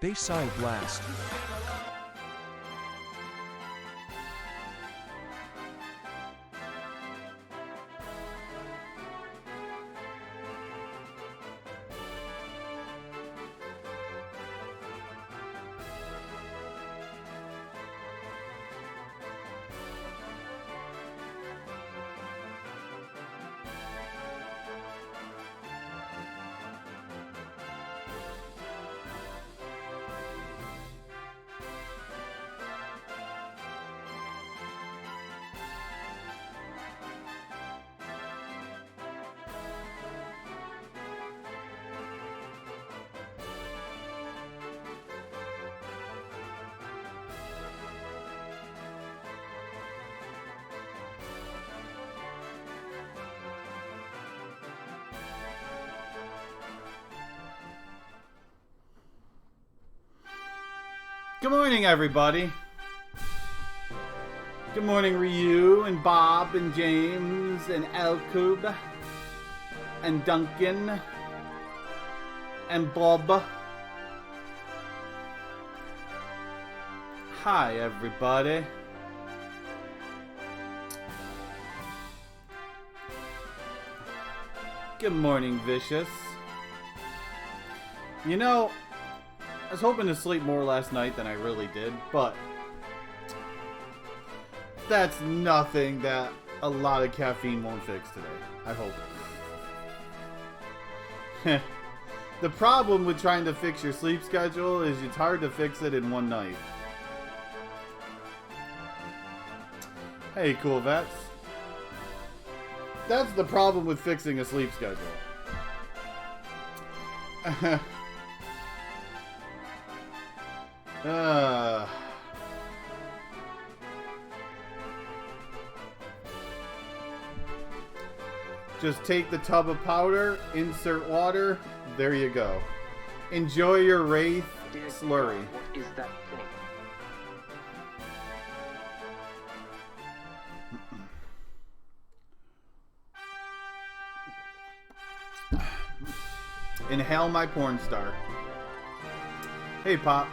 Bayside Blast. Good morning, everybody. Good morning, Ryu and Bob and James and Elkub and Duncan and Bob. Hi, everybody. Good morning, Vicious. You know, I was hoping to sleep more last night than I really did, but that's nothing that a lot of caffeine won't fix today. I hope. The problem with trying to fix your sleep schedule is it's hard to fix it in one night. Hey, cool vets. That's the problem with fixing a sleep schedule. Just take the tub of powder, insert water, there you go. Enjoy your Wraith slurry. What is that thing? Inhale my porn star. Hey, Pop.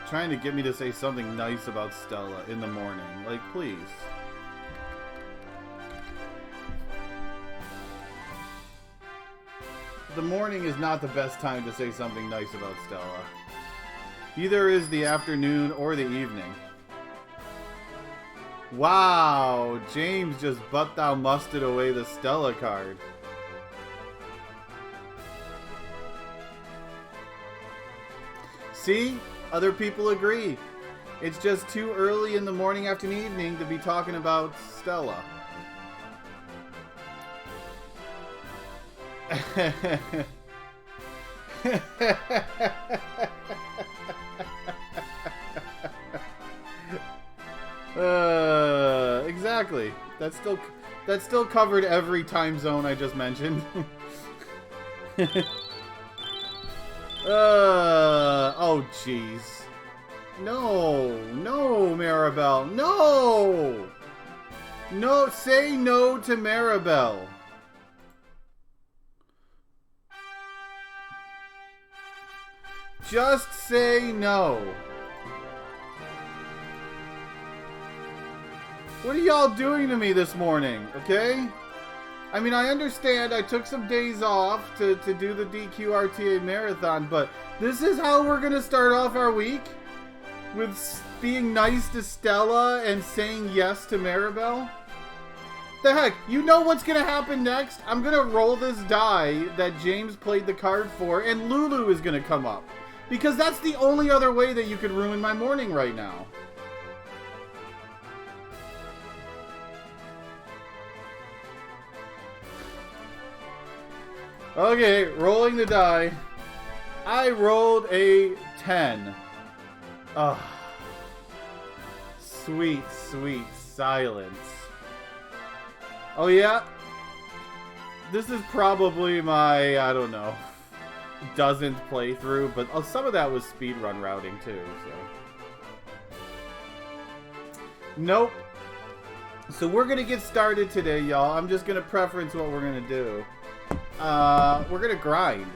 Trying to get me to say something nice about Stella in the morning. Like, please. The morning is not the best time to say something nice about Stella. Either is the afternoon or the evening. Wow, James just but thou musted away the Stella card. See? Other people agree. It's just too early in the morning, afternoon, evening to be talking about Stella. Exactly. That's still covered every time zone I just mentioned. Oh jeez. No, Maribel, no! No, say no to Maribel. Just say no. What are y'all doing to me this morning, okay? I mean, I understand I took some days off to do the DQRTA marathon, but this is how we're going to start off our week? With being nice to Stella and saying yes to Maribel? The heck, you know what's going to happen next? I'm going to roll this die that James played the card for, and Lulu is going to come up. Because that's the only other way that you could ruin my morning right now. Okay, rolling the die. I rolled a 10. sweet, sweet silence. Oh yeah? This is probably my, I don't know, dozenth playthrough, but some of that was speedrun routing too, so. Nope. So we're gonna get started today, y'all. I'm just gonna preference what we're gonna do. We're gonna grind.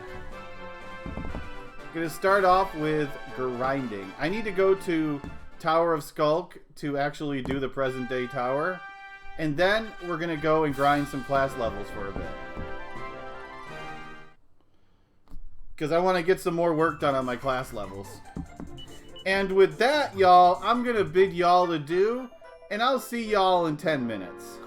Gonna start off with grinding. I need to go to Tower of Skulk to actually do the present day tower. And then we're gonna go and grind some class levels for a bit. Because I want to get some more work done on my class levels. And with that, y'all, I'm gonna bid y'all adieu. And I'll see y'all in 10 minutes.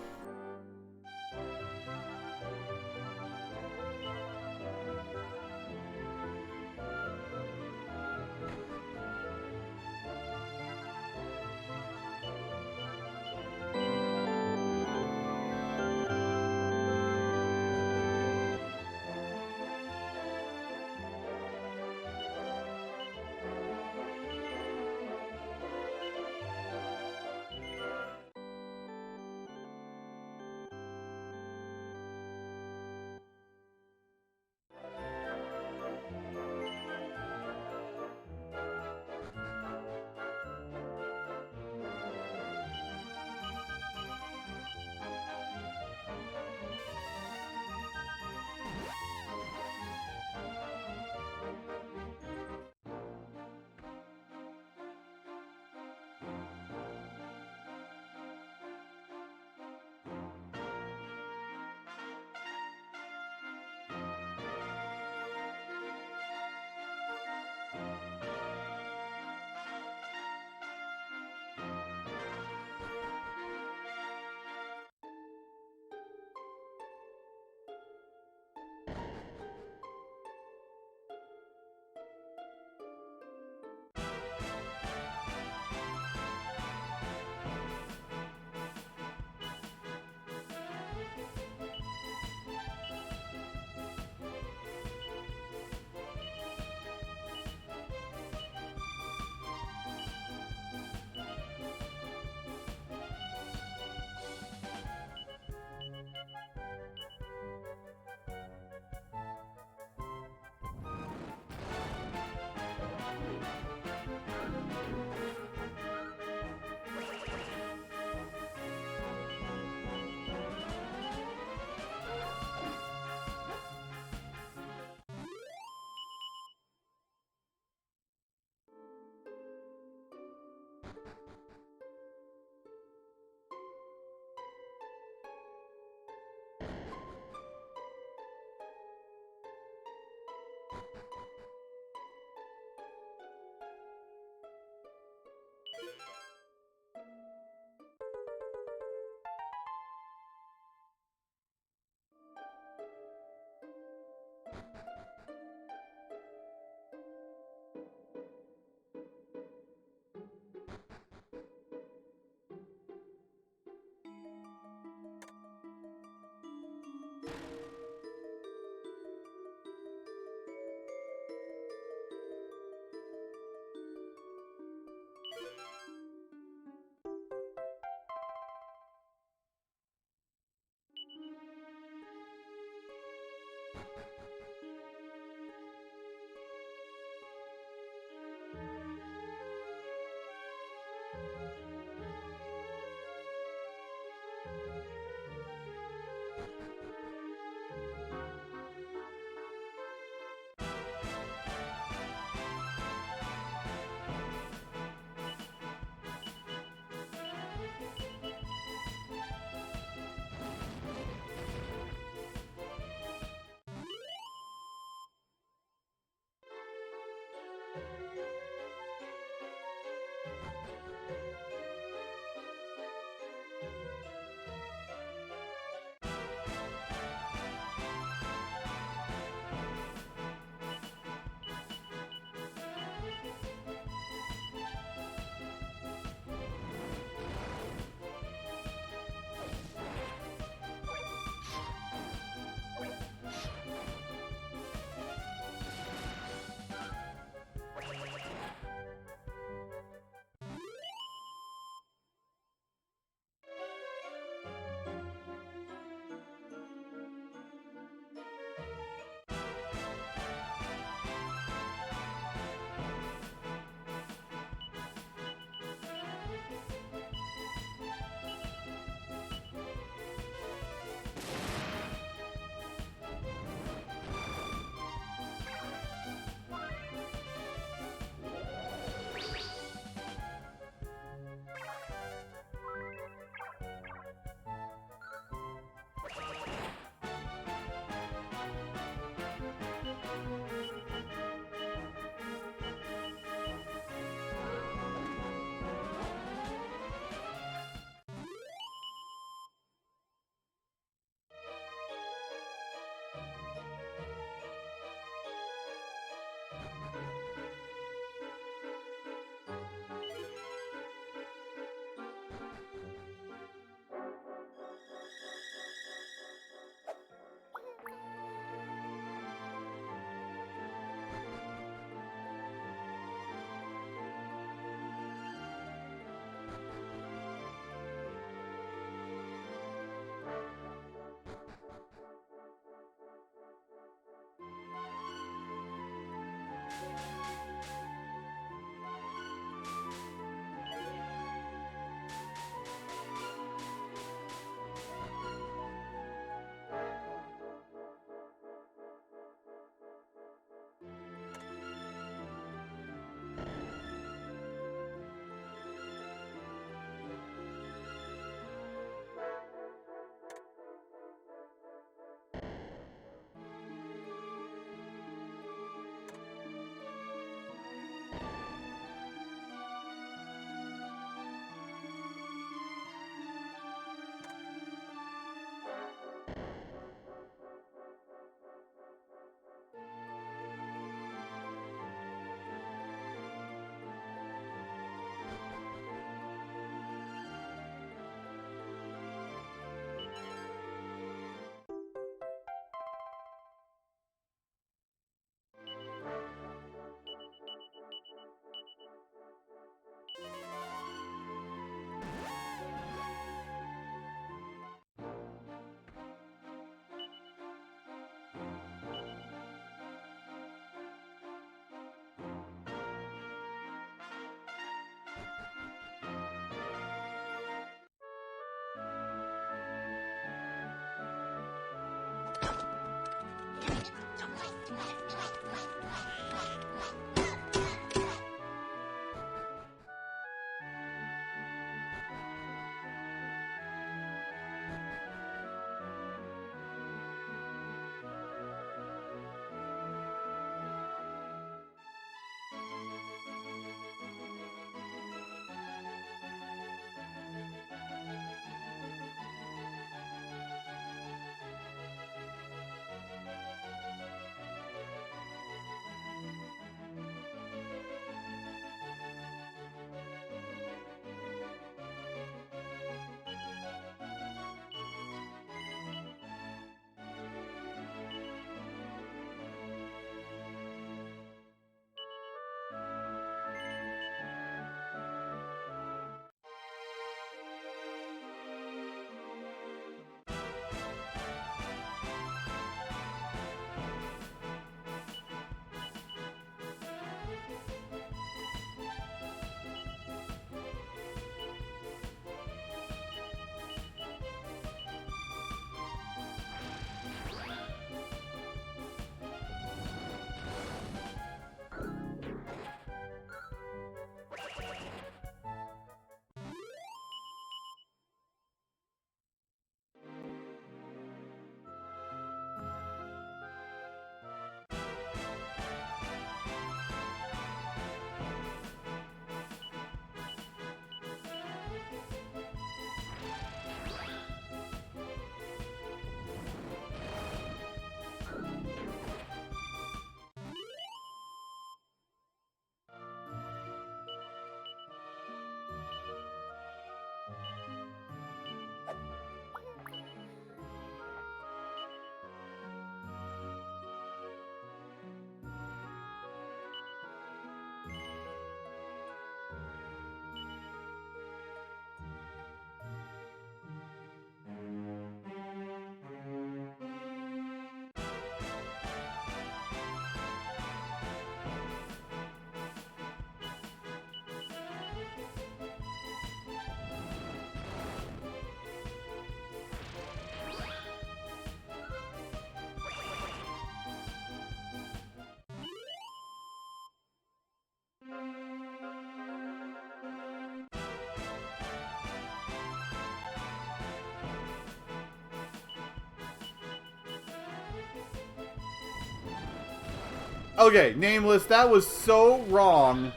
Okay, Nameless, that was so wrong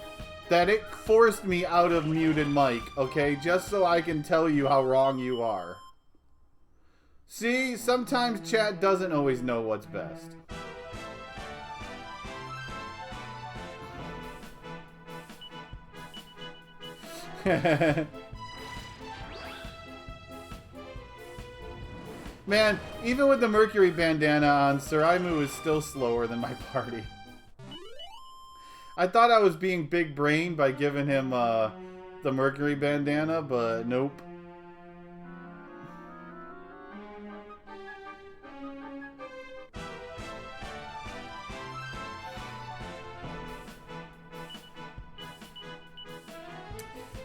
that it forced me out of muted mic, okay? Just so I can tell you how wrong you are. See, sometimes chat doesn't always know what's best. Man, even with the Mercury bandana on, Suraimu is still slower than my party. I thought I was being big brain by giving him the Mercury bandana, but nope.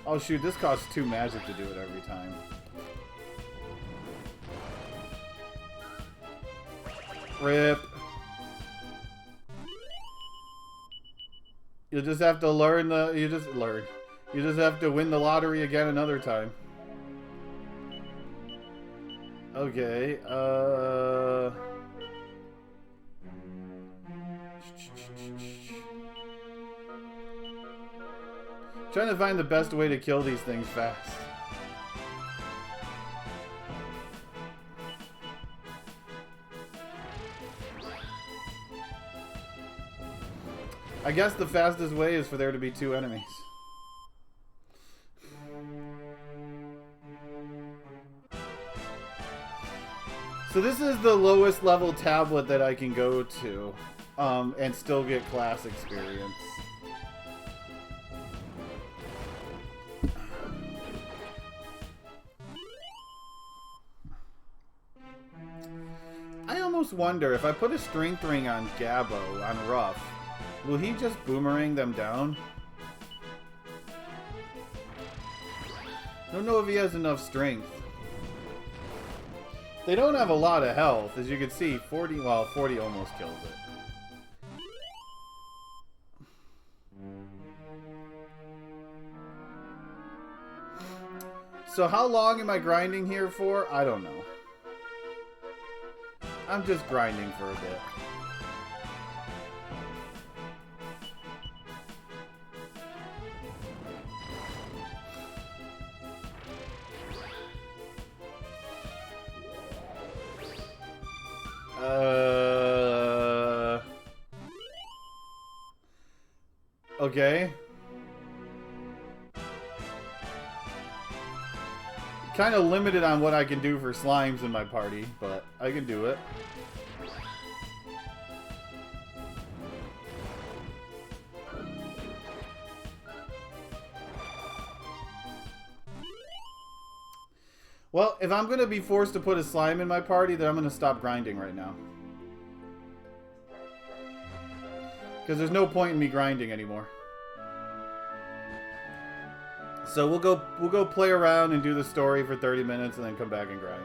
Oh shoot, this costs 2 magic to do it every time. Rip. You'll just have to learn the... You just have to win the lottery again another time. Okay, trying to find the best way to kill these things fast. I guess the fastest way is for there to be 2 enemies. So this is the lowest level tablet that I can go to and still get class experience. I almost wonder if I put a strength ring on Gabbo, on Ruff, will he just boomerang them down? I don't know if he has enough strength. They don't have a lot of health, as you can see. 40 almost kills it. So how long am I grinding here for? I don't know. I'm just grinding for a bit. Okay. Kind of limited on what I can do for slimes in my party, but I can do it. Well, if I'm going to be forced to put a slime in my party, then I'm going to stop grinding right now. Because there's no point in me grinding anymore. So we'll go play around and do the story for 30 minutes and then come back and grind.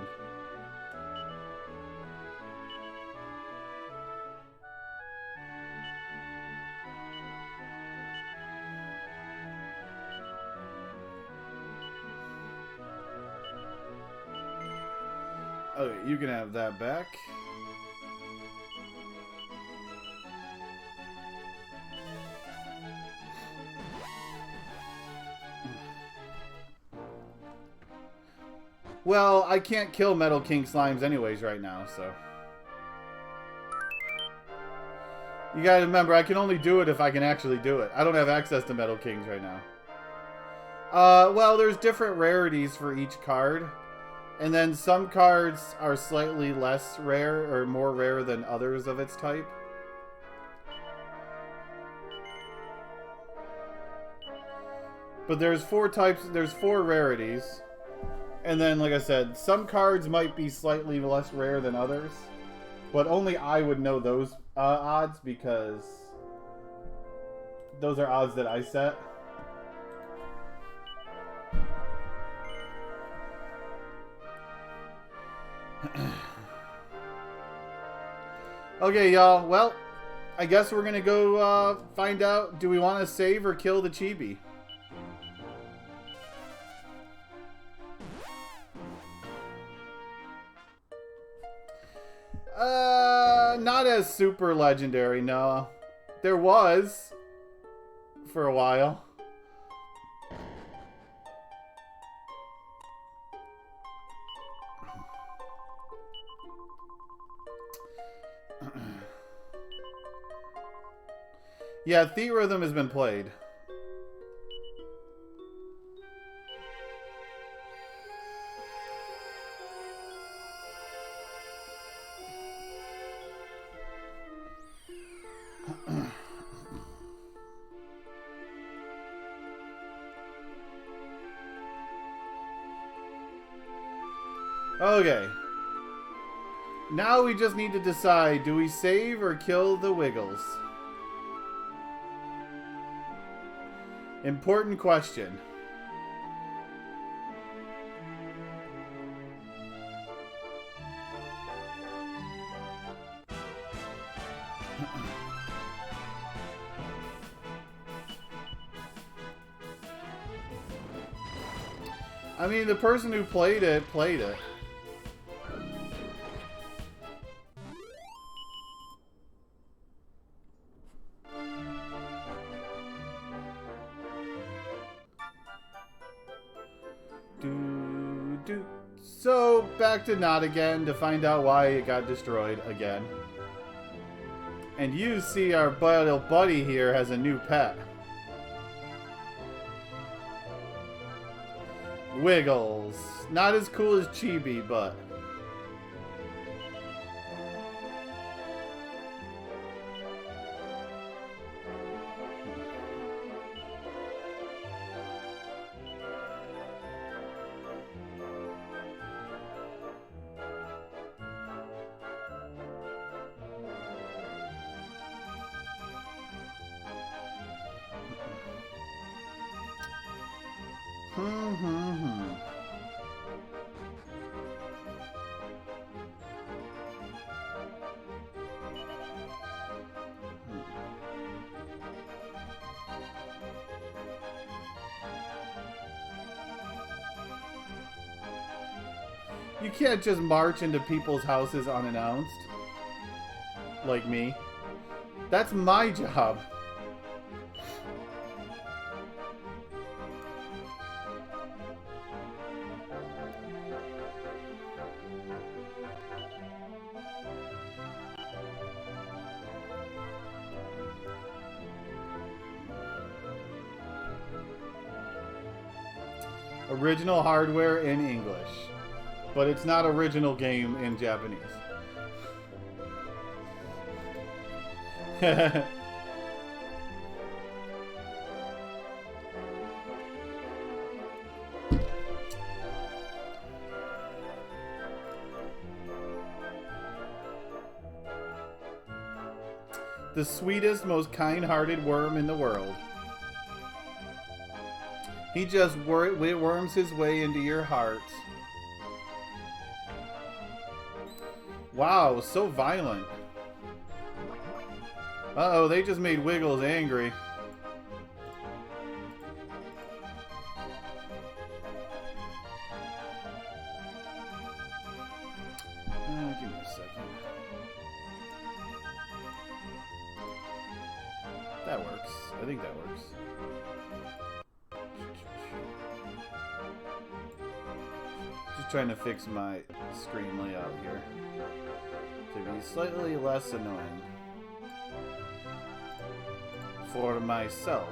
Okay, you can have that back. Well, I can't kill Metal King slimes anyways right now, so. You gotta remember, I can only do it if I can actually do it. I don't have access to Metal Kings right now. Well, there's different rarities for each card. And then some cards are slightly less rare or more rare than others of its type. But there's 4 types, there's 4 rarities. And then, like I said, some cards might be slightly less rare than others. But only I would know those odds because those are odds that I set. Okay, y'all. Well, I guess we're gonna go find out. Do we want to save or kill the chibi? Not as super legendary, no. There was. For a while. Yeah, Theorhythm has been played. Okay. Now we just need to decide, do we save or kill the Wiggles? Important question. I mean, the person who played it, played it. So, back to Not Again to find out why it got destroyed again. And you see our little buddy here has a new pet. Wiggles. Not as cool as Chibi, but... You can't just march into people's houses unannounced. Like me. That's my job. Original hardware in English. But it's not original game in Japanese. The sweetest, most kind-hearted worm in the world. He just worms his way into your heart. Wow, so violent. Uh-oh, they just made Wiggles angry. Give me a second. That works. I think that works. Just trying to fix my screen layout here to be slightly less annoying for myself.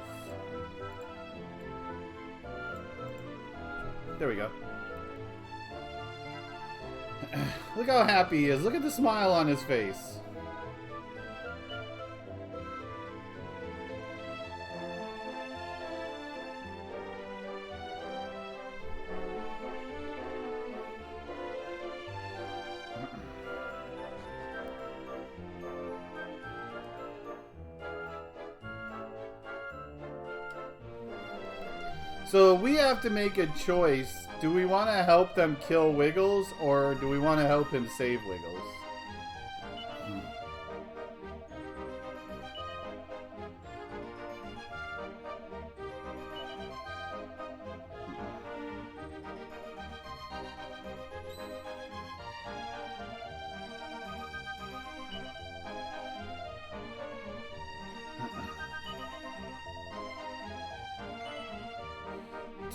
There we go. Look how happy he is. Look at the smile on his face. So we have to make a choice. Do we want to help them kill Wiggles, or do we want to help him save Wiggles?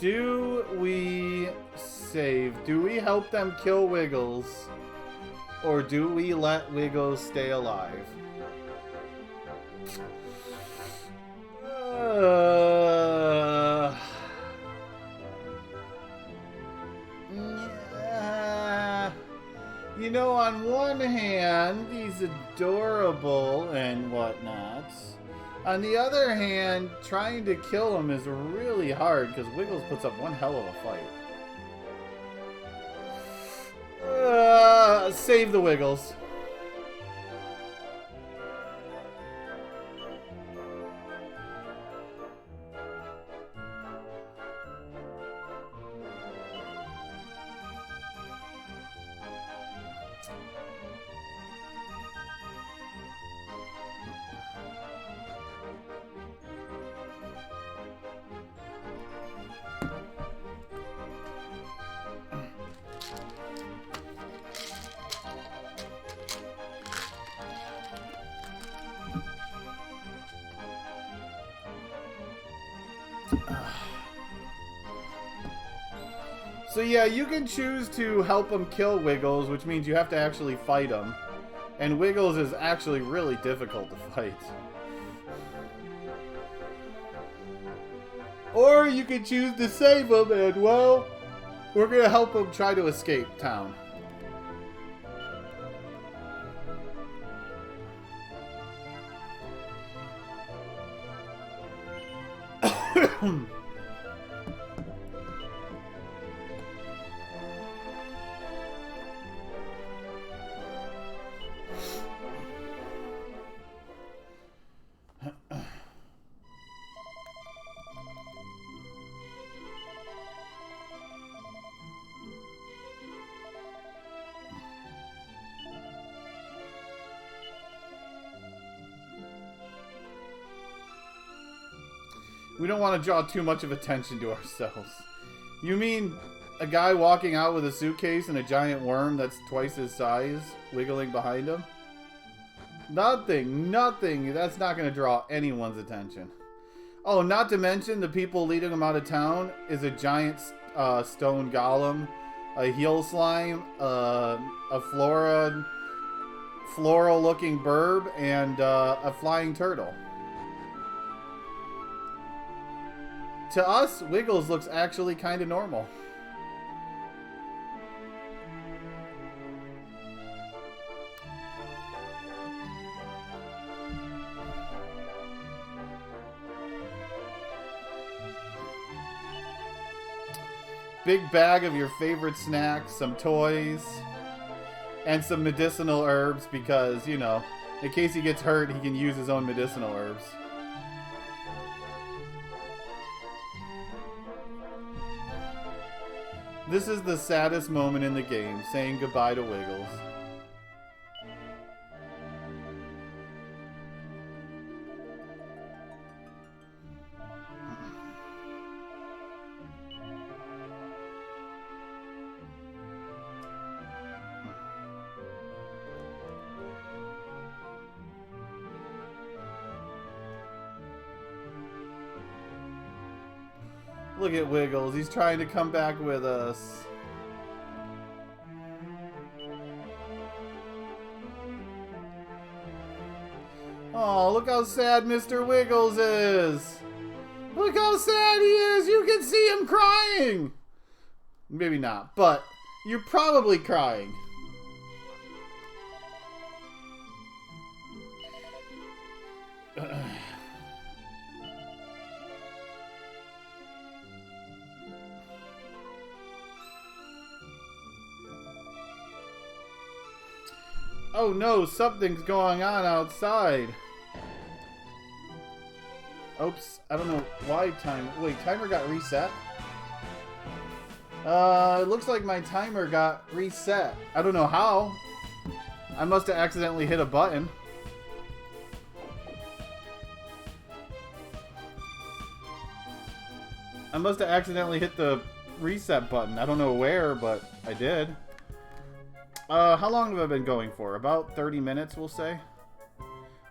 Do we save? Do we help them kill Wiggles? Or do we let Wiggles stay alive? You know, on one hand, he's adorable and whatnot. On the other hand, trying to kill him is really hard because Wiggles puts up one hell of a fight. Save the Wiggles. So yeah, you can choose to help him kill Wiggles, which means you have to actually fight him. And Wiggles is actually really difficult to fight. Or you can choose to save him and, well, we're going to help him try to escape town. We don't want to draw too much of attention to ourselves. You mean a guy walking out with a suitcase and a giant worm that's twice his size wiggling behind him? Nothing. That's not going to draw anyone's attention. Oh, not to mention the people leading him out of town is a giant stone golem, a heel slime, a floral-looking burb, and a flying turtle. To us, Wiggles looks actually kind of normal. Big bag of your favorite snacks, some toys, and some medicinal herbs because, you know, in case he gets hurt, he can use his own medicinal herbs. This is the saddest moment in the game, saying goodbye to Wiggles. Look at Wiggles. He's trying to come back with us. Oh, look how sad Mr. Wiggles is. Look how sad he is. You can see him crying. Maybe not, but you're probably crying. Oh no, something's going on outside. Oops, I don't know why timer got reset? It looks like my timer got reset. I don't know how. I must have accidentally hit a button. I must have accidentally hit the reset button. I don't know where, but I did. How long have I been going for? About 30 minutes, we'll say?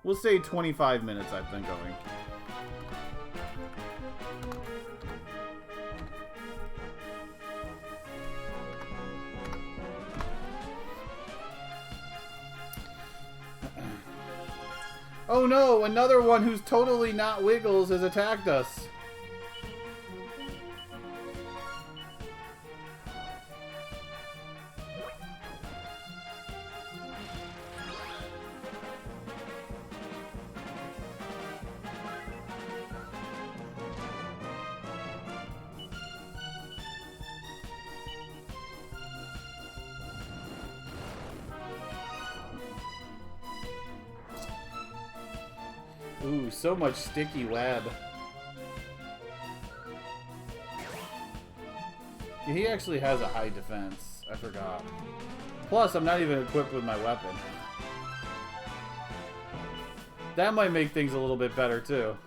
We'll say 25 minutes I've been going. Oh no, another one who's totally not Wiggles has attacked us. Ooh, so much sticky web. Yeah, he actually has a high defense. I forgot. Plus, I'm not even equipped with my weapon. That might make things a little bit better, too.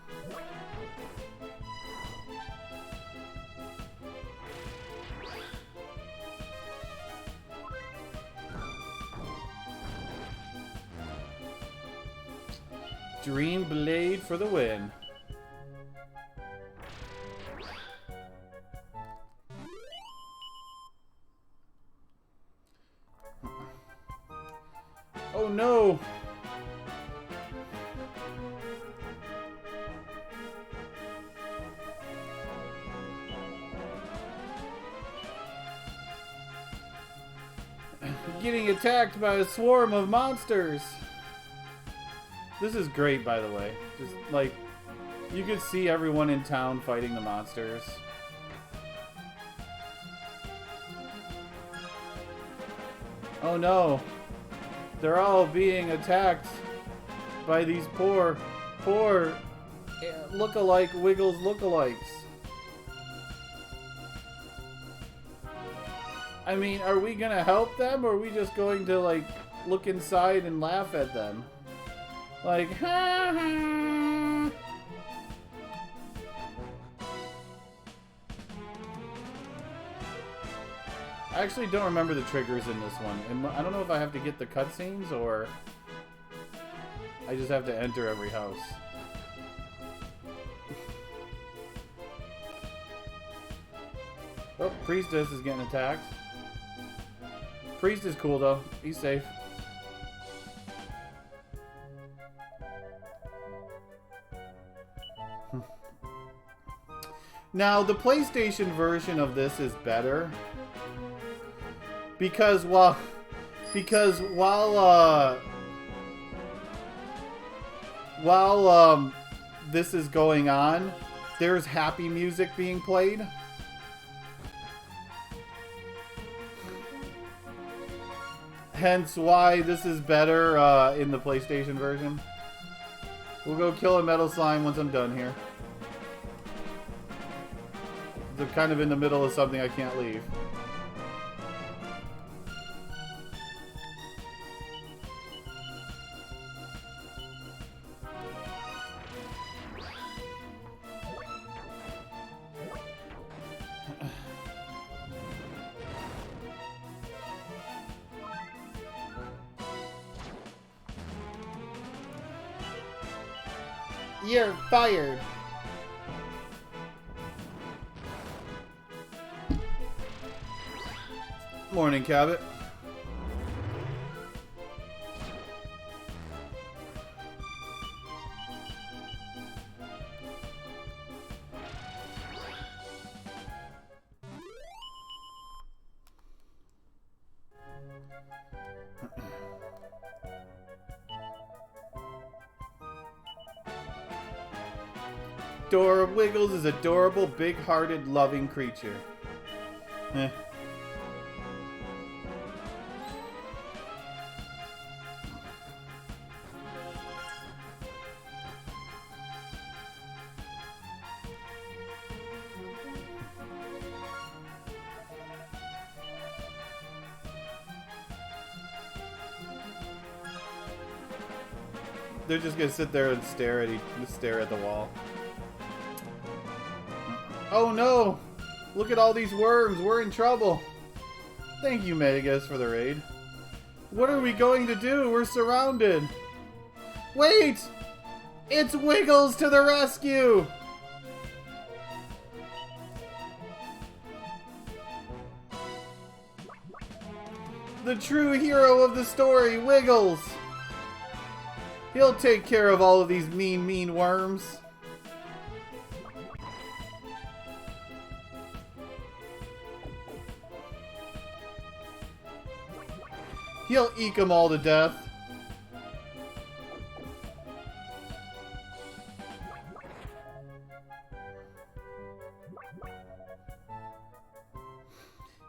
Dream Blade for the win. Oh no! Getting attacked by a swarm of monsters. This is great, by the way. Just, like, you could see everyone in town fighting the monsters. Oh no. They're all being attacked by these poor look-alike Wiggles lookalikes. I mean, are we gonna help them, or are we just going to, like, look inside and laugh at them? Like, ha ha. I actually don't remember the triggers in this one. I don't know if I have to get the cutscenes or I just have to enter every house. Oh, Priestess is getting attacked. Priest is cool though. He's safe. Now, the PlayStation version of this is better because while this is going on, there's happy music being played. Hence why this is better in the PlayStation version. We'll go kill a metal slime once I'm done here. I'm kind of in the middle of something I can't leave. You're fired. Morning, Cabot. Dora Wiggles is adorable, big-hearted, loving creature. Eh. They're just gonna sit there and stare at the wall. Oh no! Look at all these worms. We're in trouble. Thank you, Megas, for the raid. What are we going to do? We're surrounded. Wait! It's Wiggles to the rescue! The true hero of the story, Wiggles! He'll take care of all of these mean worms. He'll eke them all to death.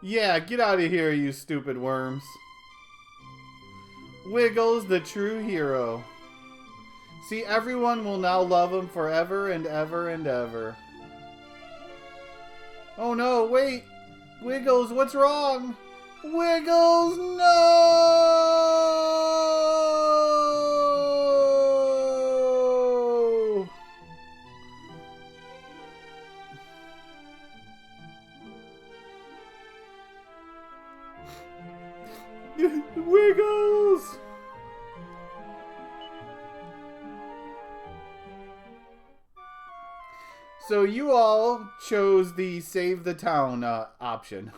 Yeah, get out of here, you stupid worms. Wiggles, the true hero. See, everyone will now love him forever and ever and ever. Oh no, wait! Wiggles, what's wrong? Wiggles, no! Wiggles! So you all chose the save the town option.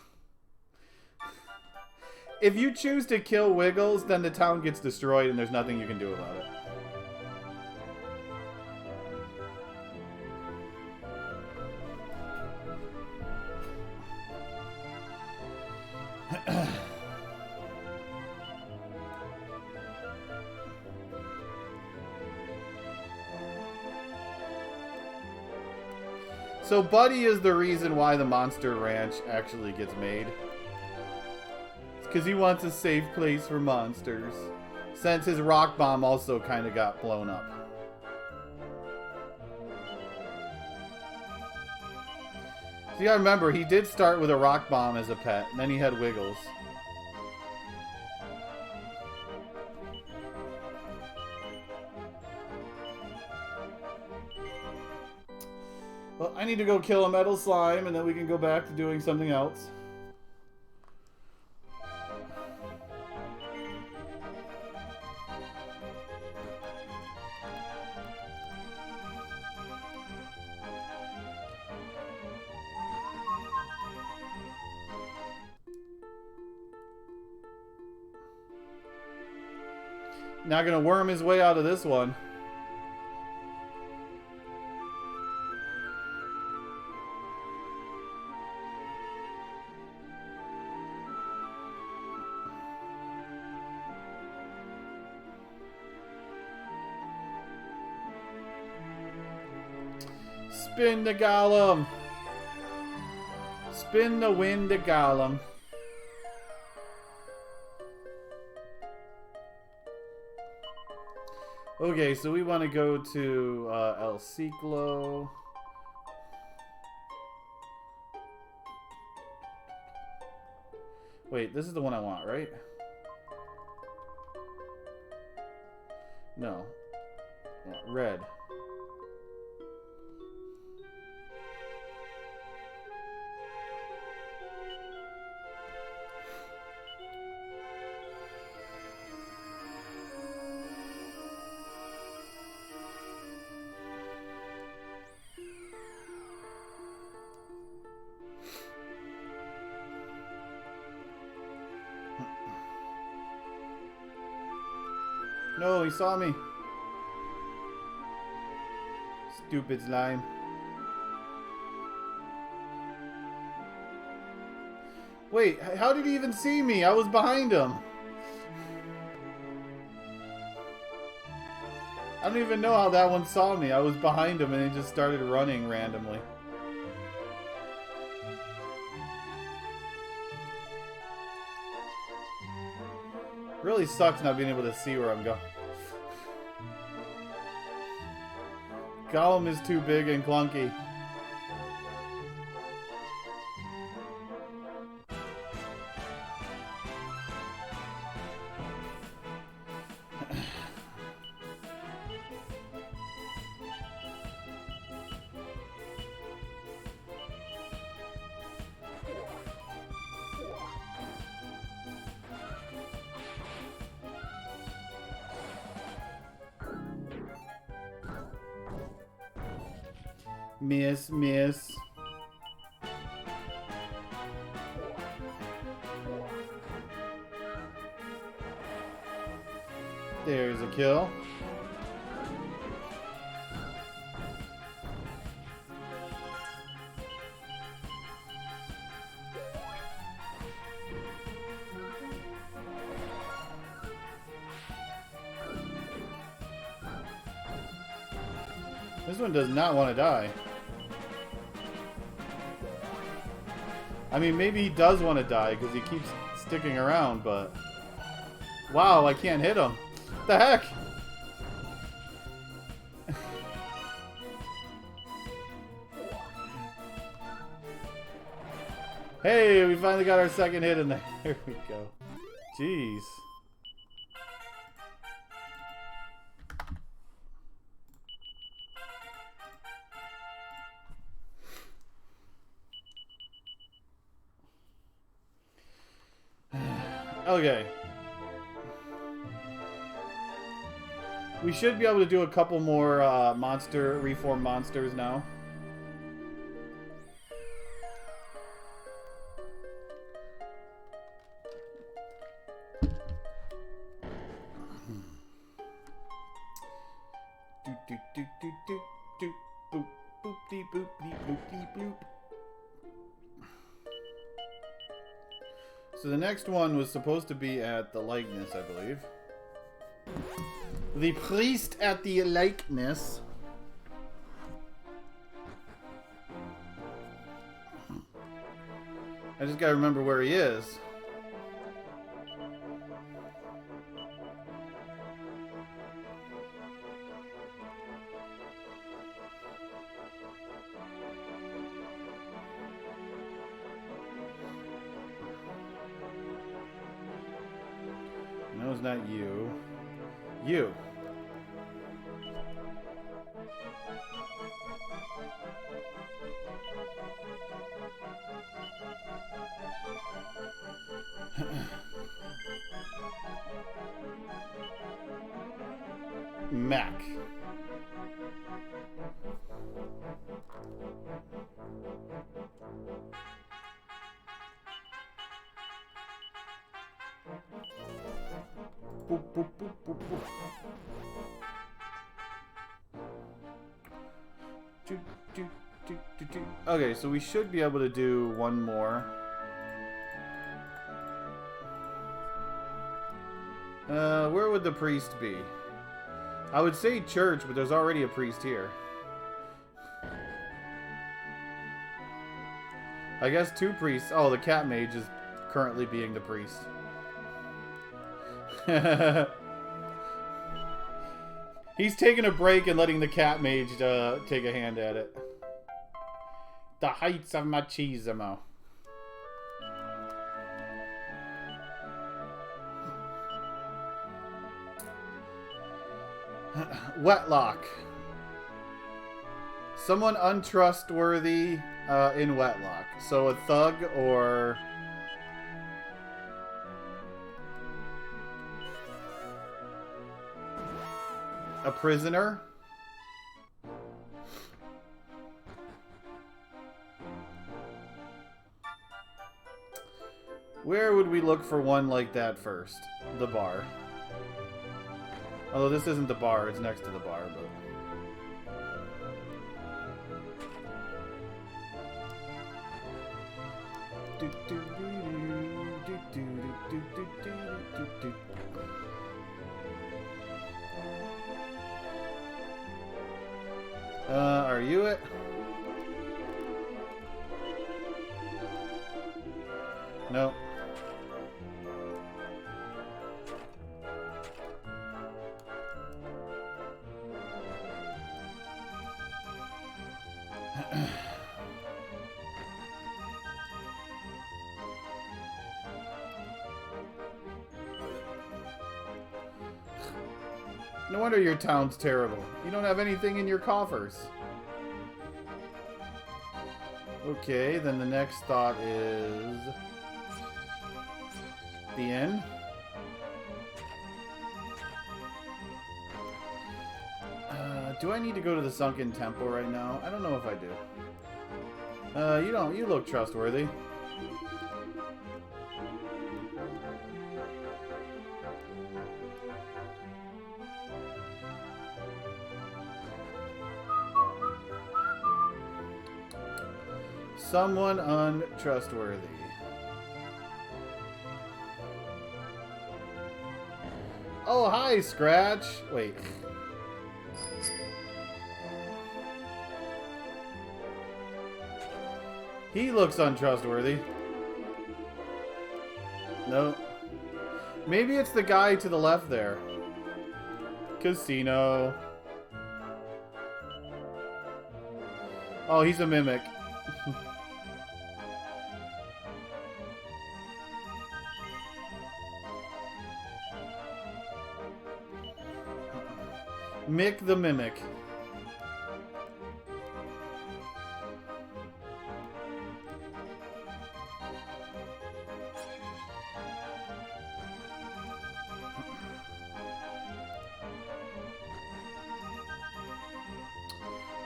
If you choose to kill Wiggles, then the town gets destroyed and there's nothing you can do about it. So Buddy is the reason why the Monster Ranch actually gets made. It's because he wants a safe place for monsters. Since his rock bomb also kind of got blown up. So you gotta remember, he did start with a rock bomb as a pet, and then he had Wiggles. Well, I need to go kill a metal slime, and then we can go back to doing something else. Not gonna worm his way out of this one. Spin the golem. Spin the wind the golem. Okay, so we want to go to El Ciclo. Wait, this is the one I want, right? No. Red. No, he saw me. Stupid slime. Wait, how did he even see me? I was behind him. I don't even know how that one saw me. I was behind him and he just started running randomly. Really sucks not being able to see where I'm going. Golem is too big and clunky. Miss. There's a kill. This one does not want to die. I mean, maybe he does want to die because he keeps sticking around, but... Wow, I can't hit him. What the heck? Hey, we finally got our second hit in there. There we go. Jeez. Okay. We should be able to do a couple more reform monsters now. Boop, boop, dee, boop, dee, boop, dee, bloop. So the next one was supposed to be at the likeness, I believe. The priest at the likeness. I just gotta remember where he is. No, it's not you. You. Mac. Boop, boop, boop, boop, boop. Do, do, do, do, do. Okay, so we should be able to do one more. Where would the priest be? I would say church, but there's already a priest here. I guess two priests. Oh, the cat mage is currently being the priest. He's taking a break and letting the cat mage take a hand at it. The heights of machismo. Wetlock. Someone untrustworthy in Wetlock. So a thug or... a prisoner? Where would we look for one like that first? The bar. Although this isn't the bar, it's next to the bar, but... Are you it? No. No wonder your town's terrible. You don't have anything in your coffers. Okay, then the next thought is... the inn? Do I need to go to the sunken temple right now? I don't know if I do. You don't. You look trustworthy. Someone untrustworthy. Oh, hi, Scratch. Wait. He looks untrustworthy. No. Maybe it's the guy to the left there. Casino. Oh, he's a mimic. Mick the Mimic.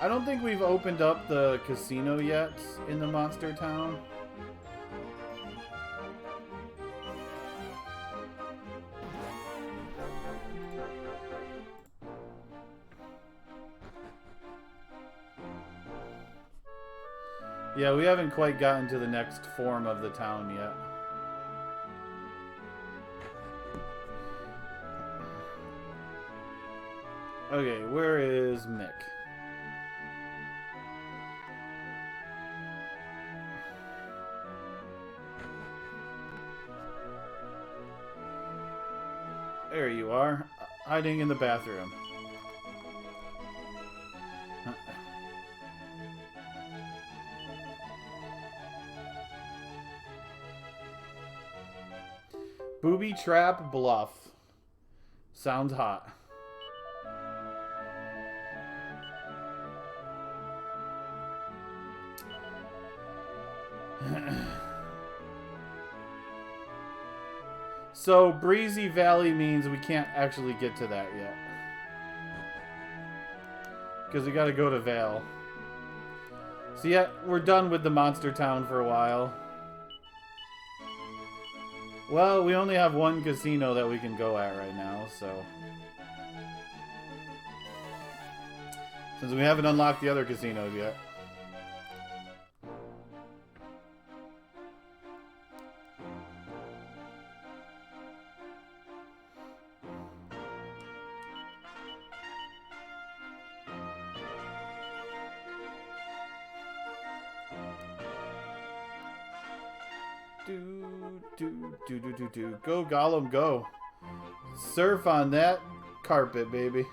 I don't think we've opened up the casino yet in the Monster Town. Yeah, we haven't quite gotten to the next form of the town yet. Okay, where is Mick? There you are, hiding in the bathroom. Booby Trap Bluff. Sounds hot. So, Breezy Valley means we can't actually get to that yet. Because we gotta go to Vale. So yeah, we're done with the Monster Town for a while. Well, we only have one casino that we can go at right now, so... Since we haven't unlocked the other casinos yet. Go, Gollum, go. Surf on that carpet, baby.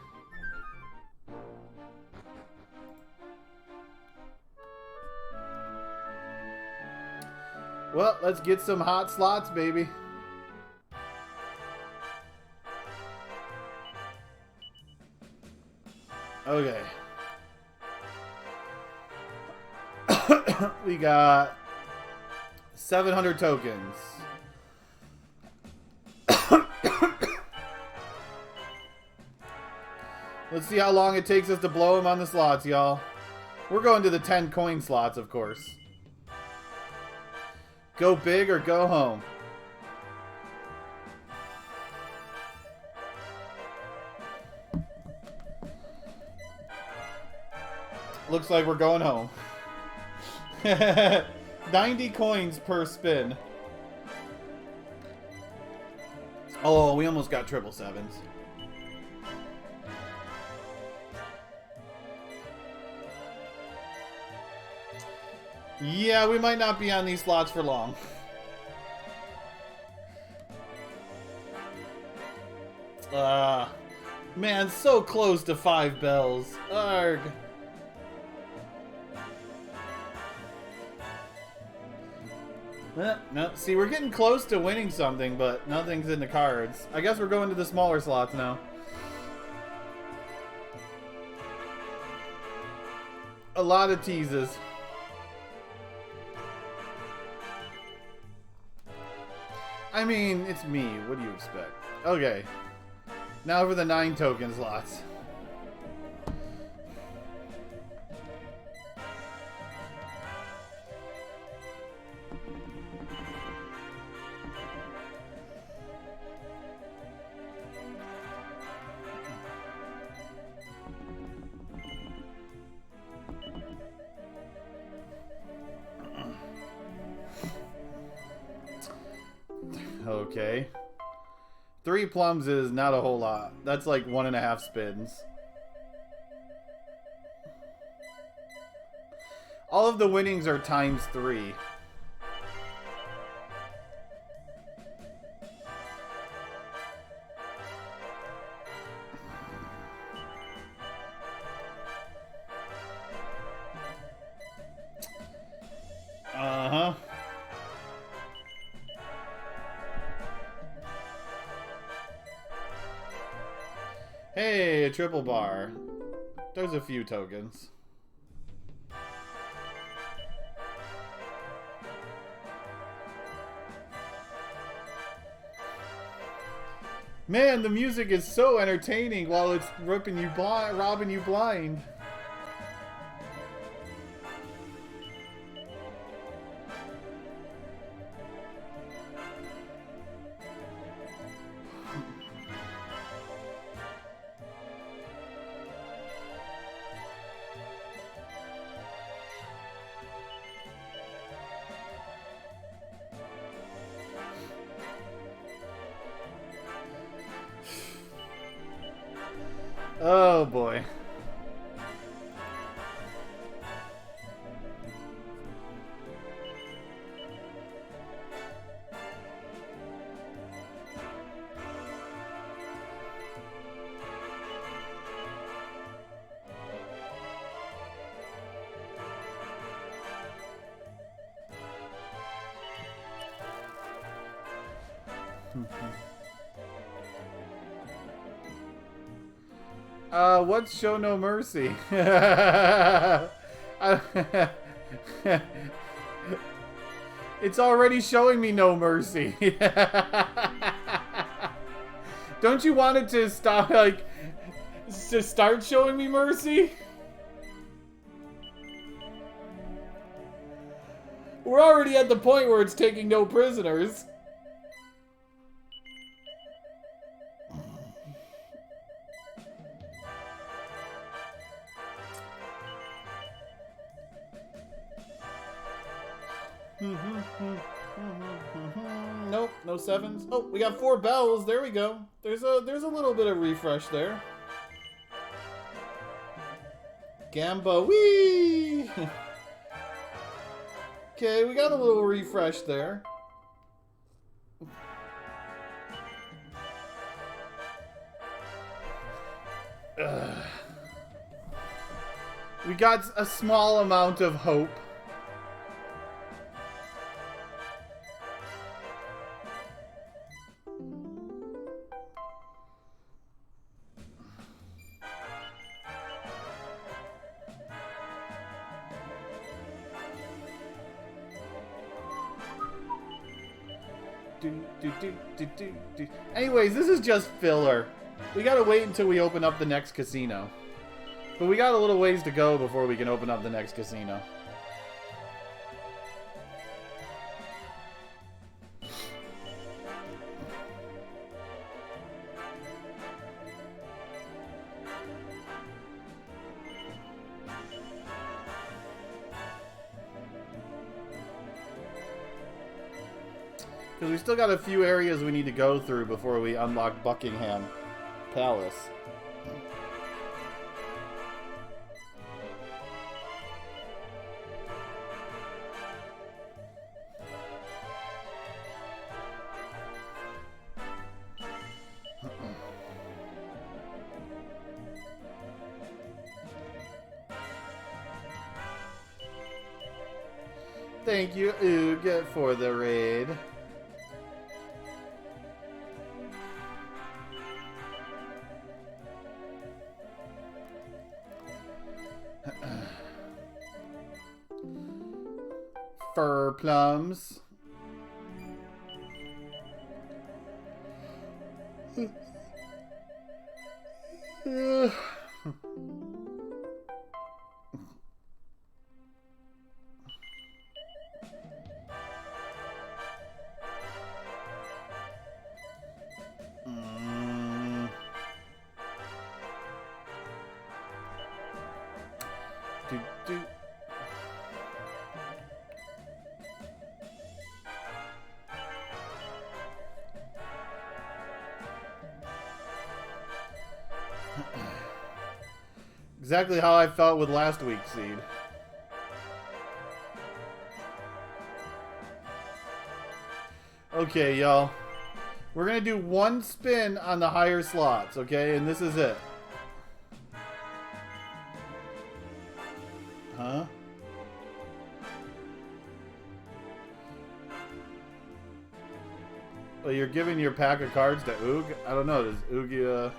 Well, let's get some hot slots, baby. Okay. We got 700 tokens. Let's see how long it takes us to blow him on the slots, y'all. We're going to the 10 coin slots, of course. Go big or go home. Looks like we're going home. 90 coins per spin. Oh, we almost got 777s. Yeah, we might not be on these slots for long. Man, so close to 5 bells. Arg. No, see, we're getting close to winning something, but nothing's in the cards. I guess we're going to the smaller slots now. A lot of teases. I mean, it's me. What do you expect? Okay. Now for the 9 token slots. Okay. 3 plums is not a whole lot. That's like 1.5 spins. All of the winnings are ×3. Uh-huh. Hey, a triple bar. There's a few tokens. Man, the music is so entertaining while it's robbing you blind. Oh boy. What's Show No Mercy? It's already showing me No Mercy. Don't you want it to stop, like, to start showing me mercy? We're already at the point where it's taking no prisoners. Nope, no sevens. Oh, we got 4 bells. There we go. There's a little bit of refresh there. Gamba, wee. Okay, we got a little refresh there. We got a small amount of hope. Anyways, this is just filler. We gotta wait until we open up the next casino. But we got a little ways to go before we can open up the next casino. Because we still got a few areas we need to go through before we unlock Buckingham Palace. Thank you, Oog, for the raid. Fur plums. Exactly how I felt with last week's seed. Okay, y'all. We're gonna do one spin on the higher slots, okay? And this is it. Huh? Well, you're giving your pack of cards to Oog? I don't know. Does Oog,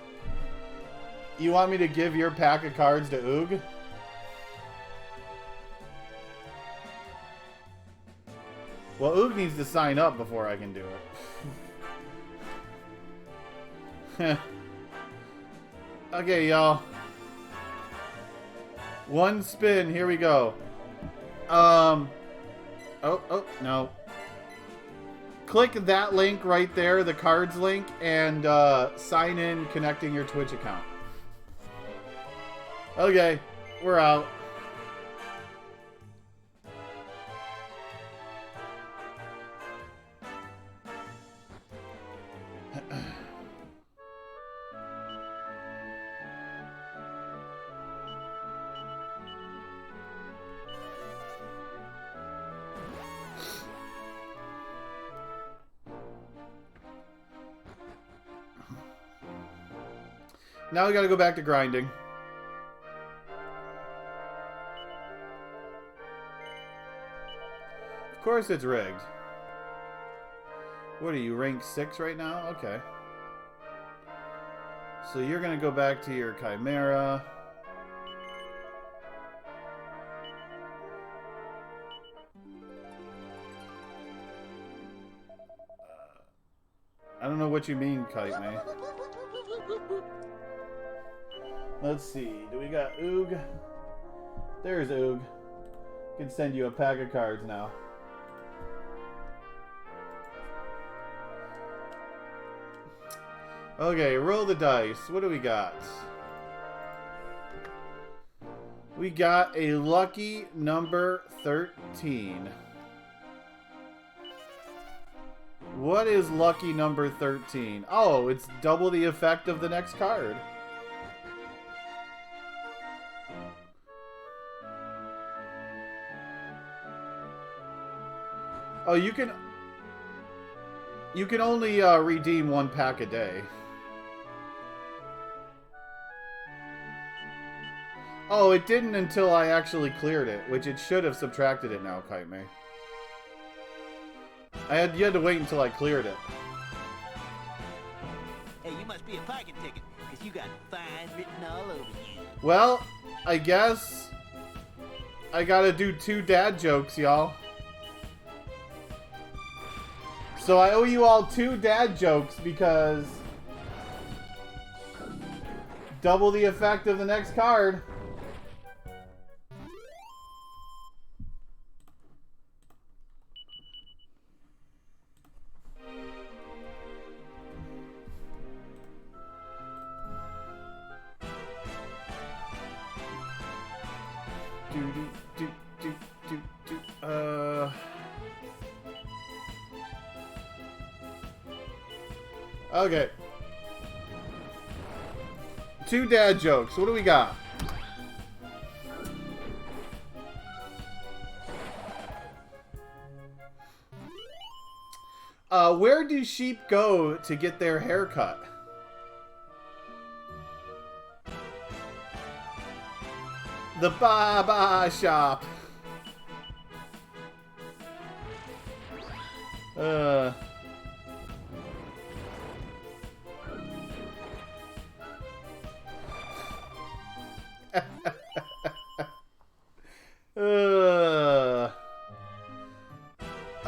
You want me to give your pack of cards to Oog? Well, Oog needs to sign up before I can do it. Okay, y'all. One spin. Here we go. Oh, no. Click that link right there, the cards link, and sign in connecting your Twitch account. Okay, we're out. Now we gotta go back to grinding. Of course it's rigged. What are you, rank 6 right now? Okay. So you're gonna go back to your Chimera. I don't know what you mean, Kite Me. Let's see. Do we got Oog? There's Oog. Can send you a pack of cards now. Okay, roll the dice. What do we got? We got a lucky number 13. What is lucky number 13? Oh, it's double the effect of the next card. Oh, you can only redeem one pack a day. Oh, it didn't until I actually cleared it, which it should have subtracted it now, Kite Me. You had to wait until I cleared it. Hey, you must be a parking ticket, because you got fines written all over you. Well, I guess I gotta do 2 dad jokes, y'all. So I owe you all 2 dad jokes because double the effect of the next card. Okay. 2 dad jokes. What do we got? Where do sheep go to get their hair cut? The barber shop.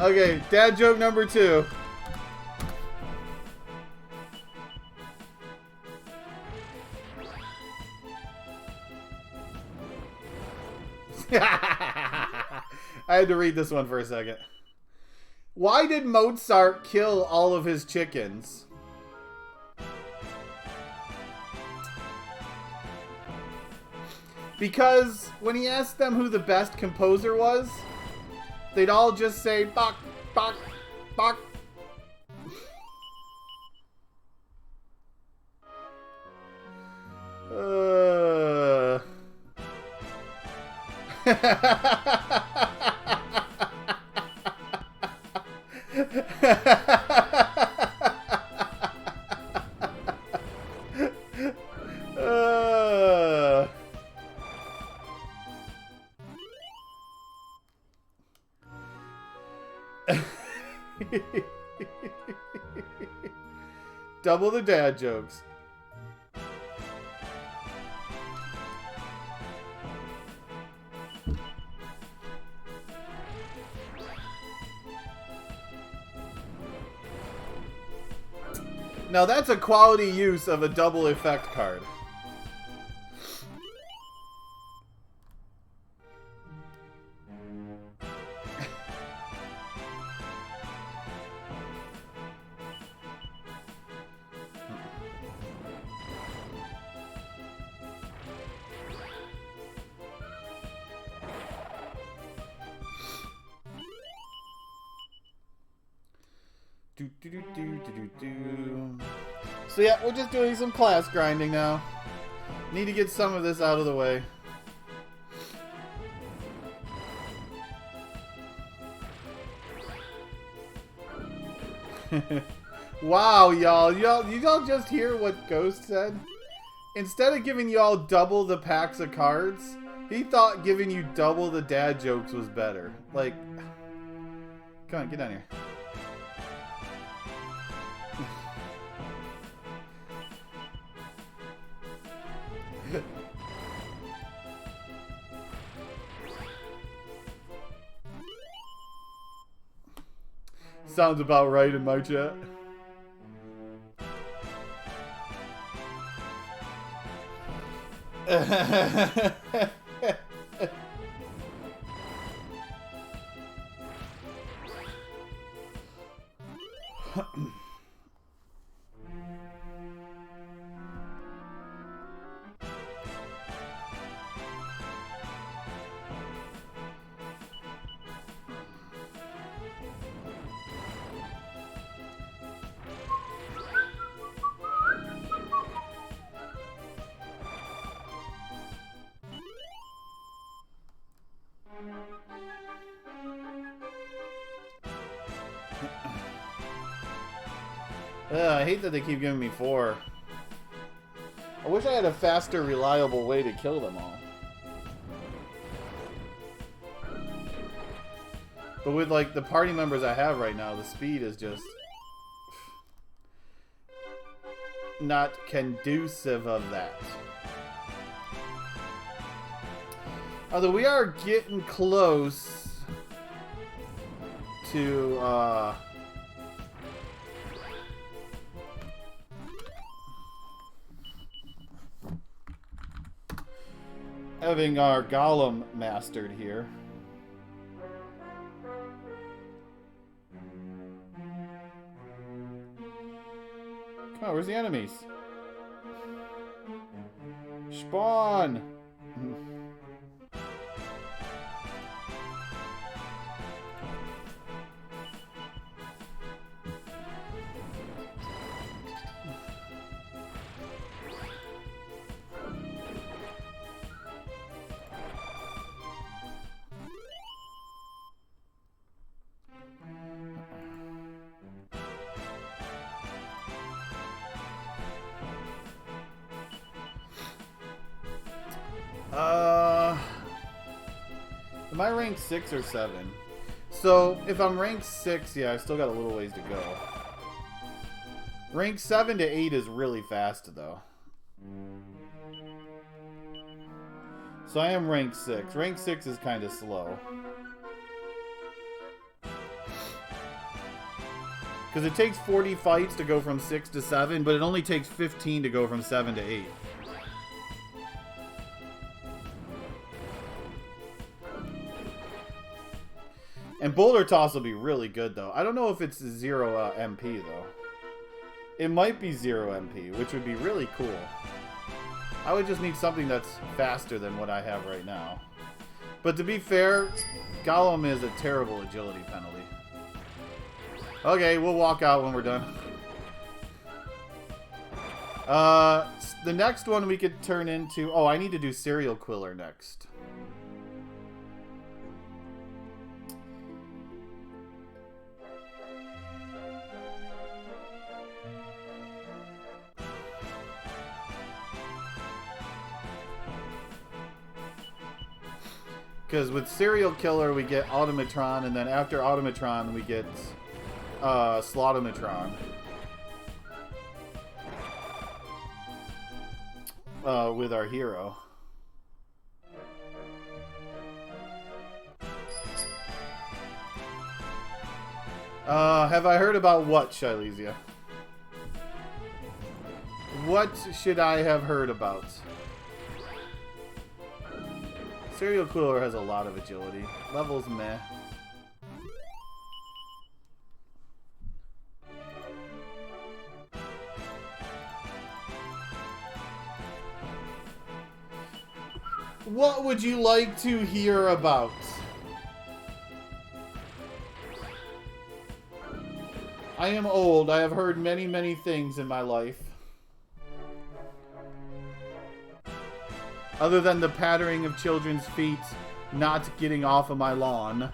Okay, dad joke number 2. I had to read this one for a second. Why did Mozart kill all of his chickens? Because when he asked them who the best composer was, they'd all just say, Bach, Bach, Bach. Double the dad jokes. Now that's a quality use of a double effect card. So yeah, we're just doing some class grinding now. Need to get some of this out of the way. Wow, y'all. Y'all just hear what Ghost said? Instead of giving y'all double the packs of cards, he thought giving you double the dad jokes was better. Like, come on, get down here. Sounds about right in my chat. I hate that they keep giving me 4. I wish I had a faster, reliable way to kill them all. But with, like, the party members I have right now, the speed is just not conducive of that. Although we are getting close to, having our Golem mastered here. Come on, where's the enemies? Spawn! Am I ranked 6 or 7? So, if I'm ranked 6, yeah, I still got a little ways to go. Rank 7 to 8 is really fast, though. So I am rank 6. Rank 6 is kind of slow. Because it takes 40 fights to go from 6 to 7, but it only takes 15 to go from 7 to 8. And Boulder Toss will be really good, though. I don't know if it's 0 MP, though. It might be 0 MP, which would be really cool. I would just need something that's faster than what I have right now. But to be fair, Golem is a terrible agility penalty. Okay, we'll walk out when we're done. The next one we could turn into... Oh, I need to do Serial Quiller next. Because with Serial Killer we get Automatron, and then after Automatron we get Slotomatron. With our hero. Have I heard about what, Shylezia? What should I have heard about? Serial Cooler has a lot of agility. Levels meh. What would you like to hear about? I am old. I have heard many, many things in my life. Other than the pattering of children's feet not getting off of my lawn.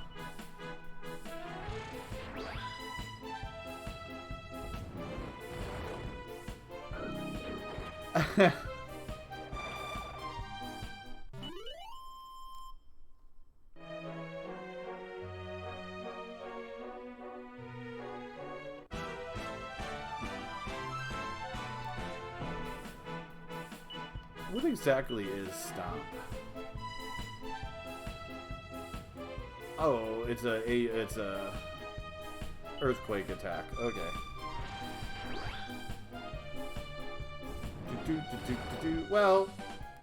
What exactly is stomp? Oh, it's a earthquake attack. Okay. Well,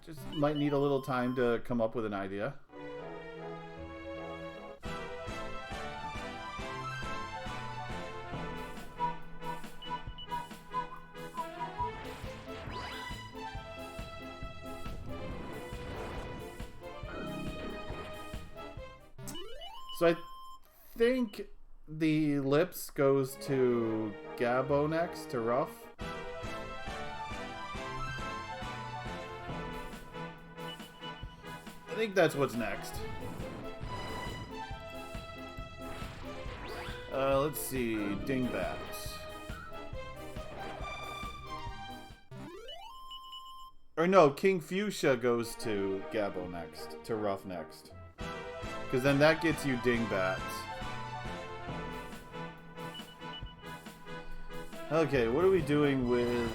just might need a little time to come up with an idea. So I think the lips goes to Gabo next, to Ruff. I think that's what's next. Let's see, Dingbat. Or no, King Fuchsia goes to Gabo next, to Ruff next. Because then that gets you Dingbats. Okay, what are we doing with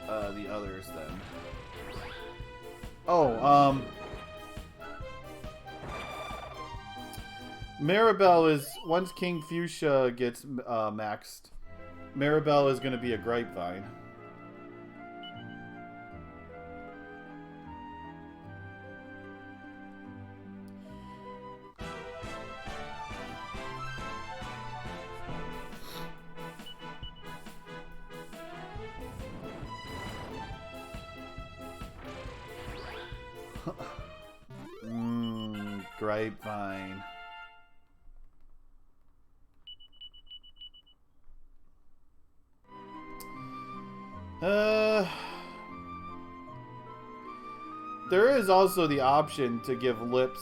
the others then? Oh, Maribel is, once King Fuchsia gets maxed, Maribel is going to be a Grapevine. Grapevine. There is also the option to give lips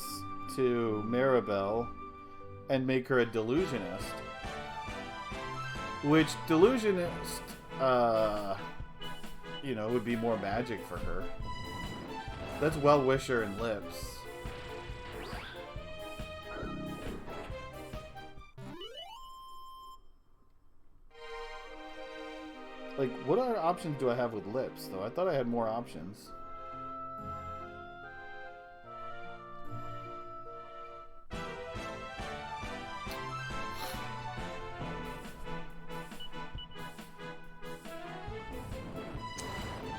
to Maribel and make her a delusionist. Which delusionist, you know, would be more magic for her. That's Well-Wisher and lips. Like, what other options do I have with lips, though? I thought I had more options.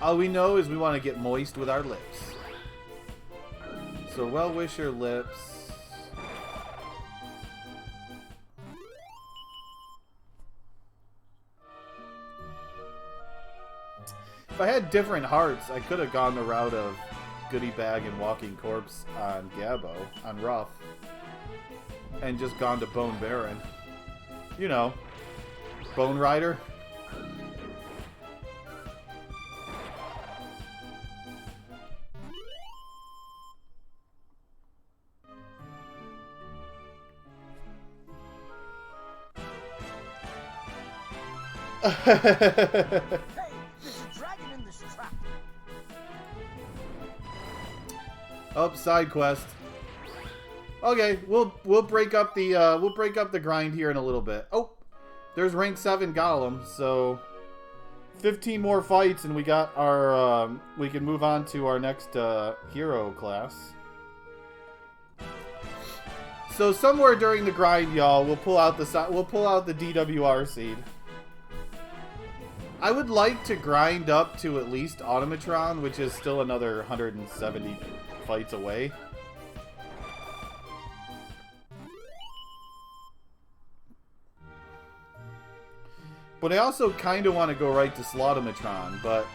All we know is we want to get moist with our lips. So, Well-Wisher, lips. If I had different hearts, I could have gone the route of Goodie Bag and Walking Corpse on Gabo, on Ruff, and just gone to Bone Baron. You know, Bone Rider. Hey, there's a dragon in this trap. Oh, side quest. Okay, we'll break up the grind here in a little bit. Oh, There's rank 7 Golem, so 15 more fights and we got our we can move on to our next hero class. So somewhere during the grind, y'all, we'll pull out the DWR seed. I would like to grind up to at least Automatron, which is still another 170 fights away. But I also kind of want to go right to Slotomatron, but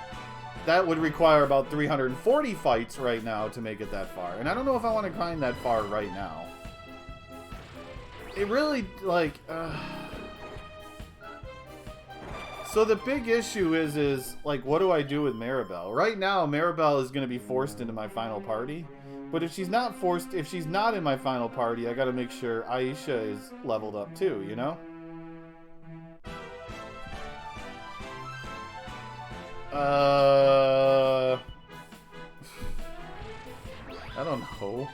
that would require about 340 fights right now to make it that far. And I don't know if I want to grind that far right now. It really, like... So the big issue is, like, what do I do with Maribel? Right now, Maribel is going to be forced into my final party. But if she's not in my final party, I got to make sure Aisha is leveled up too, you know? I don't know.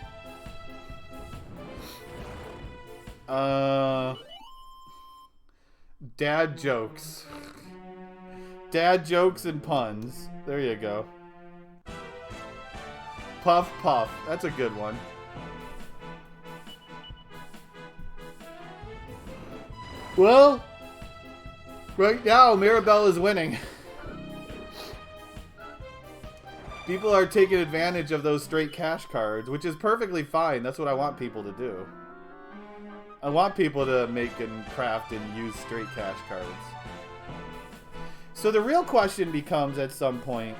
Dad jokes. Dad jokes and puns. There you go. Puff Puff. That's a good one. Well, right now, Maribel is winning. People are taking advantage of those straight cash cards, which is perfectly fine. That's what I want people to do. I want people to make and craft and use straight cash cards. So the real question becomes at some point,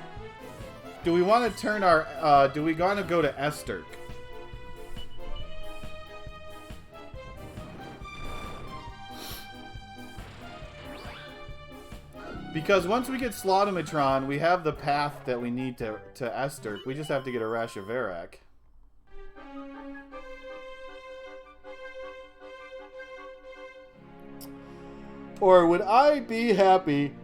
do we want to turn our, do we want to go to Esterk? Because once we get Slotomatron, we have the path that we need to Esterk. We just have to get a Rashivarak. Or would I be happy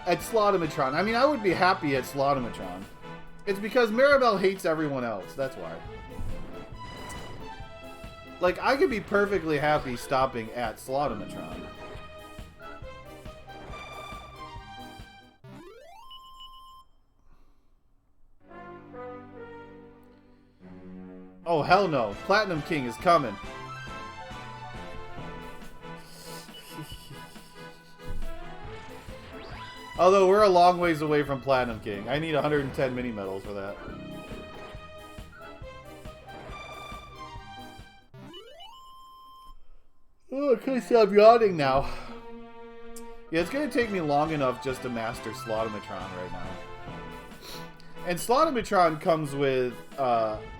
at Slotomatron? I mean, I would be happy at Slotomatron. It's because Maribel hates everyone else. That's why. Like, I could be perfectly happy stopping at Slotomatron. Oh, hell no. Platinum King is coming. Although, we're a long ways away from Platinum King. I need 110 mini-medals for that. Oh, I can't stop yawning now. Yeah, it's going to take me long enough just to master Slotomatron right now. And Slotomatron comes with,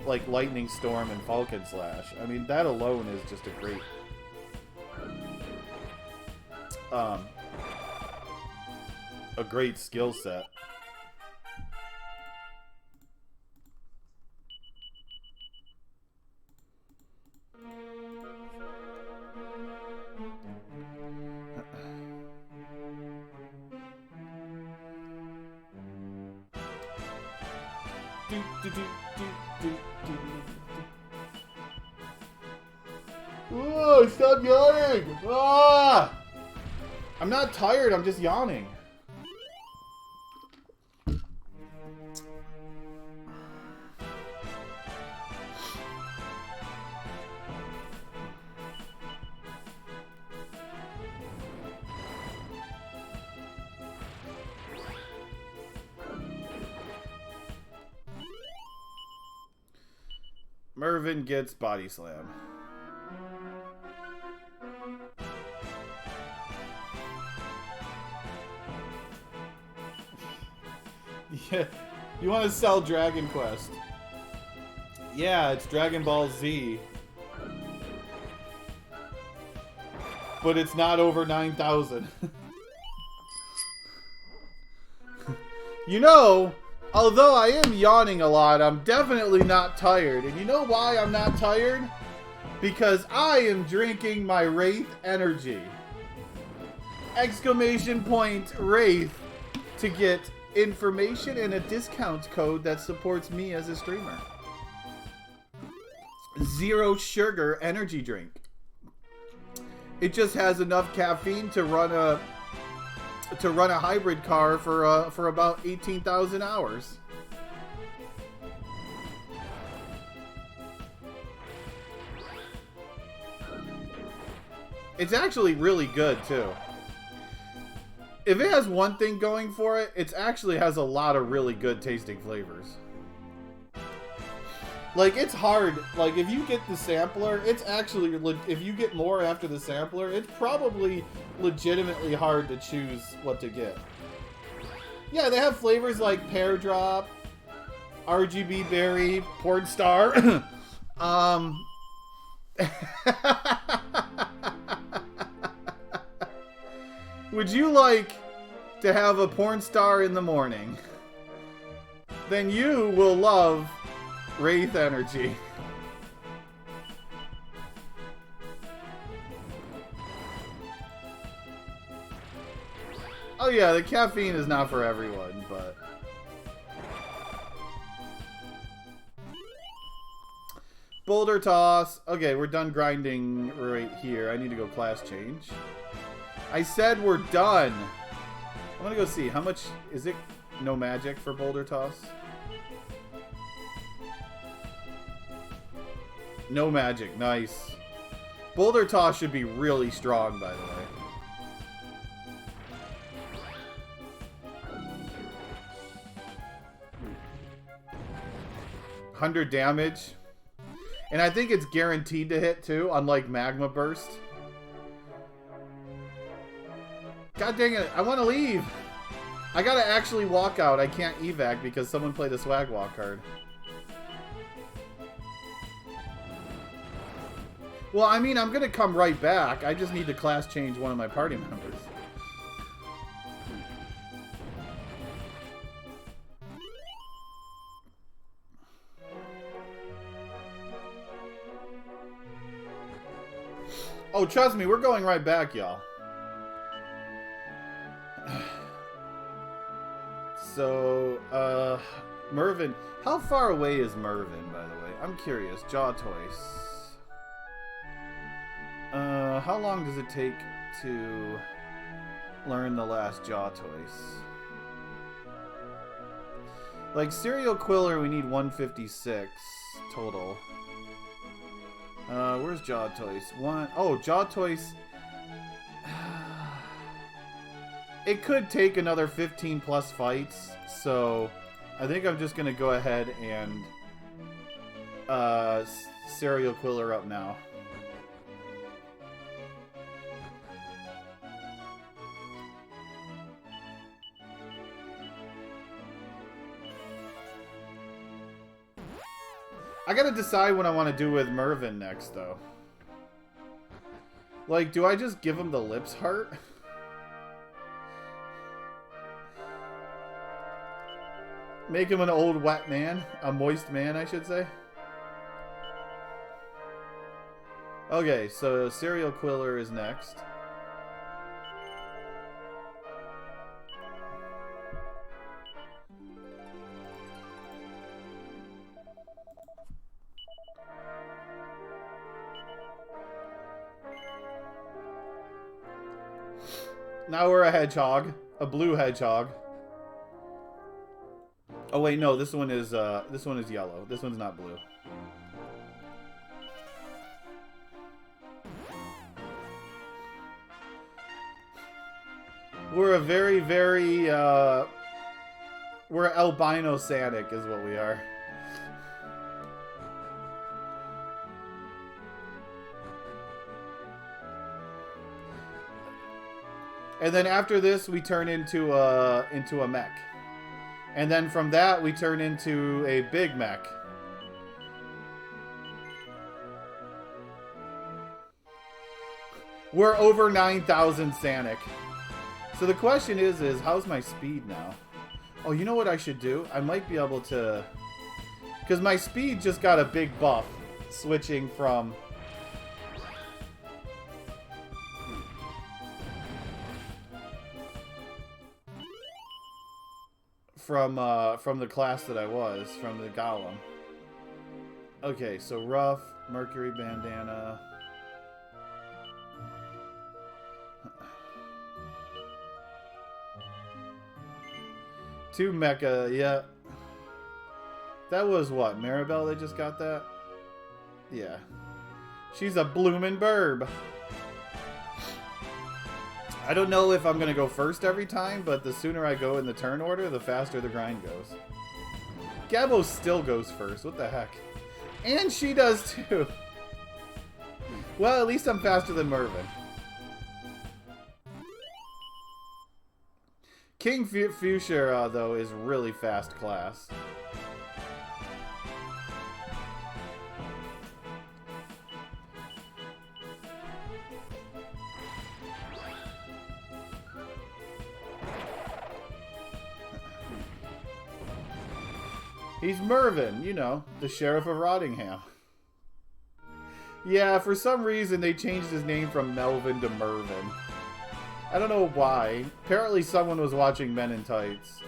like, Lightning Storm and Falcon Slash. I mean, that alone is just a great... a great skill set. Oh, stop yawning! Ah! I'm not tired, I'm just yawning. Mervin gets Body Slam. Yeah, you want to sell Dragon Quest. Yeah, it's Dragon Ball Z. But it's not over 9,000. You know, although I am yawning a lot, I'm definitely not tired. And you know why I'm not tired? Because I am drinking my Wraith energy. Exclamation point Wraith to get information and a discount code that supports me as a streamer. Zero sugar energy drink. It just has enough caffeine to run a hybrid car for about 18,000 hours. It's actually really good too. If it has one thing going for it, it actually has a lot of really good tasting flavors. Like, it's hard. Like, if you get the sampler, it's actually, if you get more after the sampler, it's probably legitimately hard to choose what to get. Yeah, they have flavors like Pear Drop, RGB Berry, Porn Star. Would you like to have a porn star in the morning? Then you will love Wraith Energy. Oh yeah, the caffeine is not for everyone, but... Boulder Toss. Okay, we're done grinding right here. I need to go class change. I said we're done. I'm gonna go see. How much is it? No magic for Boulder Toss? No magic. Nice. Boulder Toss should be really strong, by the way. 100 damage. And I think it's guaranteed to hit, too, unlike Magma Burst. God dang it, I want to leave. I gotta actually walk out. I can't evac because someone played a swag walk card. Well, I mean, I'm gonna come right back. I just need to class change one of my party members. Oh, trust me, we're going right back, y'all. So, Mervin. How far away is Mervin, by the way? I'm curious. Jaw Toys. How long does it take to learn the last Jaw Toys? Like, Serial Quiller, we need 156 total. Where's Jaw Toys? Oh, Jaw Toys. It could take another 15 plus fights, so I think I'm just gonna go ahead and Serial Quiller up now. I gotta decide what I want to do with Mervin next, though. Like, do I just give him the lips heart? Make him an old wet man? A moist man, I should say. Okay, so Serial Quiller is next. Now we're a hedgehog. A blue hedgehog. Oh wait, no, this one is yellow. This one's not blue. We're a very, very we're albino Sanic is what we are. And then after this, we turn into a mech. And then from that, we turn into a big mech. We're over 9,000 Sanic. So the question is how's my speed now? Oh, you know what I should do? I might be able to... Because my speed just got a big buff, switching from the class that I was, from the Golem. Okay, so rough, Mercury Bandana. 2 mecha, yeah. That was what? Maribel that just got that? Yeah. She's a bloomin' burb. I don't know if I'm going to go first every time, but the sooner I go in the turn order, the faster the grind goes. Gabbo still goes first. What the heck? And she does too. Well, at least I'm faster than Mervin. King Fuchsia, though, is really fast class. He's Mervin, you know, the Sheriff of Rottingham. Yeah, for some reason they changed his name from Melvin to Mervin. I don't know why. Apparently someone was watching Men in Tights.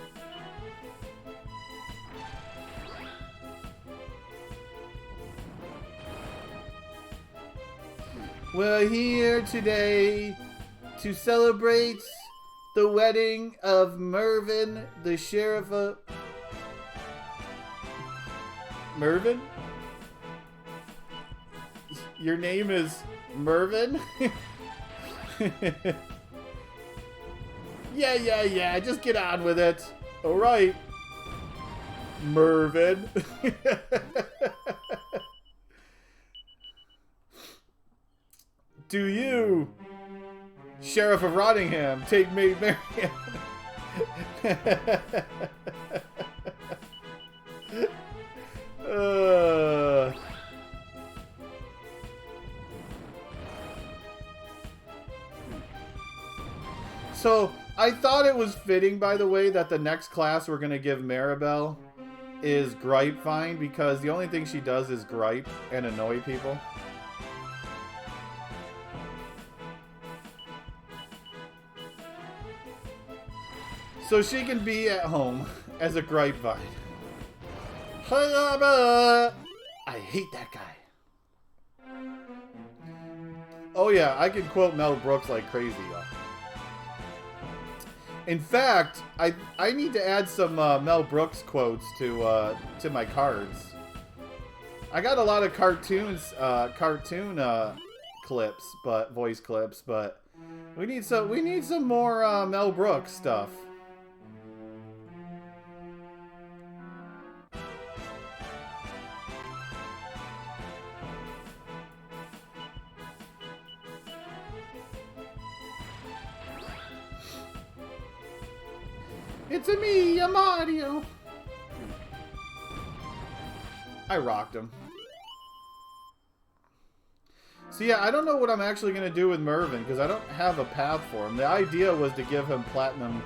We're here today to celebrate the wedding of Mervin, the Sheriff of... Mervin? Your name is Mervin? Yeah, just get on with it. Alright. Mervin. Do you, Sheriff of Rottingham, take Maid Marian? So, I thought it was fitting, by the way, that the next class we're going to give Maribel is Gripevine, because the only thing she does is gripe and annoy people. So she can be at home as a Gripevine. I hate that guy. Oh yeah, I can quote Mel Brooks like crazy, y'all. In fact, I need to add some Mel Brooks quotes to my cards. I got a lot of cartoon clips, but voice clips, but we need some more Mel Brooks stuff. It's me, Mario. I rocked him. So yeah, I don't know what I'm actually going to do with Mervin, because I don't have a path for him. The idea was to give him Platinum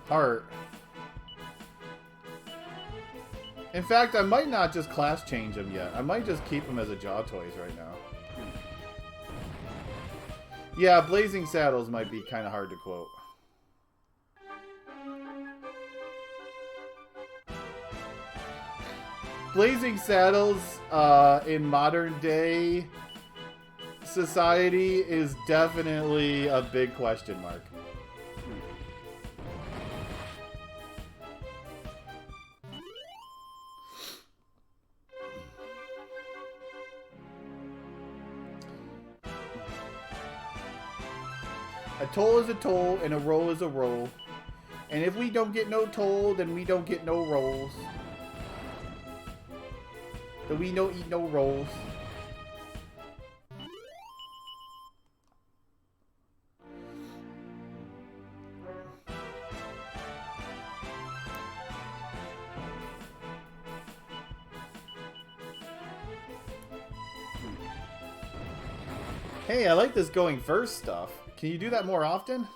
Heart. In fact, I might not just class change him yet. I might just keep him as a Jaw Toys right now. Yeah, Blazing Saddles might be kind of hard to quote. Blazing Saddles in modern day society is definitely a big question mark. A toll is a toll and a roll is a roll. And if we don't get no toll, then we don't get no rolls. So we don't eat no rolls. Hey, I like this going first stuff. Can you do that more often?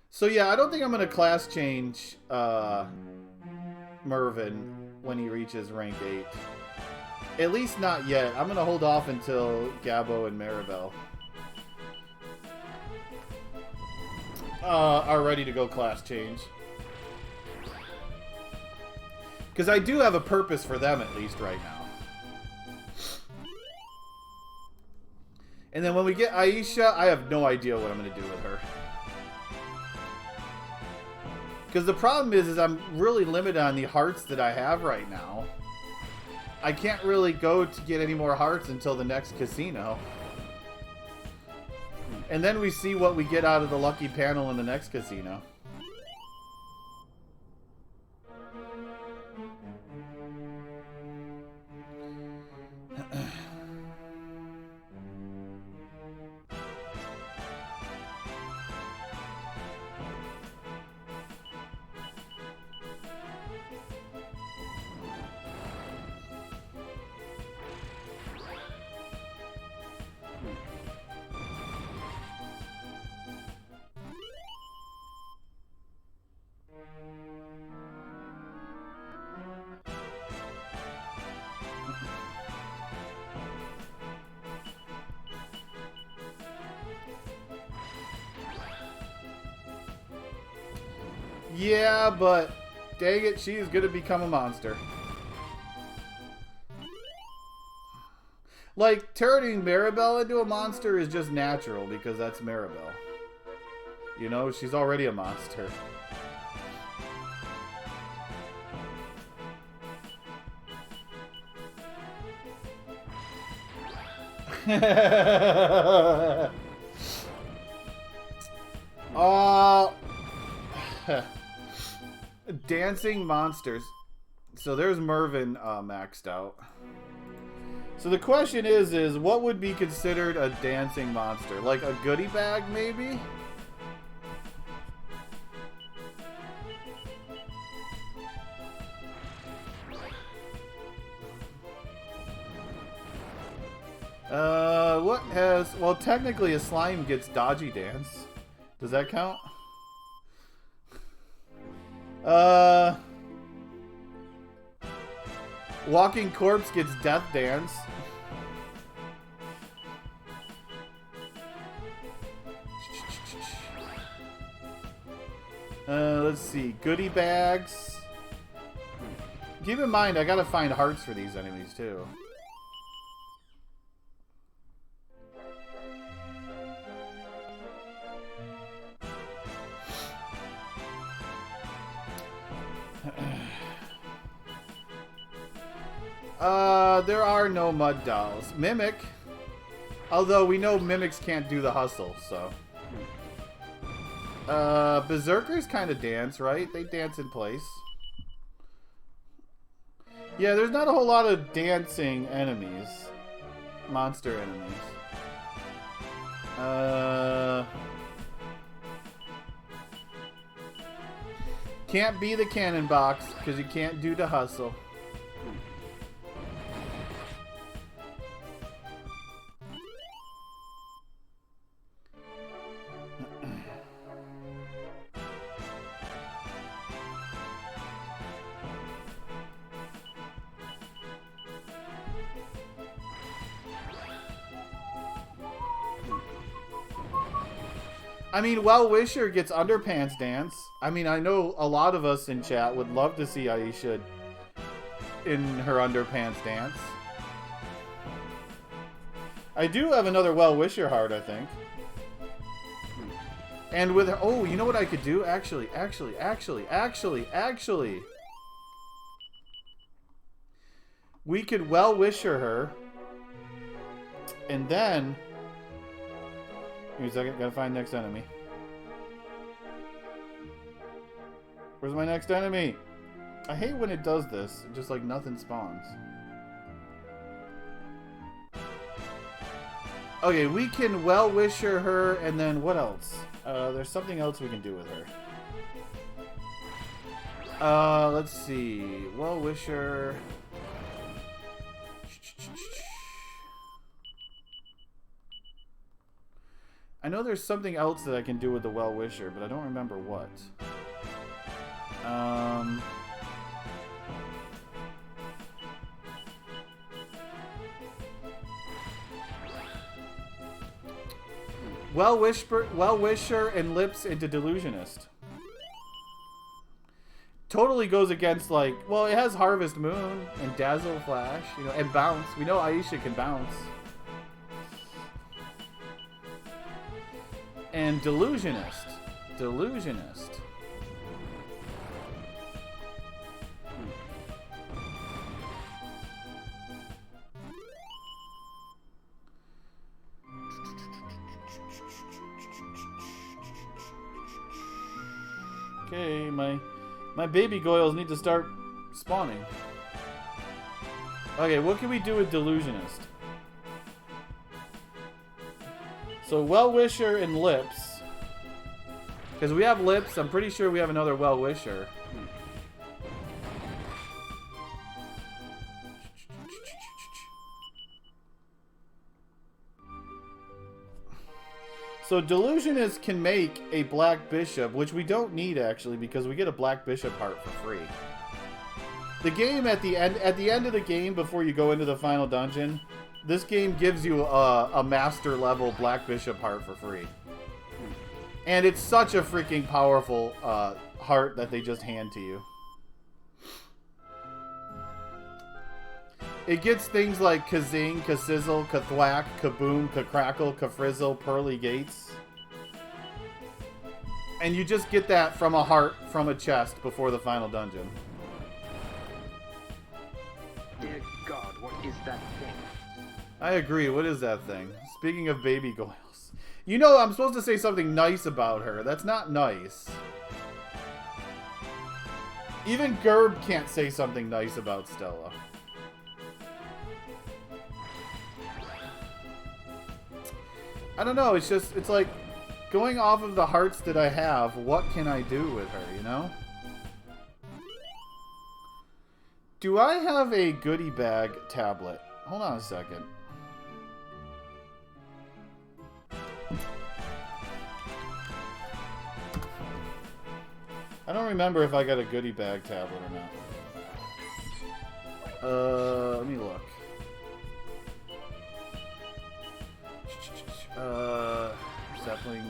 So yeah, I don't think I'm going to class change Mervin when he reaches rank 8. At least not yet. I'm going to hold off until Gabbo and Maribel are ready to go class change. Because I do have a purpose for them at least right now. And then when we get Aisha, I have no idea what I'm going to do with her. Because the problem is I'm really limited on the hearts that I have right now. I can't really go to get any more hearts until the next casino. And then we see what we get out of the lucky panel in the next casino. Yeah, but dang it, she is gonna become a monster. Like, turning Maribel into a monster is just natural because that's Maribel. You know, she's already a monster. Dancing monsters. So there's Mervin maxed out. So the question is what would be considered a dancing monster? Like a goodie bag, maybe? What has... Well, technically a slime gets dodgy dance. Does that count? Walking corpse gets death dance. Let's see. Goodie bags. Keep in mind, I gotta find hearts for these enemies, too. There are no mud dolls. Mimic. Although we know mimics can't do the hustle, so. Berserkers kind of dance, right? They dance in place. Yeah, there's not a whole lot of dancing enemies. Monster enemies. Can't be the cannon box, because you can't do the hustle. I mean, Well-Wisher gets underpants dance. I mean, I know a lot of us in chat would love to see Aisha in her underpants dance. I do have another Well-Wisher heart, I think. And with her... Oh, you know what I could do? Actually. We could Well-Wisher her. And then... Give me a second, gotta find next enemy. Where's my next enemy? I hate when it does this. Just like nothing spawns. Okay, we can Well-Wisher her, and then what else? There's something else we can do with her. Let's see. Well-Wisher. I know there's something else that I can do with the Well-Wisher, but I don't remember what. Well-Wisher and Lips into Delusionist. Totally goes against, like, well, it has Harvest Moon and Dazzle Flash, you know, and Bounce. We know Aisha can bounce. And Delusionist. Okay, my baby goyles need to start spawning. Okay, what can we do with Delusionist? So Well-Wisher and Lips. Because we have Lips, I'm pretty sure we have another Well-Wisher. So Delusionist can make a Black Bishop, which we don't need actually, because we get a Black Bishop heart for free. The game at the end of the game, before you go into the final dungeon, this game gives you a master level Black Bishop heart for free. And it's such a freaking powerful heart that they just hand to you. It gets things like Kazing, Kasizzle, Kathwack, Kaboom, Kacrackle, Kafrizzle, Pearly Gates. And you just get that from a heart from a chest before the final dungeon. Dear God, what is that thing? I agree. What is that thing? Speaking of baby goyles. You know, I'm supposed to say something nice about her. That's not nice. Even Gerb can't say something nice about Stella. I don't know. It's just, it's like, going off of the hearts that I have, what can I do with her, you know? Do I have a goodie bag tablet? Hold on a second. I don't remember if I got a goodie bag tablet or not. Let me look. Sapling,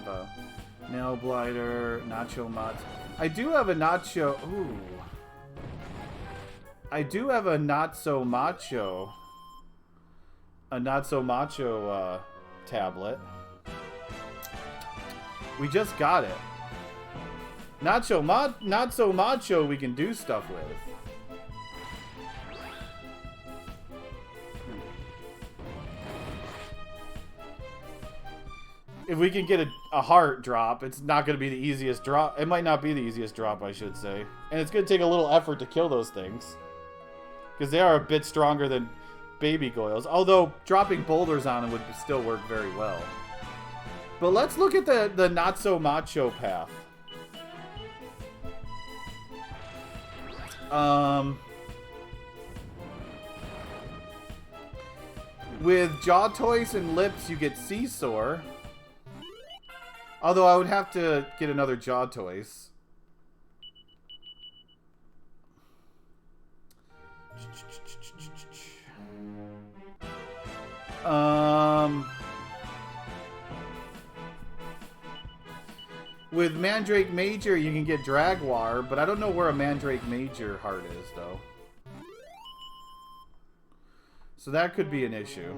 Nail Blighter, Nacho Mods. I do have a Nacho. Ooh. I do have a Not So Macho. A Not So Macho tablet. We just got it. Not So Macho we can do stuff with. If we can get a heart drop, it's not going to be the easiest drop. It might not be the easiest drop, I should say. And it's going to take a little effort to kill those things. Because they are a bit stronger than baby goyles. Although, dropping boulders on them would still work very well. But let's look at the not-so-macho path. With Jaw Toys and Lips, you get Seesaw. Although I would have to get another Jaw Toys. With Mandrake Major, you can get Dragwar, but I don't know where a Mandrake Major heart is, though. So that could be an issue.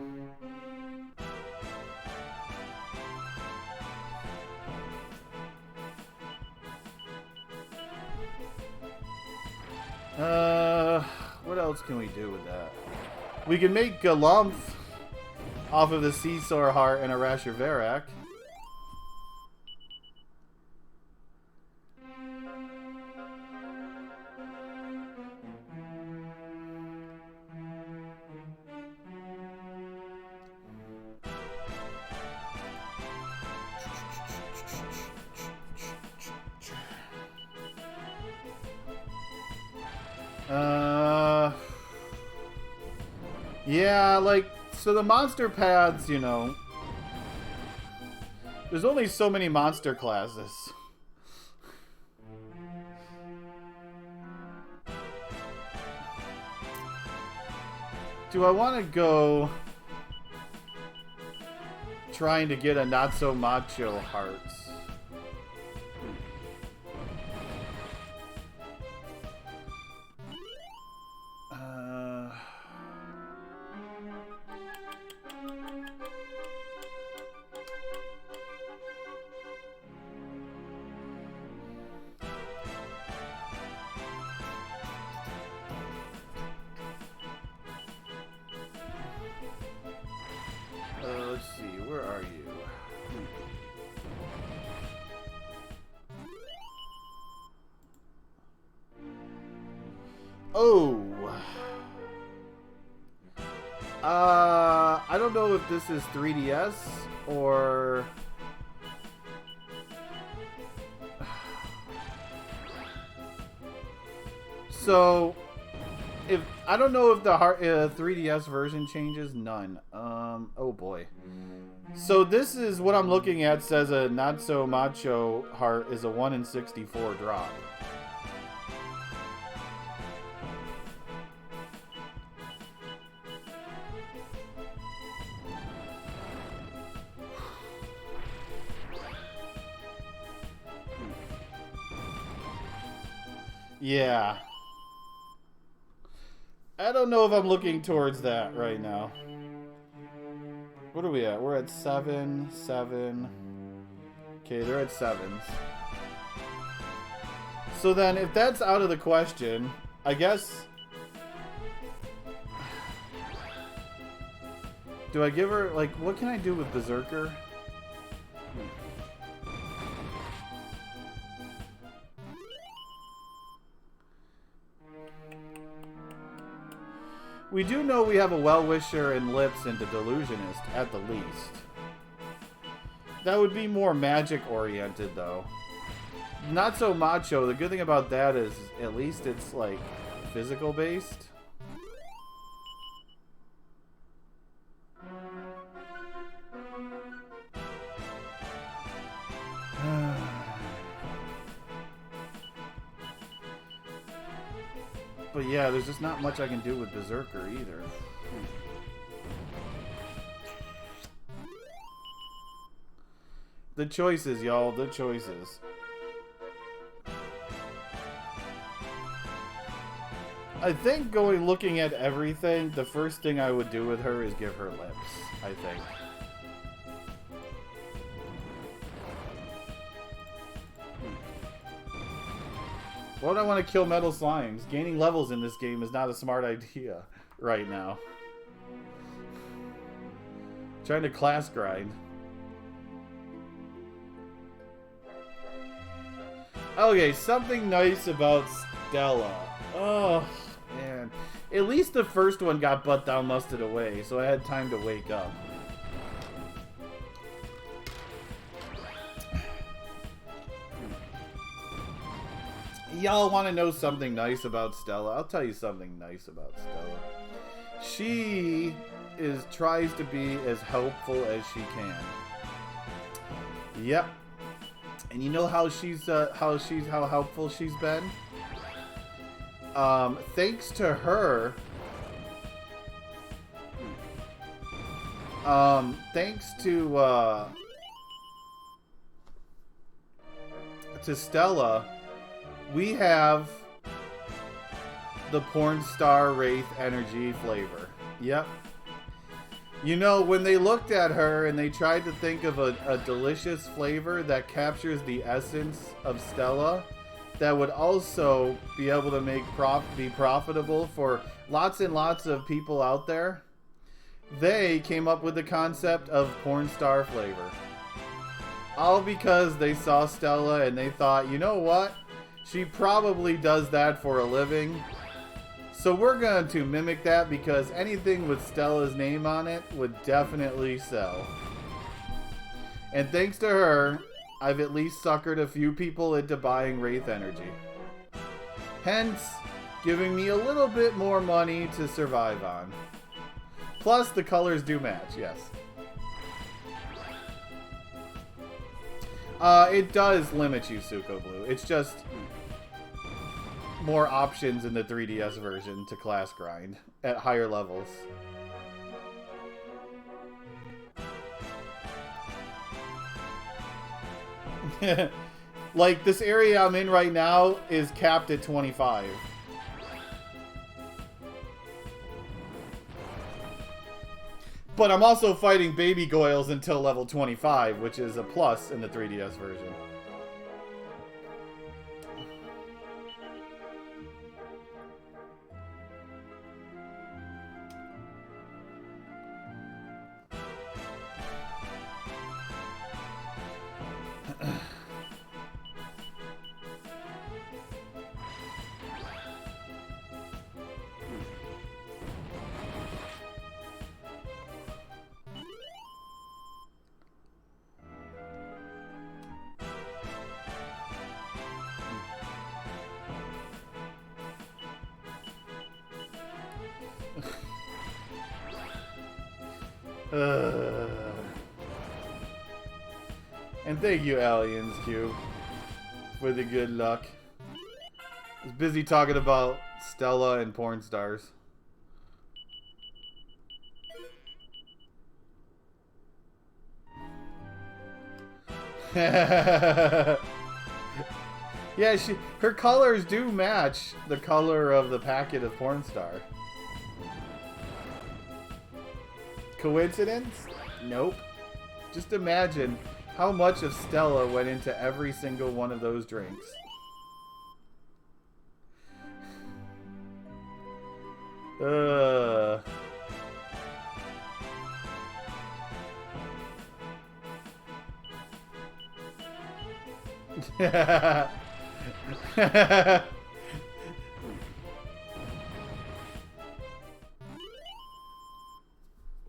What else can we do with that? We can make Galumph off of the Seesaw heart and a Rasher Varak. Yeah, like, so the monster paths, you know, there's only so many monster classes. Do I want to go trying to get a not-so-macho heart? Let's see, where are you? Oh. I don't know if this is 3DS or... So, if I don't know if the 3DS version changes, none. Oh boy. So this is what I'm looking at. Says a not so macho heart is a 1 in 64 drop. Yeah. I don't know if I'm looking towards that right now. What are we at? We're at 7, 7. Okay, they're at 7s. So then, if that's out of the question, I guess... Do I give her, like, what can I do with Berserker? We do know we have a Well-Wisher and Lips and a Delusionist, at the least. That would be more magic-oriented, though. Not so macho. The good thing about that is, at least it's, like, physical-based. But yeah, there's just not much I can do with Berserker either. The choices, y'all. The choices. I think looking at everything, the first thing I would do with her is give her Lips, I think. Why would I want to kill metal slimes? Gaining levels in this game is not a smart idea right now. Trying to class grind. Okay, something nice about Stella. Oh, man. At least the first one got butt down musted away, so I had time to wake up. Y'all want to know something nice about Stella? I'll tell you something nice about Stella. She tries to be as helpful as she can. Yep. And you know how how helpful she's been? Thanks to her. Thanks to Stella, we have the porn star Wraith energy flavor. Yep. You know, when they looked at her and they tried to think of a delicious flavor that captures the essence of Stella, that would also be able to be profitable for lots and lots of people out there, they came up with the concept of porn star flavor. All because they saw Stella and they thought, you know what? She probably does that for a living. So we're going to mimic that because anything with Stella's name on it would definitely sell. And thanks to her, I've at least suckered a few people into buying Wraith Energy. Hence, giving me a little bit more money to survive on. Plus, the colors do match, yes. It does limit you, Suko Blue. It's just more options in the 3DS version to class grind at higher levels. Like, this area I'm in right now is capped at 25. But I'm also fighting baby goyles until level 25, which is a plus in the 3DS version. And thank you, Aliens Cube, for the good luck. I was busy talking about Stella and porn stars. Yeah, her colors do match the color of the packet of porn star. Coincidence? Nope. Just imagine how much of Stella went into every single one of those drinks.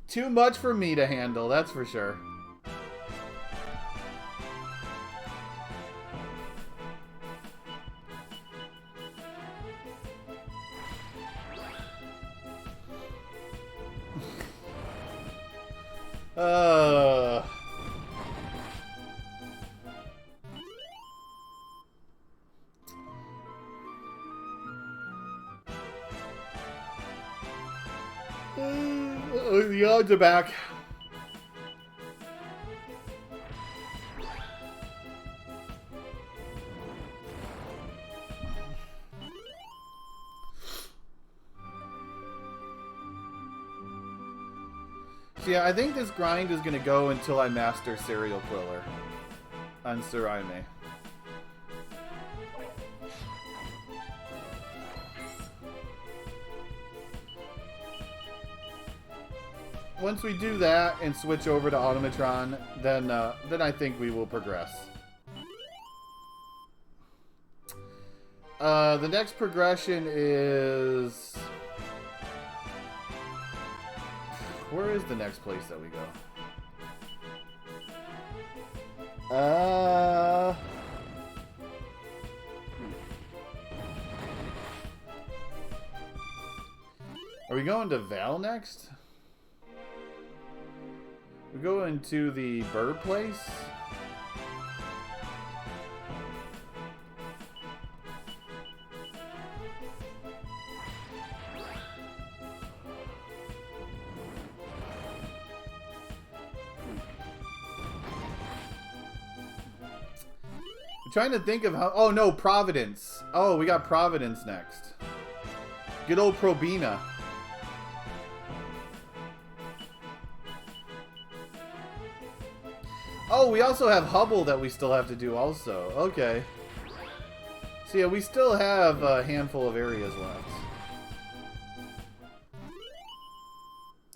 Too much for me to handle, that's for sure. The odds are back. So yeah, I think this grind is going to go until I master Serial Killer on Suraime. Once we do that and switch over to Automatron, then I think we will progress. The next progression is... Where is the next place that we go? Are we going to Val next? We go into the bird place. I'm trying to think of how... Oh, no, Providence. Oh, we got Providence next. Good old Probina. Oh, we also have Hubble that we still have to do also. Okay. So yeah, we still have a handful of areas left.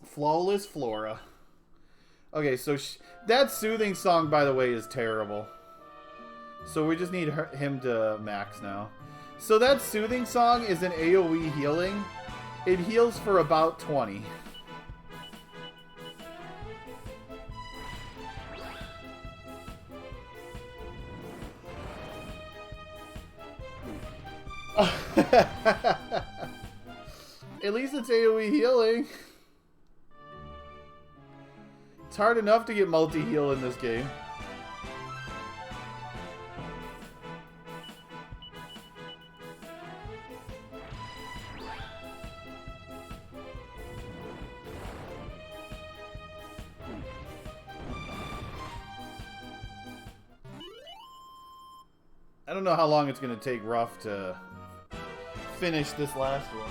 Flawless Flora. Okay, so that soothing song, by the way, is terrible. So we just need him to max now. So that soothing song is an AoE healing. It heals for about 20. At least it's AoE healing. It's hard enough to get multi-heal in this game. I don't know how long it's going to take Ruff to finish this last one.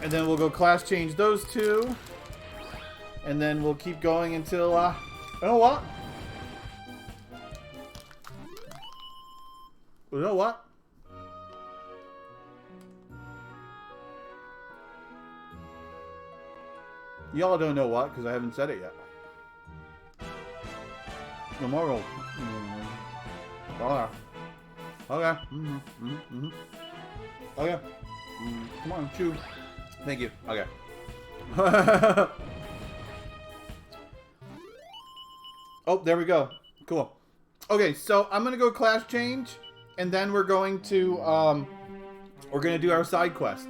And then we'll go class change those two. And then we'll keep going until, you know what? You know what? Y'all don't know what, because I haven't said it yet. Tomorrow. Okay. Okay. Okay. Come on, chew. Thank you. Okay. Oh, there we go. Cool. Okay, so I'm going to go class change, and then we're going to do our side quest.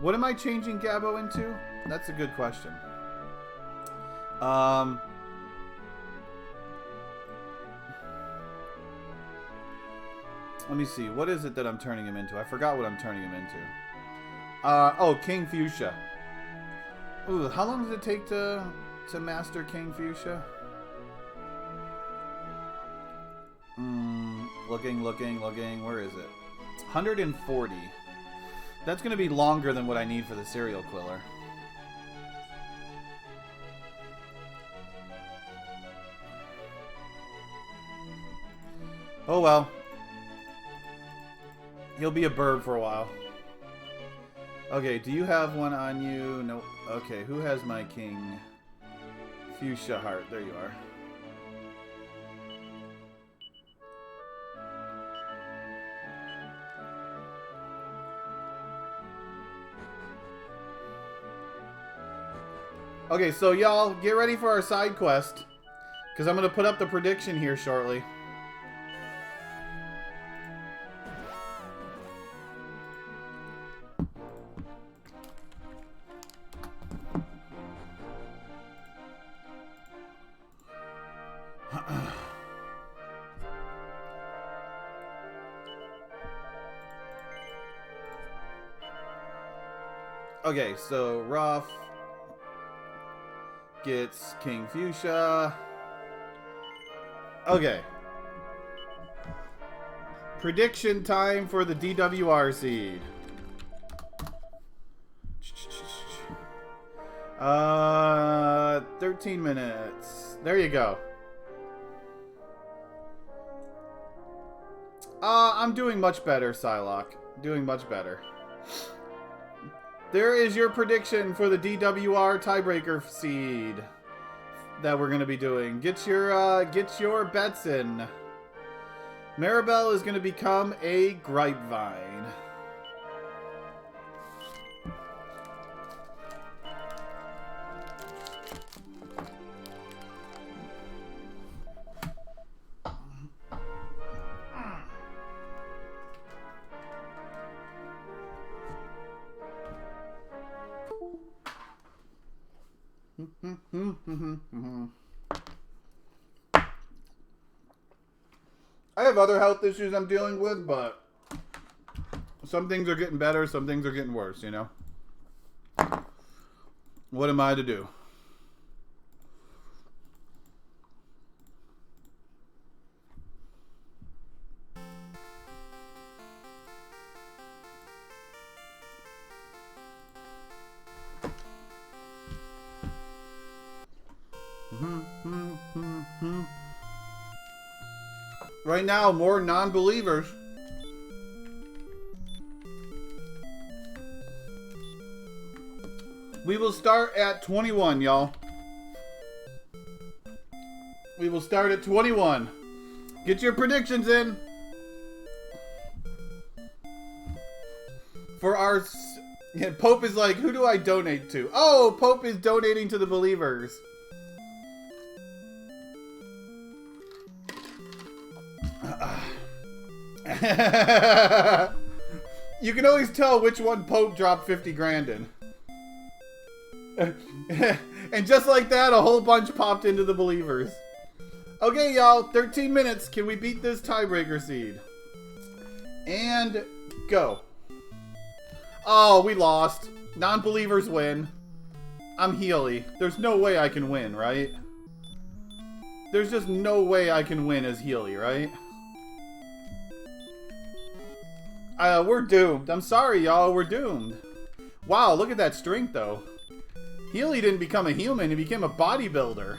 What am I changing Gabo into? That's a good question. Let me see. What is it that I'm turning him into? I forgot what I'm turning him into. Oh, King Fuchsia. Ooh, how long does it take to master King Fuchsia? Looking. Where is it? 140. That's going to be longer than what I need for the serial killer. Oh well. He'll be a bird for a while. Okay, do you have one on you? Nope. Okay, who has my King Fuchsia heart? There you are. Okay, so y'all, get ready for our side quest, because I'm going to put up the prediction here shortly. Okay, so Ruff gets King Fuchsia. Okay. Prediction time for the DWR seed. 13 minutes. There you go. I'm doing much better, Psylocke. Doing much better. There is your prediction for the DWR tiebreaker seed that we're going to be doing. Get your bets in. Maribel is going to become a grapevine. I have other health issues I'm dealing with, but some things are getting better, some things are getting worse, you know? What am I to do? Right now, more non-believers. We will start at 21, y'all. We will start at 21. Get your predictions in. For our... Yeah, Pope is like, who do I donate to? Oh, Pope is donating to the believers. You can always tell which one Pope dropped 50 grand in. And just like that, a whole bunch popped into the believers. Okay, y'all, 13 minutes. Can we beat this tiebreaker seed? And go. Oh, we lost. Non-believers win. I'm Healy. There's no way I can win, right? There's just no way I can win as Healy, right? We're doomed. I'm sorry, y'all. We're doomed. Wow, look at that strength, though. Healy didn't become a human. He became a bodybuilder.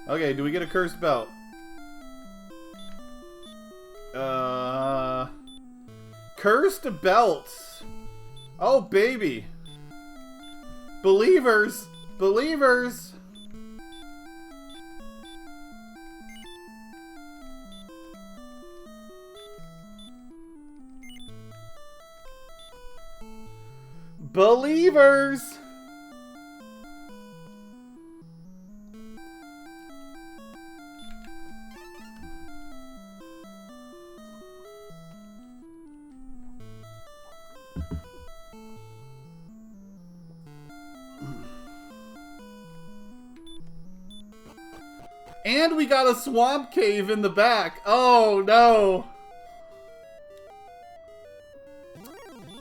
Okay, do we get a cursed belt? Cursed belts. Oh, baby. Believers! Believers! Believers! And we got a swamp cave in the back. Oh, no.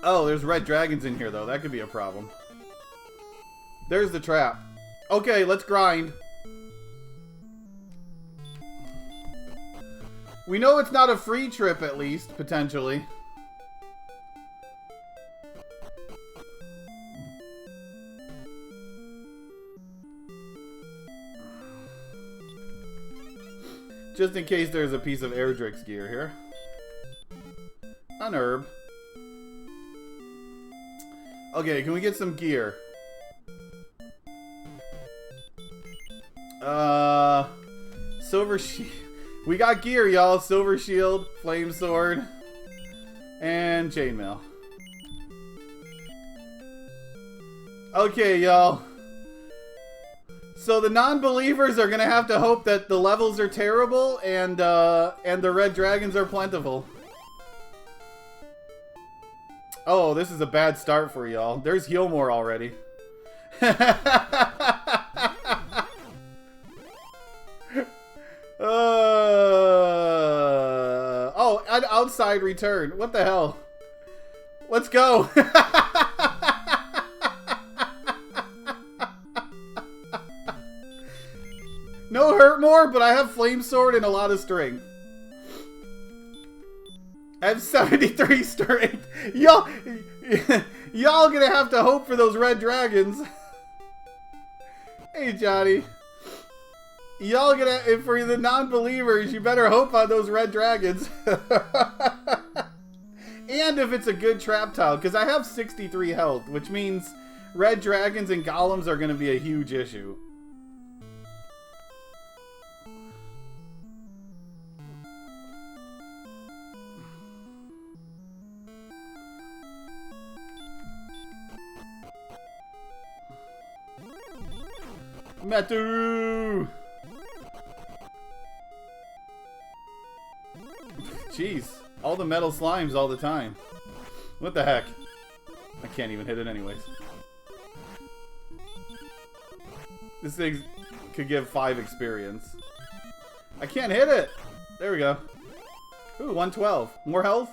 Oh, there's red dragons in here, though. That could be a problem. There's the trap. Okay, let's grind. We know it's not a free trip, at least, potentially. Just in case there's a piece of Airdrix gear here. An herb. Okay, can we get some gear? Silver shield. We got gear, y'all. Silver shield, flame sword, and chainmail. Okay, y'all. So the non-believers are gonna have to hope that the levels are terrible and the red dragons are plentiful. Oh, this is a bad start for y'all. There's Healmore already. Oh, an outside return. What the hell? Let's go. No hurt more, but I have flame sword and a lot of strength. I have 73 strength. Y'all gonna have to hope for those red dragons. Hey, Johnny. Y'all gonna, if for the non-believers, you better hope on those red dragons. And if it's a good trap tile, because I have 63 health, which means red dragons and golems are gonna be a huge issue. Matu! Jeez, all the metal slimes all the time. What the heck? I can't even hit it anyways. This thing could give 5 experience. I can't hit it! There we go. Ooh, 112. More health?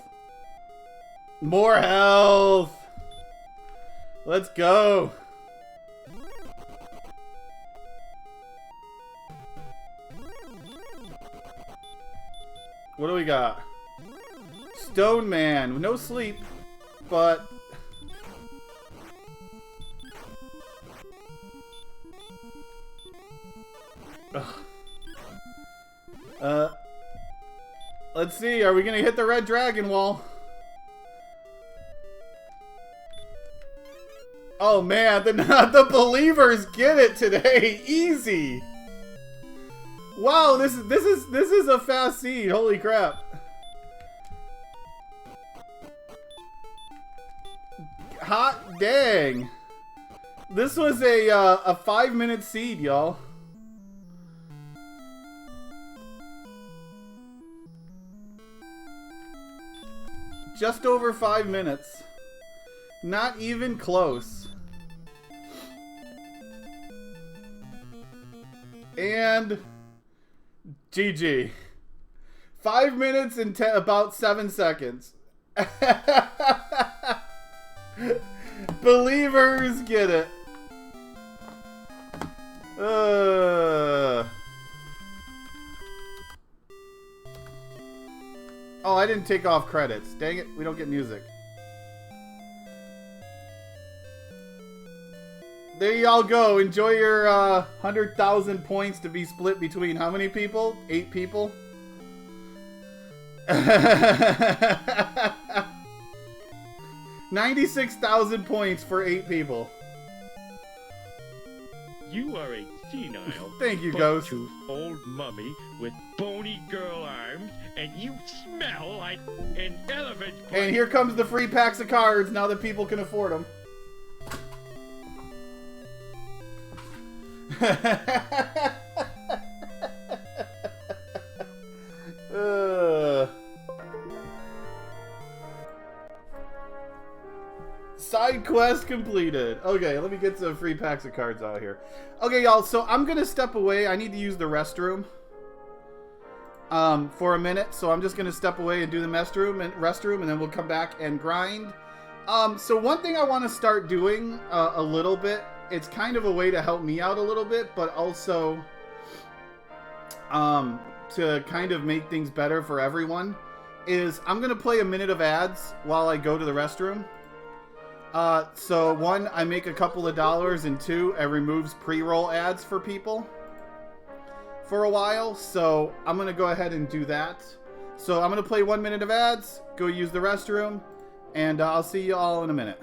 More health! Let's go! What do we got? Stone Man. No sleep, but... Let's see. Are we going to hit the red dragon wall? Oh, man. The believers get it today. Easy. Wow, this is a fast seed. Holy crap. Hot dang. This was a 5-minute seed, y'all. Just over 5 minutes. Not even close. And GG. 5 minutes and about 7 seconds. Believers get it. Oh, I didn't take off credits. Dang it, we don't get music. There y'all go. Enjoy your 100,000 points to be split between how many people? 8 people? 96,000 points for 8 people. You are a senile, Thank you, Ghost. buck-toothed old mummy with bony girl arms, and you smell like an elephant. And here comes the free packs of cards now that people can afford them. Side quest completed. Okay, let me get some free packs of cards out here. Okay, y'all, so I'm gonna step away. I need to use the restroom for a minute, so I'm just gonna step away and do the restroom, and then we'll come back and grind. So one thing I want to start doing a little bit, it's kind of a way to help me out a little bit, but also to kind of make things better for everyone, is I'm gonna play a minute of ads while I go to the restroom. So one, I make a couple of dollars, and two, it removes pre-roll ads for people for a while. So I'm going to go ahead and do that. So I'm going to play 1 minute of ads, go use the restroom, and I'll see you all in a minute.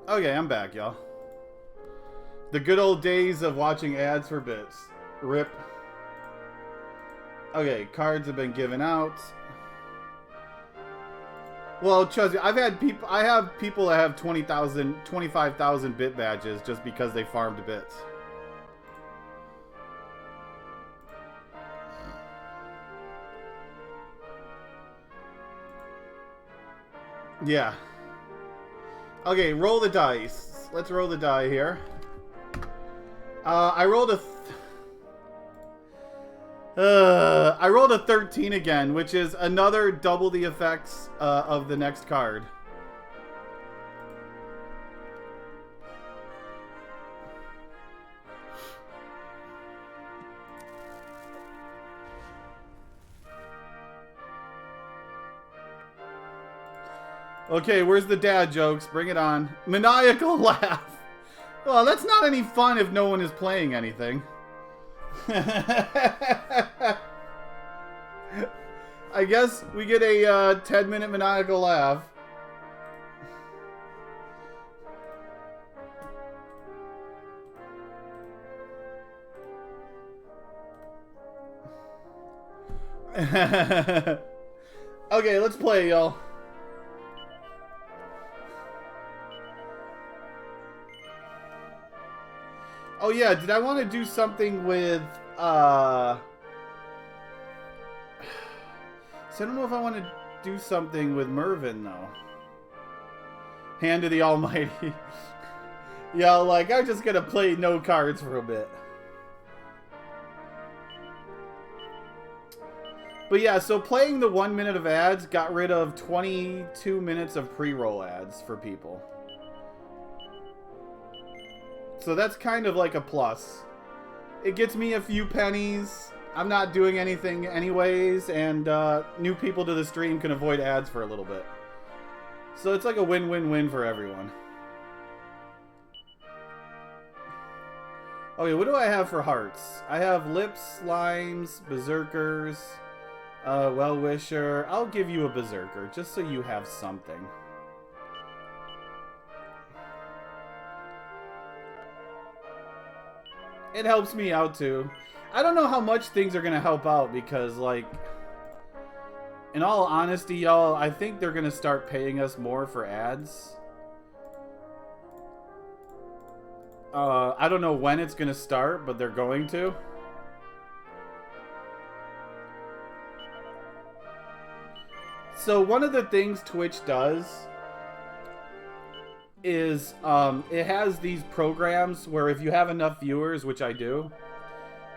Okay, I'm back, y'all. The good old days of watching ads for bits. Rip. Okay, cards have been given out. Well, trust me, I have people that have 20,000, 25,000 bit badges just because they farmed bits. Yeah. Okay, roll the dice. Let's roll the die here. I rolled a 13 again, which is another double the effects of the next card. Okay, where's the dad jokes? Bring it on. Maniacal laugh. Well, that's not any fun if no one is playing anything. I guess we get a 10-minute maniacal laugh. Okay, let's play, y'all. Oh yeah, did I want to do something with, so I don't know if I want to do something with Mervin, though. Hand to the Almighty. Yeah, like, I'm just gonna play no cards for a bit. But yeah, so playing the 1 minute of ads got rid of 22 minutes of pre-roll ads for people. So that's kind of like a plus. It gets me a few pennies. I'm not doing anything anyways, and new people to the stream can avoid ads for a little bit. So it's like a win-win-win for everyone. Okay, what do I have for hearts? I have lips, slimes, berserkers, well-wisher. I'll give you a berserker, just so you have something. It helps me out, too. I don't know how much things are going to help out, because, like, in all honesty, y'all, I think they're going to start paying us more for ads. I don't know when it's going to start, but they're going to. So one of the things Twitch does is it has these programs where if you have enough viewers, which I do,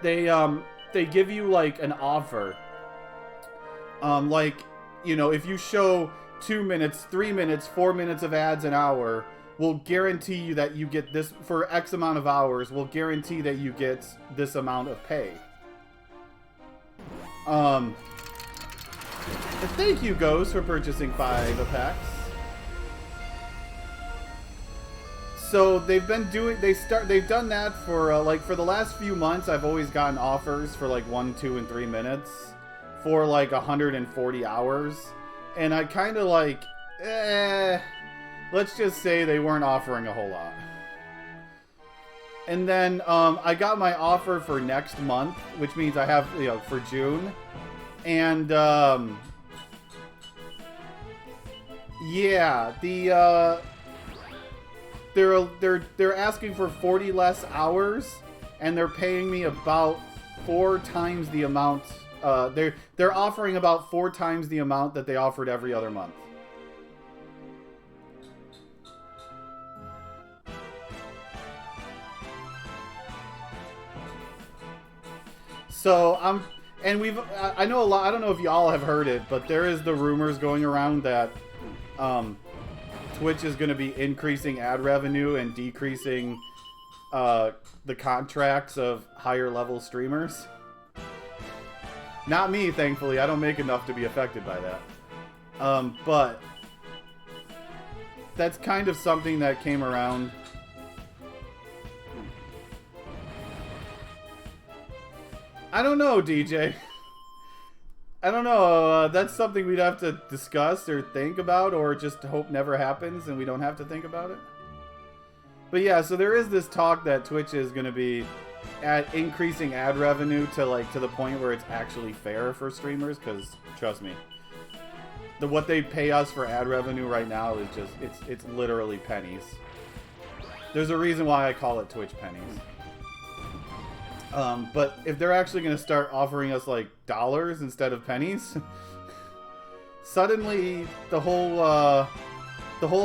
they give you like an offer. Like, you know, if you show 2 minutes, 3 minutes, 4 minutes of ads an hour, we'll guarantee you that you get this for X amount of hours. We'll guarantee that you get this amount of pay. Thank you, Ghost, for purchasing 5 packs. So they've been doing, they've done that for like for the last few months. I've always gotten offers for like 1, 2, and 3 minutes for like 140 hours, and I kind of like, let's just say they weren't offering a whole lot. And then I got my offer for next month, which means I have, you know, for June, and yeah, they're asking for 40 less hours, and they're paying me about 4 times the amount. They're offering about 4 times the amount that they offered every other month. So I know a lot. I don't know if y'all have heard it, but there is the rumors going around that Twitch is going to be increasing ad revenue and decreasing the contracts of higher level streamers. Not me, thankfully. I don't make enough to be affected by that. But that's kind of something that came around. I don't know, DJ. I don't know. That's something we'd have to discuss or think about, or just hope never happens and we don't have to think about it. But yeah, so there is this talk that Twitch is going to be increasing ad revenue to the point where it's actually fair for streamers. Because trust me, what they pay us for ad revenue right now is just it's literally pennies. There's a reason why I call it Twitch pennies. But if they're actually going to start offering us like dollars instead of pennies, suddenly the whole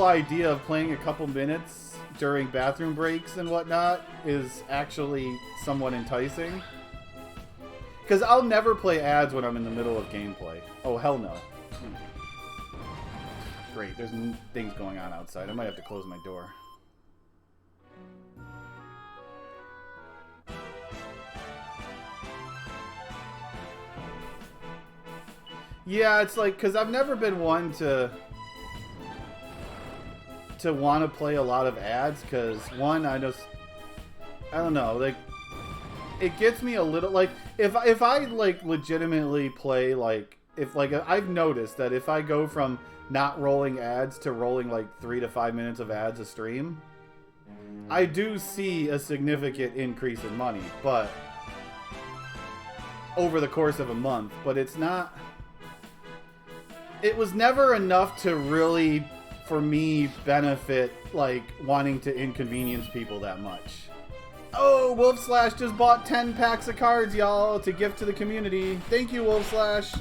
idea of playing a couple minutes during bathroom breaks and whatnot is actually somewhat enticing. Because I'll never play ads when I'm in the middle of gameplay. Oh, hell no. Great, there's things going on outside. I might have to close my door. Yeah, it's like, because I've never been one to want to play a lot of ads, because one, I don't know, like, it gets me a little, like, if I like legitimately play, like, I've noticed that if I go from not rolling ads to rolling like 3 to 5 minutes of ads a stream, I do see a significant increase in money, but over the course of a month, but it's not. It was never enough to really, for me, benefit, like, wanting to inconvenience people that much. Oh, Wolf Slash just bought 10 packs of cards, y'all, to gift to the community. Thank you, Wolf Slash.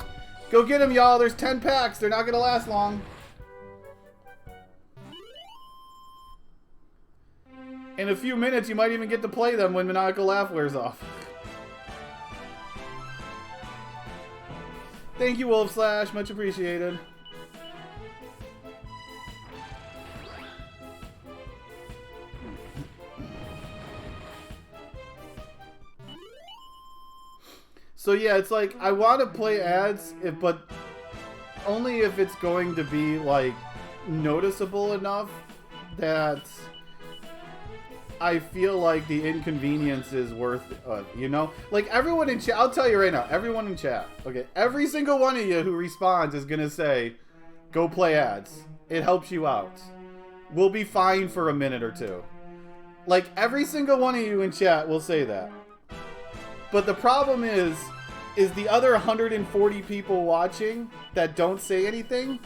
Go get them, y'all. There's 10 packs. They're not going to last long. In a few minutes, you might even get to play them when Maniacal Laugh wears off. Thank you, Wolf Slash. Much appreciated. So yeah, it's like, I want to play ads, but only if it's going to be, like, noticeable enough that I feel like the inconvenience is worth it, you know? Like, everyone in chat, I'll tell you right now, everyone in chat, okay, every single one of you who responds is gonna say, go play ads. It helps you out. We'll be fine for a minute or two. Like, every single one of you in chat will say that. But the problem is the other 140 people watching that don't say anything,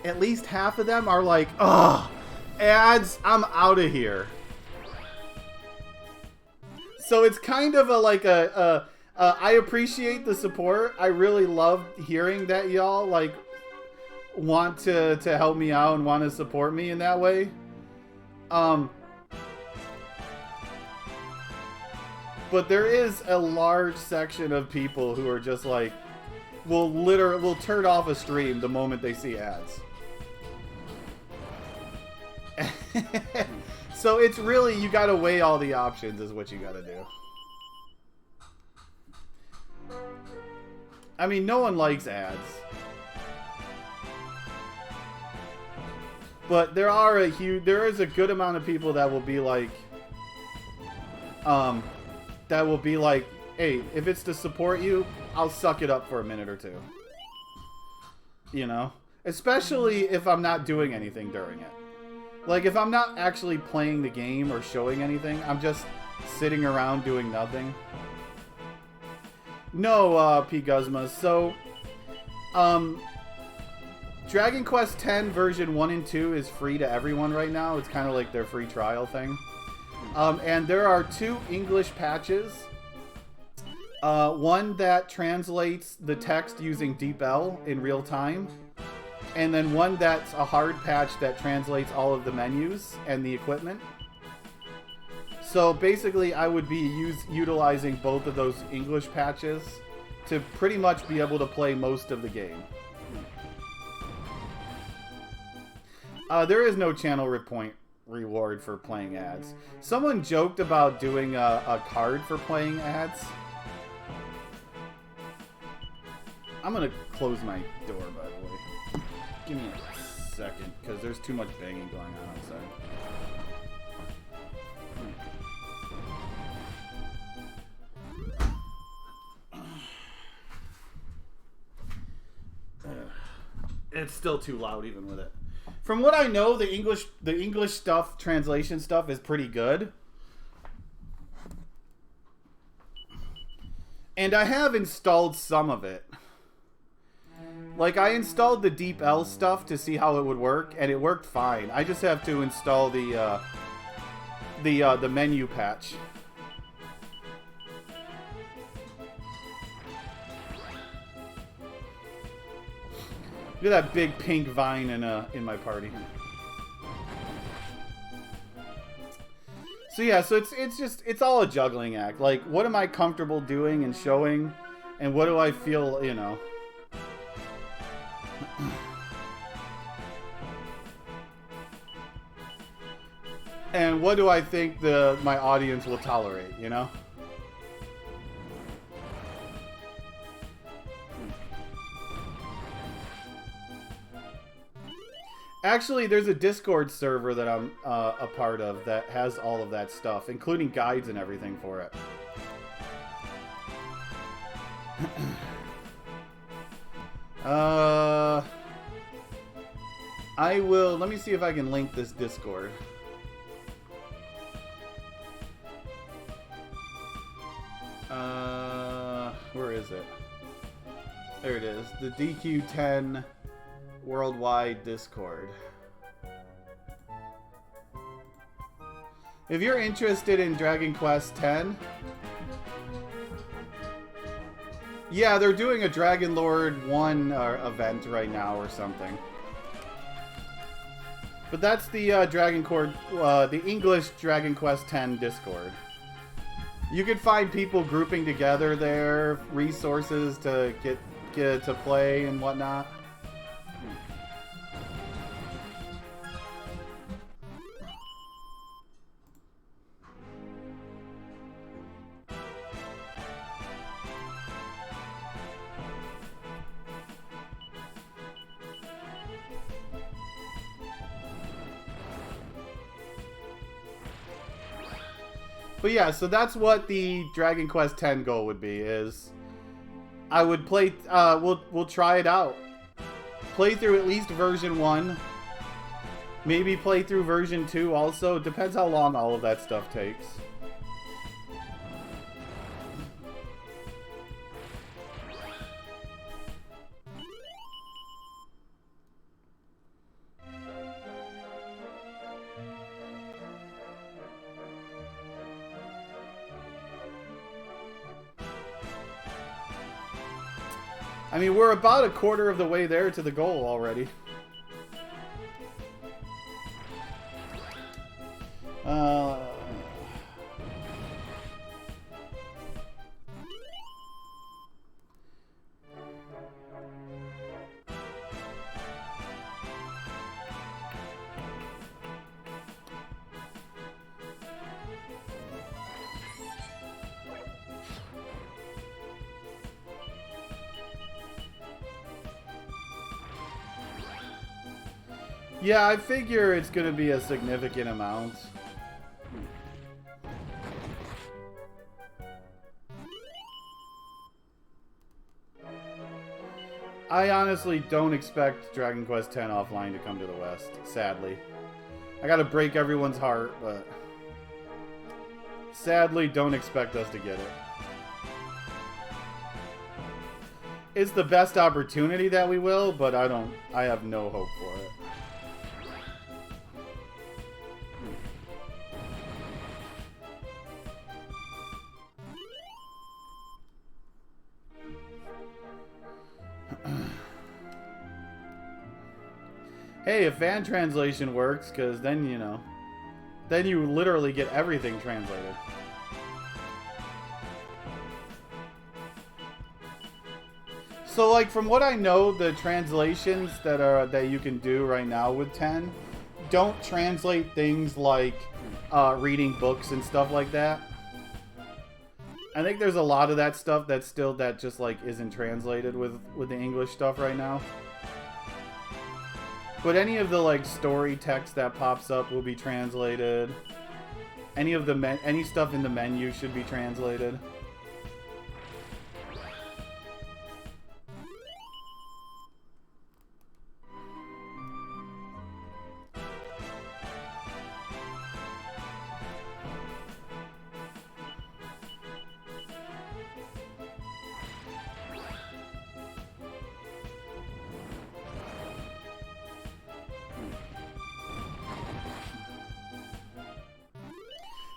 at least half of them are like, ugh, ads, I'm out of here. So it's kind of I appreciate the support. I really love hearing that y'all, like, want to help me out and want to support me in that way. But there is a large section of people who are just like, will turn off a stream the moment they see ads. So it's really, you gotta weigh all the options is what you gotta do. I mean, no one likes ads. But there is a good amount of people that will be like, hey, if it's to support you, I'll suck it up for a minute or two. You know? Especially if I'm not doing anything during it. Like, if I'm not actually playing the game or showing anything, I'm just sitting around doing nothing. No, P. Guzma. So, Dragon Quest X version 1 and 2 is free to everyone right now. It's kind of like their free trial thing. And there are 2 English patches. One that translates the text using DeepL in real time. And then one that's a hard patch that translates all of the menus and the equipment. So basically, I would be utilizing both of those English patches to pretty much be able to play most of the game. There is no channel point reward for playing ads. Someone joked about doing a card for playing ads. I'm gonna close my door, by the way. Give me a second, because there's too much banging going on outside. It's still too loud even with it. From what I know, the English stuff, translation stuff, is pretty good. And I have installed some of it. Like, I installed the DeepL stuff to see how it would work, and it worked fine. I just have to install the menu patch. Look at that big pink vine in my party. So yeah, so it's all a juggling act. Like, what am I comfortable doing and showing, and what do I feel, you know? And what do I think my audience will tolerate, you know? Actually, there's a Discord server that I'm a part of that has all of that stuff, including guides and everything for it. I will... Let me see if I can link this Discord. Where is it? There it is. The DQ10 Worldwide Discord. If you're interested in Dragon Quest X, yeah, they're doing a Dragon Lord 1 event right now or something. But that's the the English Dragon Quest X Discord. You can find people grouping together there, resources to get to play and whatnot. But yeah, so that's what the Dragon Quest X goal would be, is I would play, we'll try it out. Play through at least version 1. Maybe play through version 2 also. Depends how long all of that stuff takes. I mean, we're about a quarter of the way there to the goal already. Yeah, I figure it's going to be a significant amount. I honestly don't expect Dragon Quest X offline to come to the West, sadly. I gotta break everyone's heart, but sadly don't expect us to get it. It's the best opportunity that we will, but I have no hope for it. Hey, if fan translation works, because then, you know, then you literally get everything translated. So, like, from what I know, the translations that you can do right now with 10 don't translate things like reading books and stuff like that. I think there's a lot of that stuff that just like isn't translated with the English stuff right now. But any of the like story text that pops up will be translated. Any stuff in the menu should be translated.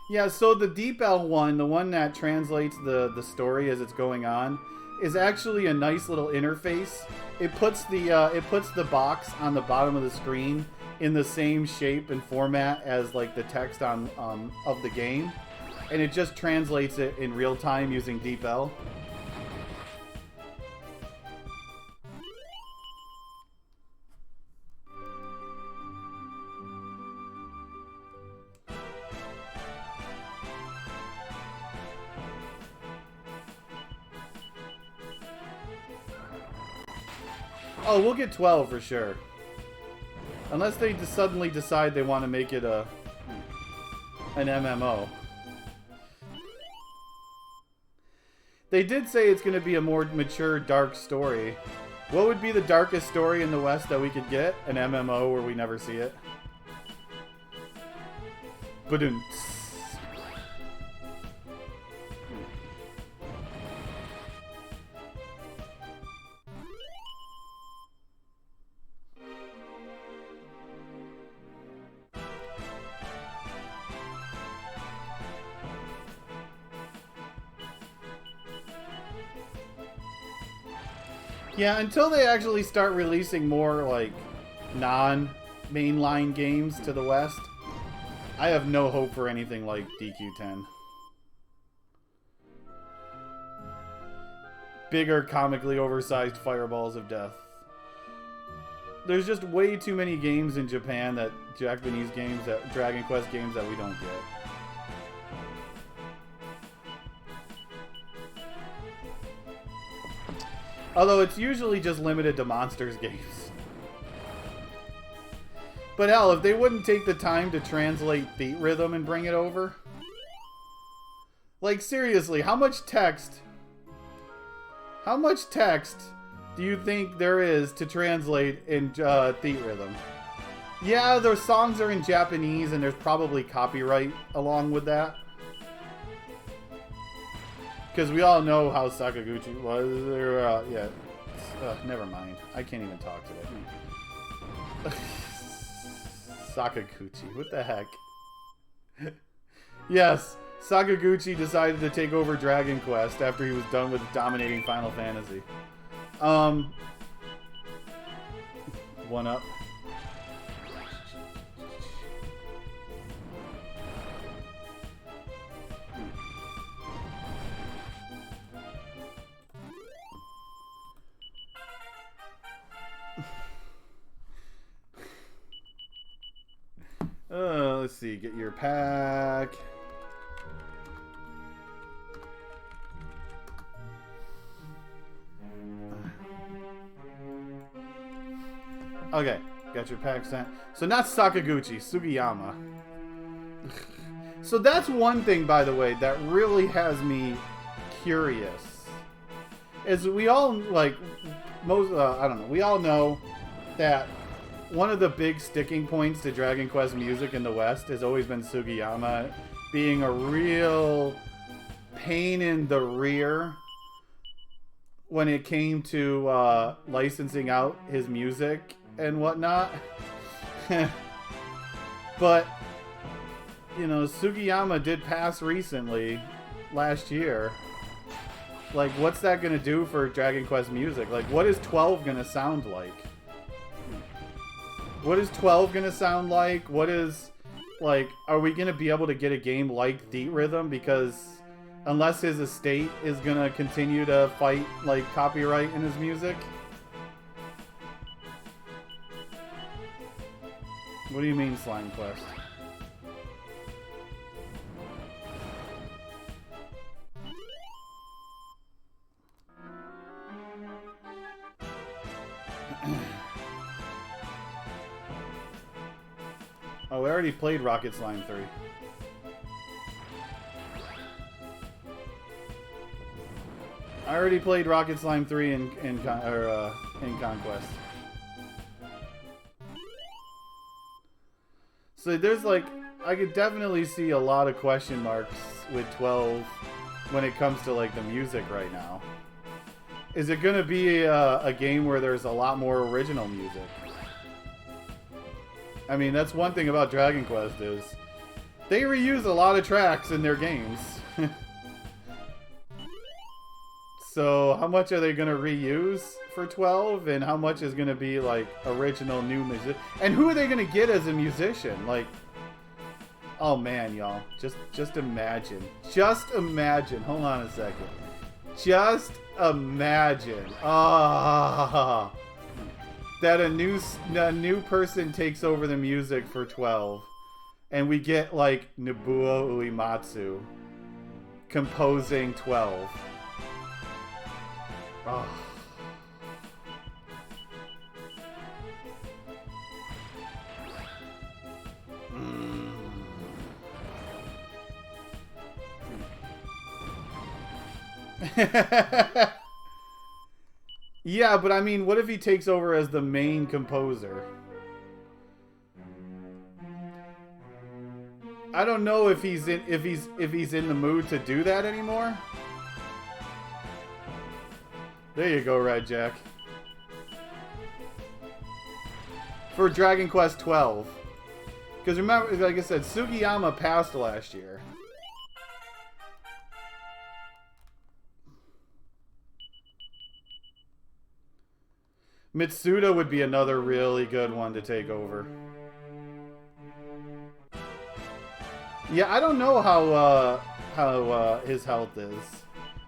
Yeah, so the Deep L one, the one that translates the story as it's going on, is actually a nice little interface. It puts the box on the bottom of the screen in the same shape and format as like the text on of the game, and it just translates it in real time using Deep L. Oh, we'll get 12 for sure. Unless they suddenly decide they want to make it an MMO. They did say it's going to be a more mature, dark story. What would be the darkest story in the West that we could get? An MMO where we never see it. Badum. Yeah, until they actually start releasing more, like, mainline games to the West. I have no hope for anything like DQ10. Bigger, comically oversized fireballs of death. There's just way too many games in Japan that Japanese games, that Dragon Quest games that we don't get. Although it's usually just limited to Monsters games. But hell, if they wouldn't take the time to translate Beat Rhythm and bring it over. Like seriously, how much text do you think there is to translate in Beat Rhythm? Yeah, those songs are in Japanese and there's probably copyright along with that. Because we all know how Sakaguchi was. Yeah. Never mind. I can't even talk today. Sakaguchi. What the heck? Yes. Sakaguchi decided to take over Dragon Quest after he was done with dominating Final Fantasy. One up. Let's see. Get your pack. Okay, got your pack sent. So not Sakaguchi, Sugiyama. So that's one thing, by the way, that really has me curious. Is we all, like, I don't know, we all know that one of the big sticking points to Dragon Quest music in the West has always been Sugiyama being a real pain in the rear when it came to licensing out his music and whatnot. But, you know, Sugiyama did pass recently, last year. Like, what's that gonna do for Dragon Quest music? Like, what is 12 gonna sound like? What is 12 gonna sound like? What is, like, are we gonna be able to get a game like Beat Rhythm? Because unless his estate is gonna continue to fight, like, copyright in his music. What do you mean, Slime Quest? Oh, we already played Rocket Slime 3. I already played Rocket Slime 3 in ConQuest. So there's, like, I could definitely see a lot of question marks with 12 when it comes to, like, the music right now. Is it gonna be a game where there's a lot more original music? I mean, that's one thing about Dragon Quest is they reuse a lot of tracks in their games. So how much are they going to reuse for 12? And how much is going to be, like, original new music? And who are they going to get as a musician? Like, oh man, y'all. Just imagine. Just imagine. Hold on a second. Just imagine. Ah. That a new person takes over the music for 12, and we get, like, Nobuo Uematsu composing 12. Oh. Yeah, but I mean, what if he takes over as the main composer? I don't know if he's in the mood to do that anymore. There you go, Red Jack. For Dragon Quest 12. Because remember, like I said, Sugiyama passed last year. Mitsuda would be another really good one to take over. Yeah, I don't know how his health is.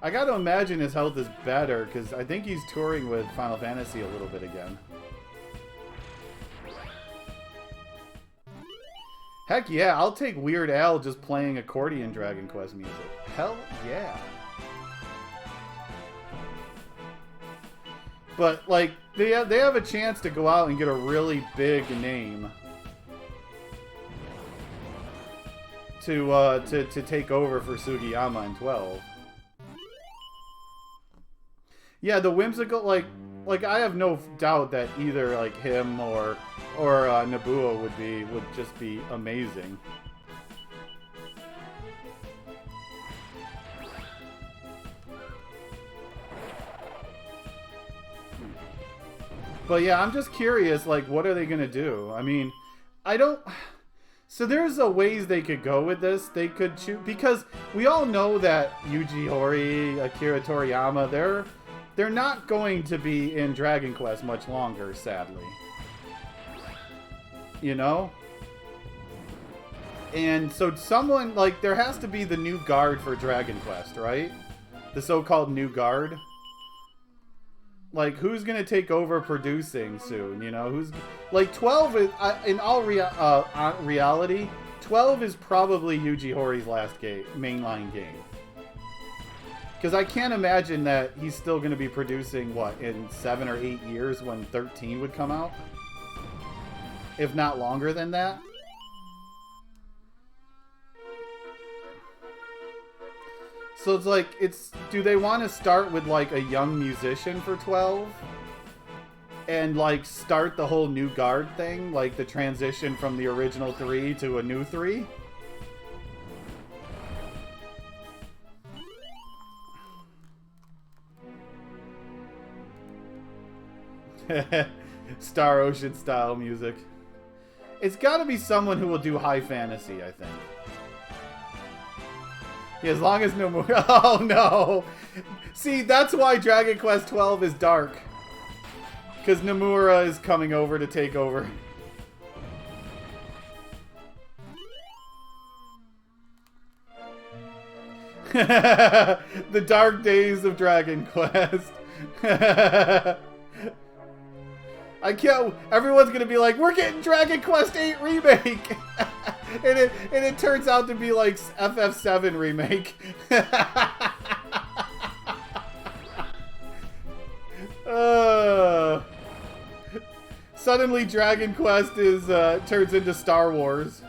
I got to imagine his health is better because I think he's touring with Final Fantasy a little bit again. Heck yeah, I'll take Weird Al just playing accordion Dragon Quest music. Hell yeah. But, like, they have a chance to go out and get a really big name to take over for Sugiyama in 12. Yeah, the whimsical, like I have no doubt that either, like, him or Nobuo would just be amazing. But yeah, I'm just curious, like, what are they gonna do? I mean, I don't... So there's a ways they could go with this. They could choose... Because we all know that Yuji Horii, Akira Toriyama, they're not going to be in Dragon Quest much longer, sadly. You know? And so someone, like, there has to be the new guard for Dragon Quest, right? The so-called new guard. Like, who's gonna take over producing soon, you know? Who's... Like, 12 is... in all reality, 12 is probably Yuji Horii's last mainline game. Because I can't imagine that he's still gonna be producing, what, in 7 or 8 years when 13 would come out? If not longer than that? So it's like, do they want to start with, like, a young musician for 12? And, like, start the whole new guard thing? Like, the transition from the original 3 to a new 3? Star Ocean style music. It's gotta be someone who will do high fantasy, I think. Yeah, as long as Nomura... Oh, no! See, that's why Dragon Quest 12 is dark. Because Nomura is coming over to take over. The dark days of Dragon Quest. I can't... Everyone's gonna be like, we're getting Dragon Quest 8 Remake! and it turns out to be like FF7 Remake. Suddenly Dragon Quest is turns into Star Wars.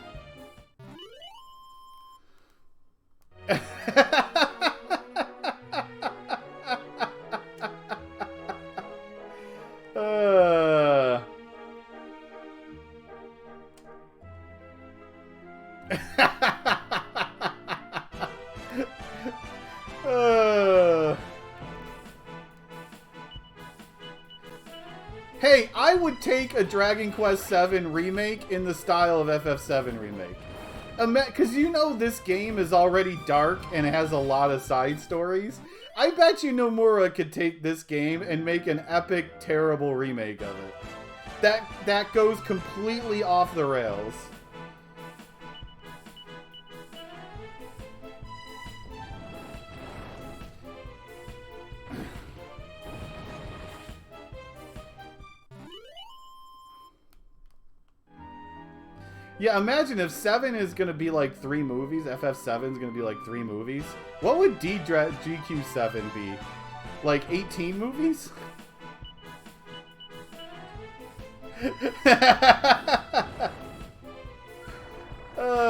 Hey, I would take a Dragon Quest 7 remake in the style of FF7 Remake. Because you know this game is already dark and it has a lot of side stories. I bet you Nomura could take this game and make an epic, terrible remake of it. That goes completely off the rails. Yeah, imagine if 7 is going to be like 3 movies, FF7 is going to be like 3 movies. What would GQ7 be? Like 18 movies?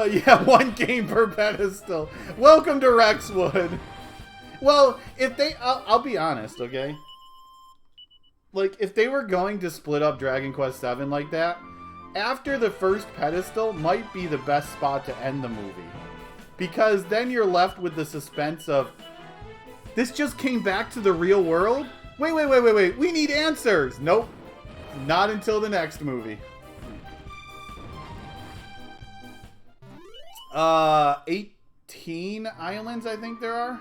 Yeah, 1 game per pedestal. Welcome to Rexwood. Well, if they... I'll be honest, okay? Like, if they were going to split up Dragon Quest 7 like that, after the first pedestal might be the best spot to end the movie. Because then you're left with the suspense of, this just came back to the real world? Wait, we need answers! Nope. Not until the next movie. 18 islands, I think there are.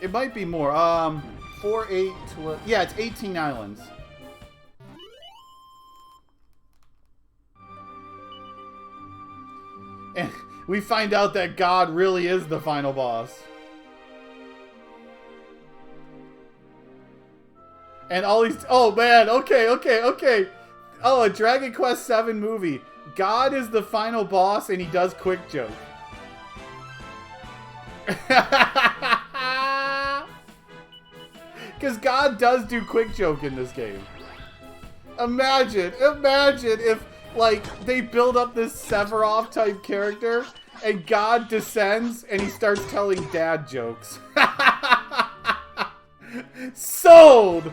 It might be more. 4, 8, 12. Yeah, it's 18 islands. And we find out that God really is the final boss. And all these... Oh, man. Okay. Oh, a Dragon Quest VII movie. God is the final boss, and he does quick joke. Because God does do quick joke in this game. Imagine if, like, they build up this Sephiroth type character, and God descends, and he starts telling dad jokes. Sold!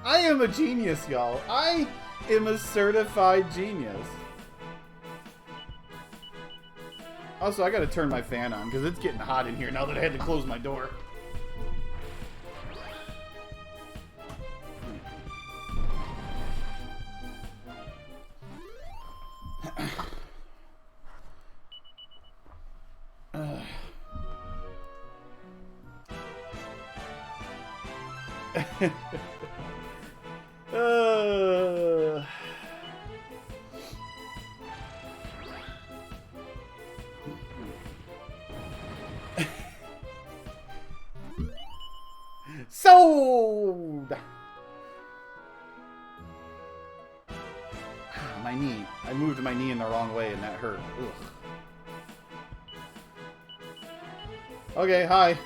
I am a genius, y'all. I am a certified genius. Also, I gotta turn my fan on because it's getting hot in here now that I had to close my door. Sold! My knee. I moved my knee in the wrong way and that hurt. Ugh. Okay, hi.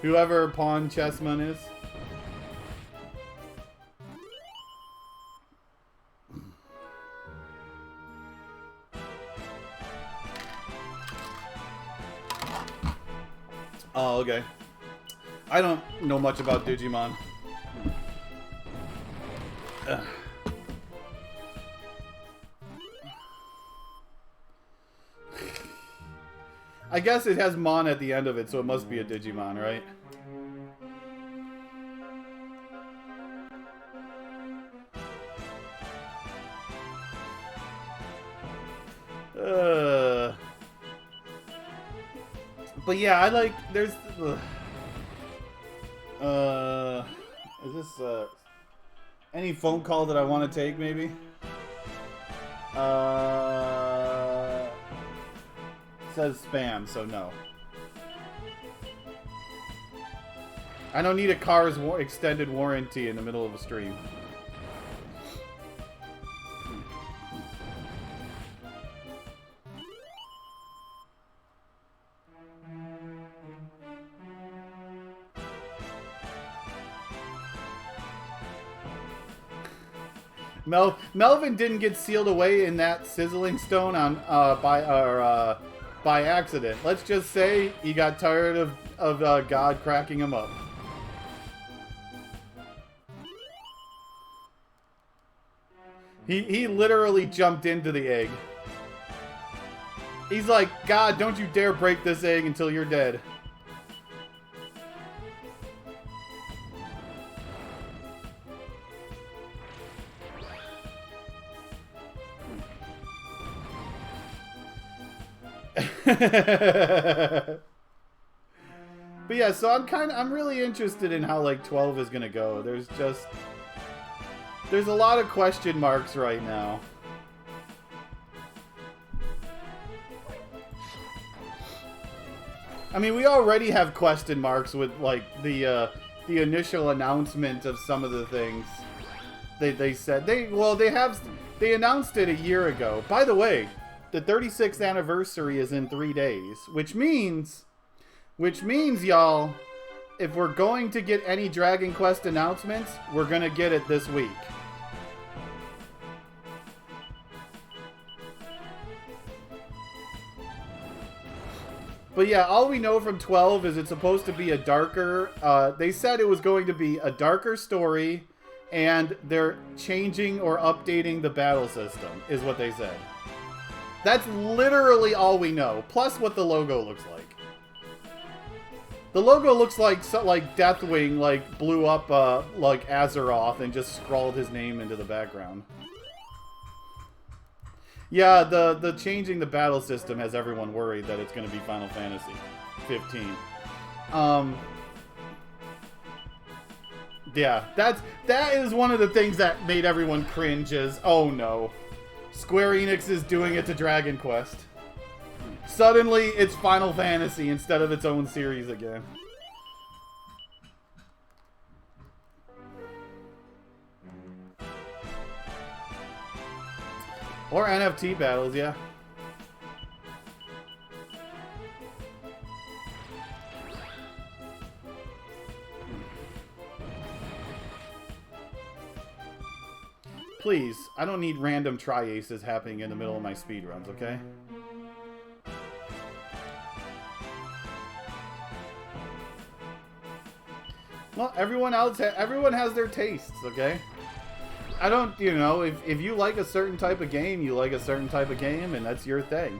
Whoever Pawn Chessman is. Oh, okay. I don't know much about Digimon. Ugh. I guess it has Mon at the end of it, so it must be a Digimon, right? But yeah, I like, there's, is this, any phone call that I want to take, maybe? Says spam, so no. I don't need a car's extended warranty in the middle of a stream. Melvin didn't get sealed away in that sizzling stone on by accident. Let's just say he got tired of God cracking him up. He literally jumped into the egg. He's like, God, don't you dare break this egg until you're dead. But yeah, so I'm really interested in how like 12 is gonna go. There's a lot of question marks right now. I mean, we already have question marks with like the initial announcement of some of the things they said. They announced it a year ago. By the way, the 36th anniversary is in 3 days, which means y'all, if we're going to get any Dragon Quest announcements, we're gonna get it this week. But yeah, all we know from 12 is it's supposed to be a darker, they said it was going to be a darker story and they're changing or updating the battle system, is what they said. That's literally all we know, plus what the logo looks like. The logo looks like Deathwing like blew up like Azeroth and just scrawled his name into the background. Yeah, the changing the battle system has everyone worried that it's going to be Final Fantasy 15. Yeah, that is one of the things that made everyone cringe is, oh no, Square Enix is doing it to Dragon Quest. Suddenly, it's Final Fantasy instead of its own series again. Or NFT battles, yeah. Please, I don't need random tri-aces happening in the middle of my speedruns, okay? Well, everyone has their tastes, okay? I don't, you know, if you like a certain type of game, you like a certain type of game, and that's your thing.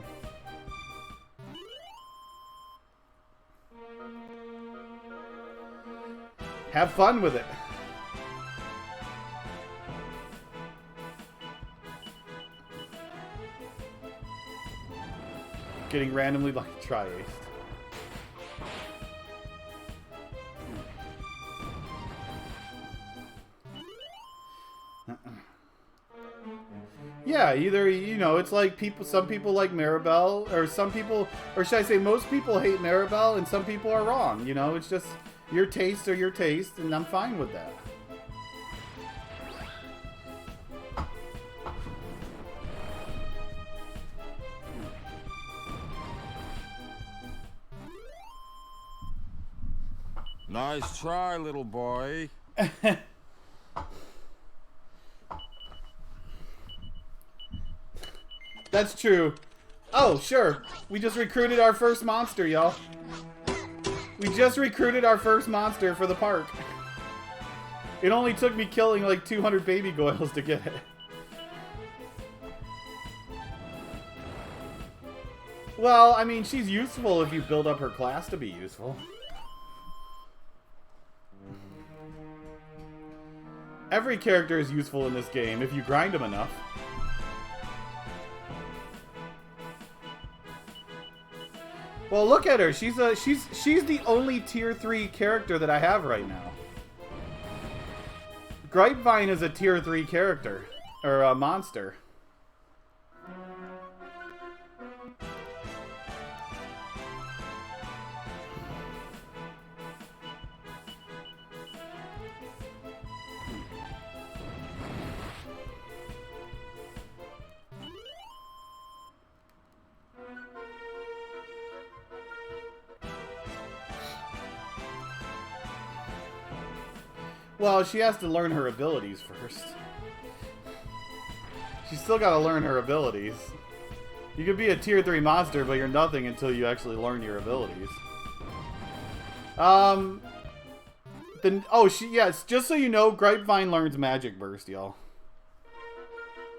Have fun with it. Getting randomly like tri-aced. Yeah, either, you know, it's like some people like Maribel, or some people, or should I say most people hate Maribel, and some people are wrong, you know, it's just your tastes are your taste, and I'm fine with that. Nice try, little boy. That's true. Oh, sure. We just recruited our first monster, y'all. We just recruited our first monster for the park. It only took me killing like 200 baby goyles to get it. Well, I mean, she's useful if you build up her class to be useful. Every character is useful in this game if you grind them enough. Well, look at her. She's the only tier 3 character that I have right now. Grapevine is a tier 3 character or a monster. Well, she has to learn her abilities first. She's still got to learn her abilities. You could be a tier 3 monster, but you're nothing until you actually learn your abilities. Yes, just so you know, Grapevine learns Magic Burst, y'all.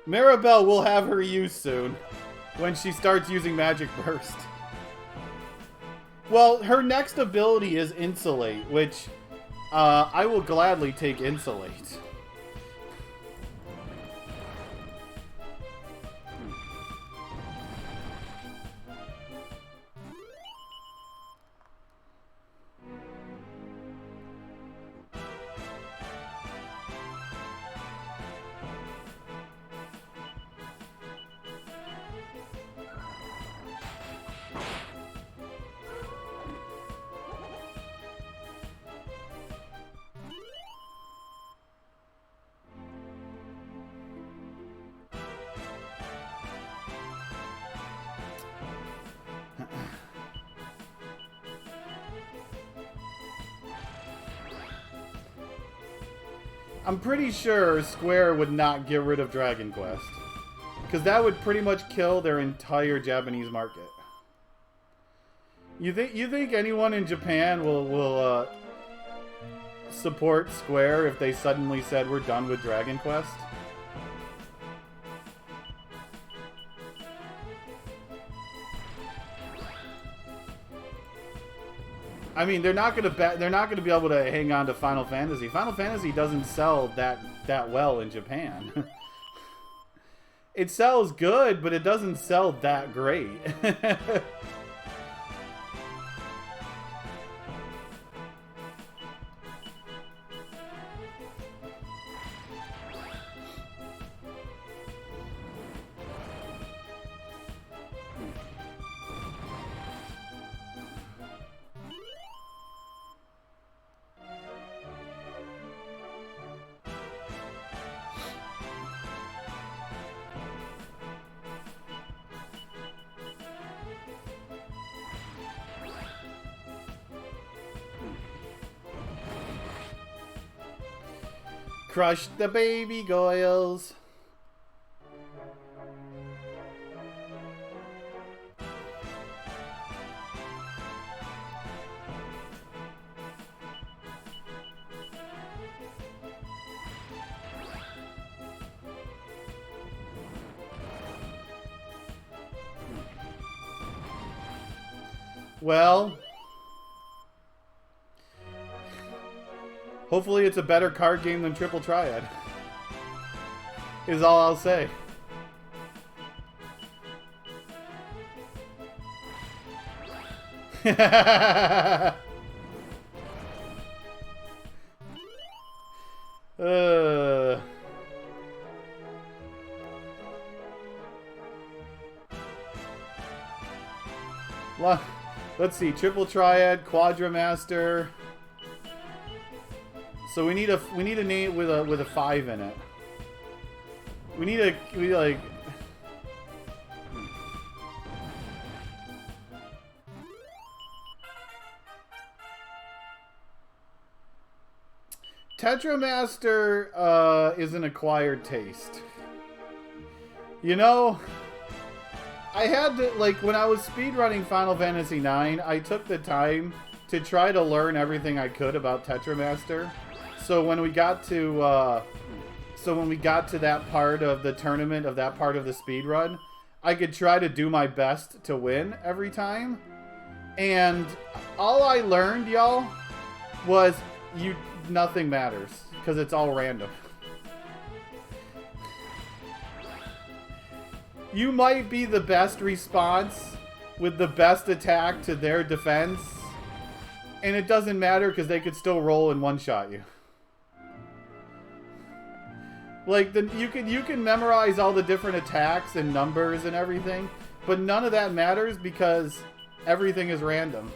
Maribel will have her use soon, when she starts using Magic Burst. Well, her next ability is Insulate, which... I will gladly take Insulate. I'm pretty sure Square would not get rid of Dragon Quest, because that would pretty much kill their entire Japanese market. You think anyone in Japan will support Square if they suddenly said we're done with Dragon Quest? I mean, they're not gonna be able to hang on to Final Fantasy. Final Fantasy doesn't sell that well in Japan. It sells good, but it doesn't sell that great. Crush the baby goyles. Well, hopefully it's a better card game than Triple Triad. Is all I'll say. Let's see, Triple Triad, Quadramaster. So we need a name with a 5 in it. We like Tetramaster is an acquired taste. You know, I had to, like, when I was speedrunning Final Fantasy IX, I took the time to try to learn everything I could about Tetramaster. So when we got to that part of the tournament, of that part of the speedrun, I could try to do my best to win every time. And all I learned, y'all, was nothing matters, because it's all random. You might be the best response with the best attack to their defense, and it doesn't matter because they could still roll and one-shot you. Like, you can memorize all the different attacks and numbers and everything, but none of that matters because everything is random.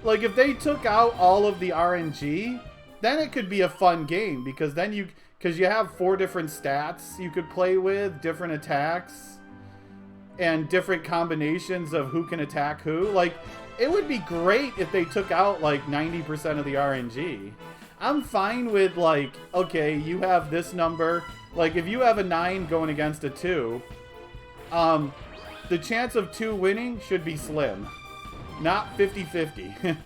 Like, if they took out all of the RNG, then it could be a fun game, because then you have 4 different stats you could play with, different attacks, and different combinations of who can attack who. Like, it would be great if they took out, like, 90% of the RNG. I'm fine with, like, okay, you have this number. Like, if you have a 9 going against a 2, the chance of 2 winning should be slim. Not 50-50.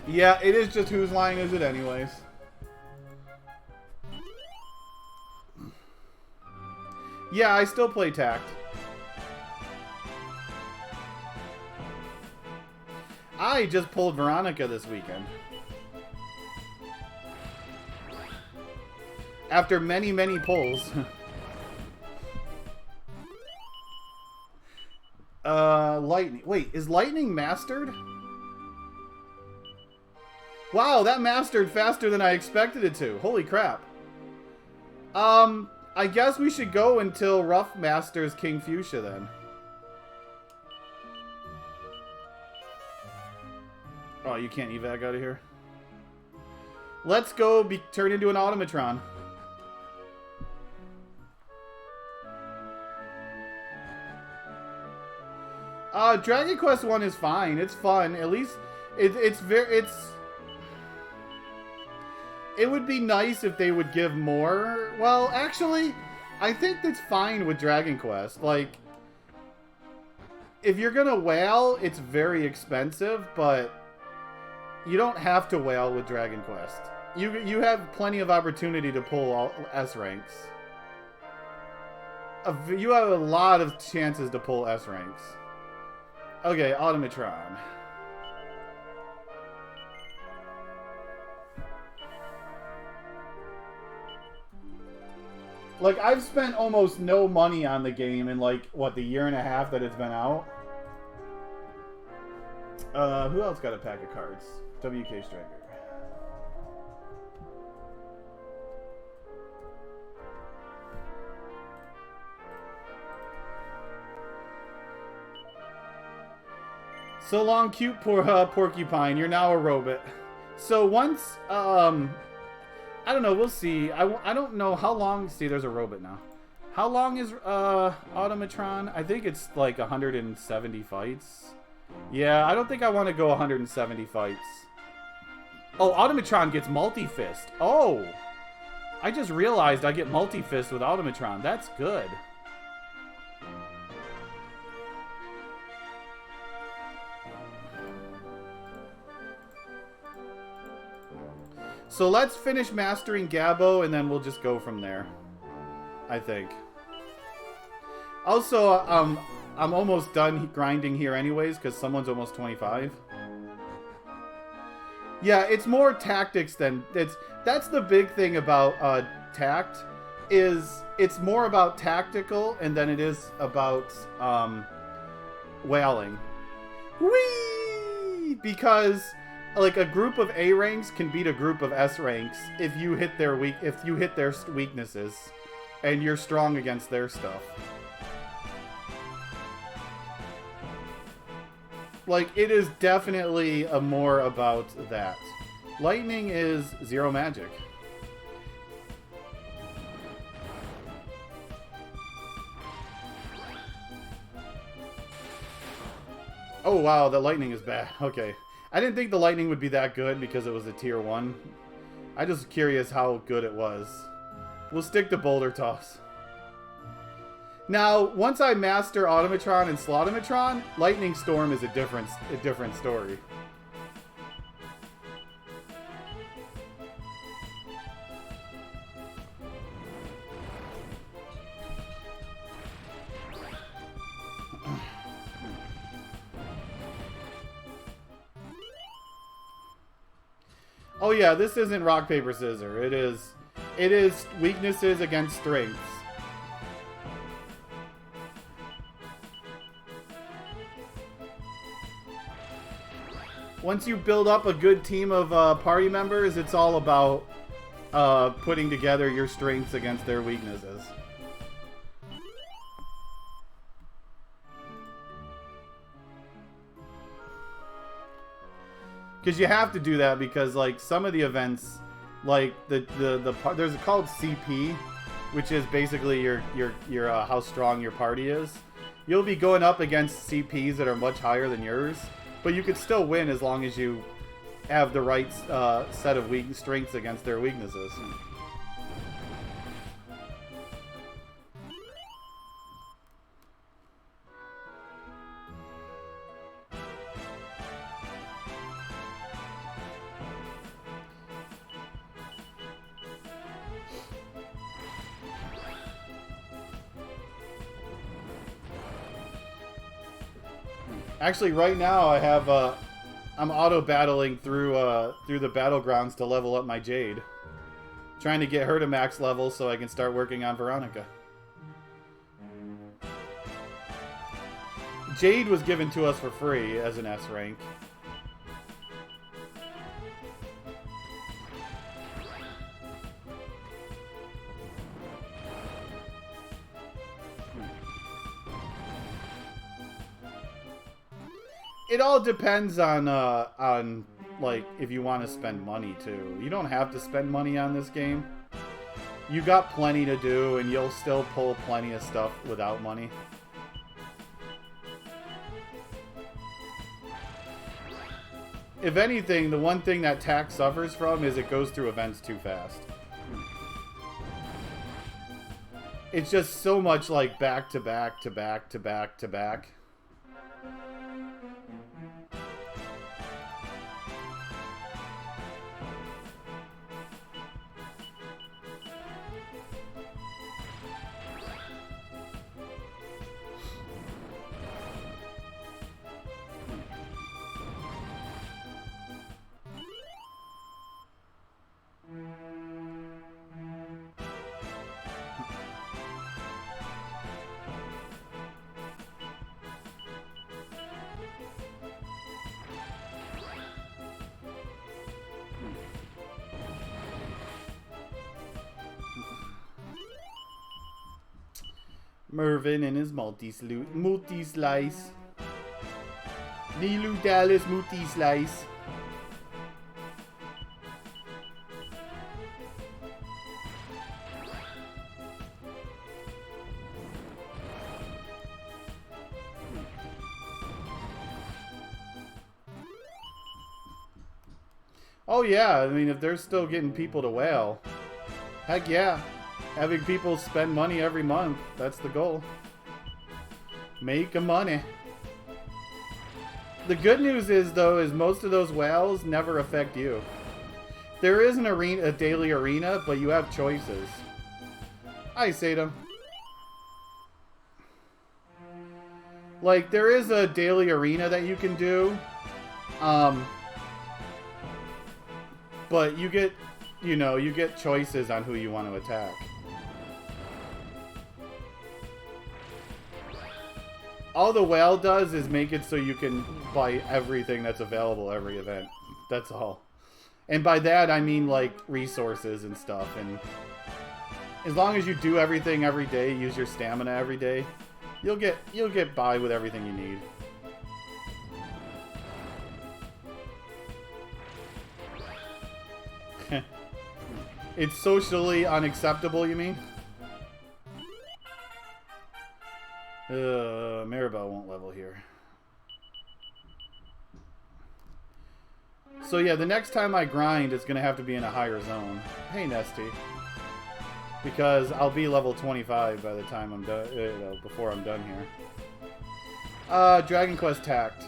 Yeah, it is just whose line is it anyways? Yeah, I still play Tact. I just pulled Veronica this weekend. After many, many pulls. Lightning. Wait, is Lightning mastered? Wow, that mastered faster than I expected it to. Holy crap. I guess we should go until Ruff masters King Fuchsia then. Oh, you can't evac out of here? Let's go turn into an automatron. Dragon Quest 1 is fine. It's fun. At least it would be nice if they would give more. Well, actually, I think that's fine with Dragon Quest. Like, if you're gonna whale, it's very expensive, but you don't have to whale with Dragon Quest. You have plenty of opportunity to pull all S ranks. You have a lot of chances to pull S ranks. Okay, Automatron. Like, I've spent almost no money on the game in, like, what, the year and a half that it's been out? Who else got a pack of cards? WK Striker. So long, cute porcupine. You're now a robot. So once, I don't know. We'll see. I don't know how long. See, there's a robot now. How long is Automatron? I think it's like 170 fights. Yeah, I don't think I want to go 170 fights. Oh, Automatron gets multi-fist. Oh, I just realized I get multi-fist with Automatron. That's good. So let's finish mastering Gabo, and then we'll just go from there, I think. Also, I'm almost done grinding here anyways, because someone's almost 25. Yeah, it's more tactics than... That's the big thing about tact, is it's more about tactical, and then it is about whaling. Whee! Because... like, a group of A ranks can beat a group of S ranks if you hit their weaknesses, and you're strong against their stuff. Like, it is definitely more about that. Lightning is zero magic. Oh wow, the lightning is bad. Okay. I didn't think the lightning would be that good because it was a tier 1. I'm just curious how good it was. We'll stick to Boulder Toss. Now, once I master Automatron and Slotomatron, Lightning Storm is a different story. Oh yeah, this isn't rock, paper, scissors. It is weaknesses against strengths. Once you build up a good team of party members, it's all about putting together your strengths against their weaknesses. Because you have to do that because, like, some of the events, like there's called CP, which is basically your how strong your party is. You'll be going up against CPs that are much higher than yours, but you could still win as long as you have the right set of strengths against their weaknesses. Actually, right now I have I'm auto battling through the battlegrounds to level up my Jade, trying to get her to max level so I can start working on Veronica. Jade was given to us for free as an S rank. It all depends on like, if you want to spend money, too. You don't have to spend money on this game. You got plenty to do, and you'll still pull plenty of stuff without money. If anything, the one thing that tax suffers from is it goes through events too fast. It's just so much like back to back to back to back to back. Mervin and his multi-slice. Nilu Dallas multi-slice. Oh yeah, I mean, if they're still getting people to whale, heck yeah. Having people spend money every month, that's the goal. Make money. The good news is, though, is most of those whales never affect you. There is an arena, a daily arena, but you have choices. Hi, Satum. Like, there is a daily arena that you can do. But you get, you know, you get choices on who you want to attack. All the whale does is make it so you can buy everything that's available every event. That's all. And by that, I mean, like, resources and stuff. And as long as you do everything every day, use your stamina every day, you'll get by with everything you need. It's socially unacceptable, you mean? Maribel won't level here. So yeah, the next time I grind, it's going to have to be in a higher zone. Hey, Nesty. Because I'll be level 25 by the time I'm done, before I'm done here. Dragon Quest Tact.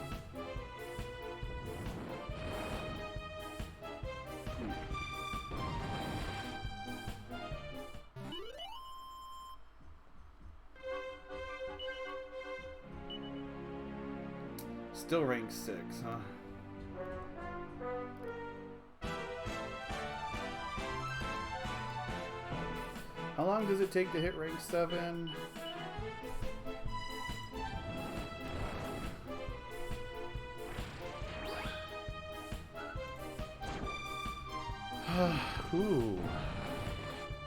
Still rank 6, huh? How long does it take to hit rank 7? Ooh.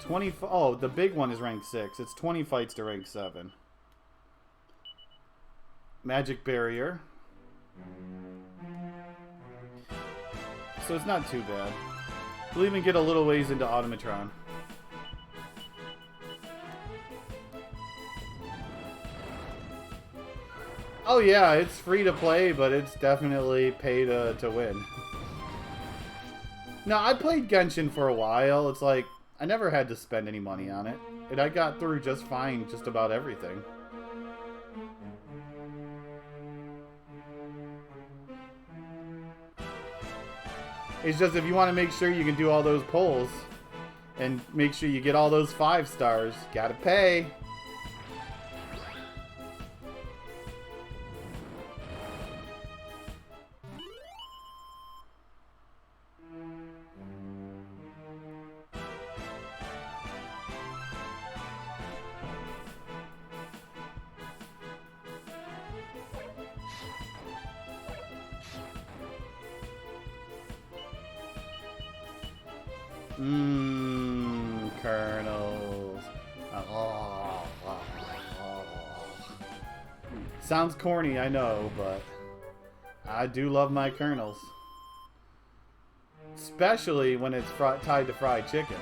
20. Oh, the big one is rank 6. It's 20 fights to rank 7. Magic Barrier. So it's not too bad. We'll even get a little ways into Automatron. Oh yeah, it's free to play, but it's definitely pay to win. No, I played Genshin for a while. It's like, I never had to spend any money on it. And I got through just fine just about everything. It's just if you want to make sure you can do all those polls and make sure you get all those 5 stars, gotta pay. Kernels. Sounds corny, I know, but I do love my kernels. Especially when it's tied to fried chicken.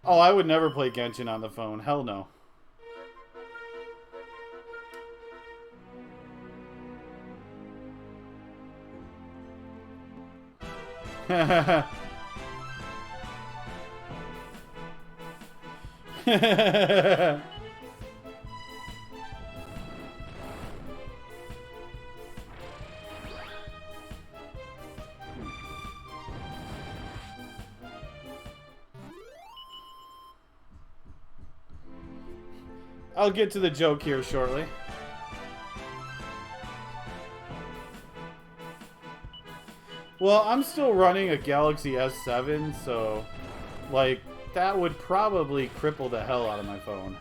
Oh, I would never play Genshin on the phone. Hell no. I'll get to the joke here shortly. Well, I'm still running a Galaxy S7, so, like, that would probably cripple the hell out of my phone.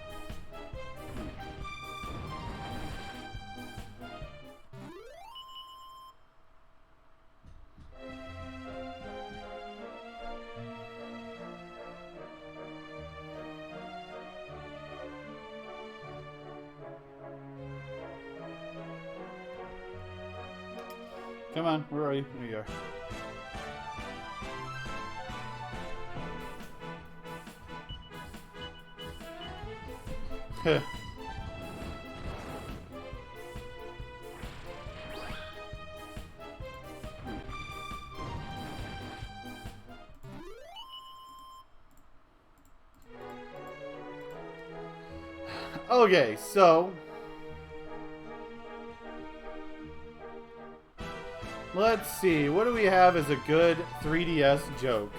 Come on, where are you? There you are. Okay, so let's see. What do we have as a good 3DS joke?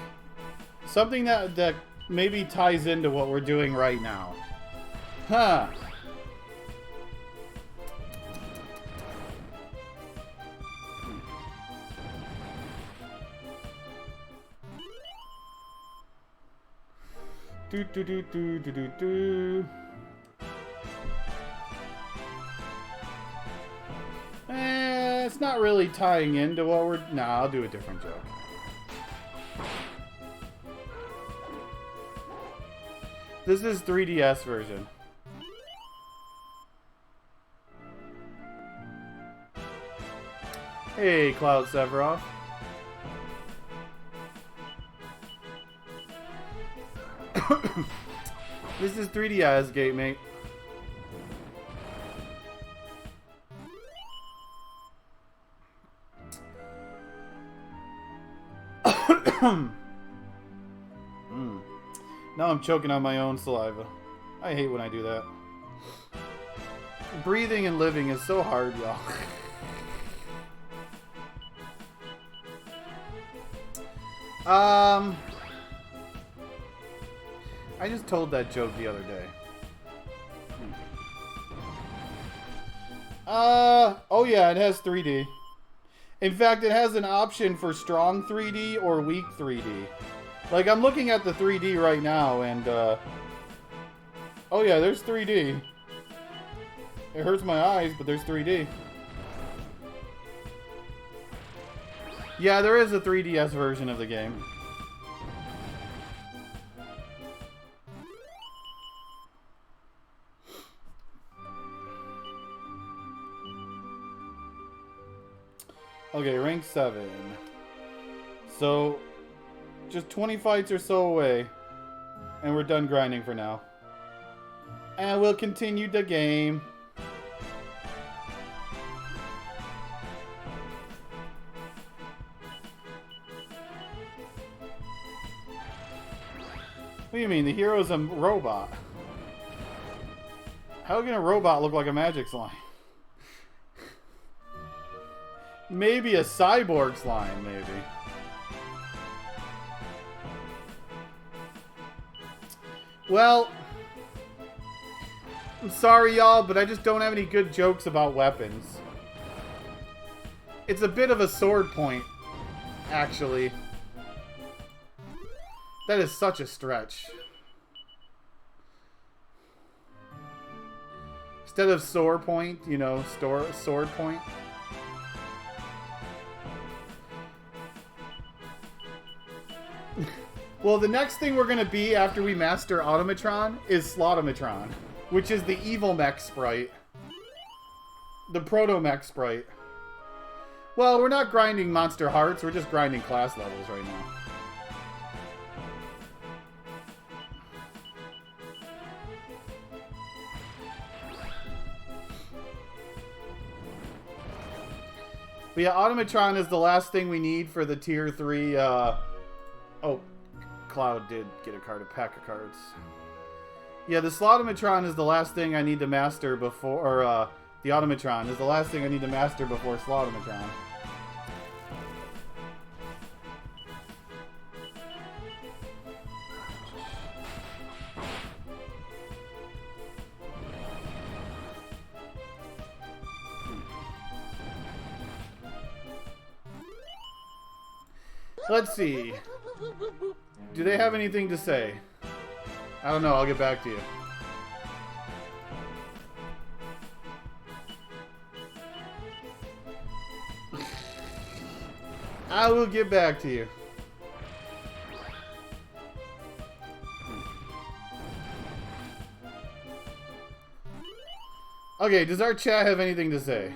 Something that maybe ties into what we're doing right now. Huh. Do do do do do do do. It's not really tying into what we're... Nah, I'll do a different joke. This is 3DS version. Hey, Cloud Sephiroth. This is 3DS, gate mate. Now I'm choking on my own saliva. I hate when I do that. Breathing and living is so hard, y'all. I just told that joke the other day. Oh yeah, it has 3D. In fact, it has an option for strong 3D or weak 3D. Like, I'm looking at the 3D right now, and, oh yeah, there's 3D. It hurts my eyes, but there's 3D. Yeah, there is a 3DS version of the game. Okay, rank 7. So, just 20 fights or so away. And we're done grinding for now. And we'll continue the game. What do you mean? The hero's a robot. How can a robot look like a magic slime? Maybe a cyborg slime, maybe. Well, I'm sorry, y'all, but I just don't have any good jokes about weapons. It's a bit of a sword point, actually. That is such a stretch. Instead of sword point, you know, sword point. Well, the next thing we're going to be after we master Automatron is Slotomatron, which is the evil mech sprite. The proto-mech sprite. Well, we're not grinding monster hearts, we're just grinding class levels right now. But yeah, Automatron is the last thing we need for the tier 3, oh, Cloud did get a card, a pack of cards. Yeah, the Slotomatron is the last thing I need to master before, or, the Automatron is the last thing I need to master before Slotomatron. Let's see. Do they have anything to say? I don't know, I'll get back to you. I will get back to you. Okay, does our chat have anything to say?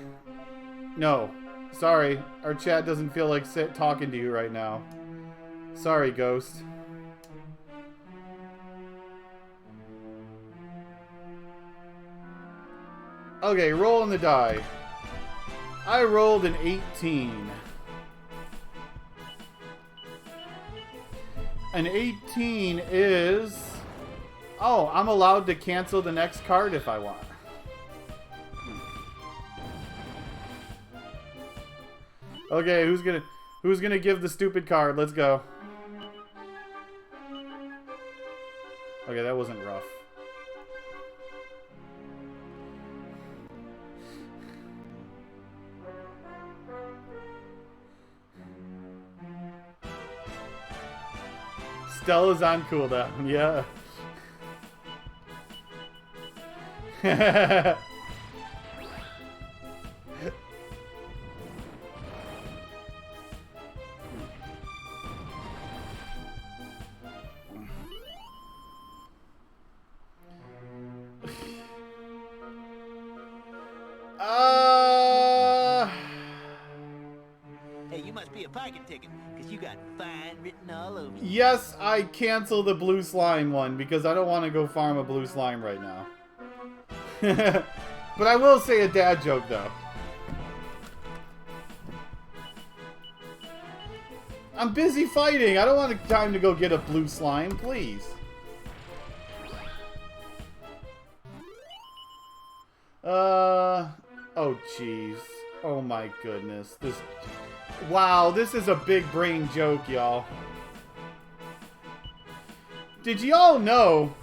No. Sorry, our chat doesn't feel like talking to you right now. Sorry, Ghost. Okay, rolling the die. I rolled an 18. An 18 is... Oh, I'm allowed to cancel the next card if I want. Okay, who's gonna give the stupid card? Let's go. Okay, that wasn't rough. Stella's on cooldown, yeah. Hey, you must be a parking ticket, because you got fine written all over you. Yes, I cancel the blue slime one because I don't want to go farm a blue slime right now. But I will say a dad joke though. I'm busy fighting. I don't want time to go get a blue slime, please. Oh jeez. Oh my goodness. Wow, this is a big brain joke, y'all. Did y'all know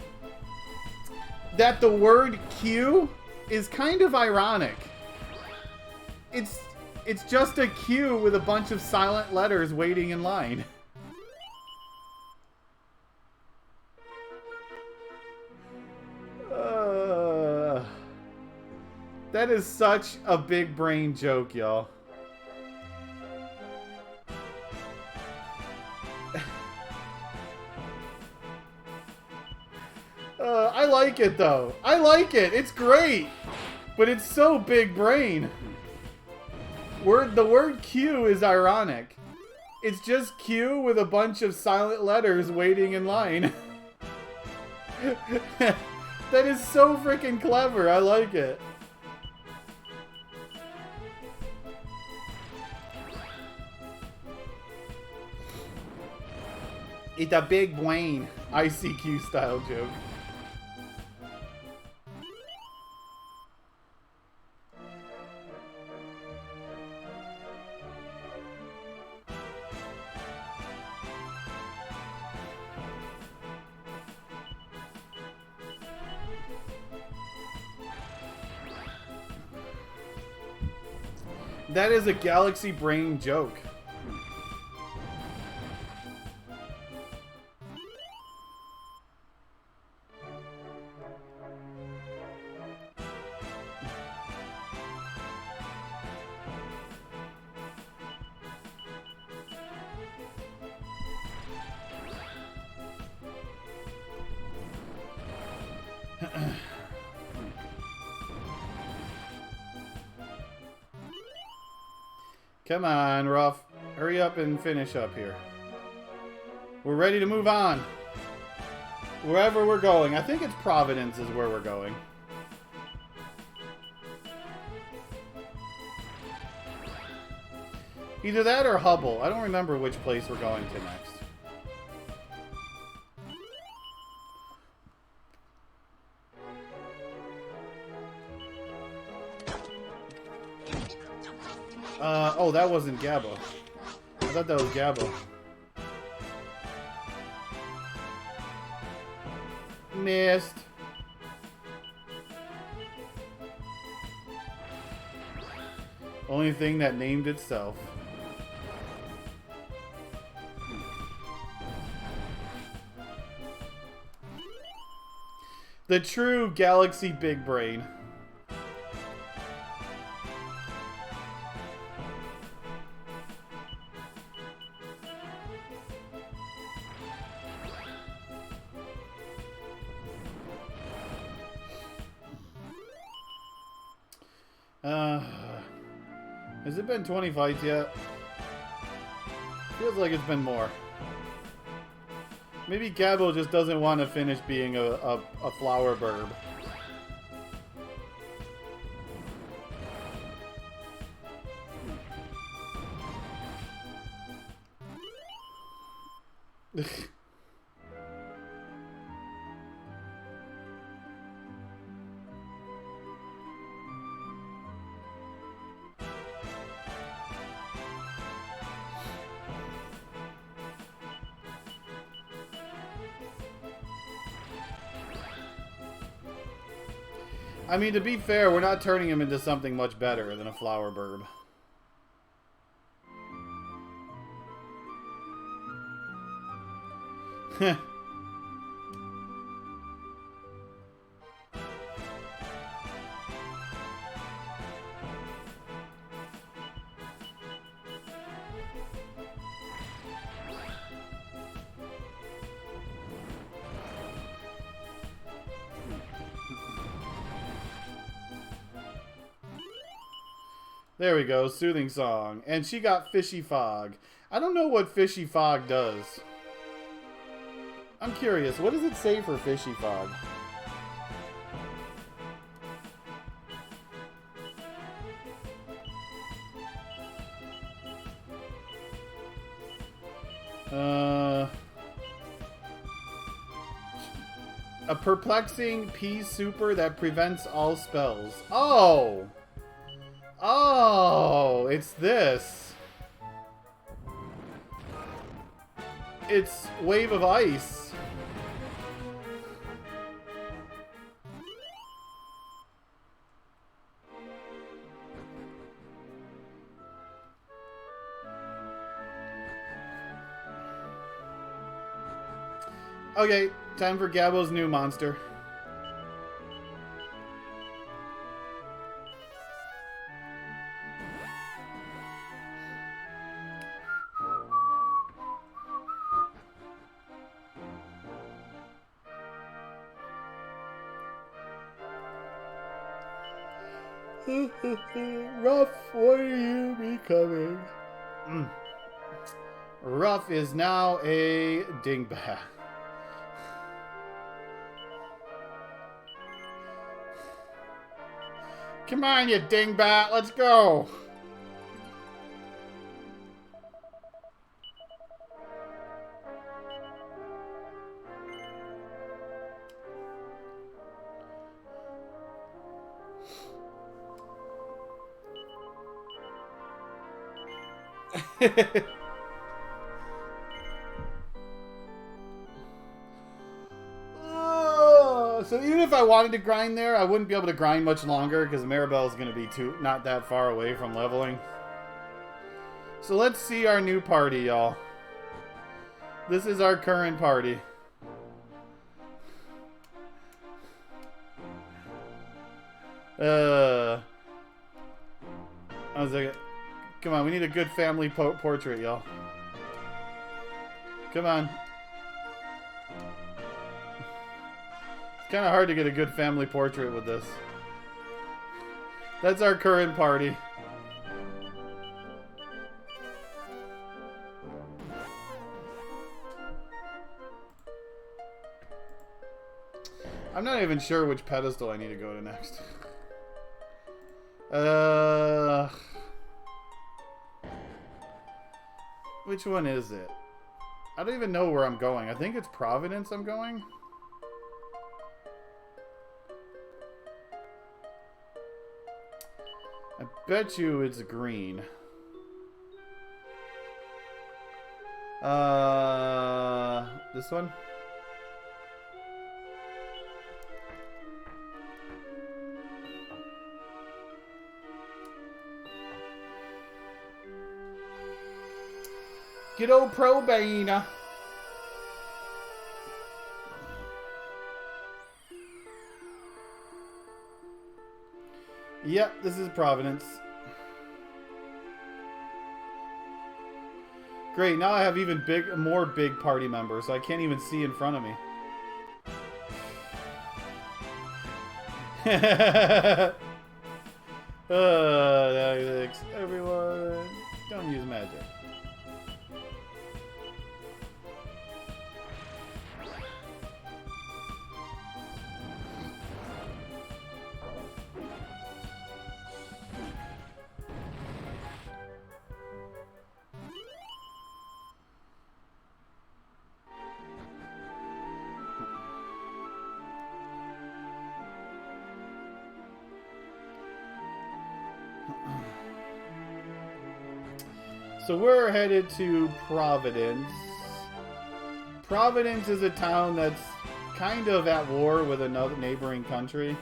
that the word queue is kind of ironic? It's just a queue with a bunch of silent letters waiting in line. That is such a big brain joke, y'all. I like it though. I like it. It's great. But it's so big brain. The word Q is ironic. It's just Q with a bunch of silent letters waiting in line. That is so freaking clever. I like it. It's a big Wayne ICQ style joke. That is a galaxy brain joke. Come on, Ruff. Hurry up and finish up here. We're ready to move on. Wherever we're going. I think it's Providence is where we're going. Either that or Hubble. I don't remember which place we're going to next. Oh, that wasn't Gabbo. I thought that was Gabbo. Missed. Only thing that named itself. The true galaxy big brain. Has it been 20 fights yet? Feels like it's been more. Maybe Gabbo just doesn't want to finish being a flower burb. I mean, to be fair, we're not turning him into something much better than a flower burb. Heh. There we go, soothing song. And she got Fishy Fog. I don't know what Fishy Fog does. I'm curious, what does it say for Fishy Fog? A perplexing pea super that prevents all spells. Oh! Oh, it's this. It's Wave of Ice. Okay, time for Gabbo's new monster. Ruff, what are you becoming? Ruff is now a dingbat. Come on, you dingbat, let's go! So even if I wanted to grind there, I wouldn't be able to grind much longer because Maribel is going to be not that far away from leveling. So let's see our new party, y'all. This is our current party. One second. Come on, we need a good family portrait, y'all. Come on. It's kind of hard to get a good family portrait with this. That's our current party. I'm not even sure which pedestal I need to go to next. Which one is it? I don't even know where I'm going. I think it's Providence I'm going. I bet you it's green. This one? Good old Probane. Yep, this is Providence. Great, now I have even more big party members, so I can't even see in front of me. Everyone, don't use magic. So we're headed to Providence. Providence is a town that's kind of at war with another neighboring country.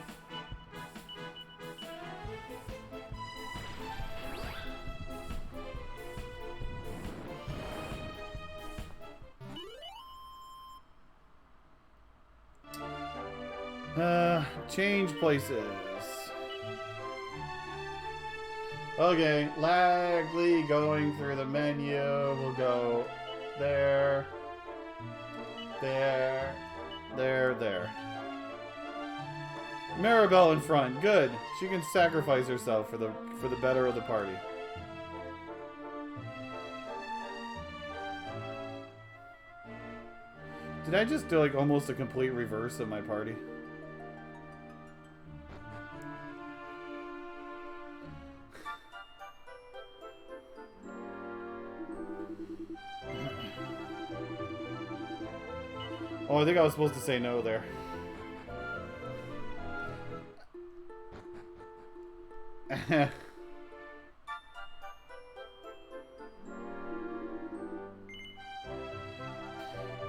Change places. Okay, Lagley going through the menu. We'll go there, there, there, there. Maribel in front. Good. She can sacrifice herself for the better of the party. Did I just do like almost a complete reverse of my party? Oh, I think I was supposed to say no there.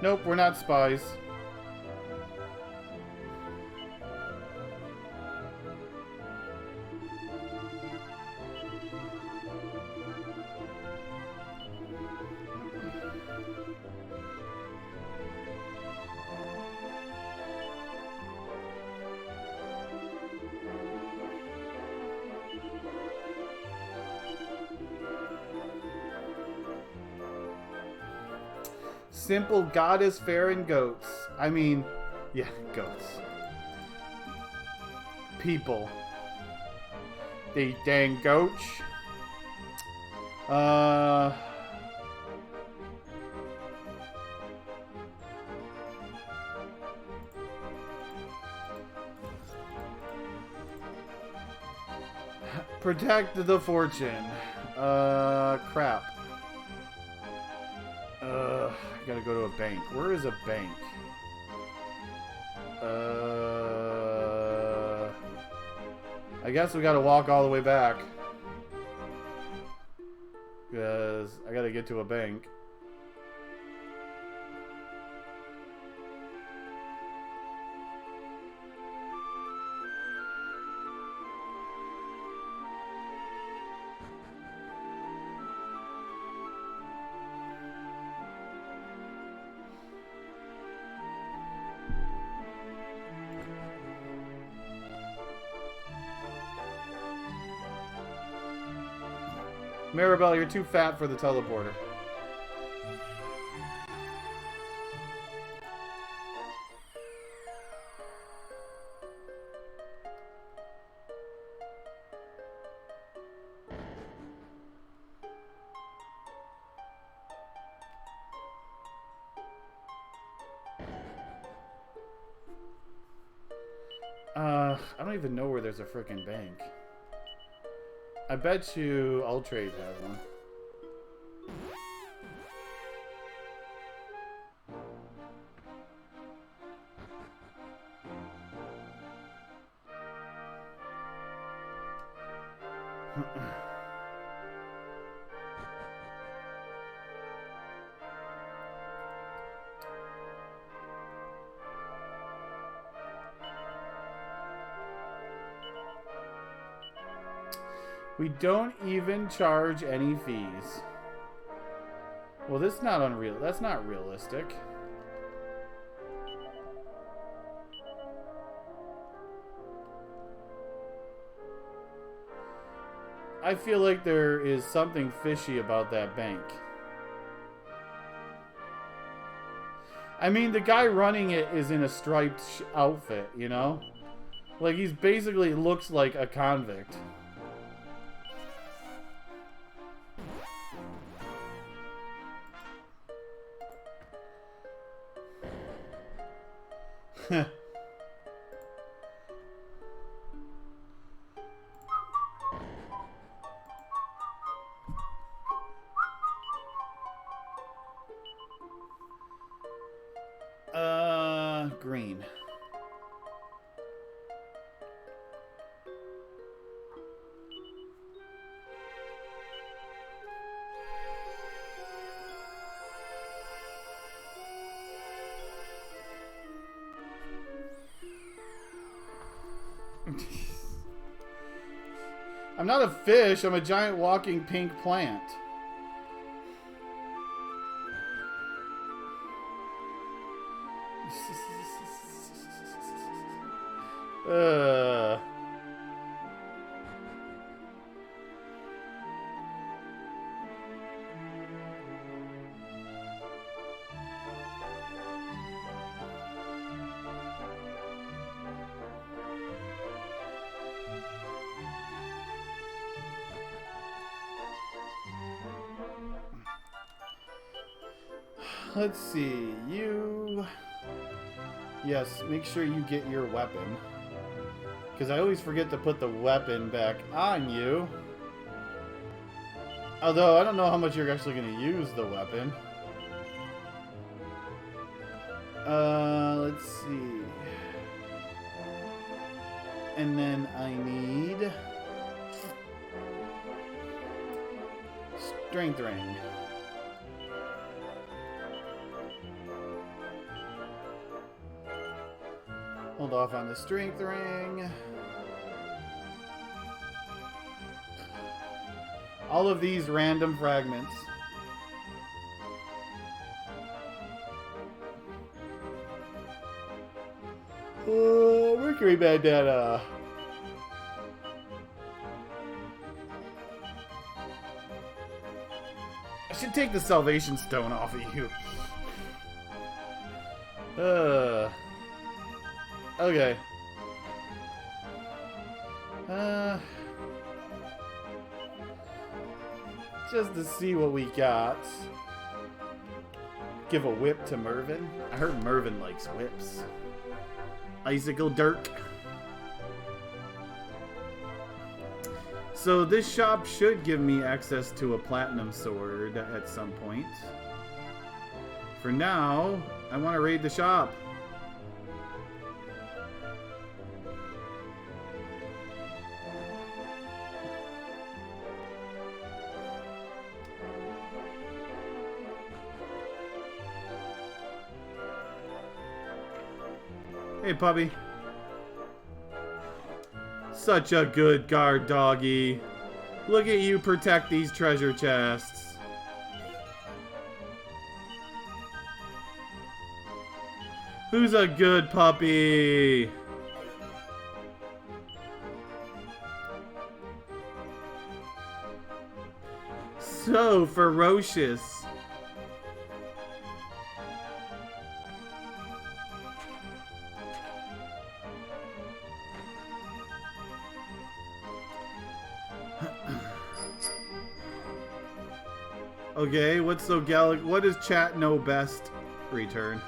Nope, we're not spies. Simple goddess fair and goats. I mean, yeah, goats. People. The dang goats. Protect the fortune. Crap. I gotta go to a bank. Where is a bank? I guess we gotta walk all the way back. because I gotta get to a bank. Maribel, you're too fat for the teleporter. I don't even know where there's a frickin' bank. I bet you Ultrade has one. We don't even charge any fees. Well, that's not unreal. That's not realistic. I feel like there is something fishy about that bank. I mean, the guy running it is in a striped outfit, you know? Like, he's basically looks like a convict. Green. I'm not a fish, I'm a giant walking pink plant. Let's see, you... Yes, make sure you get your weapon. Because I always forget to put the weapon back on you. Although, I don't know how much you're actually going to use the weapon. Let's see. And then I need... Strength ring. Hold off on the strength ring. All of these random fragments. Oh, Mercury Bandana. I should take the Salvation Stone off of you. Okay. Just to see what we got. Give a whip to Mervin. I heard Mervin likes whips. Icicle Dirk. So this shop should give me access to a platinum sword at some point. For now, I want to raid the shop. Hey, puppy. Such a good guard, doggy. Look at you protect these treasure chests. Who's a good puppy? So ferocious. Okay, what's so what does chat know best? Return.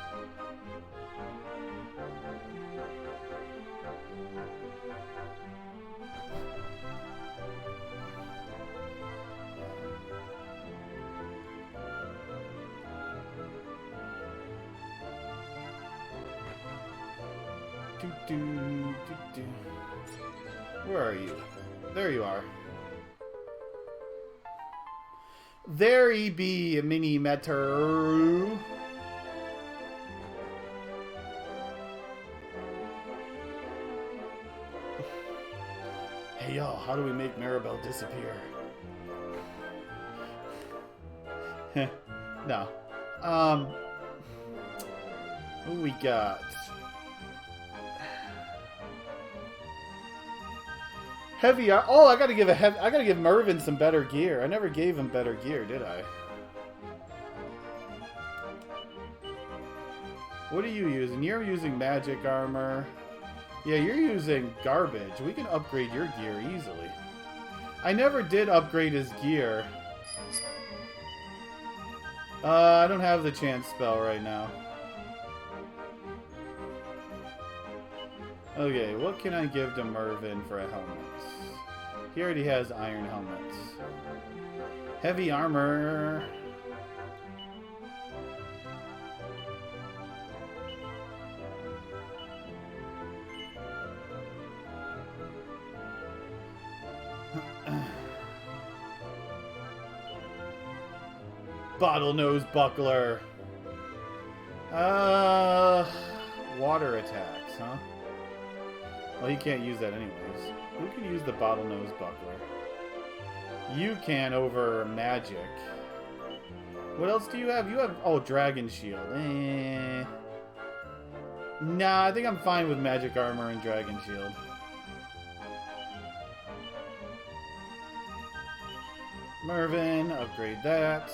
Where are you? There you are. There he be, mini meter. Hey y'all, how do we make Maribel disappear? No. What we got? Heavy. Oh, I gotta give Mervin some better gear. I never gave him better gear, did I? What are you using? You're using magic armor. Yeah, you're using garbage. We can upgrade your gear easily. I never did upgrade his gear. I don't have the chance spell right now. Okay, what can I give to Mervin for a helmet? He already has iron helmets. Heavy armor. Bottlenose buckler. Water attacks, huh? Well, he can't use that anyways. Who can use the bottlenose buckler? You can over magic. What else do you have? You have... Oh, dragon shield. Nah, I think I'm fine with magic armor and dragon shield. Mervin, upgrade that.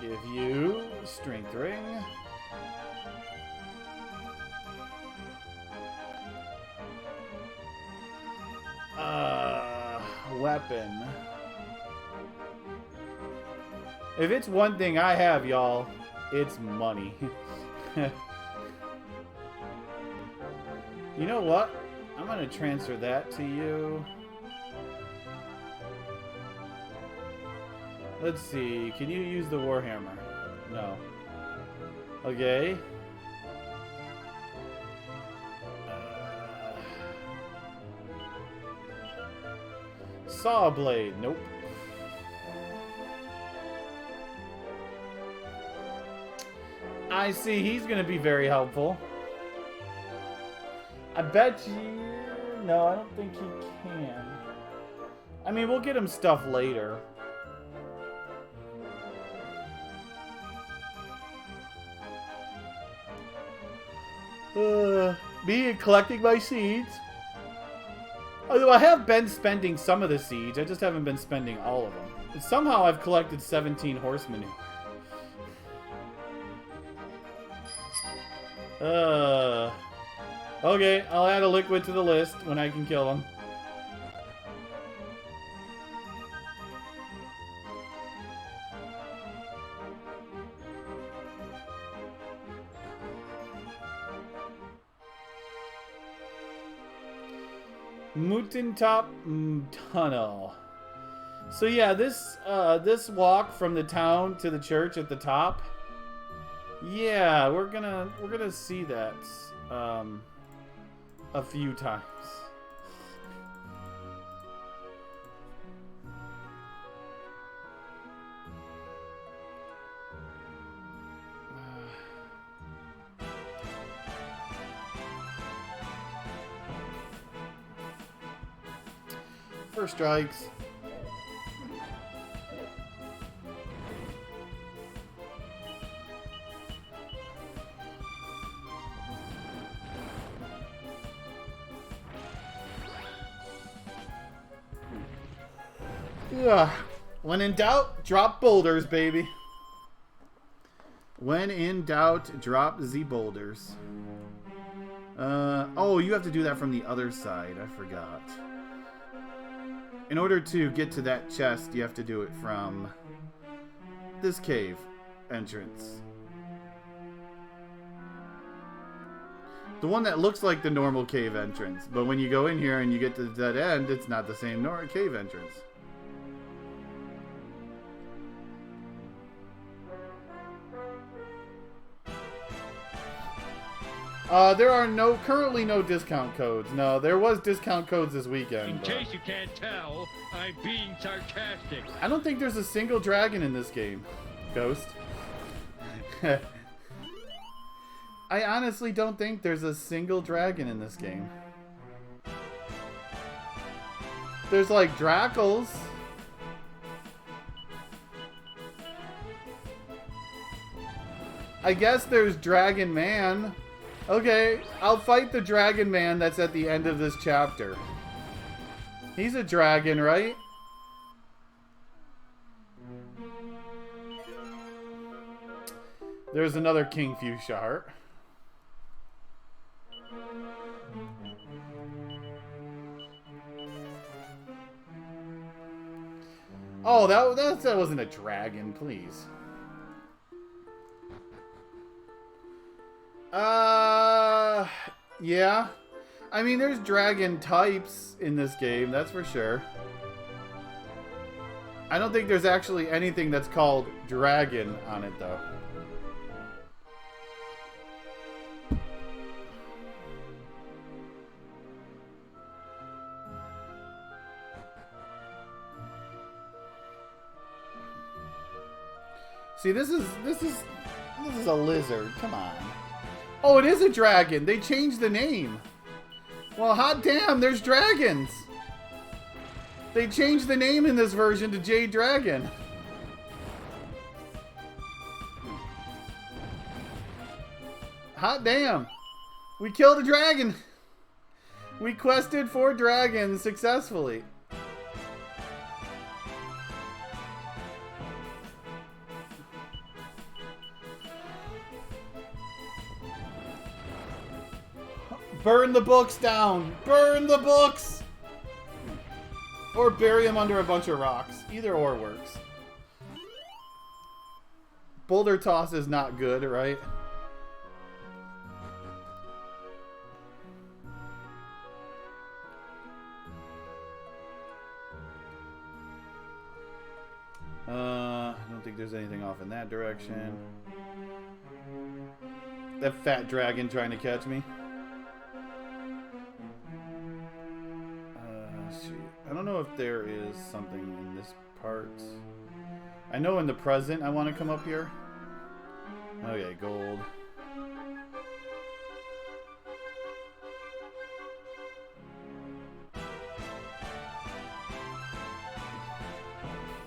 Give you strength ring. Weapon. If it's one thing I have, y'all, it's money. You know what? I'm gonna transfer that to you. Let's see. Can you use the Warhammer? No. Okay. Saw blade. Nope. I see. He's going to be very helpful. I bet you... No, I don't think he can. I mean, we'll get him stuff later. Me collecting my seeds. Although I have been spending some of the seeds, I just haven't been spending all of them. And somehow I've collected 17 horse manure. Okay, I'll add a liquid to the list when I can kill him. Mountaintop Tunnel. So yeah, this walk from the town to the church at the top. Yeah, we're gonna see that a few times. First strikes. Yeah. When in doubt, drop boulders, baby. When in doubt, drop the boulders. Oh, you have to do that from the other side. I forgot. In order to get to that chest, you have to do it from this cave entrance. The one that looks like the normal cave entrance. But when you go in here and you get to the dead end, it's not the same cave entrance. There are currently no discount codes. No, there was discount codes this weekend. In case you can't tell, I'm being sarcastic. I don't think there's a single dragon in this game, Ghost. I honestly don't think there's a single dragon in this game. There's like Drackles. I guess there's Dragon Man. Okay, I'll fight the Dragon Man that's at the end of this chapter. He's a dragon, right? There's another King Fuchsia heart. Oh, that wasn't a dragon, please. Yeah. I mean, there's dragon types in this game, that's for sure. I don't think there's actually anything that's called dragon on it, though. See, this is a lizard. Come on. Oh, it is a dragon. They changed the name. Well, hot damn, there's dragons. They changed the name in this version to Jade Dragon. Hot damn. We killed a dragon. We quested for dragons successfully. Burn the books down! Burn the books! Or bury them under a bunch of rocks. Either or works. Boulder toss is not good, right? I don't think there's anything off in that direction. That fat dragon trying to catch me. I don't know if there is something in this part. I know in the present I want to come up here. Okay, gold.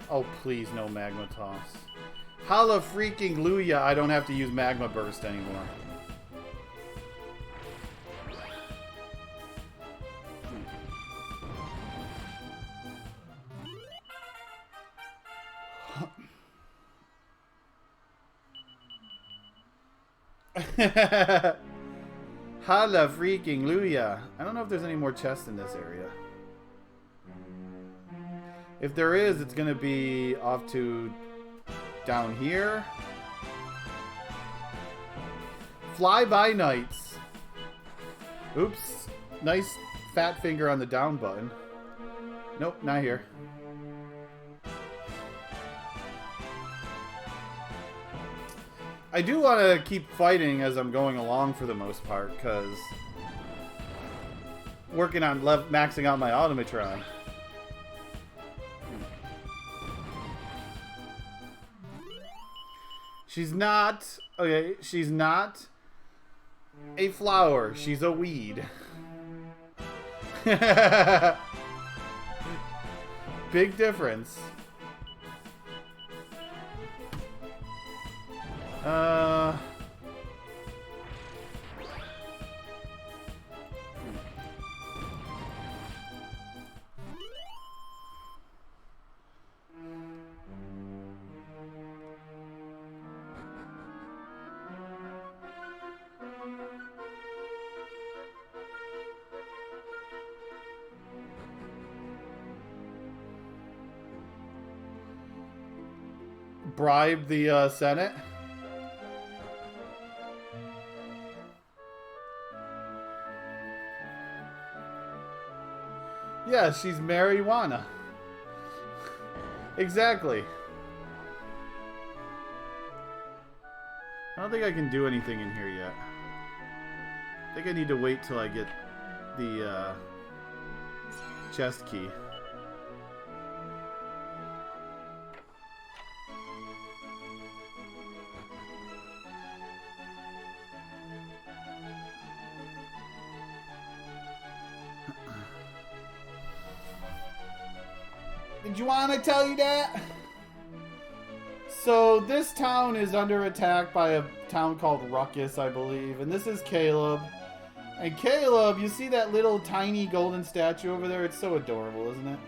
Oh, please, no magma toss. Holla freaking Luya, I don't have to use magma burst anymore. Holla freaking Luya. I don't know if there's any more chests in this area. If there is, it's gonna be off to down here. Fly by nights. Oops. Nice fat finger on the down button. Nope, not here. I do want to keep fighting as I'm going along for the most part, because working on maxing out my Automatron. She's not, okay, she's not a flower, she's a weed. big difference. Bribe the Senate. Yeah, she's marijuana. Exactly. I don't think I can do anything in here yet. I think I need to wait till I get the chest key. Did you want to tell you that? So this town is under attack by a town called Ruckus, I believe. And this is Caleb. And Caleb, you see that little tiny golden statue over there? It's so adorable, isn't it?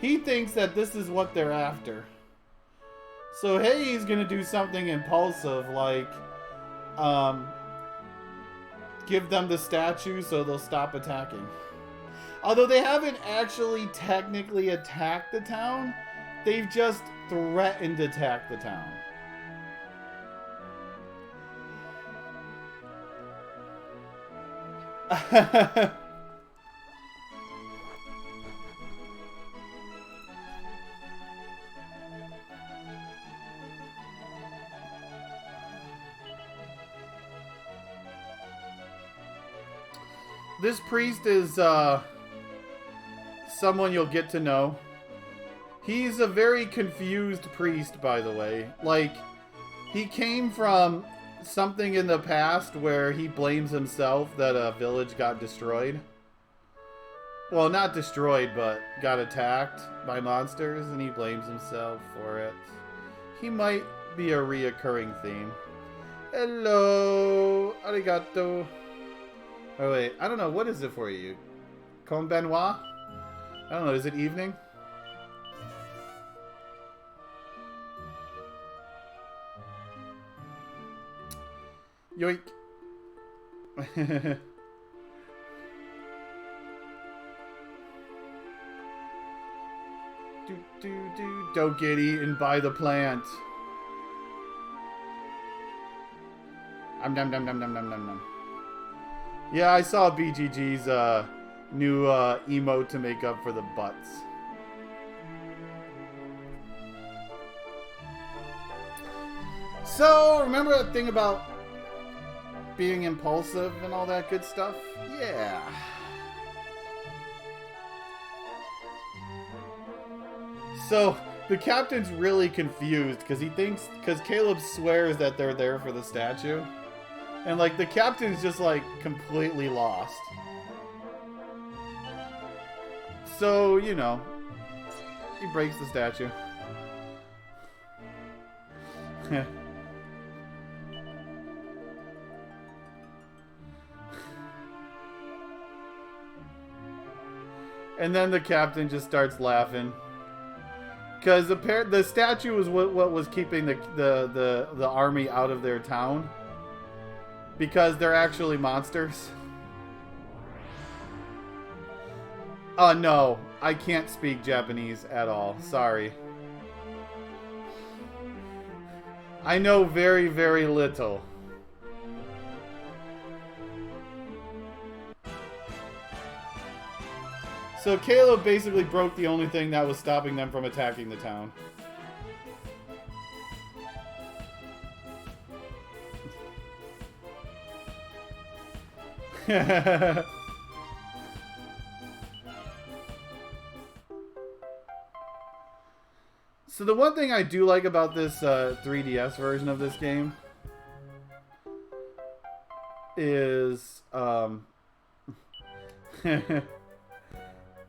He thinks that this is what they're after. So he's going to do something impulsive, like give them the statue so they'll stop attacking. Although they haven't actually technically attacked the town, they've just threatened to attack the town. This priest is someone you'll get to know. He's a very confused priest, by the way. Like, he came from something in the past where he blames himself that a village got destroyed. Well, not destroyed, but got attacked by monsters, and he blames himself for it. He might be a reoccurring theme. Hello! Arigato. Oh, wait. I don't know. What is it for you? Konbanwa? I don't know. Is it evening? Yoink. Don't get eaten by the plant. Nom nom nom nom nom nom nom. Yeah, I saw BGG's new emote to make up for the butts. So, remember that thing about being impulsive and all that good stuff? Yeah. So, the captain's really confused because Caleb swears that they're there for the statue. And, like, the captain's just, like, completely lost. So, you know, he breaks the statue. And then the captain just starts laughing. Because the statue was what was keeping the army out of their town. Because they're actually monsters. No. I can't speak Japanese at all. Sorry. I know very, very little. So Caleb basically broke the only thing that was stopping them from attacking the town. So the one thing I do like about this 3DS version of this game is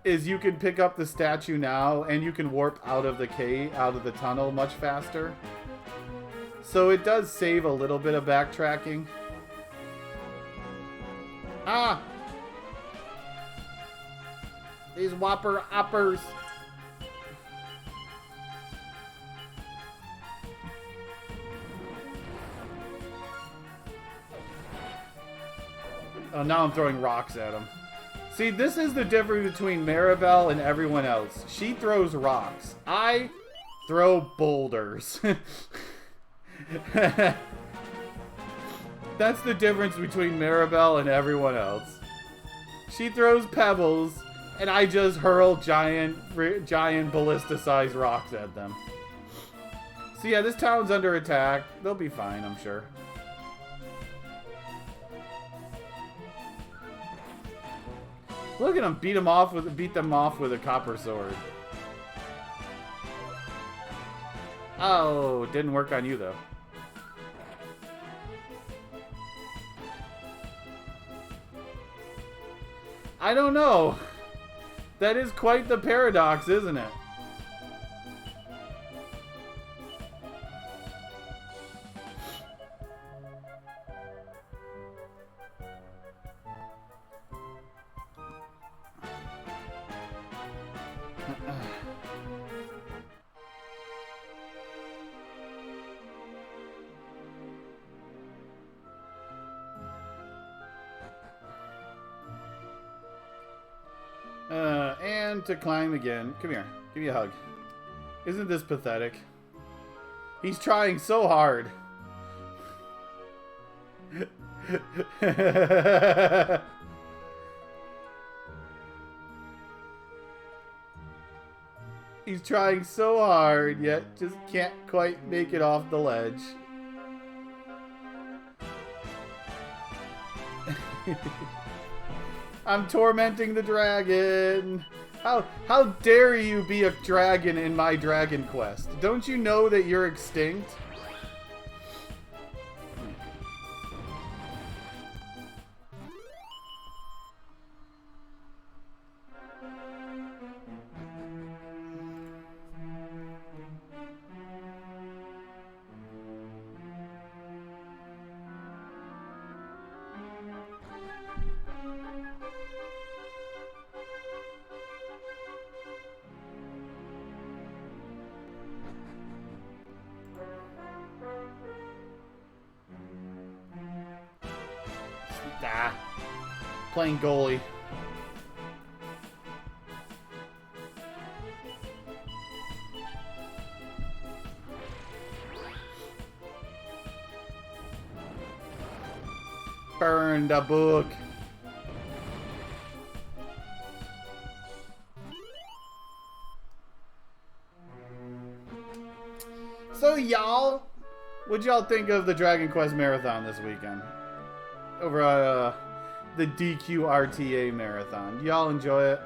is you can pick up the statue now, and you can warp out of the cave, out of the tunnel much faster. So it does save a little bit of backtracking. Ah! These whopper uppers. Oh, now I'm throwing rocks at him. See, this is the difference between Maribel and everyone else. She throws rocks. I throw boulders. That's the difference between Maribel and everyone else. She throws pebbles, and I just hurl giant ballista-sized rocks at them. So yeah, this town's under attack. They'll be fine, I'm sure. Look at him beat them off with a copper sword. Oh, didn't work on you though. I don't know. That is quite the paradox, isn't it? And to climb again. Come here. Give me a hug. Isn't this pathetic? He's trying so hard. He's trying so hard, yet just can't quite make it off the ledge. I'm tormenting the dragon. How dare you be a dragon in my Dragon Quest? Don't you know that you're extinct? Ah, playing goalie. Burn the book. So y'all, what'd y'all think of the Dragon Quest Marathon this weekend? Over the DQRTA Marathon. Do y'all enjoy it?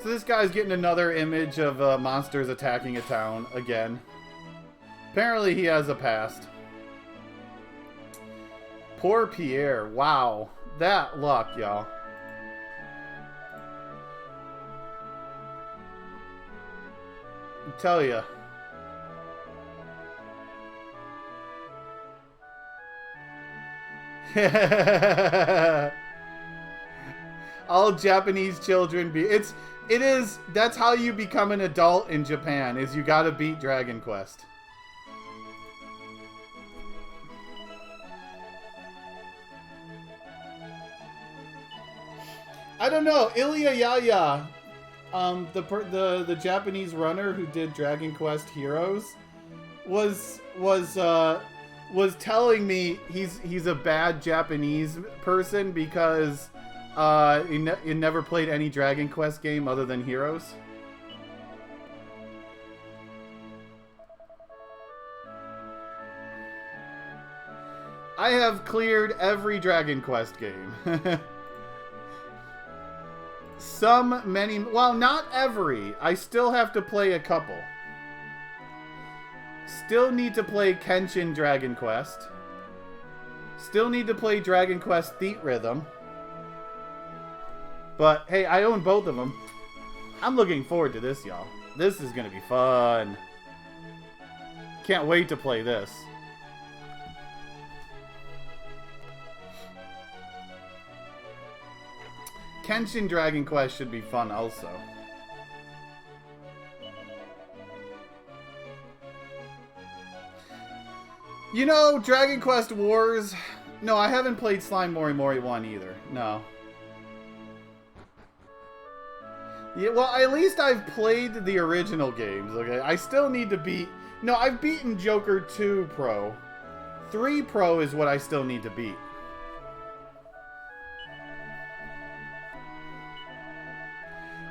So this guy's getting another image of monsters attacking a town again. Apparently he has a past. Poor Pierre. Wow. That luck, y'all. I tell ya. All Japanese children that's how you become an adult in Japan, is you gotta beat Dragon Quest. I don't know, Ilya Yaya, the Japanese runner who did Dragon Quest Heroes, was was telling me he's a bad Japanese person because he never played any Dragon Quest game other than Heroes. I have cleared every Dragon Quest game. Well, not every. I still have to play a couple. Still need to play Kenshin Dragon Quest. Still need to play Dragon Quest Theatrhythm. But, hey, I own both of them. I'm looking forward to this, y'all. This is going to be fun. Can't wait to play this. Kenshin Dragon Quest should be fun also. You know, Dragon Quest Wars... No, I haven't played Slime Mori Mori 1 either. No. Yeah, well, at least I've played the original games, okay? I still need to beat... No, I've beaten Joker 2 Pro. 3 Pro is what I still need to beat.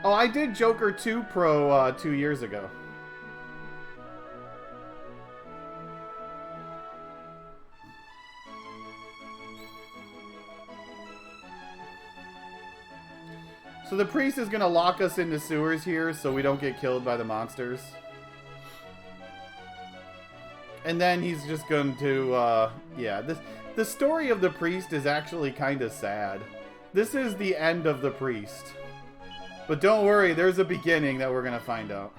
Oh, I did Joker 2 Pro 2 years ago. So the priest is going to lock us into sewers here so we don't get killed by the monsters. And then he's just going to, yeah, the story of the priest is actually kind of sad. This is the end of the priest. But don't worry, there's a beginning that we're going to find out.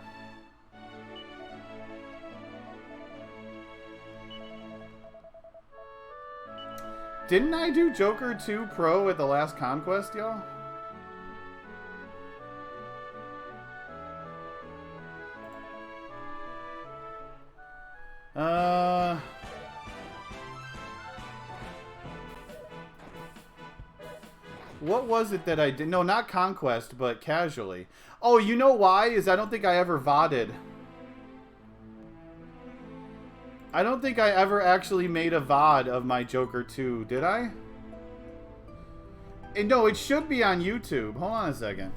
Didn't I do Joker 2 Pro at the last ConQuest, y'all? What was it that I did? No, not ConQuest, but casually. Oh, you know why? Is I don't think I ever VOD'd. I don't think I ever actually made a VOD of my Joker 2, did I? And no, it should be on YouTube. Hold on a second.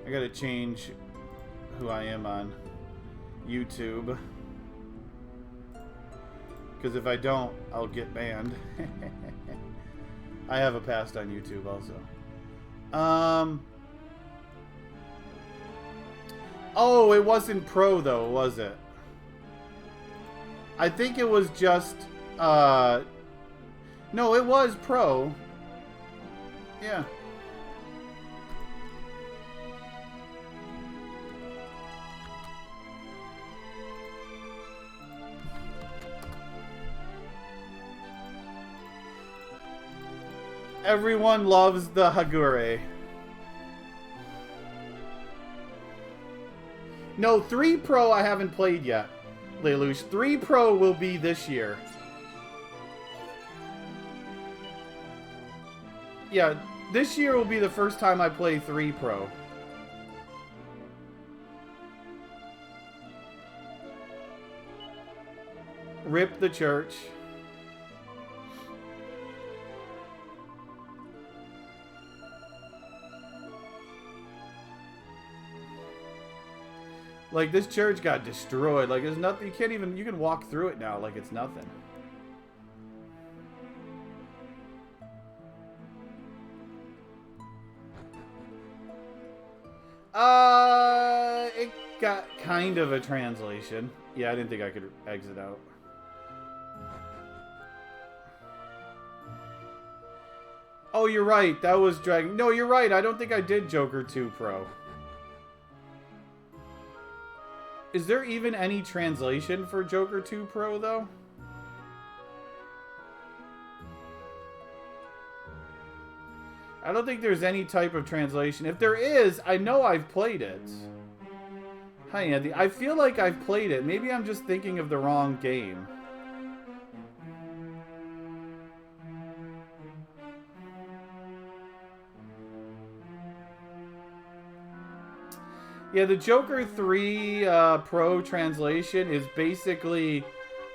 I gotta change who I am on YouTube. Because if I don't, I'll get banned. I have a past on YouTube also. Oh, it wasn't Pro though, was it? I think it was just, no, it was Pro. Yeah. Everyone loves the Hagure. No, 3 Pro I haven't played yet, Lelouch. 3 Pro will be this year. Yeah, this year will be the first time I play 3 Pro. Rip the church. Like, this church got destroyed. Like, there's nothing. You can't even. You can walk through it now like it's nothing. It got kind of a translation. Yeah, I didn't think I could exit out. Oh, you're right. That was Dragon. No, you're right. I don't think I did Joker 2 Pro. Is there even any translation for Joker 2 Pro, though? I don't think there's any type of translation. If there is, I know I've played it. Hi, Andy. I feel like I've played it. Maybe I'm just thinking of the wrong game. Yeah, the Joker 3 Pro translation is basically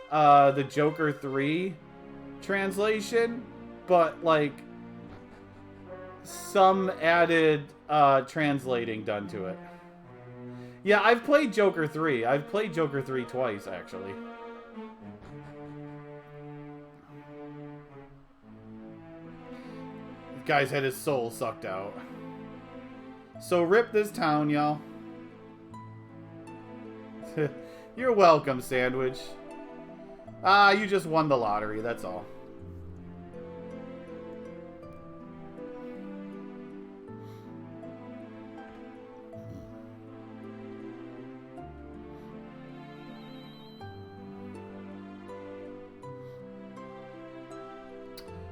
the Joker 3 translation, but like some added translating done to it. Yeah, I've played Joker 3. I've played Joker 3 twice, actually. The guy's had his soul sucked out. So rip this town, y'all. You're welcome, Sandwich. Ah, you just won the lottery, that's all.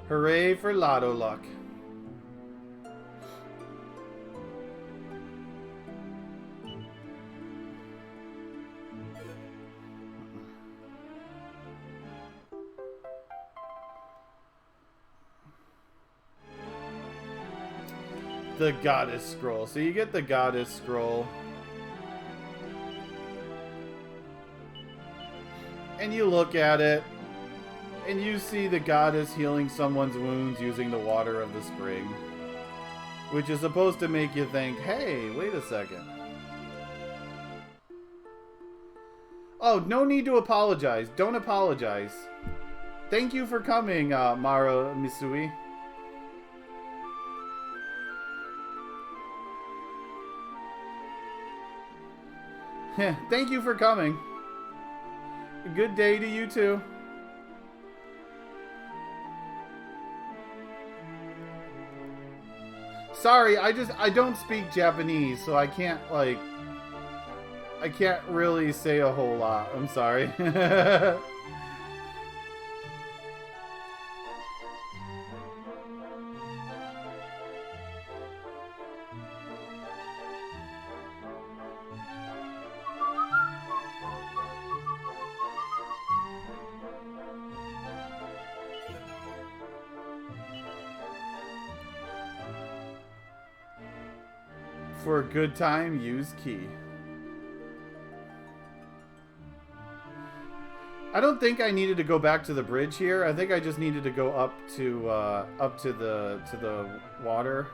Hooray for Lotto Luck. The Goddess Scroll. So you get the Goddess Scroll. And you look at it. And you see the goddess healing someone's wounds using the water of the spring. Which is supposed to make you think, hey, wait a second. Oh, no need to apologize. Don't apologize. Thank you for coming, Mara Misui. Thank you for coming. Good day to you too. Sorry, I don't speak Japanese, so I can't really say a whole lot. I'm sorry. For a good time, use key. I don't think I needed to go back to the bridge here. I think I just needed to go up to the water.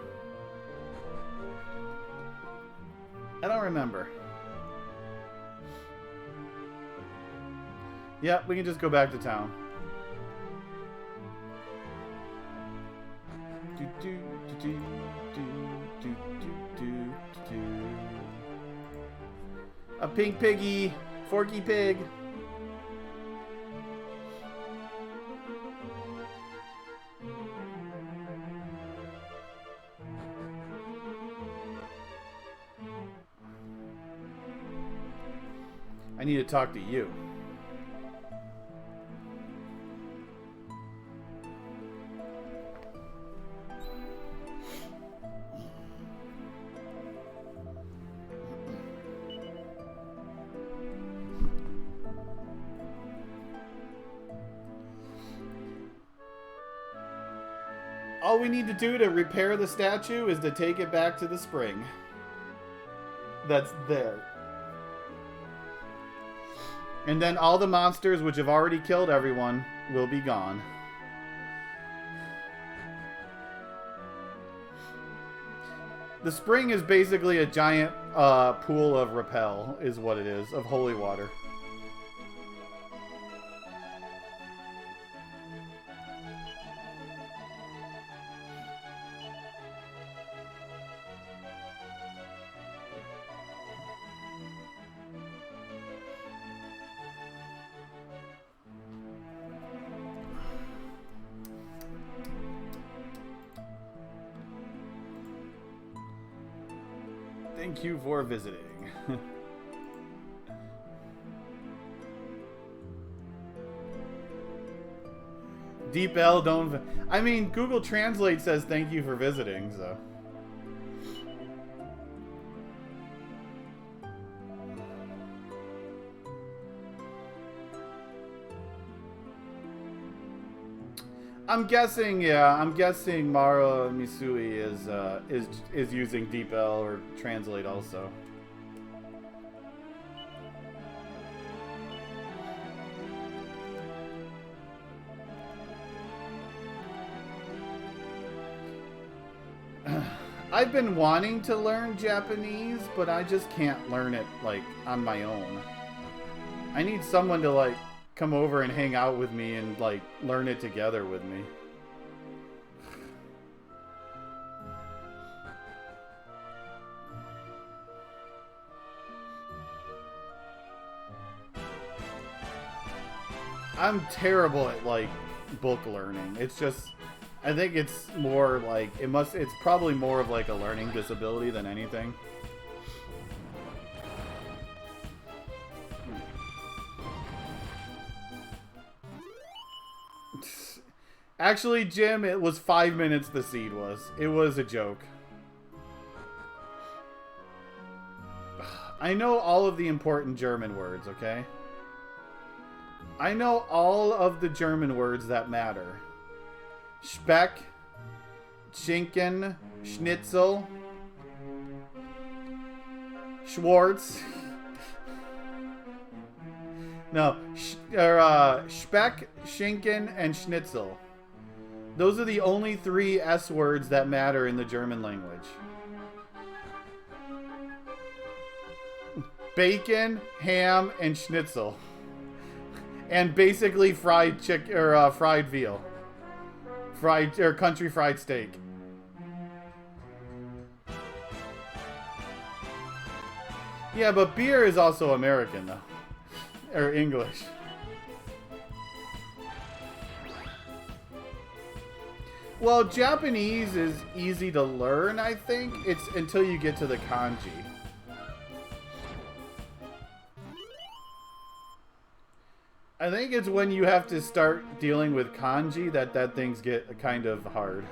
I don't remember. Yep, we can just go back to town. A pink piggy, Forky Pig. I need to talk to you. All we need to do to repair the statue is to take it back to the spring. That's there. And then all the monsters which have already killed everyone will be gone. The spring is basically a giant pool of repel, is what it is, of holy water. Thank you for visiting. Deep L don't... I mean, Google Translate says thank you for visiting, so... I'm guessing, yeah. I'm guessing Mara Misui is using DeepL or Translate also. I've been wanting to learn Japanese, but I just can't learn it, like, on my own. I need someone to, like, come over and hang out with me and, like, learn it together with me. I'm terrible at, like, book learning. It's just, I think it's more like, it's probably more of like a learning disability than anything. Actually, Jim, it was 5 minutes the seed was. It was a joke. I know all of the important German words, okay? I know all of the German words that matter. Speck, Schinken, Schnitzel, Schwartz. No, Speck, Schinken, and Schnitzel. Those are the only 3 S words that matter in the German language. Bacon, ham, and schnitzel. And basically fried fried veal. Country fried steak. Yeah, but beer is also American though. Or English. Well, Japanese is easy to learn, I think. It's until you get to the kanji. I think it's when you have to start dealing with kanji that things get kind of hard.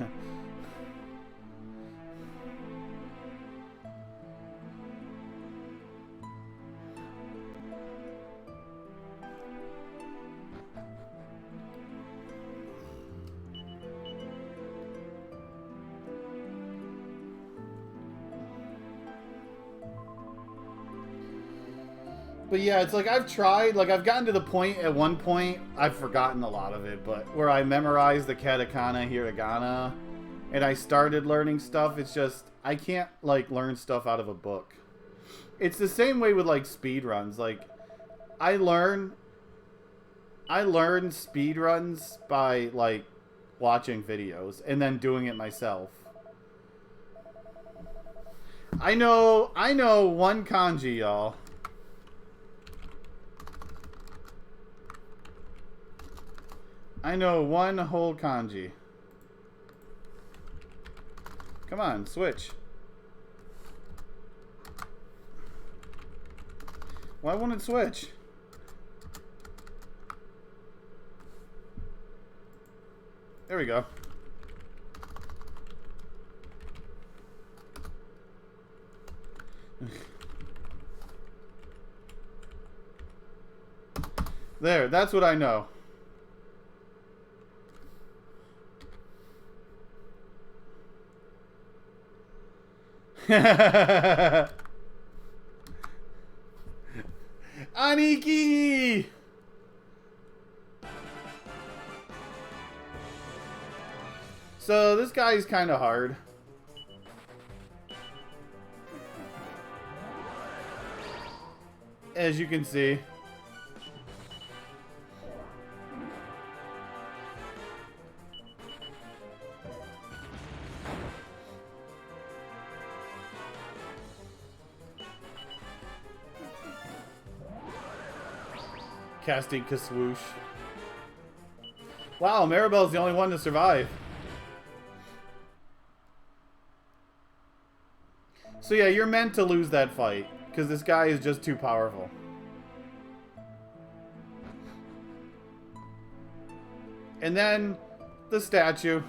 But yeah, it's like I've tried, like I've gotten to the point, at one point, I've forgotten a lot of it, but where I memorized the katakana, hiragana, and I started learning stuff, it's just, I can't like learn stuff out of a book. It's the same way with like speed runs. Like, I learn speed runs by like watching videos and then doing it myself. I know one kanji, y'all. I know one whole kanji. Come on, switch. Why won't it switch? There we go. There, that's what I know. Aniki! So this guy's kind of hard. As you can see. Casting Kaswoosh. Wow, Maribel's the only one to survive. So yeah, you're meant to lose that fight, because this guy is just too powerful. And then, the statue.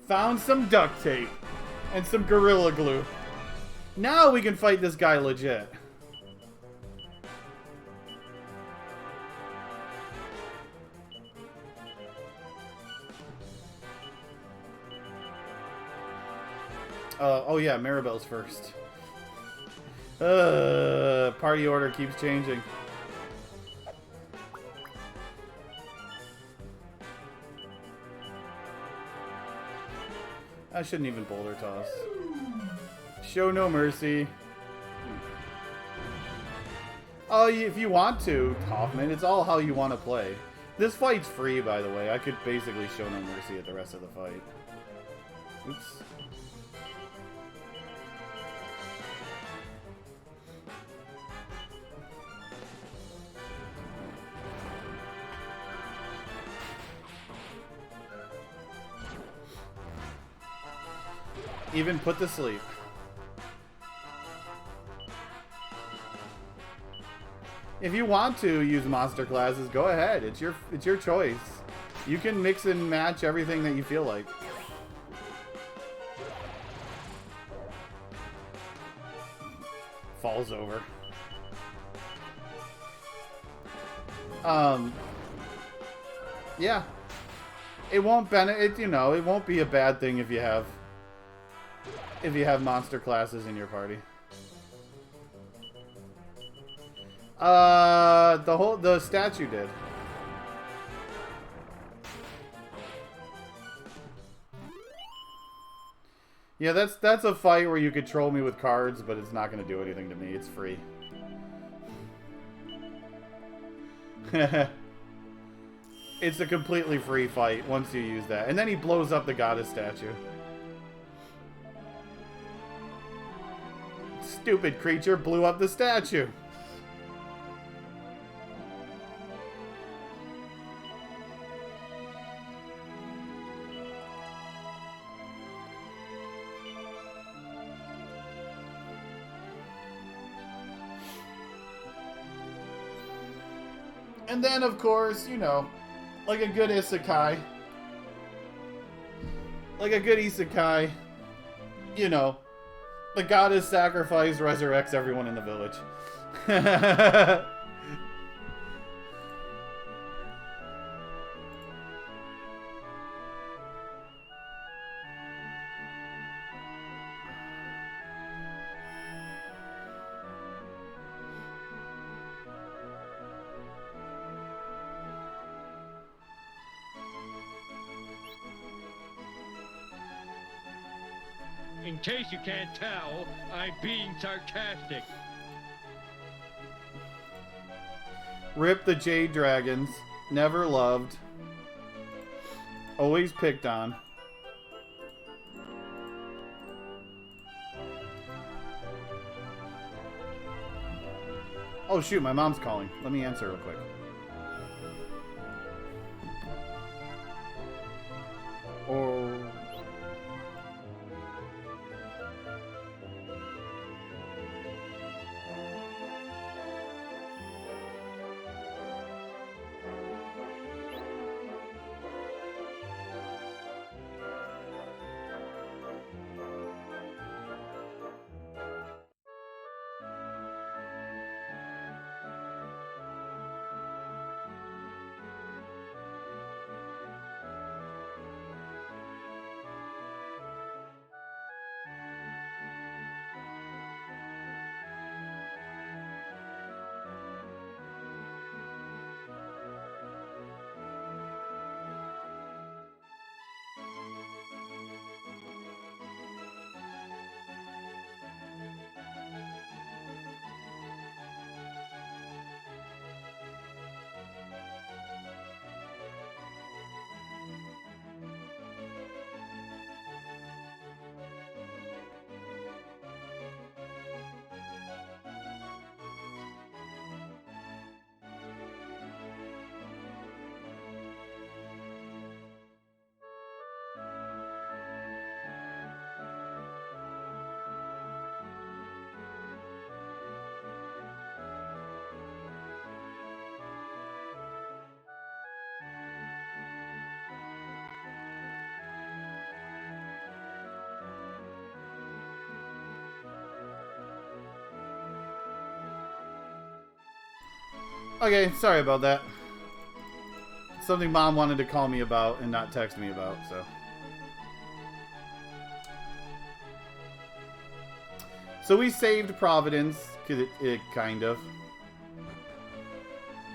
Found some duct tape and some Gorilla Glue. Now we can fight this guy legit. Oh yeah, Maribel's first. Party order keeps changing. I shouldn't even boulder toss. Show no mercy. Oh, if you want to, Hoffman, it's all how you want to play. This fight's free, by the way. I could basically show no mercy at the rest of the fight. Oops. Even put to sleep. If you want to use monster classes, go ahead. It's your choice. You can mix and match everything that you feel like. Falls over. Yeah. It won't benefit, you know, it won't be a bad thing if you have monster classes in your party. The statue did. Yeah, that's a fight where you could troll me with cards, but it's not going to do anything to me. It's free. It's a completely free fight once you use that. And then he blows up the goddess statue. Stupid creature blew up the statue. And then, of course, you know, like a good isekai. Like a good isekai, you know, the goddess sacrifice resurrects everyone in the village. In case you can't tell, I'm being sarcastic. Rip the Jade Dragons. Never loved. Always picked on. Oh shoot, my mom's calling. Let me answer real quick. Or... Okay, sorry about that. Something Mom wanted to call me about and not text me about, so. So we saved Providence, cause it kind of.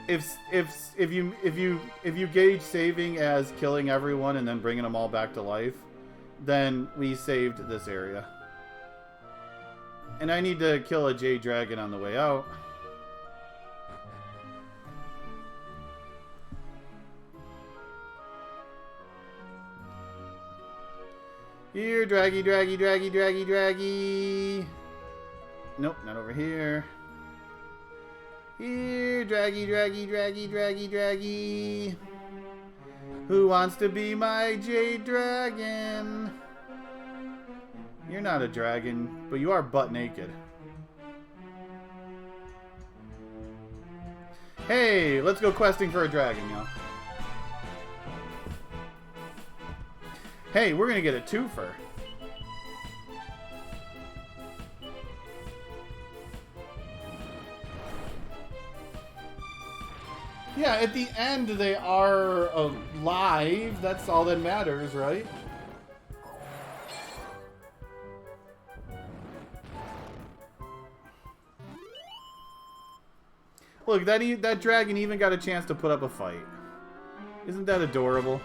If you gauge saving as killing everyone and then bringing them all back to life, then we saved this area. And I need to kill a Jade Dragon on the way out. Here, draggy, draggy, draggy, draggy, draggy. Nope, not over here. Here, draggy, draggy, draggy, draggy, draggy. Who wants to be my Jade Dragon? You're not a dragon, but you are butt naked. Hey, let's go questing for a dragon, y'all. Hey, we're gonna get a twofer. Yeah, at the end they are alive. That's all that matters, right? Look, that dragon even got a chance to put up a fight. Isn't that adorable?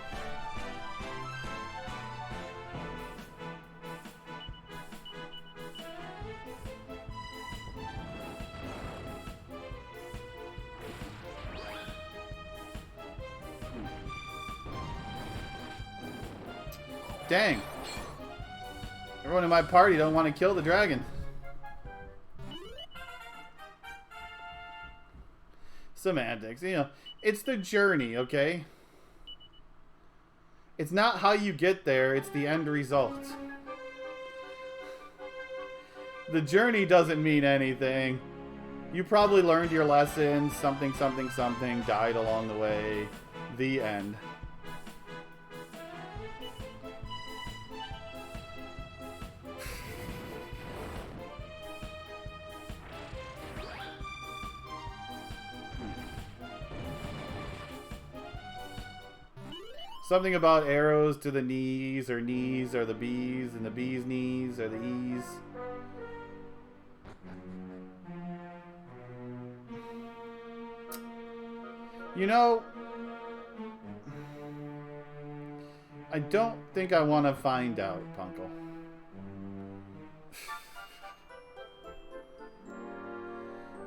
Dang. Everyone in my party don't want to kill the dragon. Semantics, you know, it's the journey, okay? It's not how you get there, it's the end result. The journey doesn't mean anything. You probably learned your lessons, something, something, something, died along the way. The end. Something about arrows to the knees or the B's, and the B's knees or the E's. You know, I don't think I want to find out, Punkle.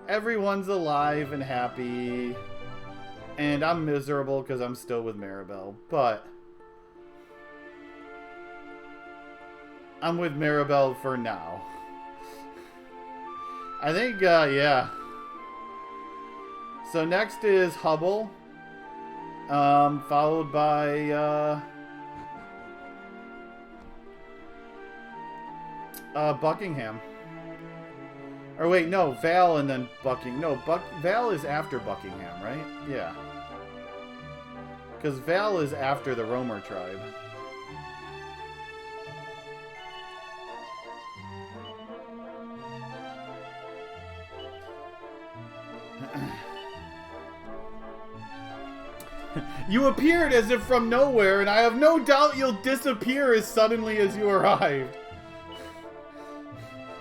Everyone's alive and happy. And I'm miserable because I'm still with Maribel, but I'm with Maribel for now. I think, yeah. So next is Hubble, followed by Buckingham. Or wait, no, Val and then Buckingham. No, Val is after Buckingham, right? Yeah. Because Val is after the Romer tribe. You appeared as if from nowhere, and I have no doubt you'll disappear as suddenly as you arrived.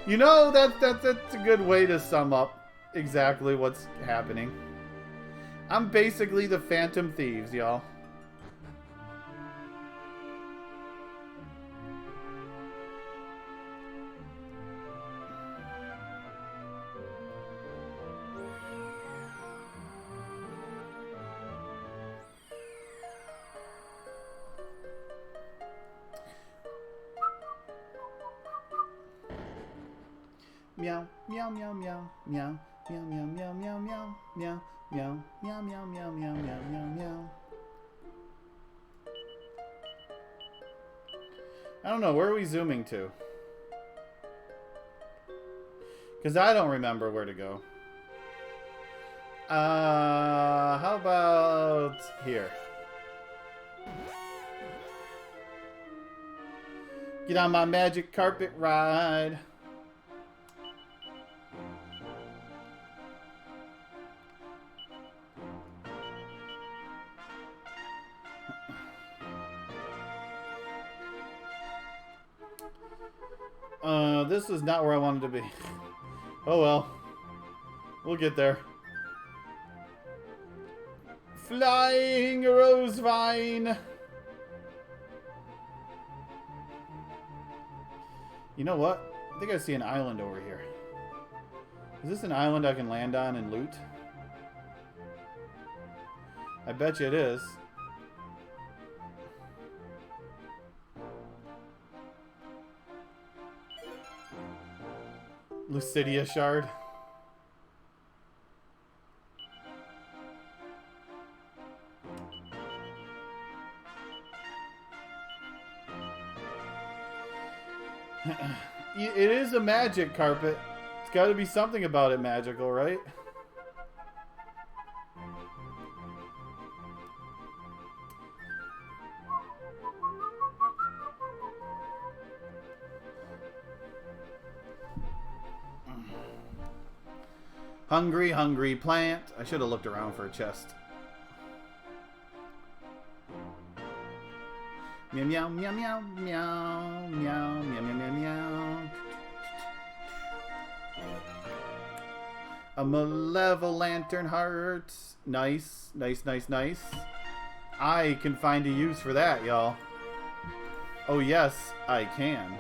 You know, that's a good way to sum up exactly what's happening. I'm basically the Phantom Thieves, y'all. Meow, meow, meow, meow, meow, meow, meow, meow, meow, meow, meow, meow, meow, meow, meow, meow, meow, meow, meow. I don't know, where are we zooming to? Because I don't remember where to go. How about here? Get on my magic carpet ride. This is not where I wanted to be. Oh well. We'll get there. Flying rose vine. You know what? I think I see an island over here. Is this an island I can land on and loot? I bet you it is. Lucidia Shard. It is a magic carpet. It's got to be something about it magical, right? Hungry, hungry plant. I should have looked around for a chest. Meow, meow, meow, meow, meow, meow, meow, meow, meow, meow. A malevolent heart. Nice, nice, nice, nice. I can find a use for that, y'all. Oh, yes, I can.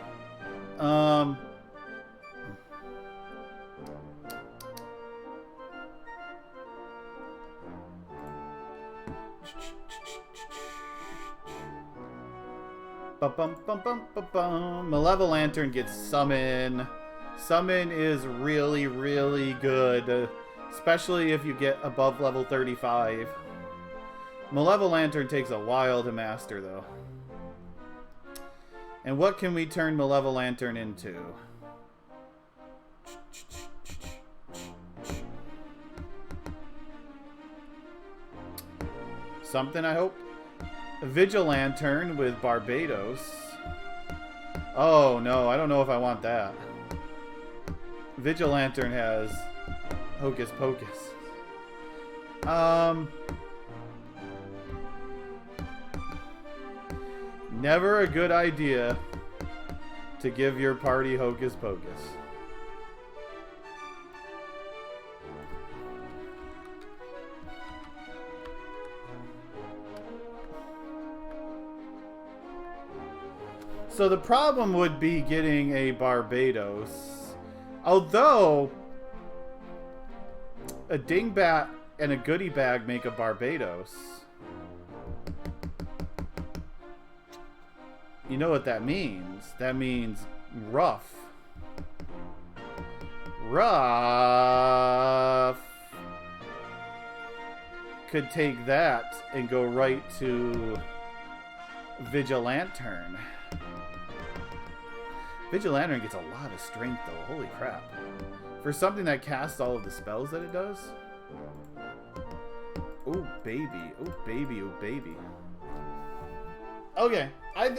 Malevolantern gets summon. Summon is really, really good, especially if you get above level 35. Malevolantern takes a while to master, though. And what can we turn Malevolantern into? Something, I hope. A Vigilantern with Barbados. Oh, no, I don't know if I want that. Vigilantern has Hocus Pocus. Never a good idea to give your party Hocus Pocus. So the problem would be getting a Barbados. Although a dingbat and a goodie bag make a Barbados. You know what that means? That means rough. Rough could take that and go right to Vigilantern. Vigilantern gets a lot of strength, though. Holy crap. For something that casts all of the spells that it does. Oh, baby. Oh, baby. Oh, baby. Okay. I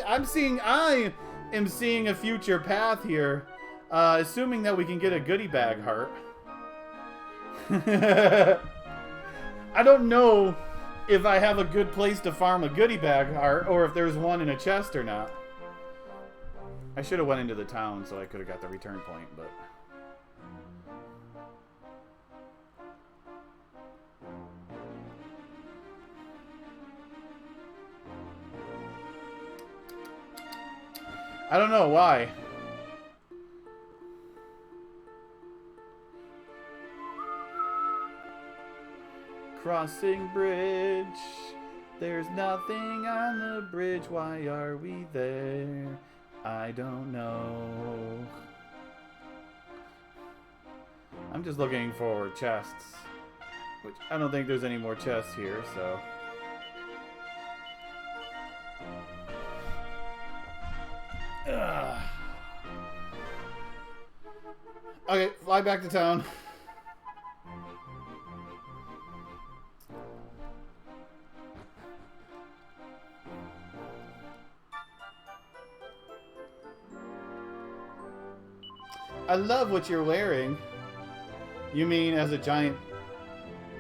am seeing a future path here. Assuming that we can get a goodie bag heart. I don't know if I have a good place to farm a goodie bag heart or if there's one in a chest or not. I should have went into the town so I could have got the return point, but... I don't know why. Crossing bridge. There's nothing on the bridge. Why are we there? I don't know. I'm just looking for chests. Which I don't think there's any more chests here, so... Ugh. Okay, fly back to town. I love what you're wearing. You mean as a giant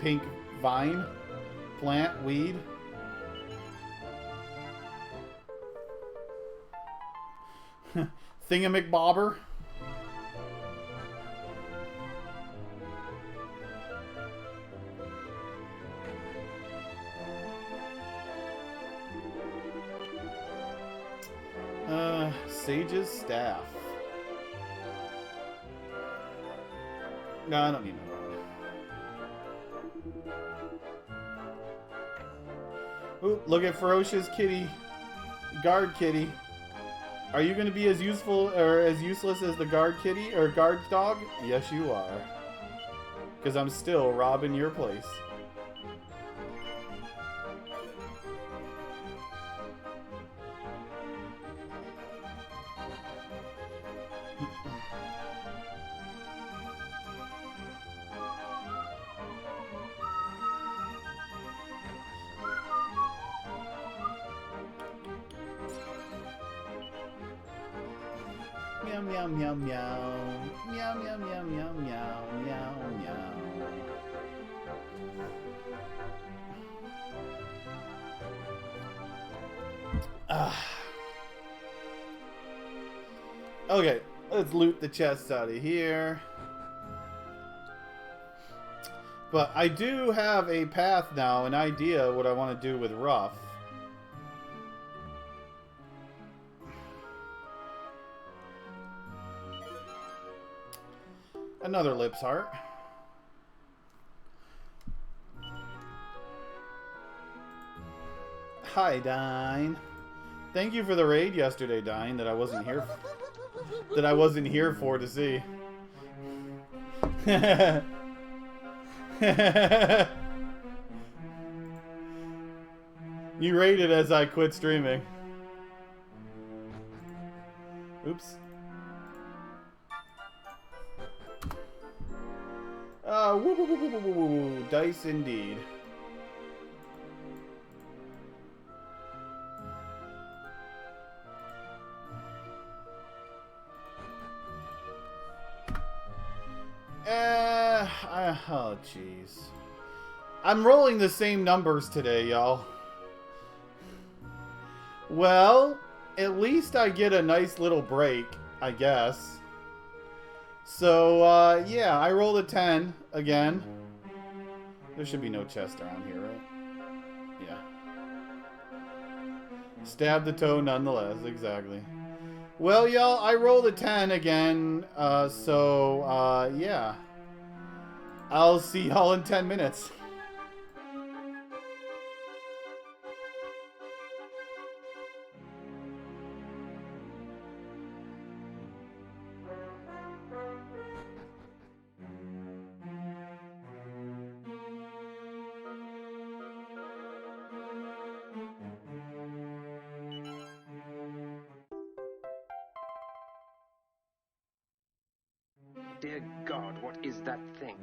pink vine? Plant? Weed? Thingamacbobber? Sage's staff. No, I don't need no one. Ooh, look at Ferocious Kitty. Guard Kitty. Are you going to be as useful or as useless as the guard kitty or guard dog? Yes, you are. Because I'm still robbing your place. Meow meow meow meow. Meow meow meow meow meow meow meow. Okay, let's loot the chests out of here. But I do have a path now, an idea what I want to do with Ruff. Another Lips Heart. Hi, Dine. Thank you for the raid yesterday, Dine, that I wasn't here for to see. You raided as I quit streaming. Oops. Woo, woo, woo, woo, woo, woo, woo. Dice indeed. Oh jeez. I'm rolling the same numbers today, y'all. Well, at least I get a nice little break, I guess. So, yeah, I rolled a 10 again. There should be no chest around here, right? Yeah. Stab the toe nonetheless, exactly. Well, y'all, I rolled a 10 again, yeah. I'll see y'all in 10 minutes. Dear God, what is that thing?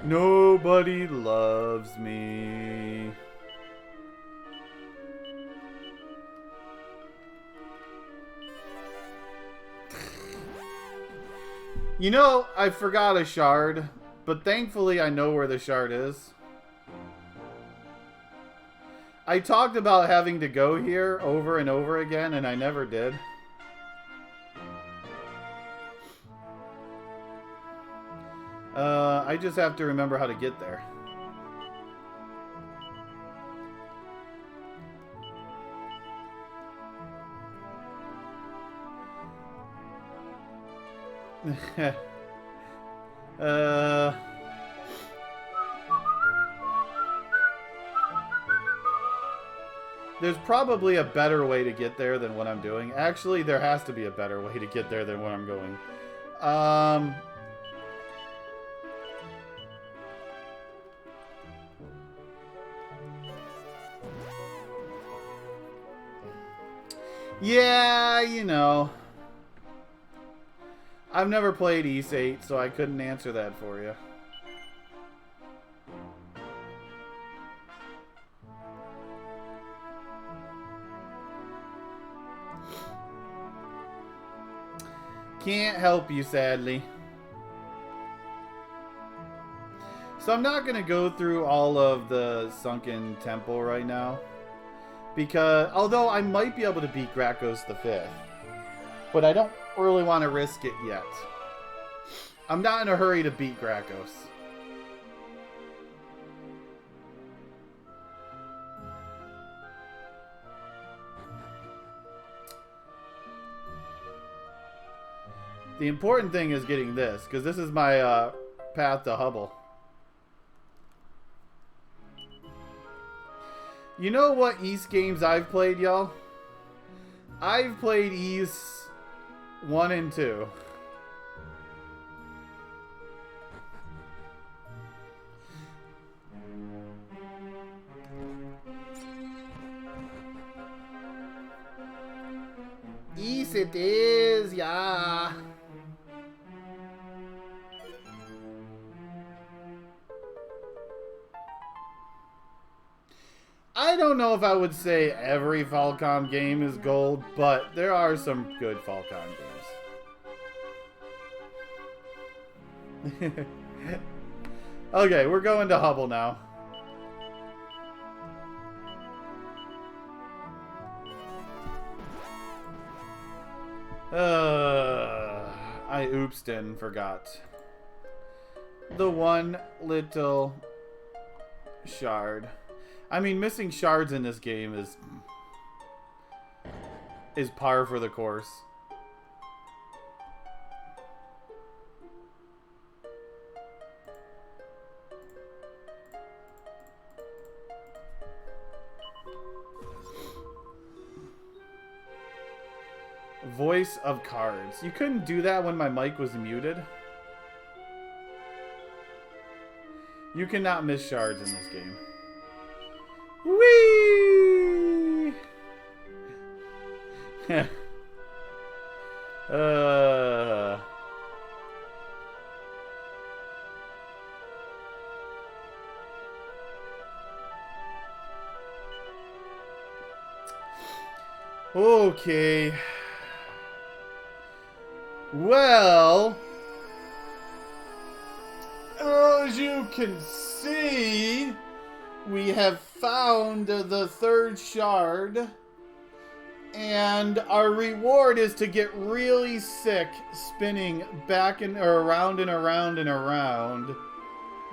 Nobody loves me. You know, I forgot a shard, but thankfully I know where the shard is. I talked about having to go here over and over again, and I never did. I just have to remember how to get there. There's probably a better way to get there than what I'm doing. Actually, there has to be a better way to get there than what I'm going. Yeah, you know. I've never played East 8, so I couldn't answer that for you. Can't help you, sadly. So I'm not going to go through all of the Sunken Temple right now. Because, although I might be able to beat Gracchus the 5th. But I don't really want to risk it yet. I'm not in a hurry to beat Gracchus. The important thing is getting this, because this is my path to Hubble. You know what East games I've played, y'all? I've played East 1 and 2. East it is, yeah. I don't know if I would say every Falcom game is gold, but there are some good Falcom games. Okay, we're going to Hubble now. I oopsed and forgot. The one little shard. I mean, missing shards in this game is par for the course. Voice of cards. You couldn't do that when my mic was muted. You cannot miss shards in this game. Whee! Okay. Well, as you can see, we have found the third shard, and our reward is to get really sick spinning back and or around and around and around,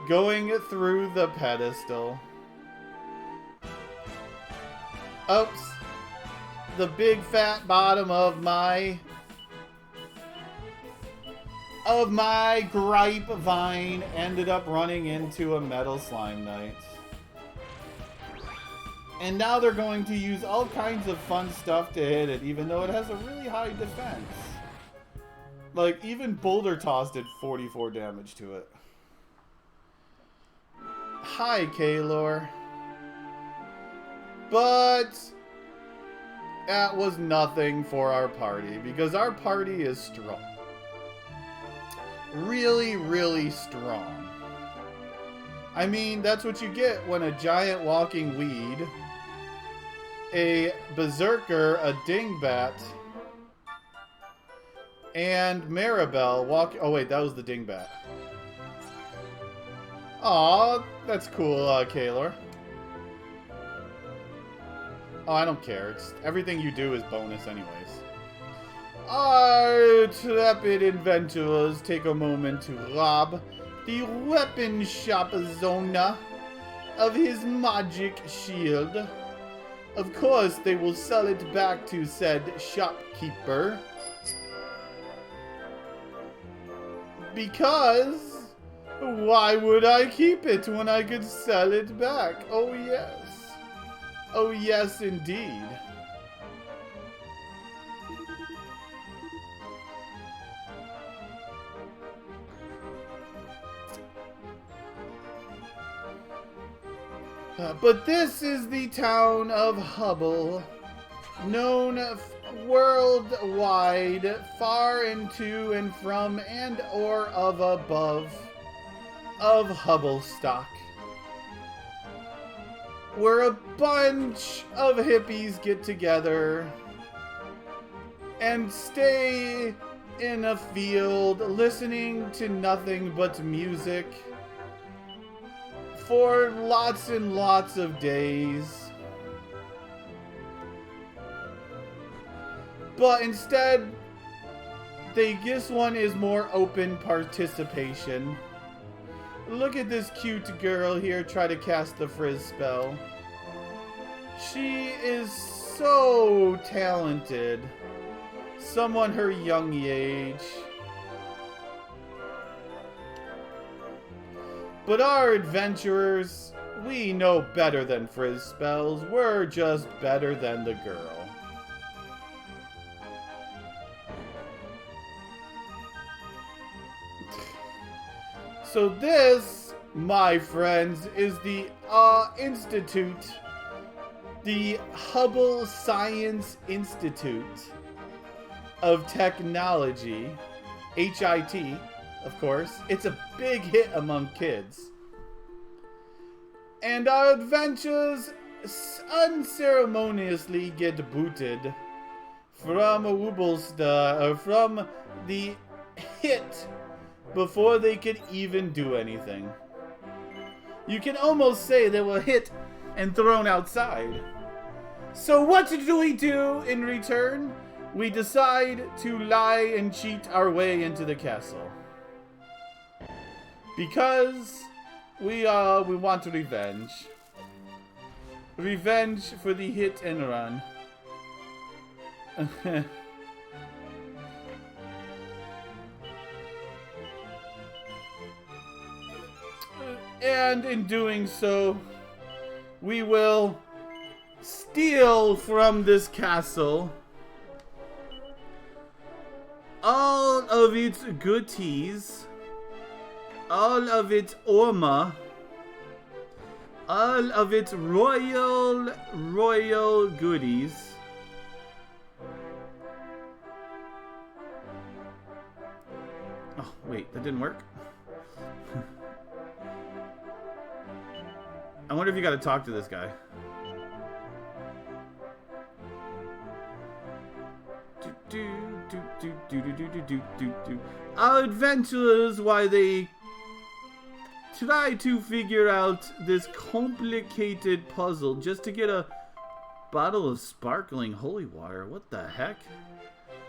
going through the pedestal. Oops. The big fat bottom of my grapevine ended up running into a metal slime knight. And now they're going to use all kinds of fun stuff to hit it, even though it has a really high defense. Like, even Boulder Toss did 44 damage to it. Hi, Kaylor. But that was nothing for our party, because our party is strong. Really, really strong. I mean, that's what you get when a giant walking weed, a berserker, a dingbat, and Maribel walk. Oh wait, that was the dingbat. Aw, that's cool, Kaylor. Oh, I don't care. It's everything you do is bonus anyways. Our intrepid inventors take a moment to rob the weapon shop Zona of his magic shield. Of course, they will sell it back to said shopkeeper. Because why would I keep it when I could sell it back? Oh yes. Oh yes indeed. But this is the town of Hubble, known worldwide, far into and from and or of above of Hubble stock, where a bunch of hippies get together and stay in a field listening to nothing but music for lots and lots of days. But instead, this one is more open participation. Look at this cute girl here try to cast the frizz spell. She is so talented. Someone her young age. But our adventurers, we know better than frizz spells. We're just better than the girl. So this, my friends, is the Institute, the Hubble Science Institute of Technology, HIT, of course. It's a big hit among kids. And our adventures unceremoniously get booted from from the hit before they could even do anything. You can almost say they were hit and thrown outside. So what do we do in return? We decide to lie and cheat our way into the castle. Because we want revenge. Revenge for the hit and run. And in doing so, we will steal from this castle all of its goodies, all of its Orma, all of its royal goodies. Oh, wait, that didn't work? I wonder if you gotta talk to this guy. Our adventurers, while they try to figure out this complicated puzzle just to get a bottle of sparkling holy water. What the heck?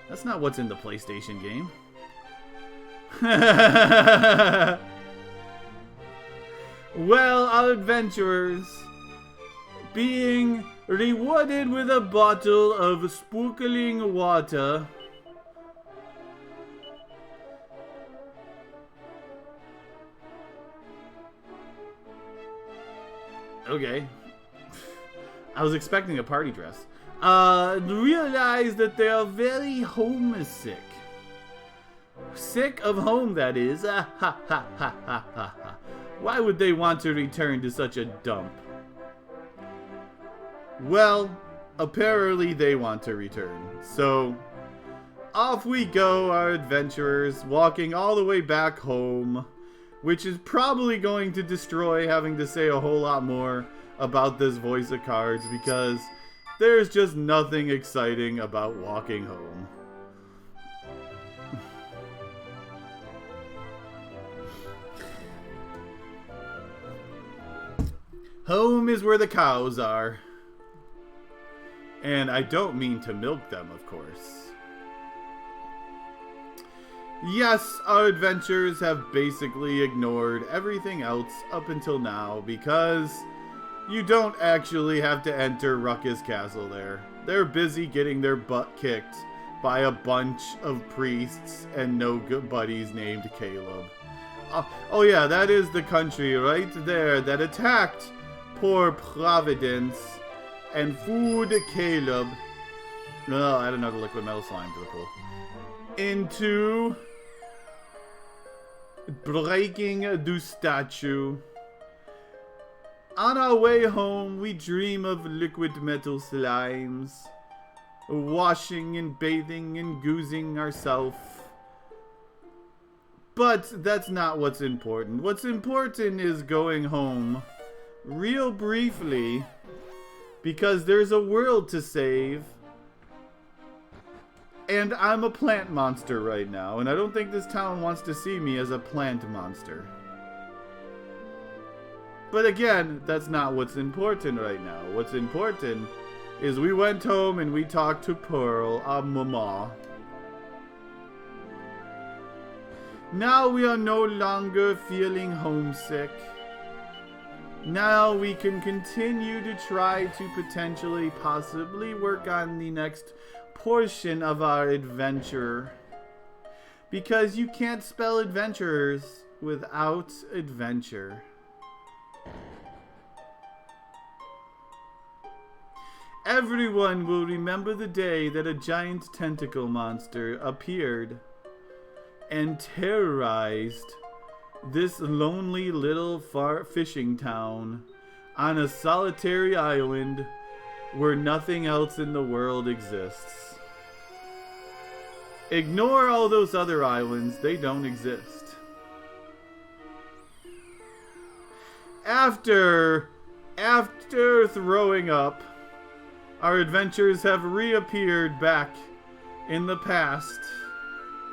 That's not what's in the PlayStation game. Well, our adventurers, being rewarded with a bottle of sparkling water, okay, I was expecting a party dress, realize that they are very homesick. Sick of home, that is. Ha ha ha ha ha ha. Why would they want to return to such a dump? Well, apparently they want to return. So, off we go, our adventurers, walking all the way back home, which is probably going to destroy having to say a whole lot more about this voice of cards, because there's just nothing exciting about walking home. Home is where the cows are. And I don't mean to milk them, of course. Yes, our adventures have basically ignored everything else up until now, because you don't actually have to enter Ruckus Castle there. They're busy getting their butt kicked by a bunch of priests and no good buddies named Caleb. Oh yeah, that is the country right there that attacked poor Providence and food Caleb. No, add another liquid metal slime to the pool. Into breaking the statue. On our way home, we dream of liquid metal slimes, washing and bathing and goozing ourselves. But that's not what's important. What's important is going home real briefly, because there's a world to save. And I'm a plant monster right now, and I don't think this town wants to see me as a plant monster. But again, that's not what's important right now. What's important is we went home and we talked to Pearl, our mama. Now we are no longer feeling homesick. Now we can continue to try to potentially, possibly work on the next portion of our adventure. Because you can't spell adventures without adventure. Everyone will remember the day that a giant tentacle monster appeared and terrorized this lonely little far fishing town on a solitary island where nothing else in the world exists. Ignore all those other islands, they don't exist. After throwing up, our adventures have reappeared back in the past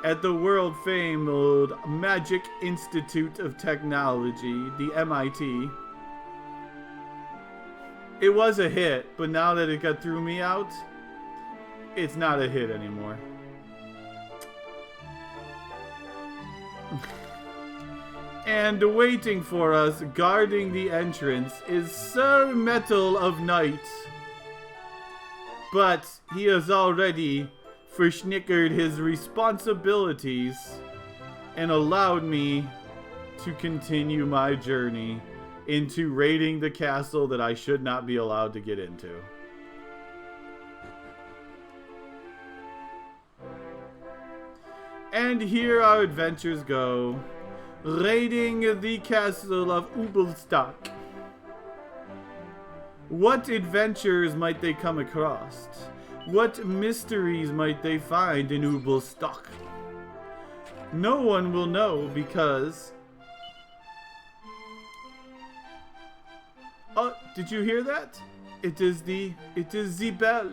at the world-famed Magic Institute of Technology, the MIT. It was a hit, but now that it got threw me out, it's not a hit anymore. And waiting for us, guarding the entrance, is Sir Metal of Night. But he has already verschnickered his responsibilities and allowed me to continue my journey into raiding the castle that I should not be allowed to get into. And here our adventures go, raiding the castle of Ubelstock. What adventures might they come across? What mysteries might they find in Ubelstock? No one will know, because... Oh, did you hear that? It is the bell.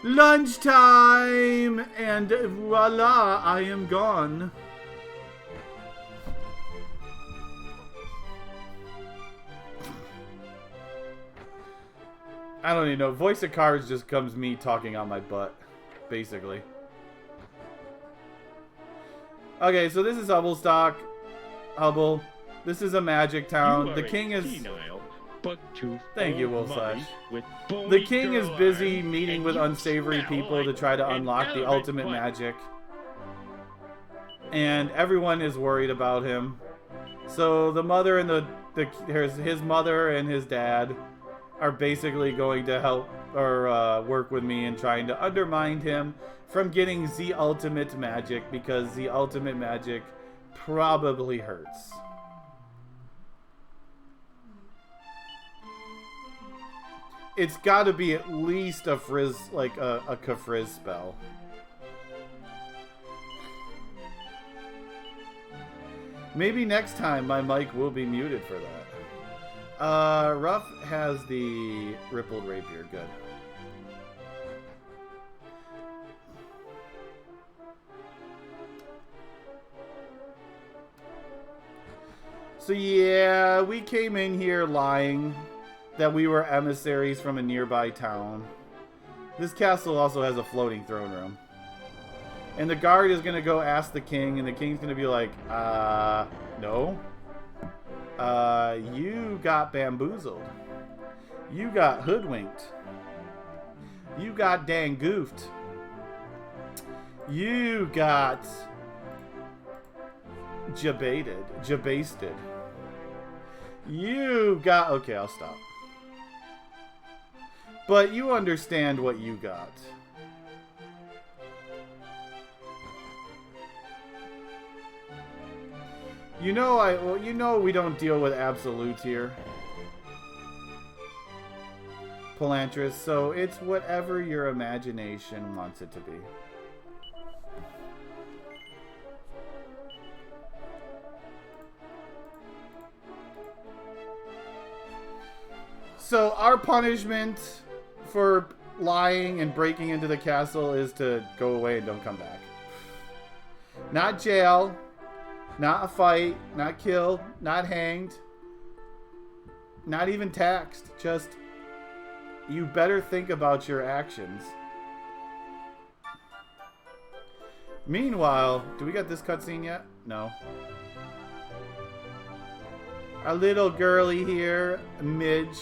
Lunchtime! And voila, I am gone. I don't even know. Voice of Cards just comes me talking on my butt, basically. Okay, so this is Hubblestock. Hubble. This is a magic town. The king is... Senile, but thank you, Wolfslash. The king is busy meeting with unsavory people to try to unlock the ultimate magic. And everyone is worried about him. So the mother and his mother and his dad are basically going to help or work with me in trying to undermine him from getting the ultimate magic, because the ultimate magic probably hurts. It's got to be at least a frizz, like a Kafrizz spell. Maybe next time my mic will be muted for that. Ruff has the rippled rapier. Good. So yeah, we came in here lying that we were emissaries from a nearby town. This castle also has a floating throne room. And the guard is going to go ask the king, and the king's going to be like, no. You got bamboozled. You got hoodwinked. You got dang goofed. You got jabasted. You got... Okay, I'll stop. But you understand what you got. You know we don't deal with absolutes here, Palantris, so it's whatever your imagination wants it to be. So our punishment for lying and breaking into the castle is to go away and don't come back. Not jail. Not a fight, not killed, not hanged, not even taxed. Just, you better think about your actions. Meanwhile, do we got this cutscene yet? No. Our little girly here, Midge,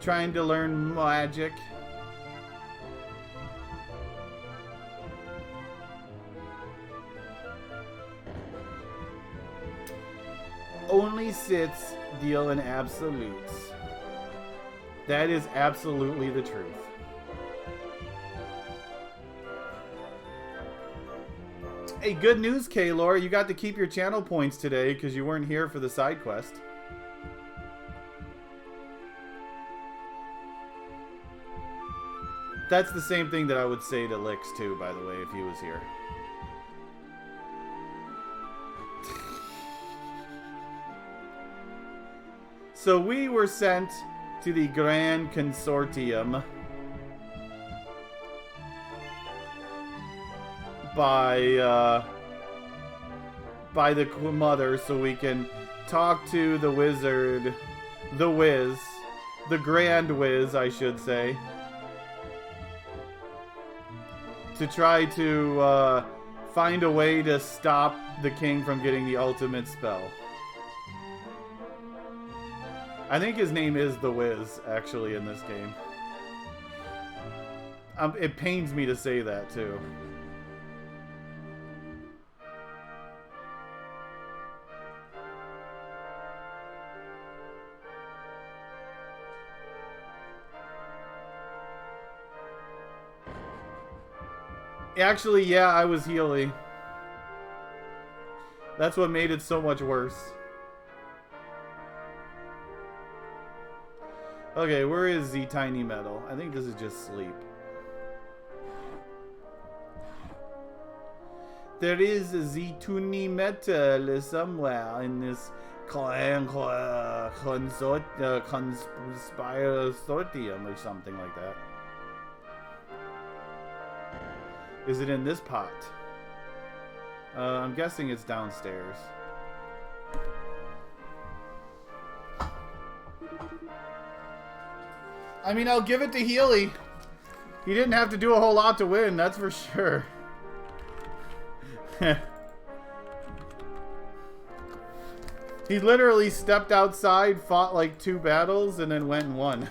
trying to learn magic. Only Siths deal in absolutes. That is absolutely the truth. Hey, good news, Kaylor. You got to keep your channel points today because you weren't here for the side quest. That's the same thing that I would say to Lix too, by the way, if he was here. So we were sent to the Grand Consortium by the mother so we can talk to the wizard, the Wiz, the Grand Wiz, I should say, to try to find a way to stop the king from getting the ultimate spell. I think his name is The Wiz, actually, in this game. It pains me to say that, too. Actually, yeah, I was Healy. That's what made it so much worse. Okay, where is the tiny metal? I think this is just sleep. There is the tiny metal somewhere in this conspiratorium or something like that. Is it in this pot? I'm guessing it's downstairs. I mean, I'll give it to Healy. He didn't have to do a whole lot to win, that's for sure. He literally stepped outside, fought like 2 battles, and then went and won.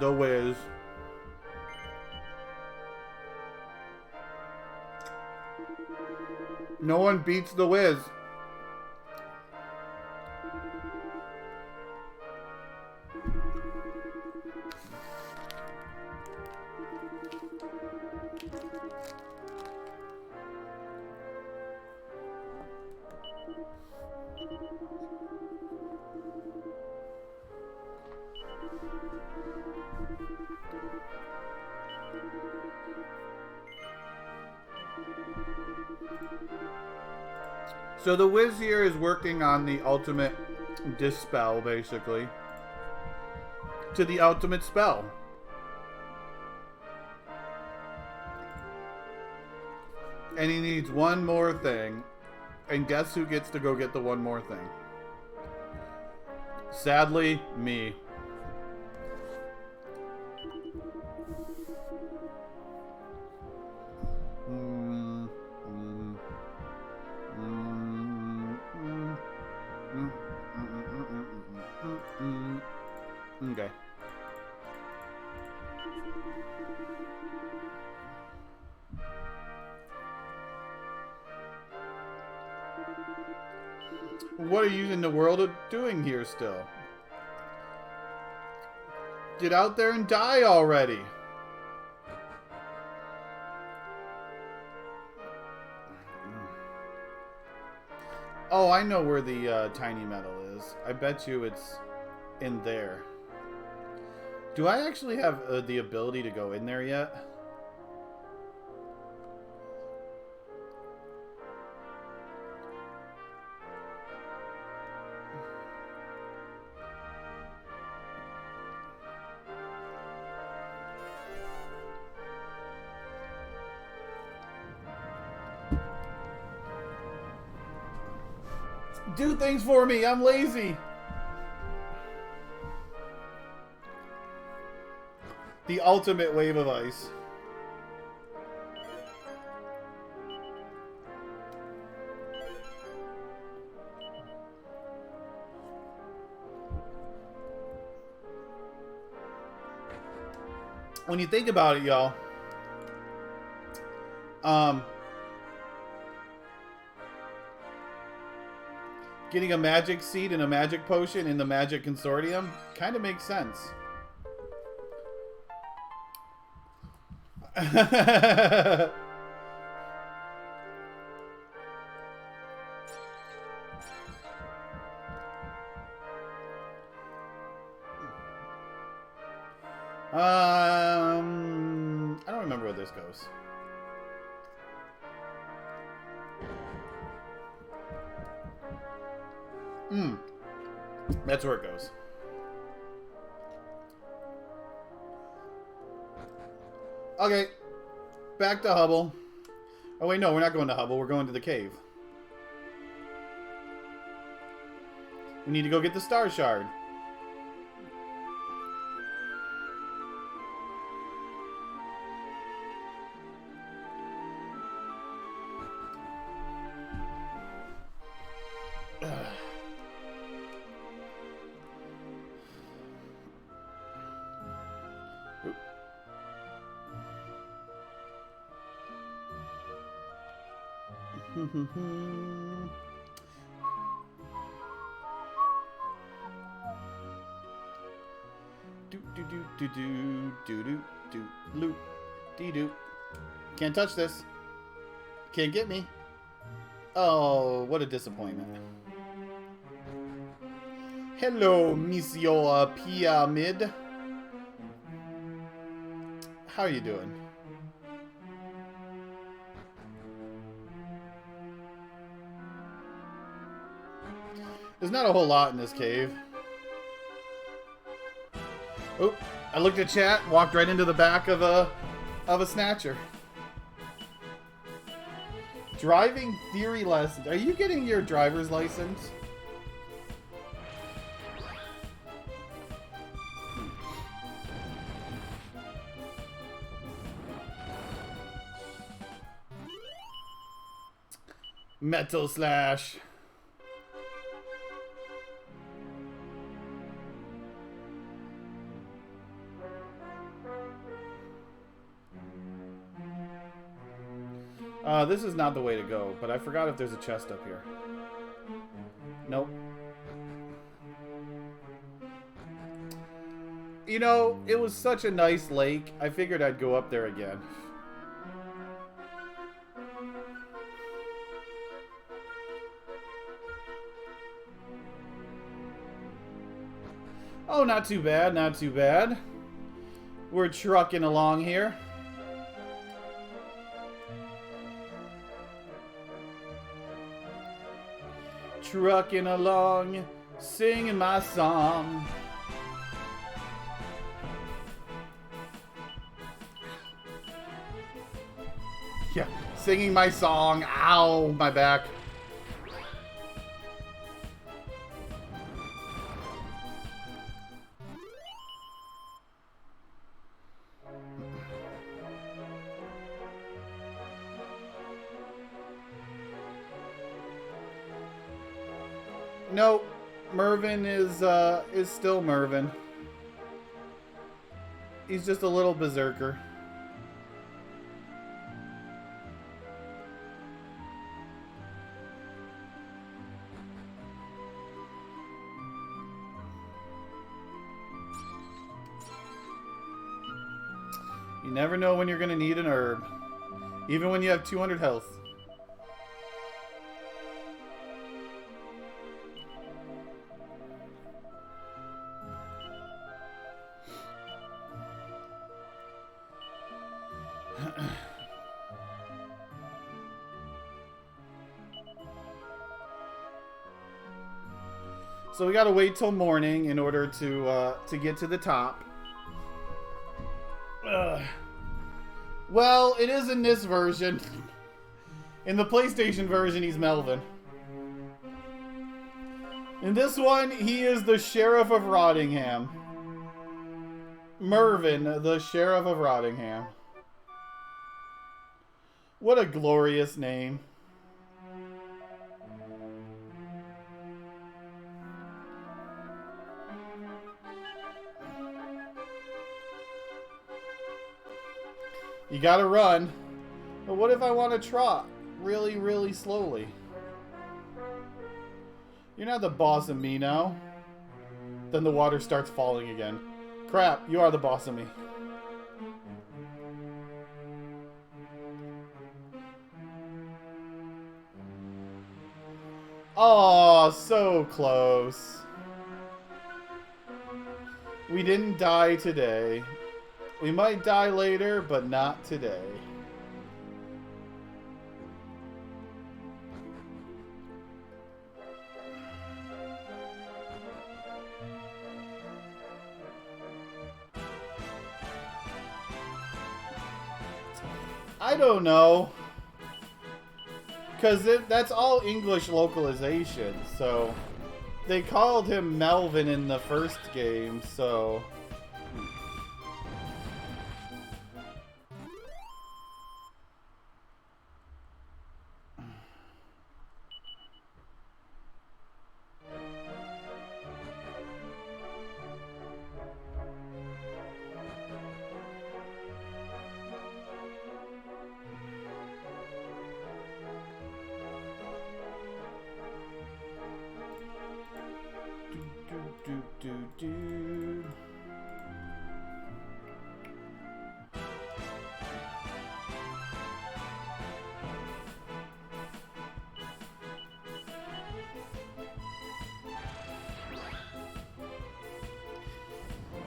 The Wiz. No one beats The Wiz. So the Wiz here is working on the ultimate dispel, basically. To the ultimate spell. And he needs one more thing. And guess who gets to go get the one more thing? Sadly, me. Okay. What are you in the world doing here still? Get out there and die already. Oh, I know where the tiny metal is. I bet you it's in there. Do I actually have the ability to go in there yet? Do things for me. I'm lazy. The ultimate wave of ice. When you think about it, y'all, getting a magic seed and a magic potion in the magic consortium kind of makes sense. I don't remember where this goes. That's where it goes. Okay. Back to Hubble. Oh wait, no, we're not going to Hubble. We're going to the cave. We need to go get the Star Shard. Can't touch this. Can't get me. Oh, what a disappointment. Hello, Monsieur Pyramid. How are you doing? There's not a whole lot in this cave. Oh, I looked at chat, walked right into the back of a snatcher. Driving theory lessons. Are you getting your driver's license? Metal Slash. This is not the way to go, but I forgot if there's a chest up here. Nope. You know, it was such a nice lake, I figured I'd go up there again. Oh, not too bad, not too bad. We're trucking along here. Trucking along, singing my song. Yeah, singing my song. Ow, my back. Nope, Mervin is still Mervin. He's just a little berserker. You never know when you're gonna need an herb, even when you have 200 health. So we gotta wait till morning in order to get to the top. Well, it is in this version. In the PlayStation version, he's Melvin. In this one, he is the Sheriff of Rottingham. Mervin, the Sheriff of Rottingham. What a glorious name. You gotta run. But what if I want to trot really, really slowly? You're not the boss of me now. Then the water starts falling again. Crap, you are the boss of me. Oh, so close. We didn't die today. We might die later, but not today. I don't know. Because that's all English localization, so... They called him Melvin in the first game, so...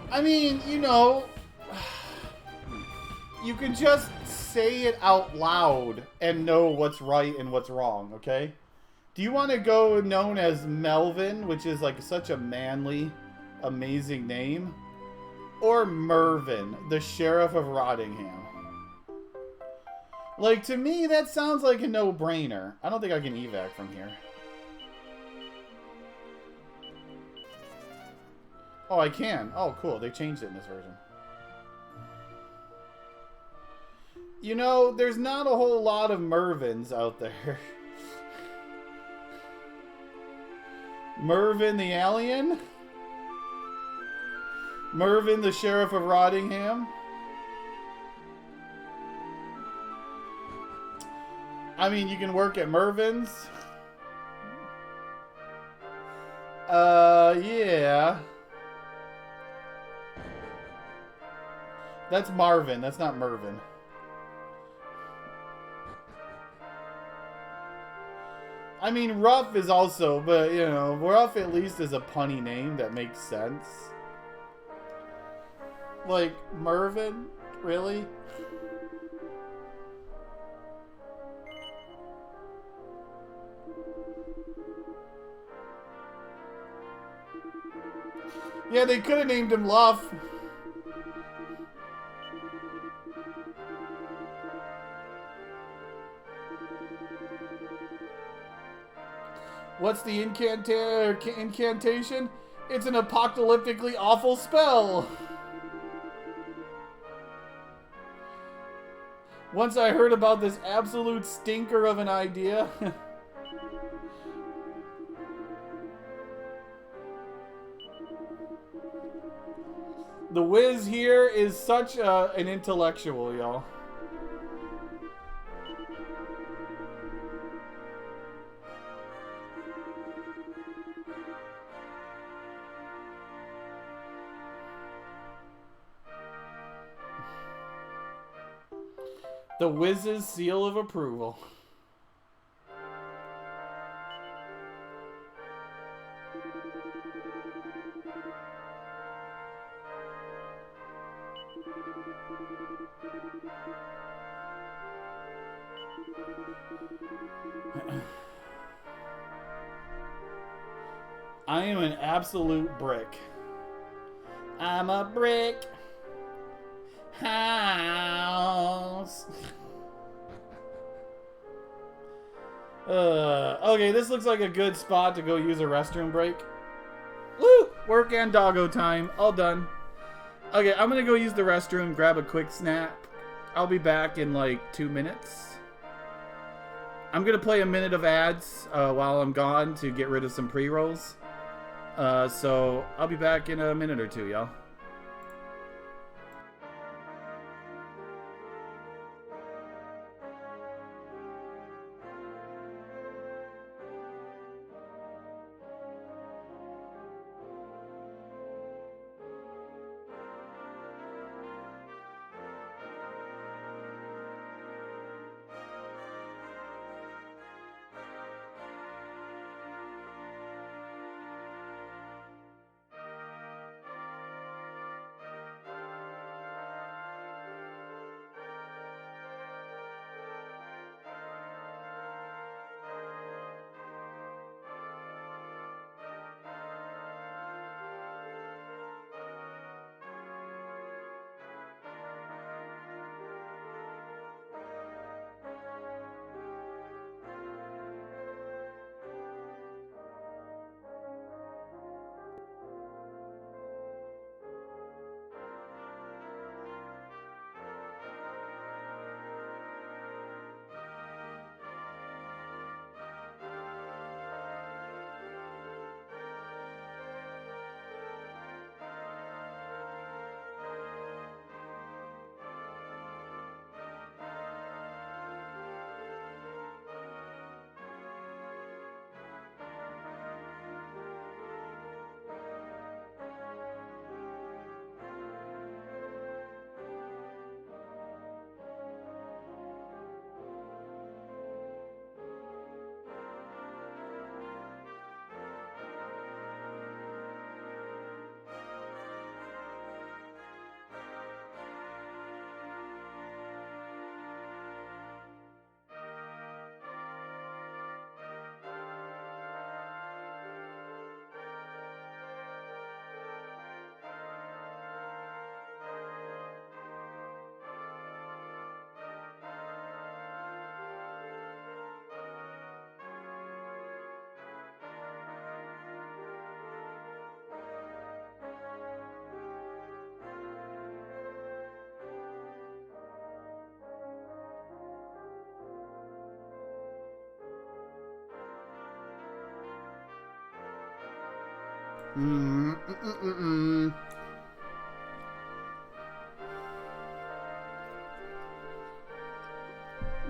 I mean, you know, you can just say it out loud and know what's right and what's wrong, okay? Do you want to go known as Melvin, which is like such a manly, amazing name? Or Mervin, the Sheriff of Rottingham? Like, to me, that sounds like a no-brainer. I don't think I can evac from here. Oh, I can. Oh, cool. They changed it in this version. You know, there's not a whole lot of Mervins out there. Mervin the Alien? Mervin the Sheriff of Rottingham? I mean, you can work at Mervin's. Yeah. That's Marvin. That's not Mervin. I mean, Ruff is also, but, you know, Ruff at least is a punny name that makes sense. Like, Mervin? Really? Yeah, they could have named him Luff. What's the incantation? It's an apocalyptically awful spell. Once I heard about this absolute stinker of an idea. The Wiz here is such an intellectual, y'all. The Wiz's seal of approval. I am an absolute brick. I'm a brick house. Okay, this looks like a good spot to go use a restroom break. Woo! Work and doggo time. All done. Okay, I'm gonna go use the restroom, grab a quick snap. I'll be back in like 2 minutes. I'm gonna play a minute of ads while I'm gone to get rid of some pre-rolls. So I'll be back in a minute or two, y'all.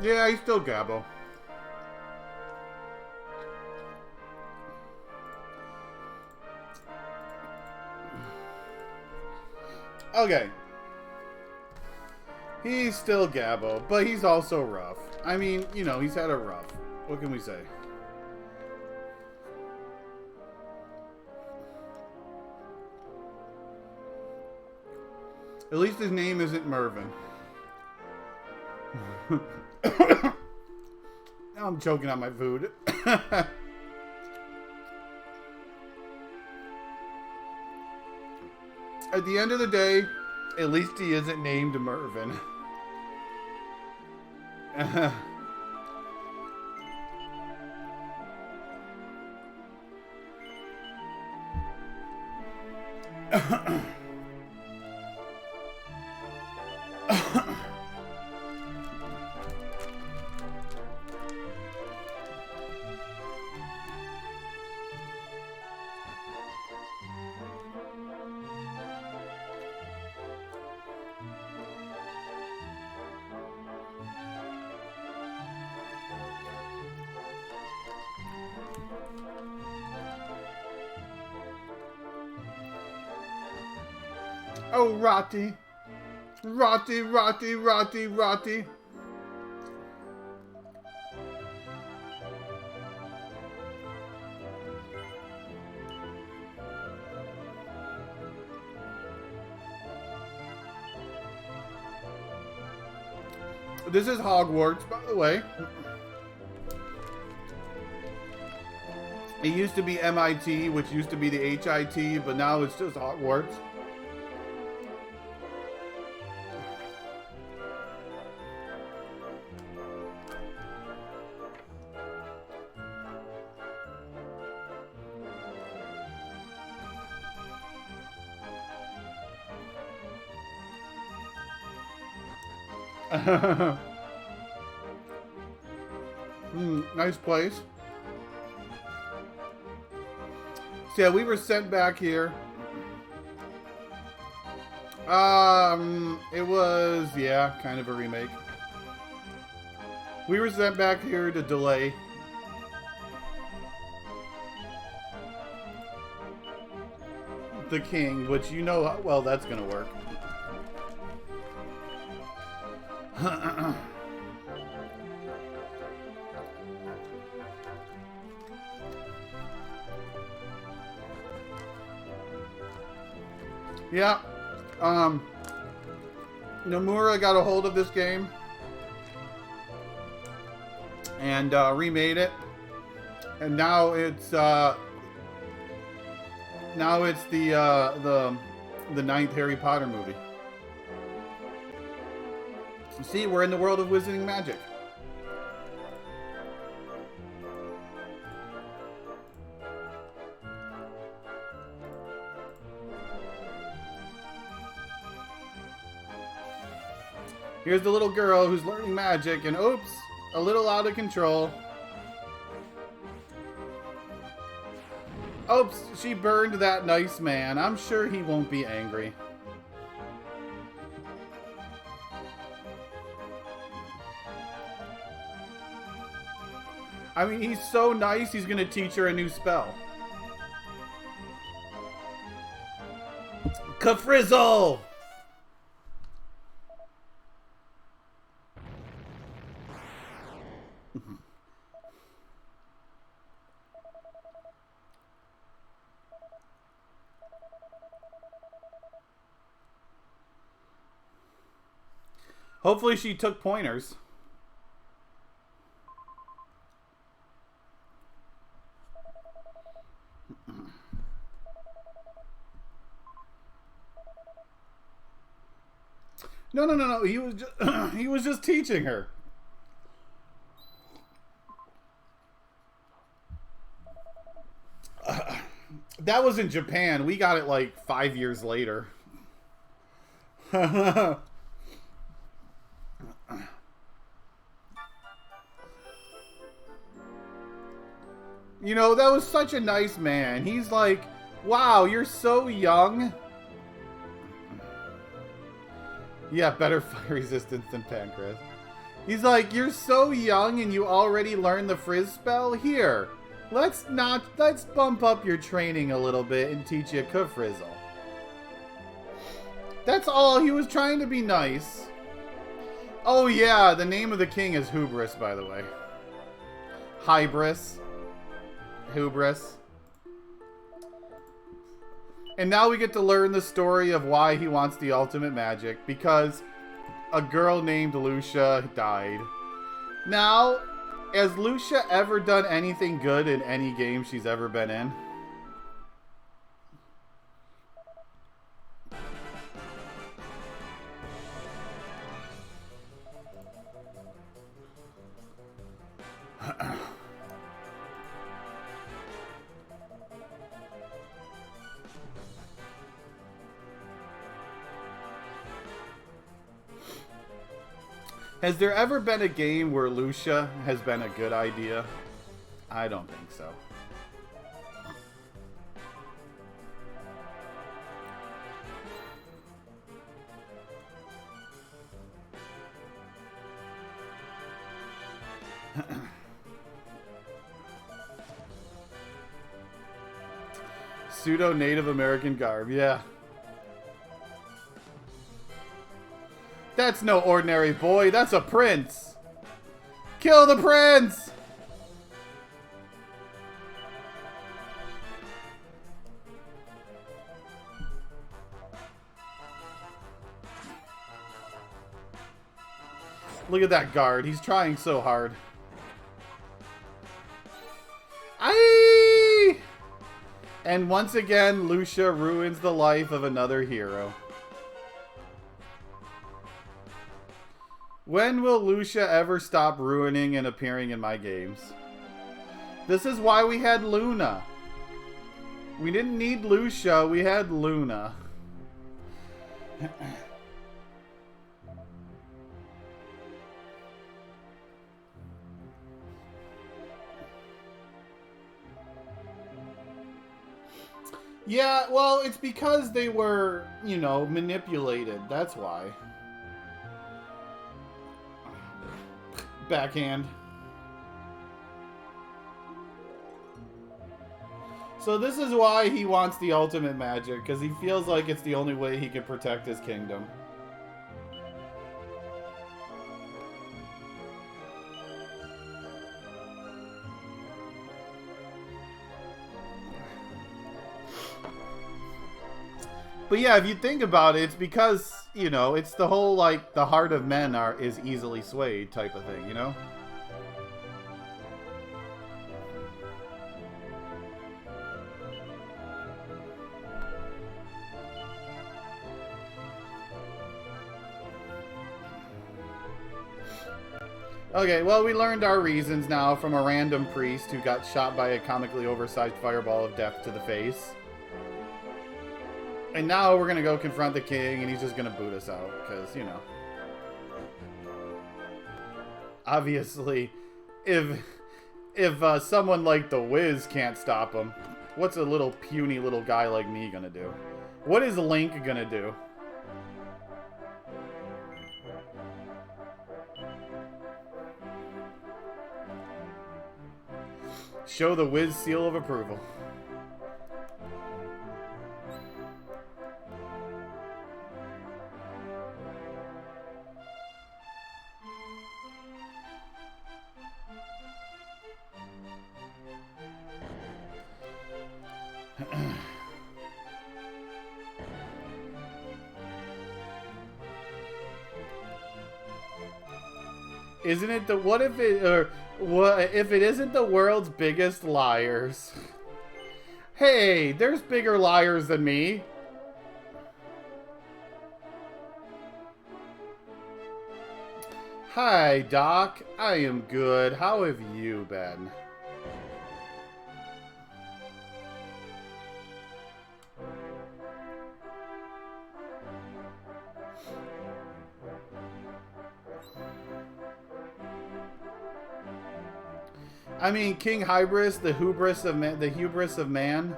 Yeah, he's still Gabbo. Okay. He's still Gabbo, but he's also rough. I mean, you know, he's had a rough. What can we say? At least his name isn't Mervin. Now I'm choking on my food. At the end of the day, at least he isn't named Mervin. Oh, Rotty. Rotty, Rotty, Rotty, Rotty. This is Hogwarts, by the way. It used to be MIT, which used to be the HIT, but now it's just Hogwarts. Nice place. So yeah, we were sent back here. It was, yeah, kind of a remake. We were sent back here to delay. The king, which you know how well that's gonna work. Yeah, Nomura got a hold of this game and remade it, and now it's the ninth Harry Potter movie. See, we're in the world of Wizarding Magic. Here's the little girl who's learning magic, and oops, a little out of control. Oops, she burned that nice man. I'm sure he won't be angry. I mean, he's so nice, he's gonna teach her a new spell. Kafrizzle! Hopefully she took pointers. No. He was just he was just teaching her. That was in Japan. We got it like 5 years later. You know, that was such a nice man. He's like, wow, you're so young. Yeah, better fire resistance than Pancras. He's like, you're so young and you already learned the Frizz spell? Here, let's bump up your training a little bit and teach you Kafrizzle. That's all. He was trying to be nice. Oh yeah, the name of the king is Hubris, by the way. Hybris. Hubris. And now we get to learn the story of why he wants the ultimate magic. Because a girl named Lucia died. Now, has Lucia ever done anything good in any game she's ever been in? Has there ever been a game where Lucia has been a good idea? I don't think so. Pseudo-Native American garb, yeah. That's no ordinary boy, that's a prince! Kill the prince! Look at that guard, he's trying so hard. Aye! And once again, Lucia ruins the life of another hero. When will Lucia ever stop ruining and appearing in my games? This is why we had Luna. We didn't need Lucia, we had Luna. Yeah, well, it's because they were, you know, manipulated. That's why. Backhand. So this is why he wants the ultimate magic, because he feels like it's the only way he can protect his kingdom. But yeah, if you think about it, it's because, you know, it's the whole, like, the heart of men is easily swayed type of thing, you know? Okay, well, we learned our reasons now from a random priest who got shot by a comically oversized fireball of death to the face. And now we're going to go confront the king, and he's just going to boot us out, because, you know. Obviously, if someone like the Wiz can't stop him, what's a little puny little guy like me going to do? What is Link going to do? Show the Wiz seal of approval. Isn't it the what if it isn't the world's biggest liars? Hey, there's bigger liars than me. Hi, Doc. I am good. How have you been? I mean, King Hybris, the hubris of man.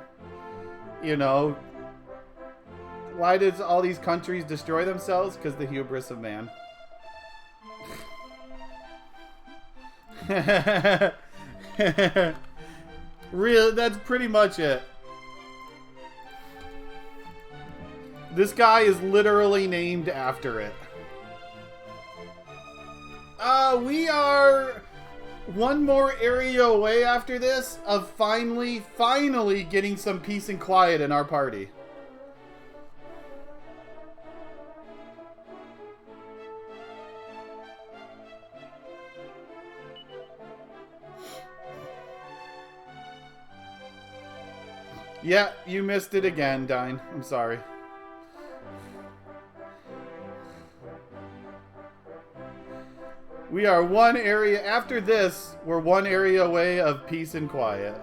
You know, why does all these countries destroy themselves? Because the hubris of man. Real, that's pretty much it. This guy is literally named after it. We are one more area away after this of finally getting some peace and quiet in our party. Yeah, you missed it again, Dine. I'm sorry. We are one area... After this, we're one area away of peace and quiet.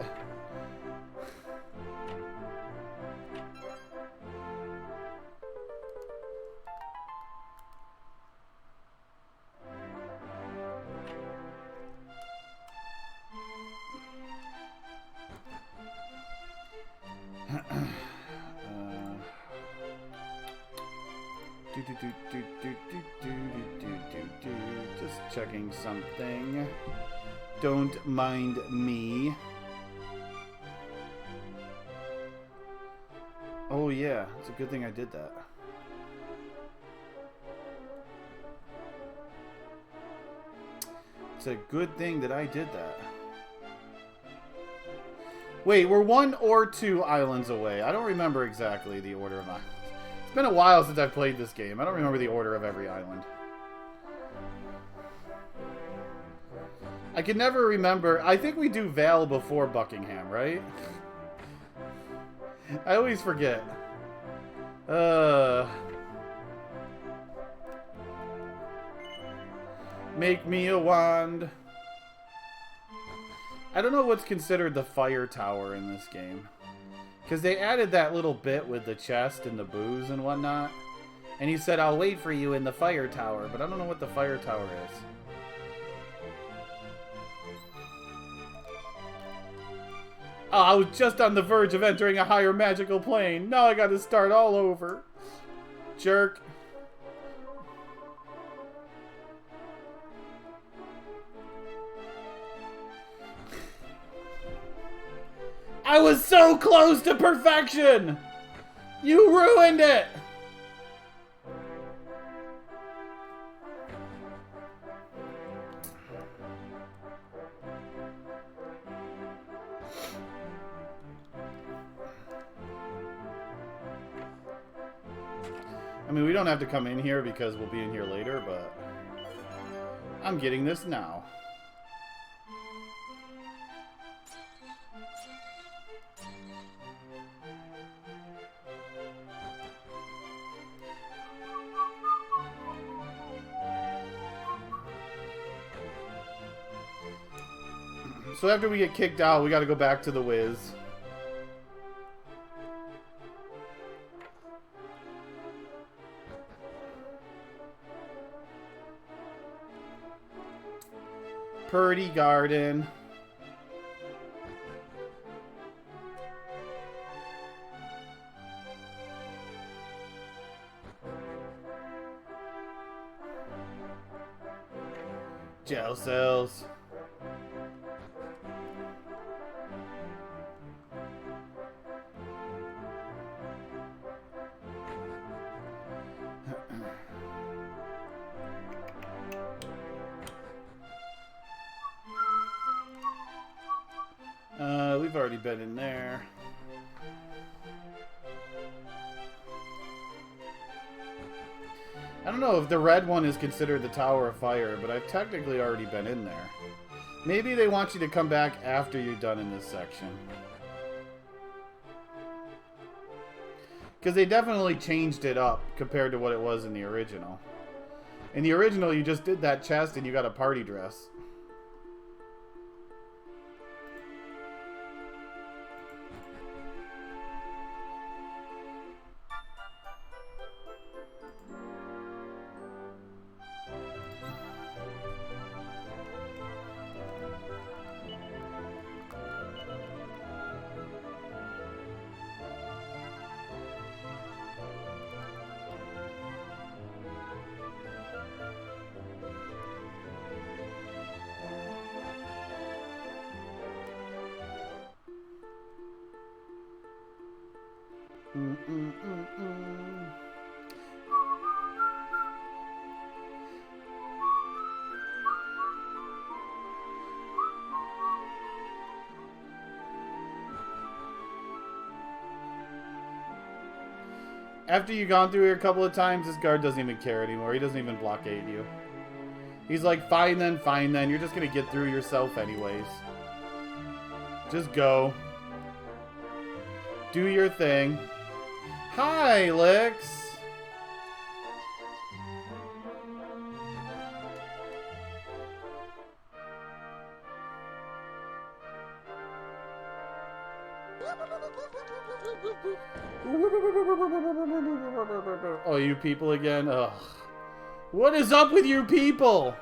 Just checking something. Don't mind me. Oh yeah, it's a good thing I did that. It's a good thing that I did that. Wait, we're 1 or 2 islands away. I don't remember exactly the order of my... It's been a while since I've played this game. I don't remember the order of every island. I can never remember. I think we do Vale before Buckingham, right? I always forget. Make me a wand. I don't know what's considered the fire tower in this game. Because they added that little bit with the chest and the booze and whatnot. And he said, I'll wait for you in the fire tower. But I don't know what the fire tower is. Oh, I was just on the verge of entering a higher magical plane. Now I gotta start all over. Jerk. I was so close to perfection! You ruined it! I mean, we don't have to come in here because we'll be in here later, but I'm getting this now. So after we get kicked out, we got to go back to the Wiz. Purdy Garden. Jail cells. We've already been in there. I don't know if the red one is considered the Tower of Fire, but I've technically already been in there. Maybe they want you to come back after you're done in this section. Because they definitely changed it up compared to what it was in the original. In the original, you just did that chest and you got a party dress. After you've gone through here a couple of times, this guard doesn't even care anymore. He doesn't even blockade you. He's like, fine then, fine then. You're just going to get through yourself anyways. Just go. Do your thing. Hi, Licks. Oh, you people again? Ugh. What is up with you people?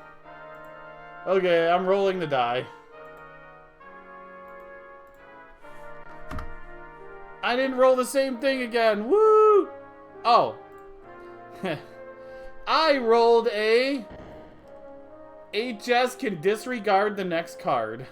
Okay, I'm rolling the die. I didn't roll the same thing again. Woo! Oh. I rolled a... HS can disregard the next card.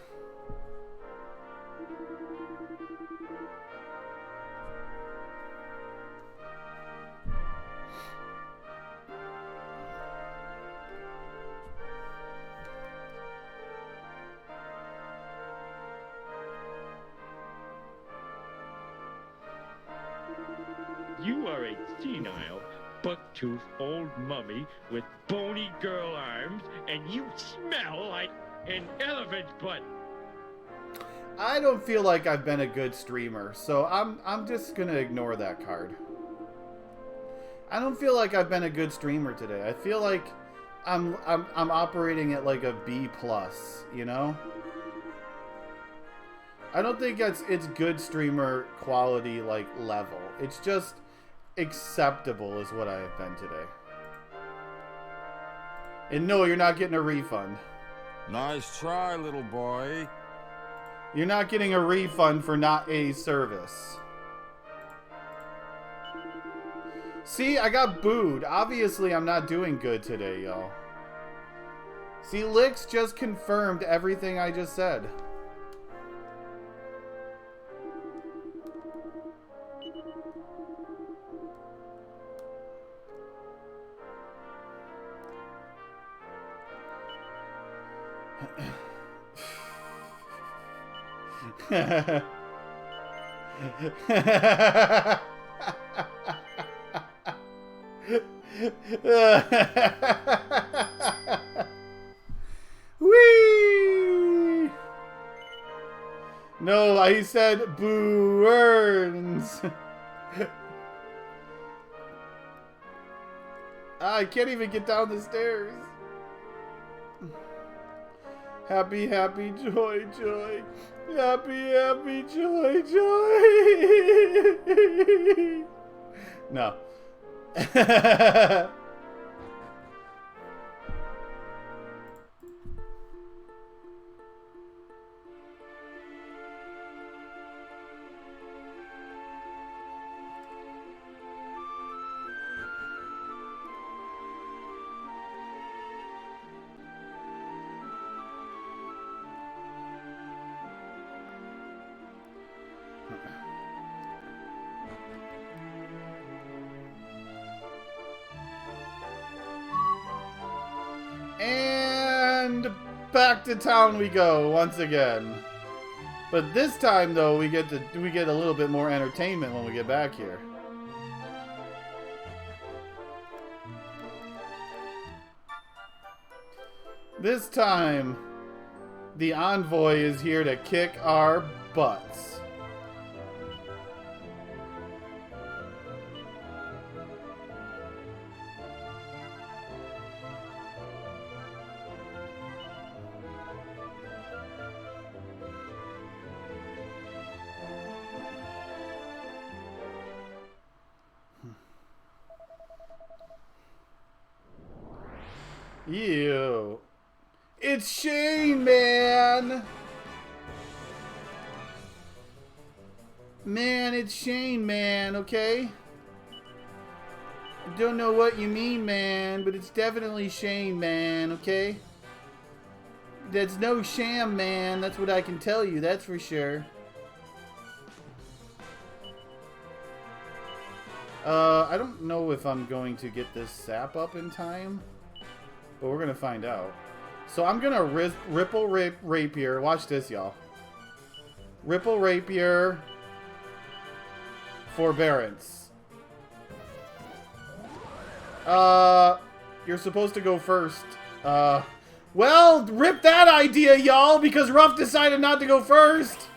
You are a senile, buck-toothed old mummy with bony girl arms, and you smell like an elephant's butt. I don't feel like I've been a good streamer, so I'm just gonna ignore that card. I don't feel like I've been a good streamer today. I feel like I'm operating at like a B+, you know? I don't think it's good streamer quality like level. It's just acceptable is what I have been today. And no, you're not getting a refund. Nice try, little boy. You're not getting a refund for not a service. See, I got booed. Obviously, I'm not doing good today, y'all. See, Licks just confirmed everything I just said. Whee! No, I said boo earns. I can't even get down the stairs. Happy, happy, joy, joy. Happy, happy, joy, joy. No. And back to town we go once again. But this time though, we get a little bit more entertainment when we get back here. This time, the envoy is here to kick our butts. Ew. It's Shane, man! Man, it's Shane, man, okay? I don't know what you mean, man, but it's definitely Shane, man, okay? That's no sham, man. That's what I can tell you, that's for sure. I don't know if I'm going to get this sap up in time, but we're gonna find out. So I'm gonna Ripple Rapier. Watch this, y'all. Ripple Rapier. Forbearance. You're supposed to go first. Well, rip that idea, y'all, because Ruff decided not to go first.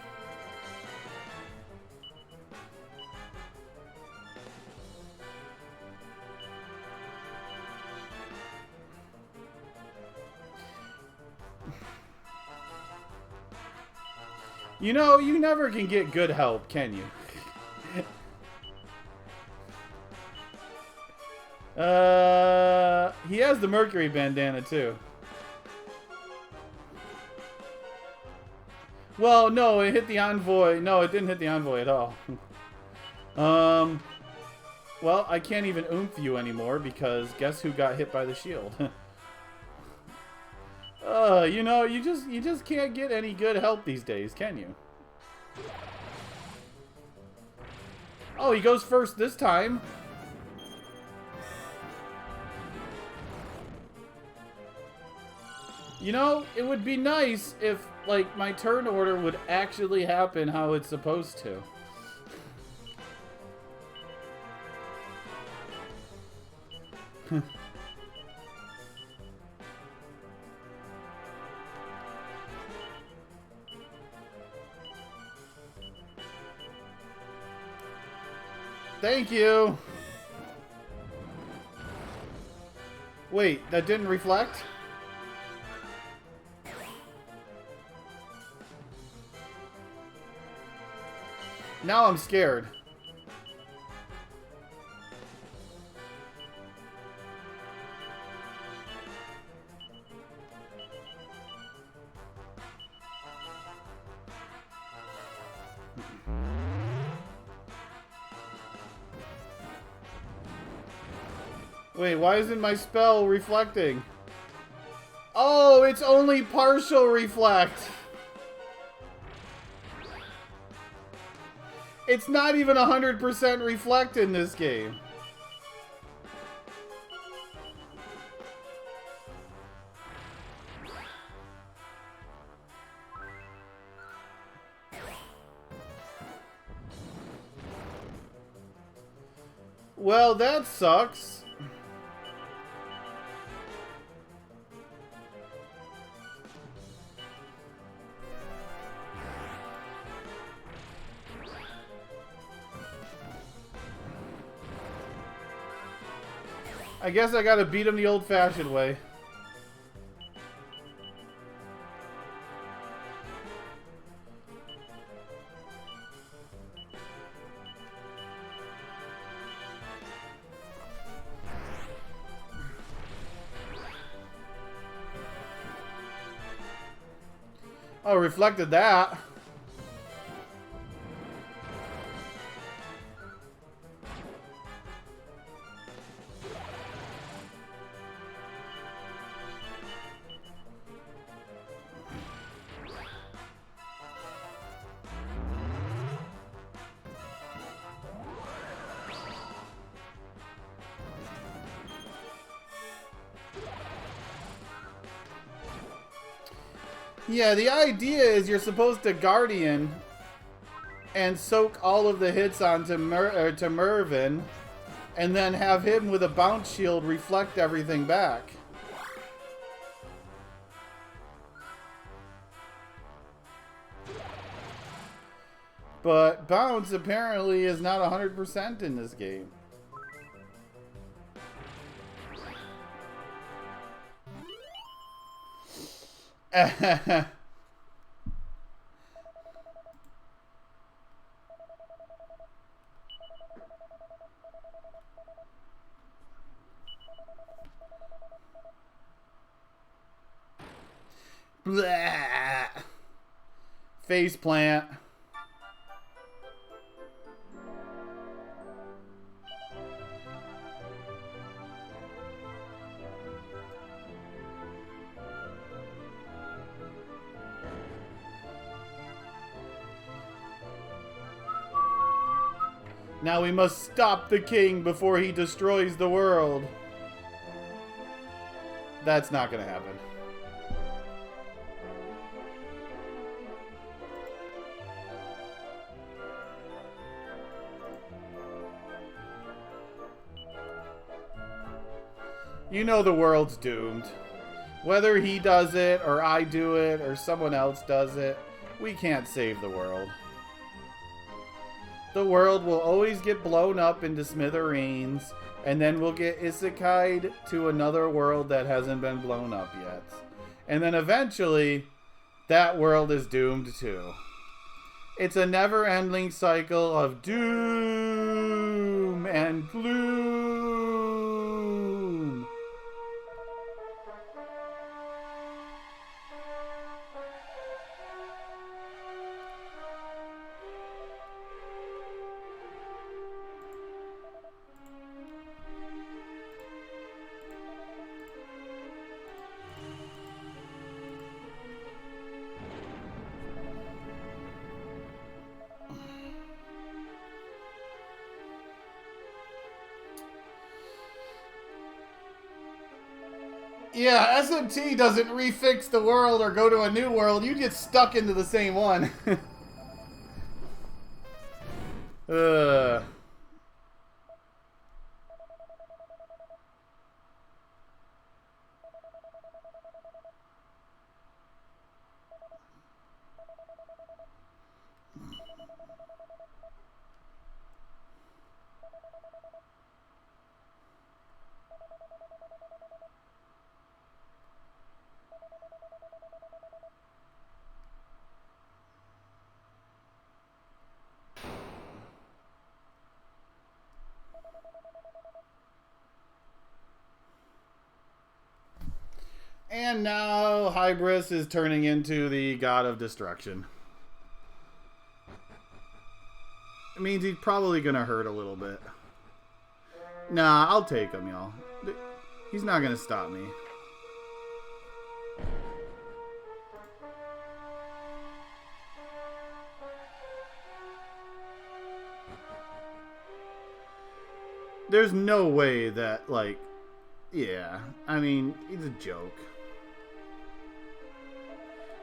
You know, you never can get good help, can you? He has the Mercury bandana too. Well, no, it hit the envoy. No, it didn't hit the envoy at all. Well, I can't even oomph you anymore because guess who got hit by the shield? You know, you just can't get any good help these days, can you? Oh, he goes first this time. You know, it would be nice if, like, my turn order would actually happen how it's supposed to. Thank you! Wait, that didn't reflect? Now I'm scared. Wait, why isn't my spell reflecting? Oh, it's only partial reflect. It's not even 100% reflect in this game. Well, that sucks. I guess I gotta beat him the old-fashioned way. Oh, reflected that. Yeah, the idea is you're supposed to Guardian and soak all of the hits onto to Mervin, and then have him with a bounce shield reflect everything back. But bounce apparently is not 100% in this game. Blah. Face plant. Now we must stop the king before he destroys the world. That's not gonna happen. You know the world's doomed. Whether he does it, or I do it, or someone else does it, we can't save the world. The world will always get blown up into smithereens, and then we'll get isekai'd to another world that hasn't been blown up yet. And then eventually, that world is doomed too. It's a never-ending cycle of doom and gloom. Yeah, SMT doesn't refix the world or go to a new world. You get stuck into the same one. Ugh. And now Hybris is turning into the god of destruction. It means he's probably gonna hurt a little bit. Nah, I'll take him, y'all. He's not gonna stop me. There's no way that, like, yeah, I mean, he's a joke.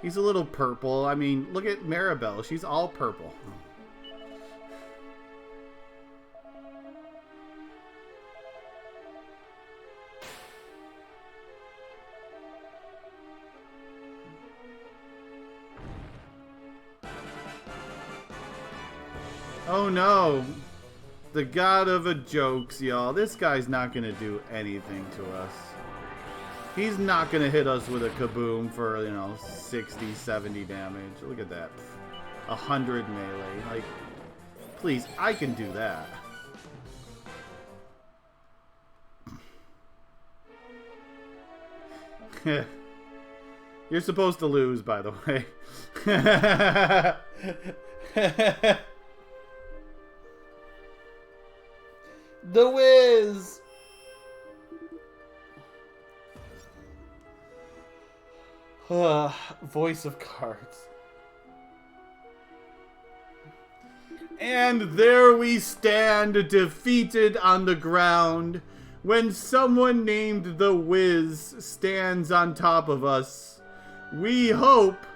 He's a little purple. I mean, look at Maribel. She's all purple. Oh no. The god of a jokes, y'all. This guy's not gonna do anything to us. He's not gonna hit us with a kaboom for, you know, 60, 70 damage. Look at that. 100 melee. Like, please, I can do that. You're supposed to lose, by the way. The Wiz! Voice of cards. And there we stand, defeated on the ground, when someone named the Wiz stands on top of us. We hope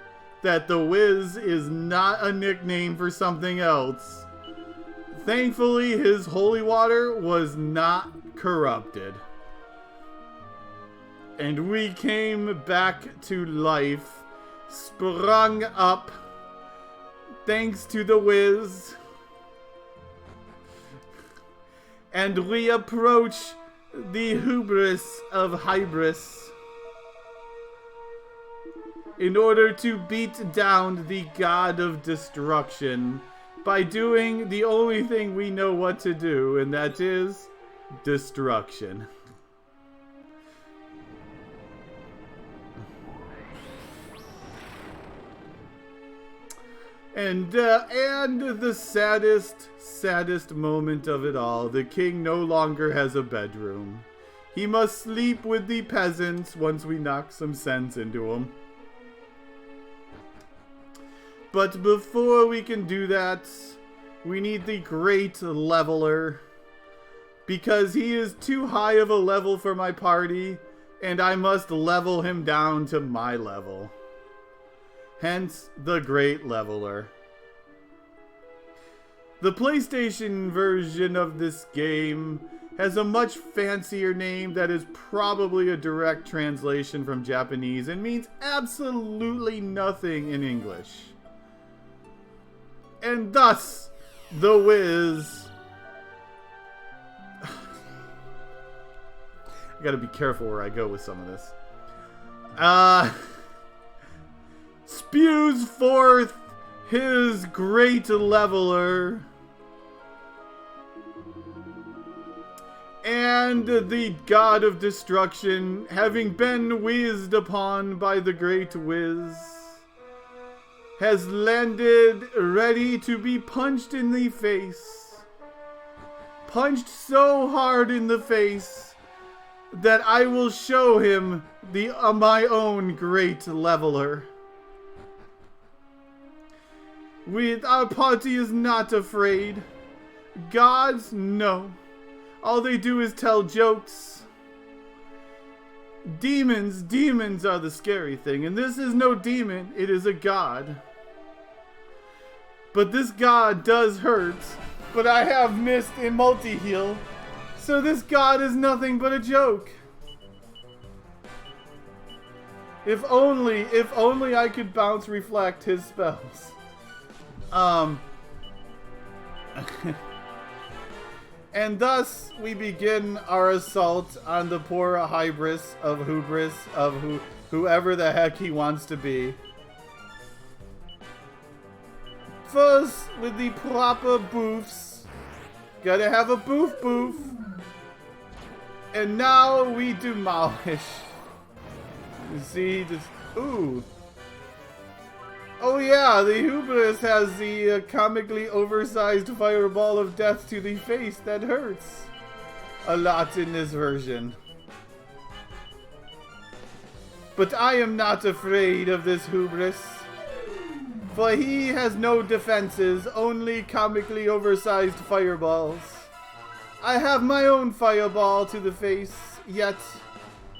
that the Wiz is not a nickname for something else. Thankfully, his holy water was not corrupted. And we came back to life, sprung up, thanks to the Wiz. And we approach the hubris of Hybris in order to beat down the god of destruction by doing the only thing we know what to do, and that is destruction. And the saddest moment of it all, the king no longer has a bedroom. He must sleep with the peasants once we knock some sense into him. But before we can do that, we need the Great Leveler. Because he is too high of a level for my party, and I must level him down to my level. Hence, the Great Leveler. The PlayStation version of this game has a much fancier name that is probably a direct translation from Japanese and means absolutely nothing in English. And thus, the Wiz. I gotta be careful where I go with some of this. Spews forth his great leveler, and the god of destruction, having been whizzed upon by the great whiz, has landed ready to be punched in the face. Punched so hard in the face that I will show him my own great leveler. Our party is not afraid. Gods, no. All they do is tell jokes. Demons are the scary thing. And this is no demon, it is a god. But this god does hurt. But I have missed a multi-heal. So this god is nothing but a joke. If only I could bounce reflect his spells. And thus we begin our assault on the poor hybris of whoever the heck he wants to be. First, with the proper boofs. Gotta have a boof. And now we demolish. You see, this. Ooh. Oh yeah, the hubris has the comically oversized fireball of death to the face that hurts a lot in this version. But I am not afraid of this hubris, for he has no defenses, only comically oversized fireballs. I have my own fireball to the face, yet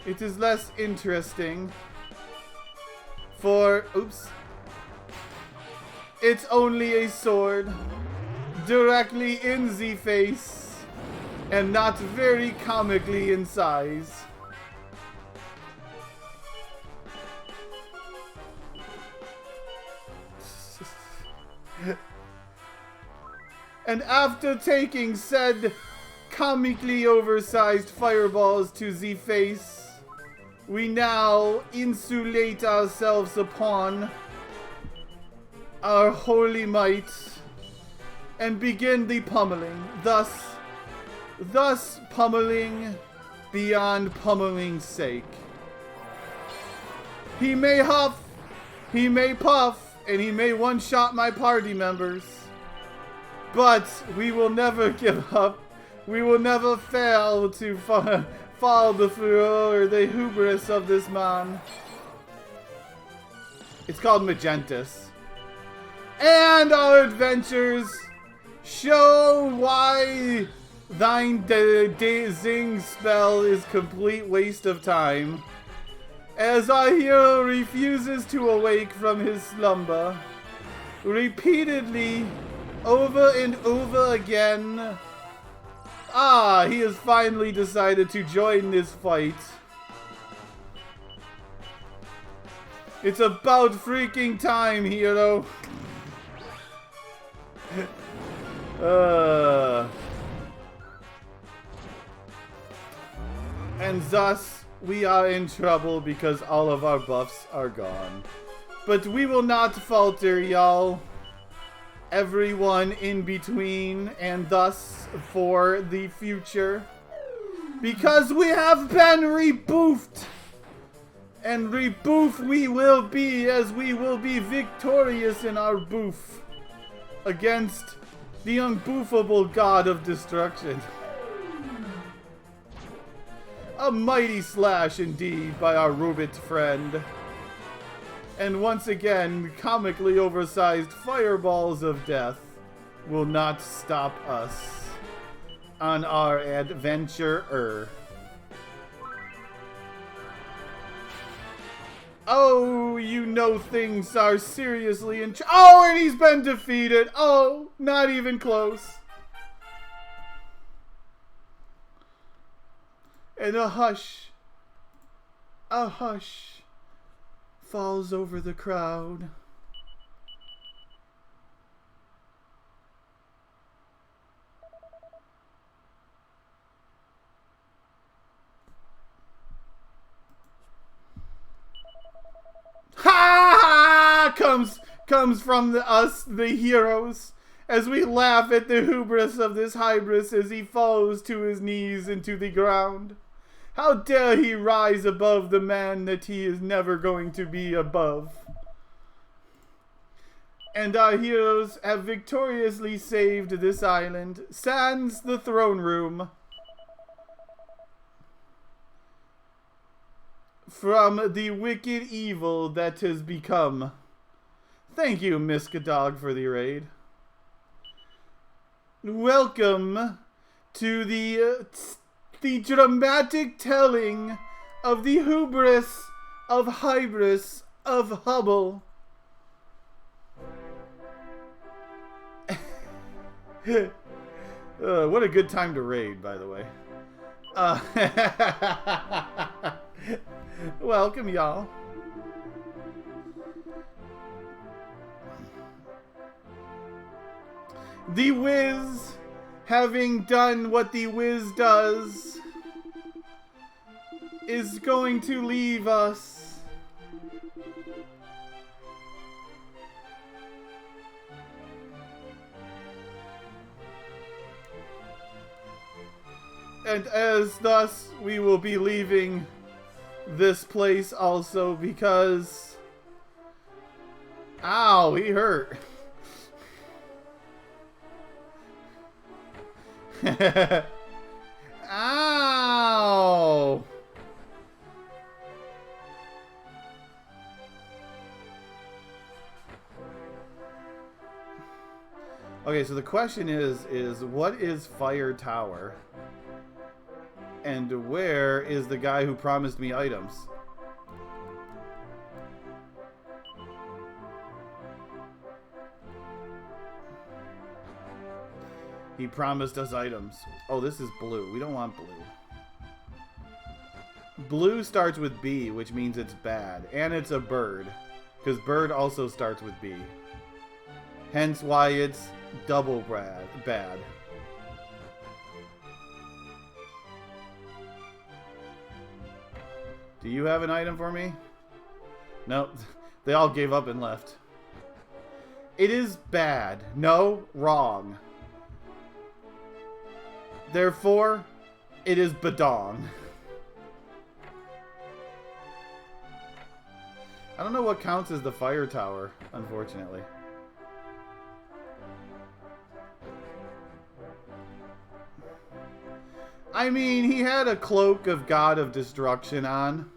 it is less interesting, for, oops, it's only a sword, directly in the face, and not very comically in size. And after taking said comically oversized fireballs to the face, we now insulate ourselves upon our holy might and begin the pummeling, thus pummeling beyond pummeling's sake. He may huff, he may puff, and he may one-shot my party members, but we will never give up. We will never fail to follow the furor or the hubris of this man. It's called Magentus. And our adventures show why thine zing spell is complete waste of time, as our hero refuses to awake from his slumber, repeatedly, over and over again. He has finally decided to join this fight. It's about freaking time, hero. And thus, we are in trouble because all of our buffs are gone. But we will not falter, y'all. Everyone in between, and thus for the future. Because we have been reboofed. And reboof we will be, as we will be victorious in our boof against the unboofable god of destruction. A mighty slash indeed by our Rubit friend. And once again, comically oversized fireballs of death will not stop us on our adventure. Oh, you know things are seriously in oh, and he's been defeated. Oh, not even close. And a hush falls over the crowd. Ha! comes from us, the heroes, as we laugh at the hubris of this hybris as he falls to his knees into the ground. How dare he rise above the man that he is never going to be above? And our heroes have victoriously saved this island, sans the throne room, from the wicked evil that has become. Thank you, Miskadog, for the raid. Welcome to the dramatic telling of the hubris of hybris of Hubble. What a good time to raid, by the way. Welcome, y'all. The Wiz, having done what the Wiz does, is going to leave us. And as thus, we will be leaving this place also because... Ow, he hurt. Ow! Okay, so the question is what is Fire Tower? And where is the guy who promised me items? He promised us items. Oh, this is blue. We don't want blue. Blue starts with B, which means it's bad. And it's a bird. Because bird also starts with B. Hence why it's double bad. Do you have an item for me? Nope. They all gave up and left. It is bad. No, wrong. Therefore, it is badong. I don't know what counts as the fire tower, unfortunately. I mean, he had a cloak of God of Destruction on,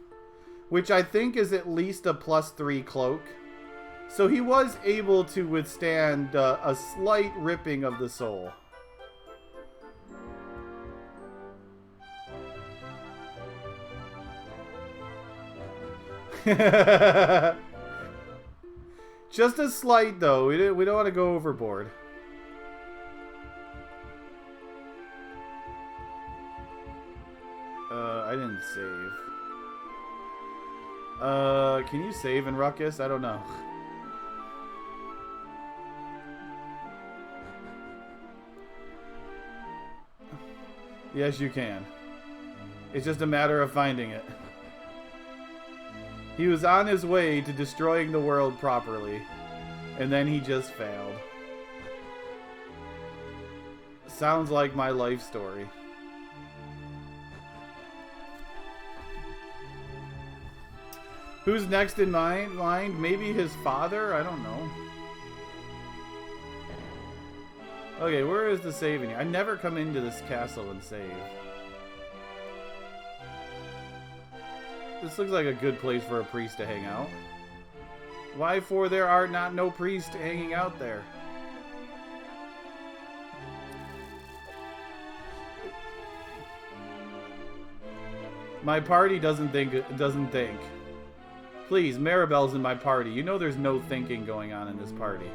which I think is at least a +3 cloak. So he was able to withstand a slight ripping of the soul. Just a slight, though. We don't want to go overboard. I didn't save. Can you save in Ruckus? I don't know. Yes, you can. It's just a matter of finding it. He was on his way to destroying the world properly, and then he just failed. Sounds like my life story. Who's next in line? Maybe his father? I don't know. Okay, where is the saving? I never come into this castle and save. This looks like a good place for a priest to hang out. Why for there are not no priest hanging out there? My party doesn't think. Please, Maribel's in my party. You know there's no thinking going on in this party.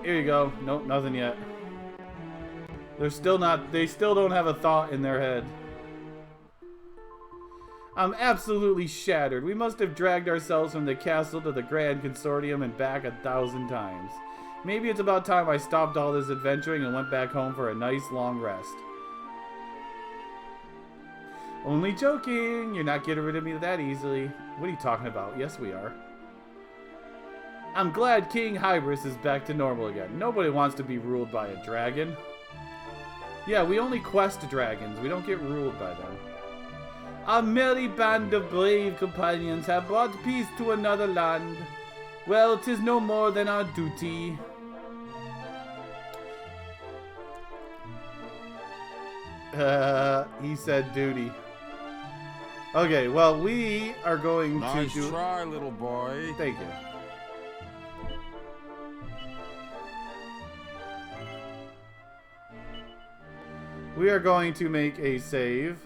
Here you go. Nope, nothing yet. They still don't have a thought in their head. I'm absolutely shattered. We must have dragged ourselves from the castle to the Grand Consortium and back 1,000 times. Maybe it's about time I stopped all this adventuring and went back home for a nice long rest. Only joking. You're not getting rid of me that easily. What are you talking about? Yes, we are. I'm glad King Hybris is back to normal again. Nobody wants to be ruled by a dragon. Yeah, we only quest dragons. We don't get ruled by them. A merry band of brave companions have brought peace to another land. Well, 'tis no more than our duty. He said duty. Okay, well, we are going Nice to do... try, little boy. Thank you. We are going to make a save.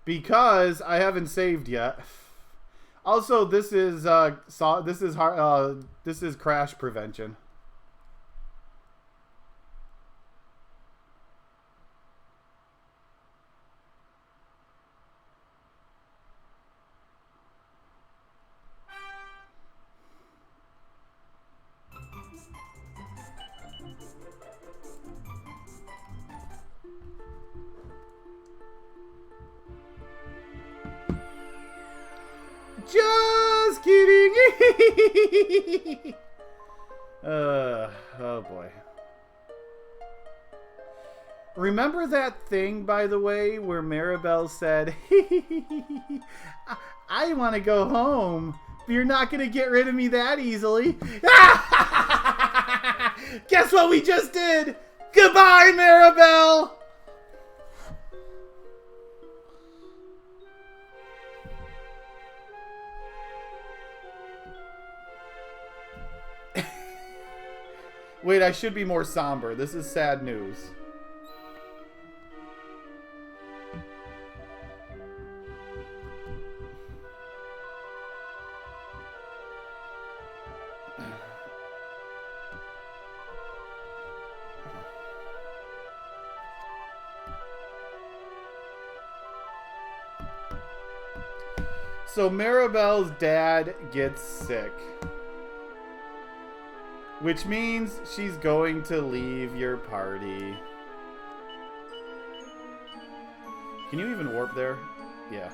Because I haven't saved yet. Also, this is crash prevention. Just kidding. Oh boy. Remember that thing, by the way, where Maribel said, I want to go home, but you're not going to get rid of me that easily. Guess what we just did? Goodbye, Maribel. Wait, I should be more somber. This is sad news. So Maribel's dad gets sick. Which means she's going to leave your party. Can you even warp there? Yeah.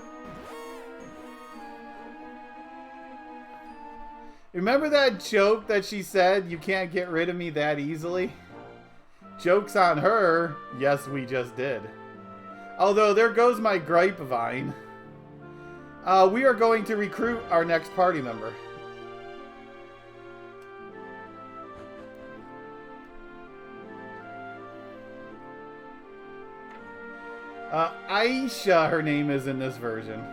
Remember that joke that she said, you can't get rid of me that easily? Joke's on her. Yes, we just did. Although, there goes my grapevine. We are going to recruit our next party member. Aisha, her name is in this version.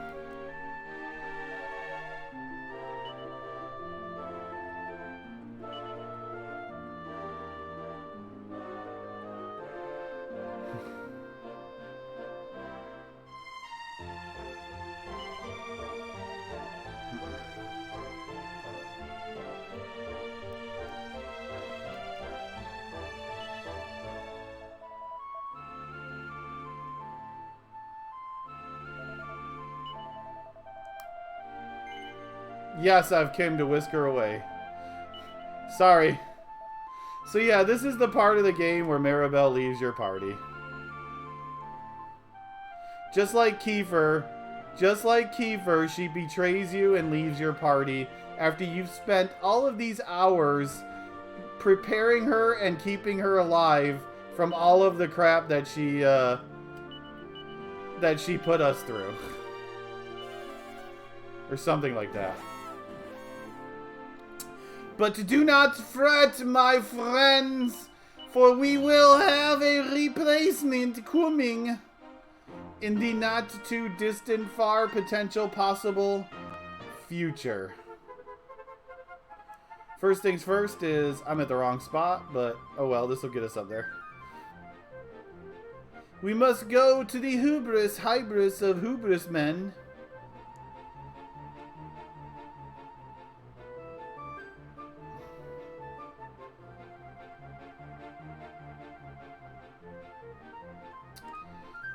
Yes, I've came to whisk her away. Sorry. So yeah, this is the part of the game where Maribel leaves your party. Just like Kiefer, she betrays you and leaves your party after you've spent all of these hours preparing her and keeping her alive from all of the crap that she put us through. Or something like that. But do not fret, my friends, for we will have a replacement coming in the not too distant, far potential possible future. First things first is, I'm at the wrong spot, but oh well, this will get us up there. We must go to the hybris of hubris men.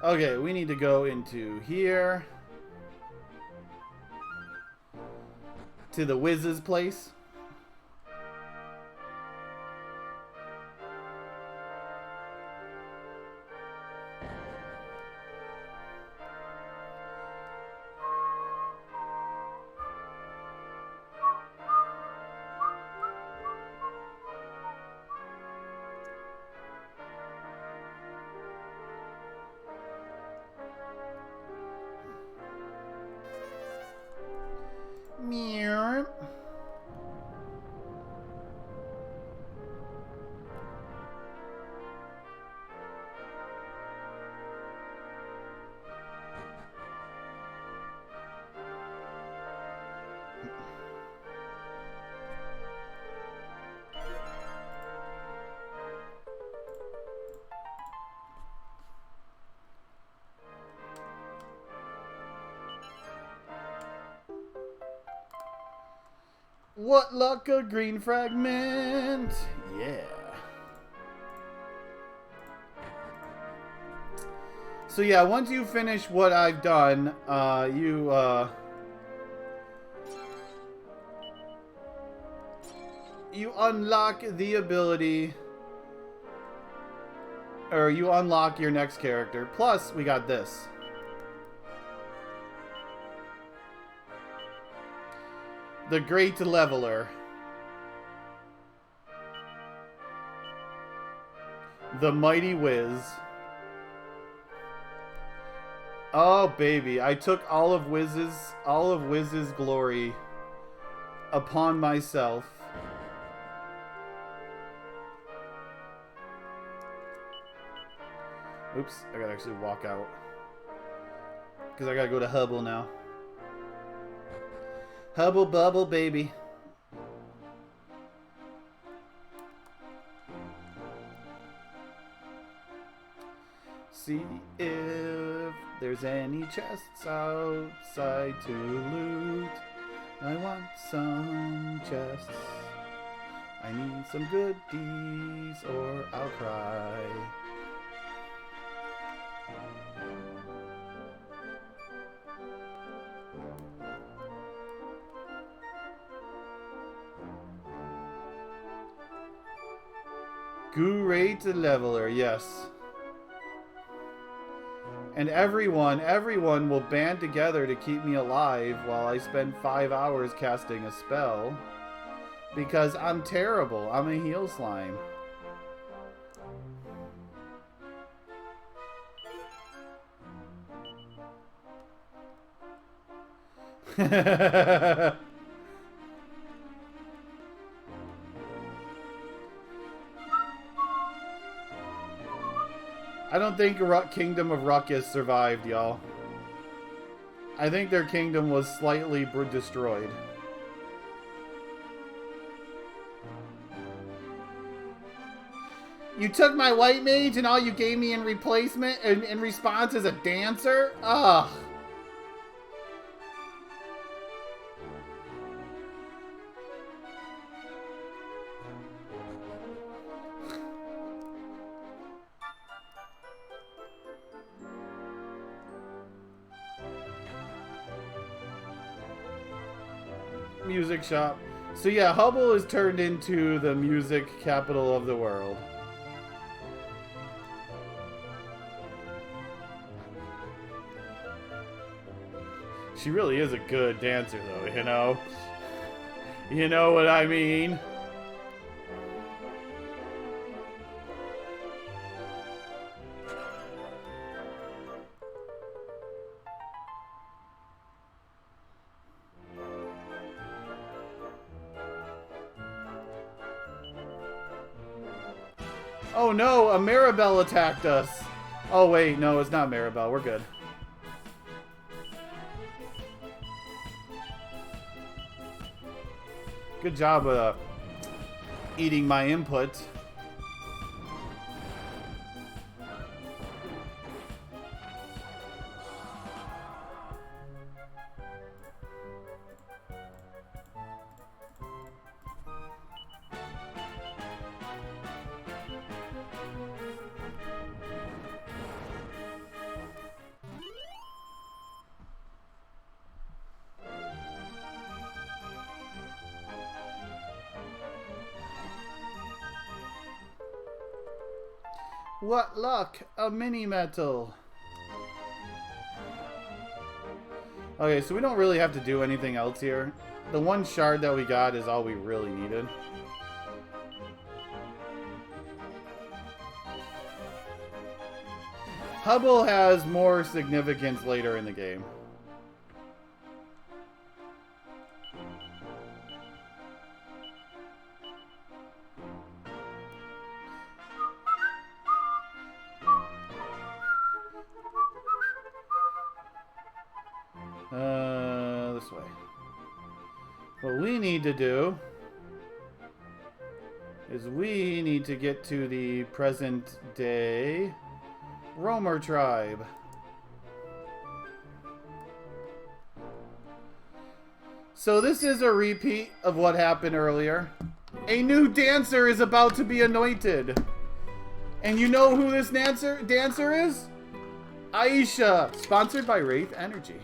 Okay, we need to go into here. to the Wiz's place. Meow. What luck, a green fragment! Yeah. So yeah, once you finish what I've done, you unlock the ability, or you unlock your next character. Plus, we got this. The Great Leveler. The Mighty Wiz. Oh baby, I took all of Wiz's glory upon myself. Oops, I gotta actually walk out. Because I gotta go to Hubble now. Hubble bubble, baby. See if there's any chests outside to loot. I want some chests. I need some goodies or I'll cry. Great Leveler, yes. And everyone will band together to keep me alive while I spend 5 hours casting a spell. Because I'm terrible. I'm a heal slime. I don't think Kingdom of Ruckus survived, y'all. I think their kingdom was slightly destroyed. You took my white mage and all you gave me in replacement, in response is a dancer? Ugh. Music shop. So yeah, Hubble is turned into the music capital of the world. She really is a good dancer though, you know? You know what I mean? Oh no, a Maribel attacked us. Oh wait, no, it's not Maribel. We're good. Good job eating my input. What luck! A mini metal. Okay, so we don't really have to do anything else here. The one shard that we got is all we really needed. Hubble has more significance later in the game. This way. What we need to do is we need to get to the present day Roamer tribe. So this is a repeat of what happened earlier. A new dancer is about to be anointed. And you know who this dancer is? Aisha, sponsored by Wraith Energy.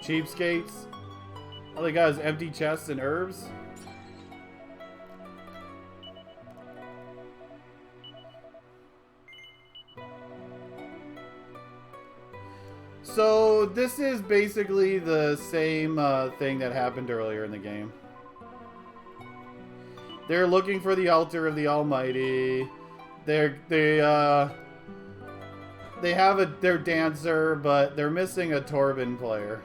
Cheapskates. All they got is empty chests and herbs. So this is basically the same thing that happened earlier in the game. They're looking for the altar of the Almighty. They have their dancer, but they're missing a Torben player.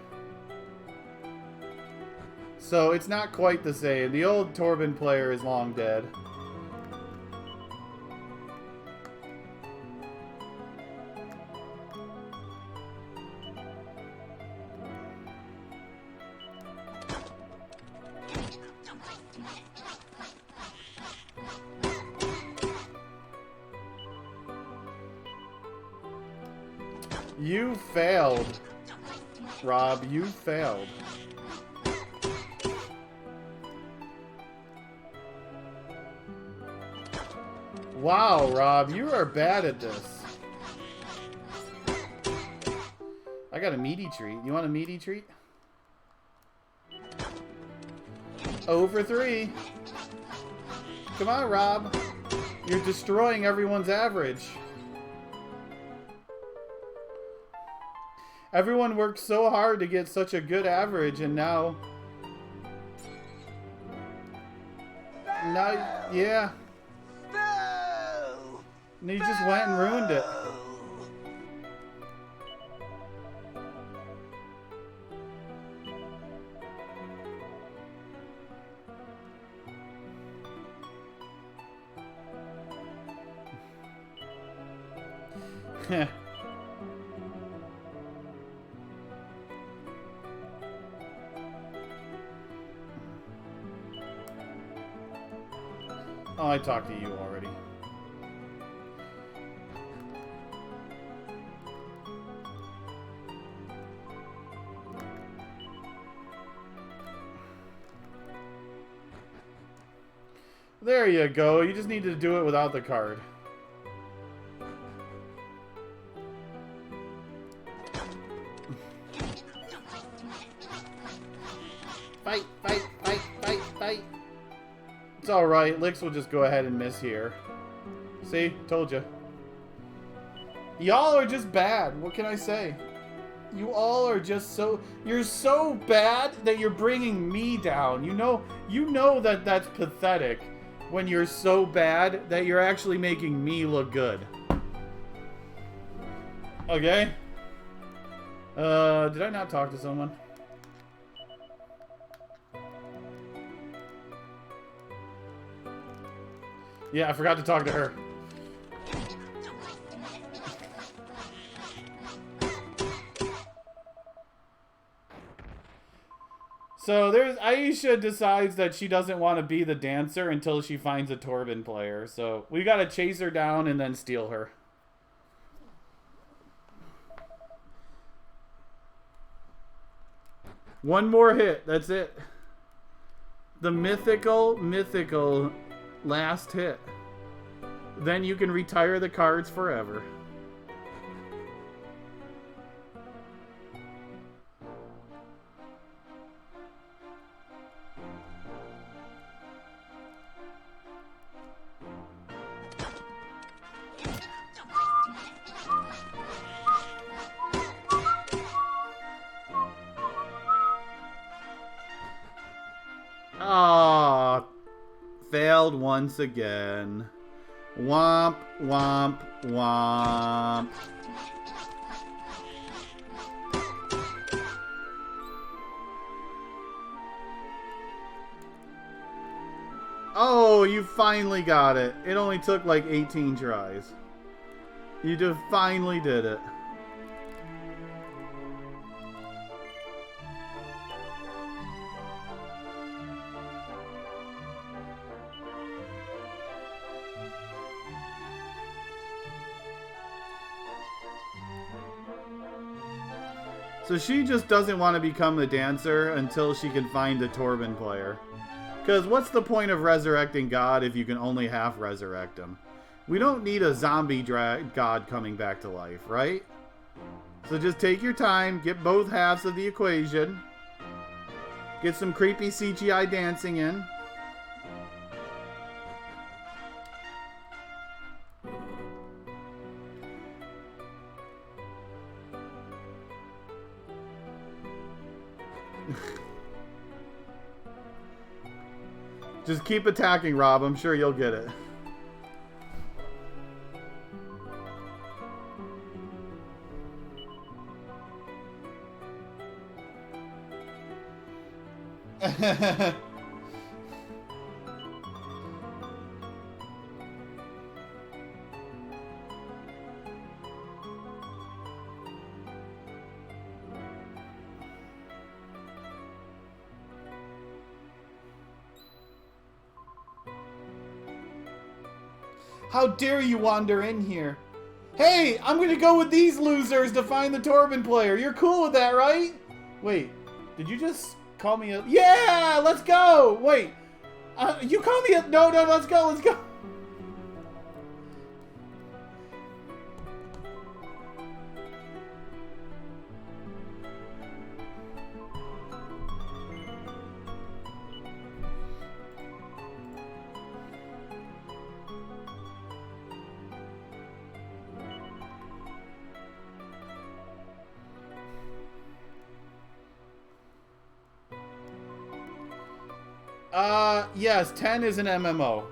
So it's not quite the same. The old Torben player is long dead. You failed, Rob. You failed. Wow, Rob, you are bad at this. I got a meaty treat. You want a meaty treat? 0 for 3. Come on, Rob. You're destroying everyone's average. Everyone worked so hard to get such a good average, and now... yeah. And you just went and ruined it. Oh, I talked to you already. There you go. You just need to do it without the card. Fight, fight, fight, fight, fight. It's alright. Licks will just go ahead and miss here. See? Told you. Y'all are just bad. What can I say? You all are just so... You're so bad that you're bringing me down. You know that that's pathetic. When you're so bad that you're actually making me look good. Okay? Did I not talk to someone? Yeah, I forgot to talk to her. So there's Aisha decides that she doesn't want to be the dancer until she finds a Torben player. So we gotta chase her down and then steal her. One more hit. That's it. The mythical last hit. Then you can retire the cards forever. Ah, failed once again. Womp, womp, womp. Oh, you finally got it. It only took like 18 tries. You just finally did it. So she just doesn't want to become the dancer until she can find a Torben player. Because what's the point of resurrecting God if you can only half resurrect him? We don't need a zombie God coming back to life, right? So just take your time, get both halves of the equation, get some creepy CGI dancing in. Just keep attacking, Rob. I'm sure you'll get it. How dare you wander in here? Hey, I'm gonna go with these losers to find the Torben player. You're cool with that, right? Wait, did you just call me a... Yeah, let's go! Wait, you call me a... No, let's go, let's go. Yes, 10 is an MMO.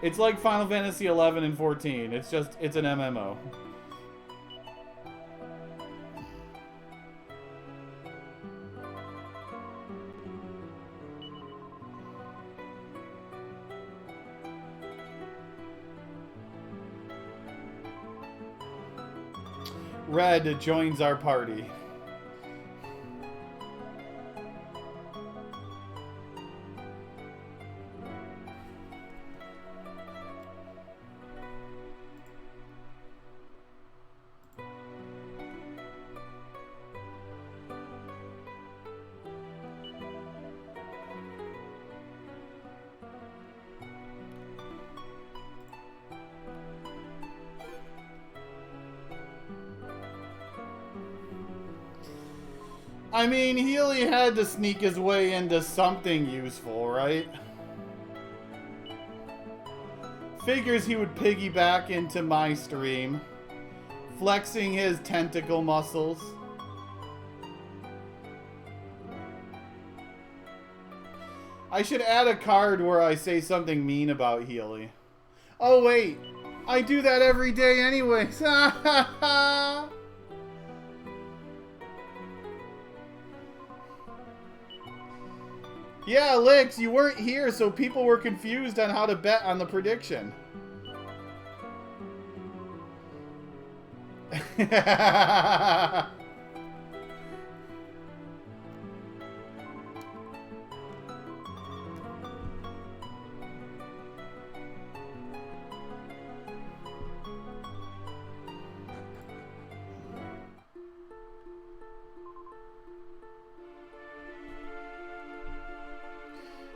It's like Final Fantasy 11 and 14. It's an MMO. Red joins our party. I mean, Healy had to sneak his way into something useful, right? Figures he would piggyback into my stream, flexing his tentacle muscles. I should add a card where I say something mean about Healy. Oh wait, I do that every day anyways. Yeah, Lix, you weren't here, so people were confused on how to bet on the prediction.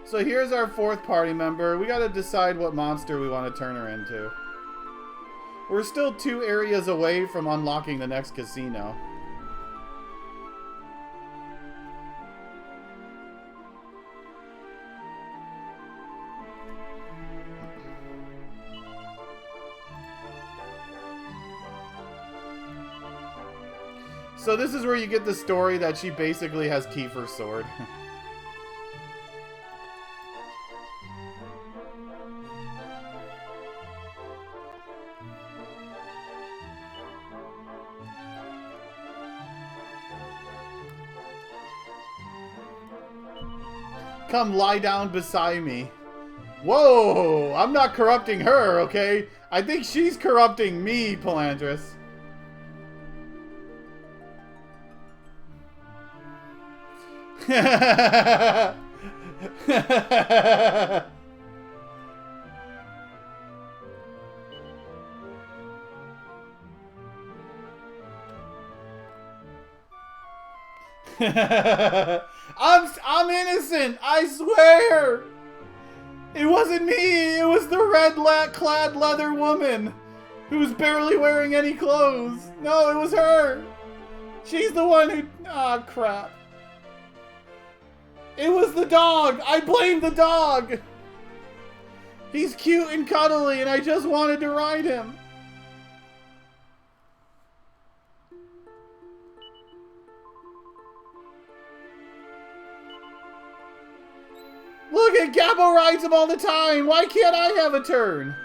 So here's our 4th party member. We gotta decide what monster we want to turn her into. We're still 2 areas away from unlocking the next casino. So this is where you get the story that she basically has Kiefer's sword. Come lie down beside me. Whoa! I'm not corrupting her, okay? I think she's corrupting me, Palantris. I'm innocent, I swear. It wasn't me. It was the red-clad leather woman who's barely wearing any clothes. No, it was her. She's the one who... Ah, crap. It was the dog! I blame the dog! He's cute and cuddly and I just wanted to ride him. Look at Gabbo rides him all the time! Why can't I have a turn?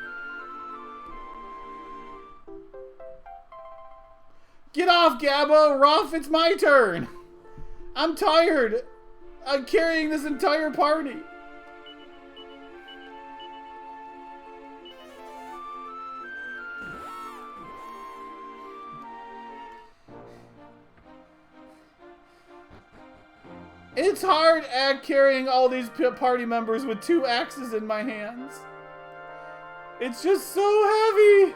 Get off, Gabbo! Ruff, it's my turn! I'm tired! I'm carrying this entire party. It's hard at carrying all these party members with 2 axes in my hands. It's just so heavy.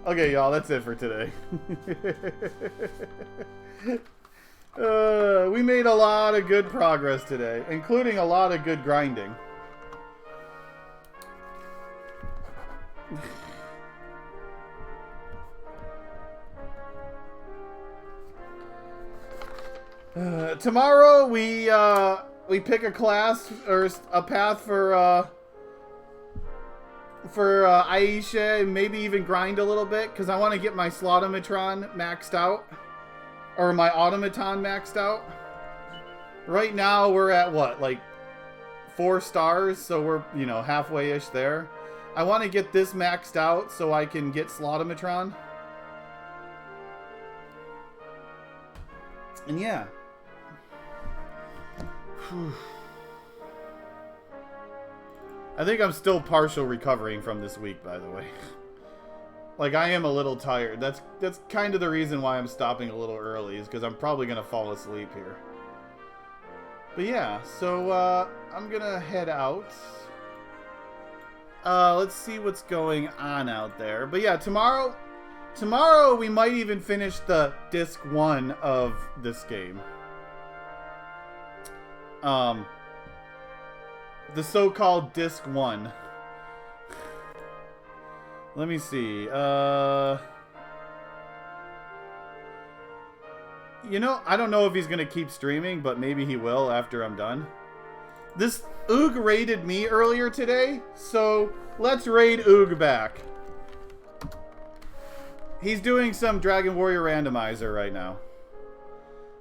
Okay, y'all, that's it for today. We made a lot of good progress today, including a lot of good grinding. Tomorrow we pick a class or a path for Aisha, and maybe even grind a little bit, because I want to get my Slotomatron maxed out. Or my Automaton maxed out. Right now we're at what, like 4 stars, so we're, you know, halfway-ish there. I want to get this maxed out so I can get Slotomatron. And yeah. I think I'm still partial recovering from this week, by the way. Like, I am a little tired. That's kind of the reason why I'm stopping a little early, is because I'm probably going to fall asleep here. But yeah, so I'm going to head out. Let's see what's going on out there. But yeah, tomorrow we might even finish the disc 1 of this game. The so-called disc 1. Let me see. You know, I don't know if he's gonna keep streaming, but maybe he will after I'm done. This Oog raided me earlier today, so let's raid Oog back. He's doing some Dragon Warrior randomizer right now.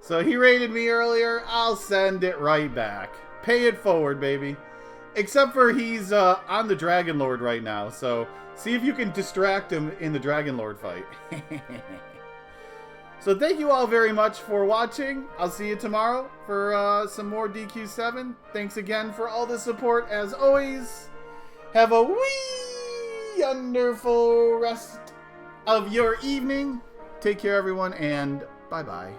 So he raided me earlier, I'll send it right back. Pay it forward, baby. Except for he's on the Dragon Lord right now, so see if you can distract him in the Dragon Lord fight. So thank you all very much for watching. I'll see you tomorrow for some more DQ7. Thanks again for all the support as always. Have a wonderful rest of your evening. Take care, everyone, and bye-bye.